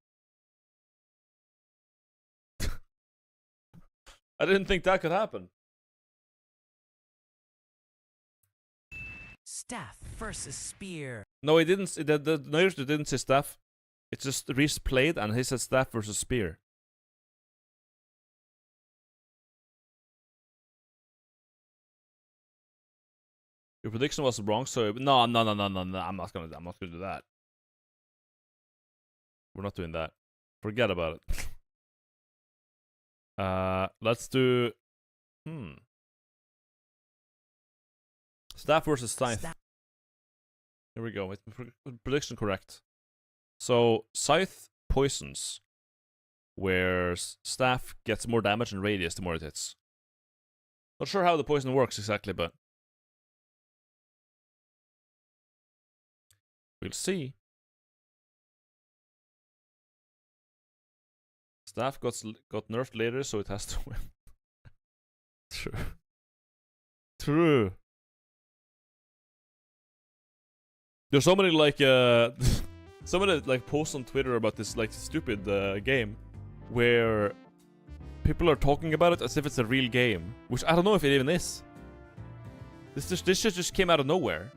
I didn't think that could happen. Staff versus spear. No, he didn't. The Nightreign didn't say staff. It's just Reese played and he said staff versus spear. Your prediction was wrong, so no. I'm not gonna do that. We're not doing that. Forget about it. Let's do. Staff versus scythe. Here we go. It's prediction correct. So scythe poisons, where staff gets more damage and radius the more it hits. Not sure how the poison works exactly, but we'll see. Staff got nerfed later, so it has to win. True. True. There's so many like so many like posts on Twitter about this like stupid game where people are talking about it as if it's a real game, which I don't know if it even is. This shit just came out of nowhere.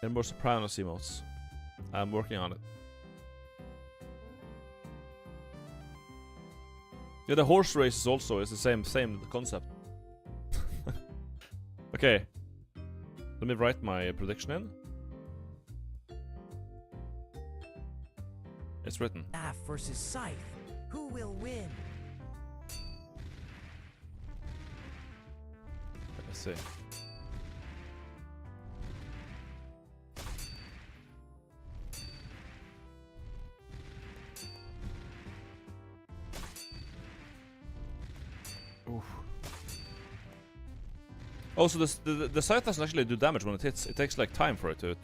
And more Sopranos emotes. I'm working on it. Yeah, the horse races also is the same concept. Okay. Let me write my prediction in. It's written. Staff versus Scythe. Who will win? Let's see. Oof. Also, the scythe doesn't actually do damage when it hits. It takes like time for it to.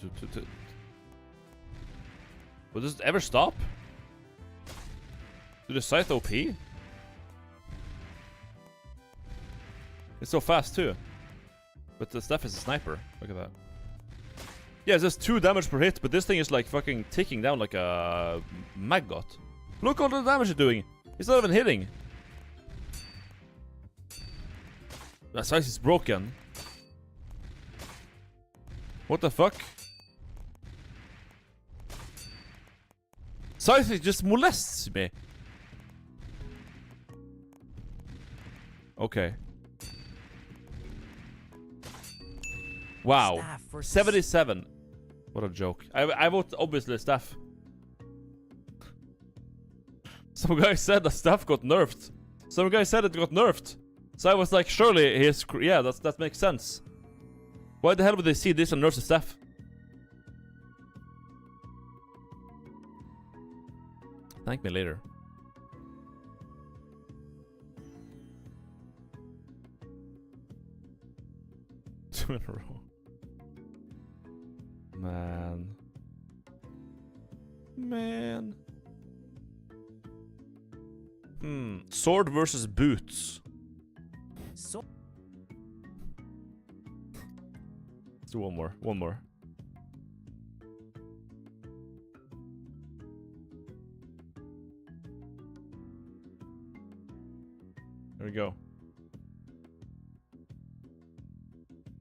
But does it ever stop? Do the scythe OP? It's so fast too. But the stuff is a sniper. Look at that. Yeah, it does 2 damage per hit, but this thing is like fucking ticking down like a maggot. Look all the damage it's doing. It's not even hitting. That scythe is broken. What the fuck? Scythe just molests me. Okay. Wow. 77. What a joke. I vote obviously staff. Some guy said that staff got nerfed. Some guy said it got nerfed. So I was like, surely he's... Yeah, that makes sense. Why the hell would they see this and nerf the staff? Thank me later. 2 in a row. Man. Sword versus boots. Let's do one more. There we go.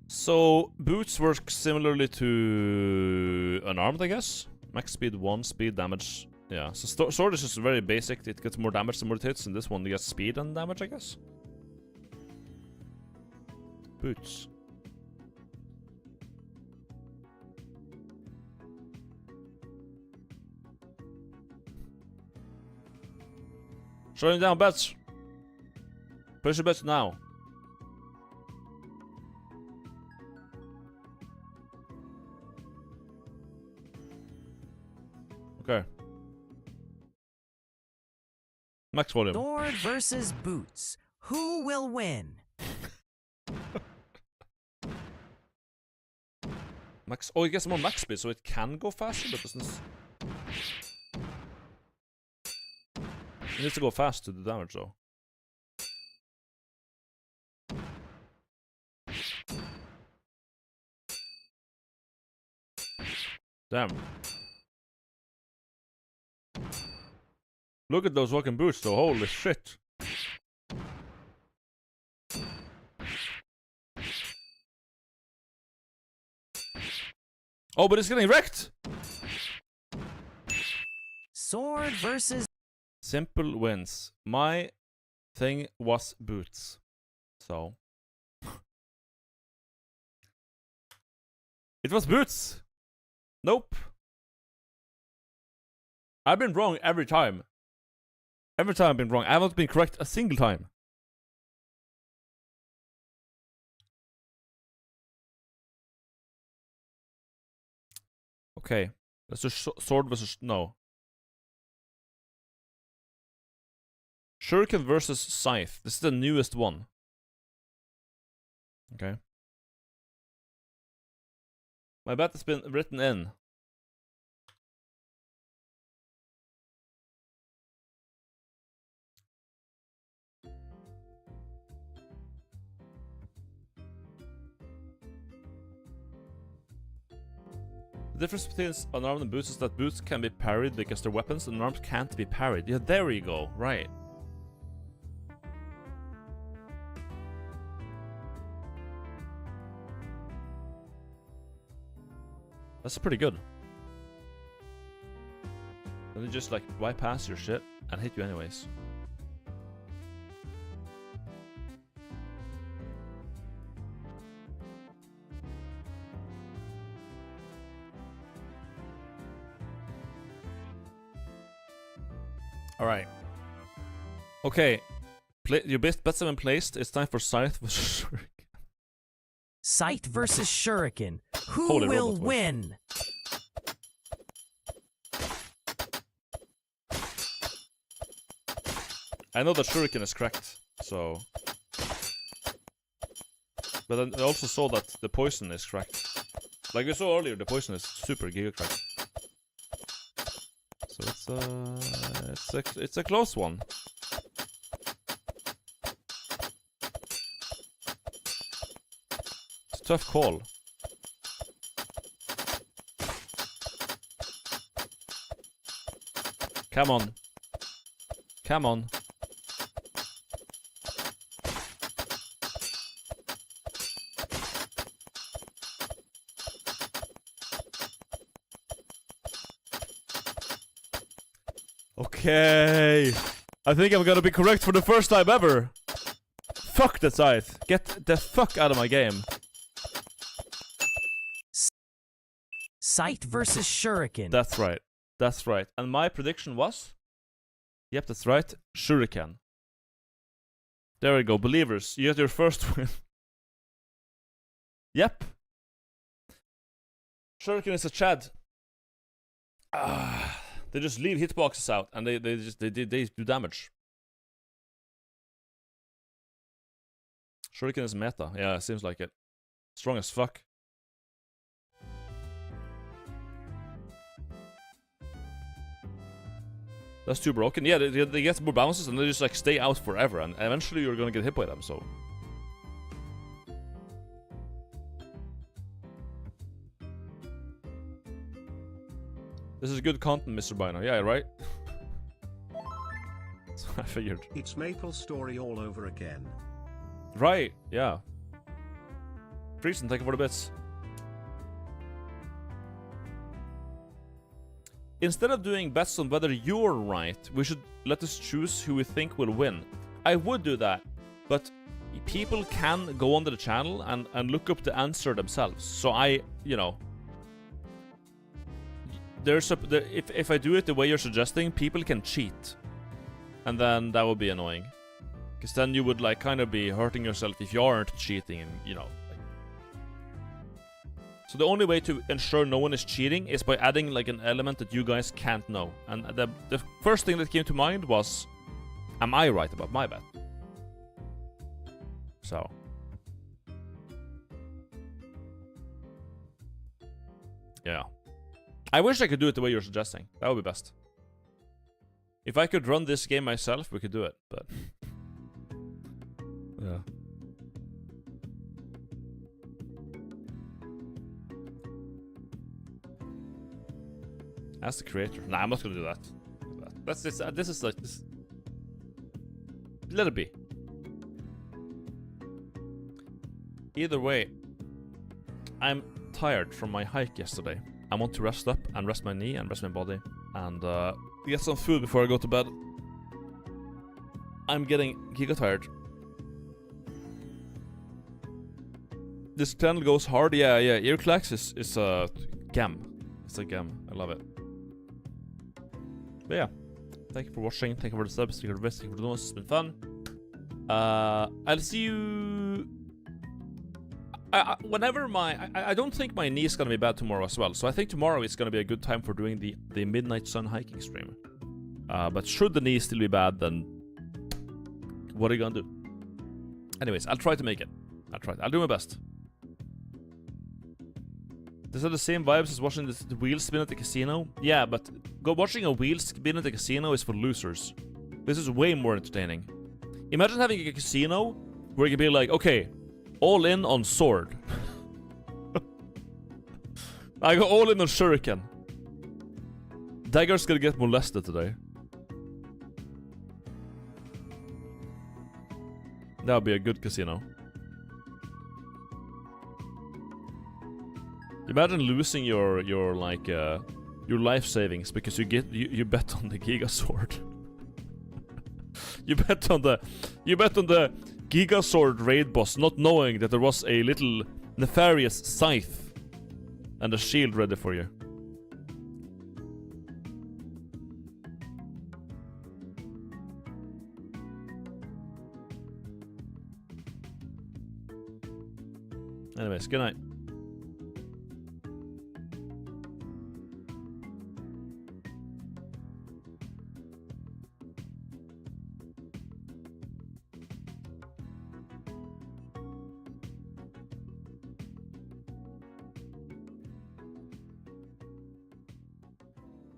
So, boots work similarly to unarmed, I guess. Max speed 1, speed damage. Yeah, so sword is just very basic. It gets more damage the more it hits, and this one gets speed and damage, I guess. Boots. Shutting down bets. Place your bets now. Okay. Max volume. Sword versus boots. Who will win? Max. Oh, it gets more max speed, so it can go faster, but doesn't. It needs to go fast to do damage, though. Damn. Look at those fucking boots, though. Holy shit. Oh, but it's getting wrecked! Sword versus... Simple wins. My thing was boots. So. It was boots! Nope. I've been wrong every time. Every time I've been wrong. I haven't been correct a single time. Okay. Let's do sword versus... No. Shuriken versus Scythe. This is the newest one. Okay. My bet has been written in. The difference between unarmed and boots is that boots can be parried because they're weapons, and unarmed can't be parried. Yeah, there you go. Right. That's pretty good. And they just like bypass your shit and hit you anyways. Alright. Okay. Your best bets have been placed. It's time for Scythe versus Shuriken. Scythe versus Shuriken. Who Holy will robot voice. win? I know that Shuriken is cracked, so... But then I also saw that the poison is cracked. Like we saw earlier, the poison is super giga cracked. So it's a close one. It's a tough call. Come on. Come on. Okay. I think I'm gonna be correct for the first time ever. Fuck the Scythe. Get the fuck out of my game. Scythe versus Shuriken. That's right. That's right. And my prediction was? Yep, that's right. Shuriken. There we go. Believers, you get your first win. Yep. Shuriken is a Chad. They just leave hitboxes out and they do damage. Shuriken is meta. Yeah, it seems like it. Strong as fuck. That's too broken. Yeah, they get more bounces and they just like stay out forever, and eventually you're gonna get hit by them, so. This is good content, Mr. Bino. Yeah, right? So I figured. It's Maple Story all over again. Right, yeah. Friesen, thank you for the bits. Instead of doing bets on whether you're right, we should let us choose who we think will win. I would do that, but people can go onto the channel and look up the answer themselves. So you know, if I do it the way you're suggesting, people can cheat, and then that would be annoying, because then you would like kind of be hurting yourself if you aren't cheating, and you know. So the only way to ensure no one is cheating is by adding like an element that you guys can't know. And the first thing that came to mind was, am I right about my bet? So. Yeah. I wish I could do it the way you're suggesting. That would be best. If I could run this game myself, we could do it, but... yeah. As the creator. Nah, I'm not gonna do that. That's this. This is like this. Let it be. Either way, I'm tired from my hike yesterday. I want to rest up and rest my knee and rest my body and get some food before I go to bed. I'm getting giga tired. This channel goes hard. Yeah. Earclax is a gem. It's a gem. I love it. But yeah, thank you for watching, thank you for the subs, thank you for the best, thank you for the notes, it's been fun. I'll see you... whenever I don't think my knee is gonna be bad tomorrow as well. So I think tomorrow is gonna be a good time for doing the midnight sun hiking stream. But should the knee still be bad, then what are you gonna do? Anyways, I'll try to make it. I'll do my best. These are the same vibes as watching the wheels spin at the casino. Yeah, but watching a wheel spin at the casino is for losers. This is way more entertaining. Imagine having a casino where you can be like, okay, all in on sword. I go all in on shuriken. Dagger's gonna get molested today. That would be a good casino. Imagine losing your life savings because you bet on the Giga Sword. you bet on the Giga Sword raid boss, not knowing that there was a little nefarious scythe and a shield ready for you. Anyways, good night.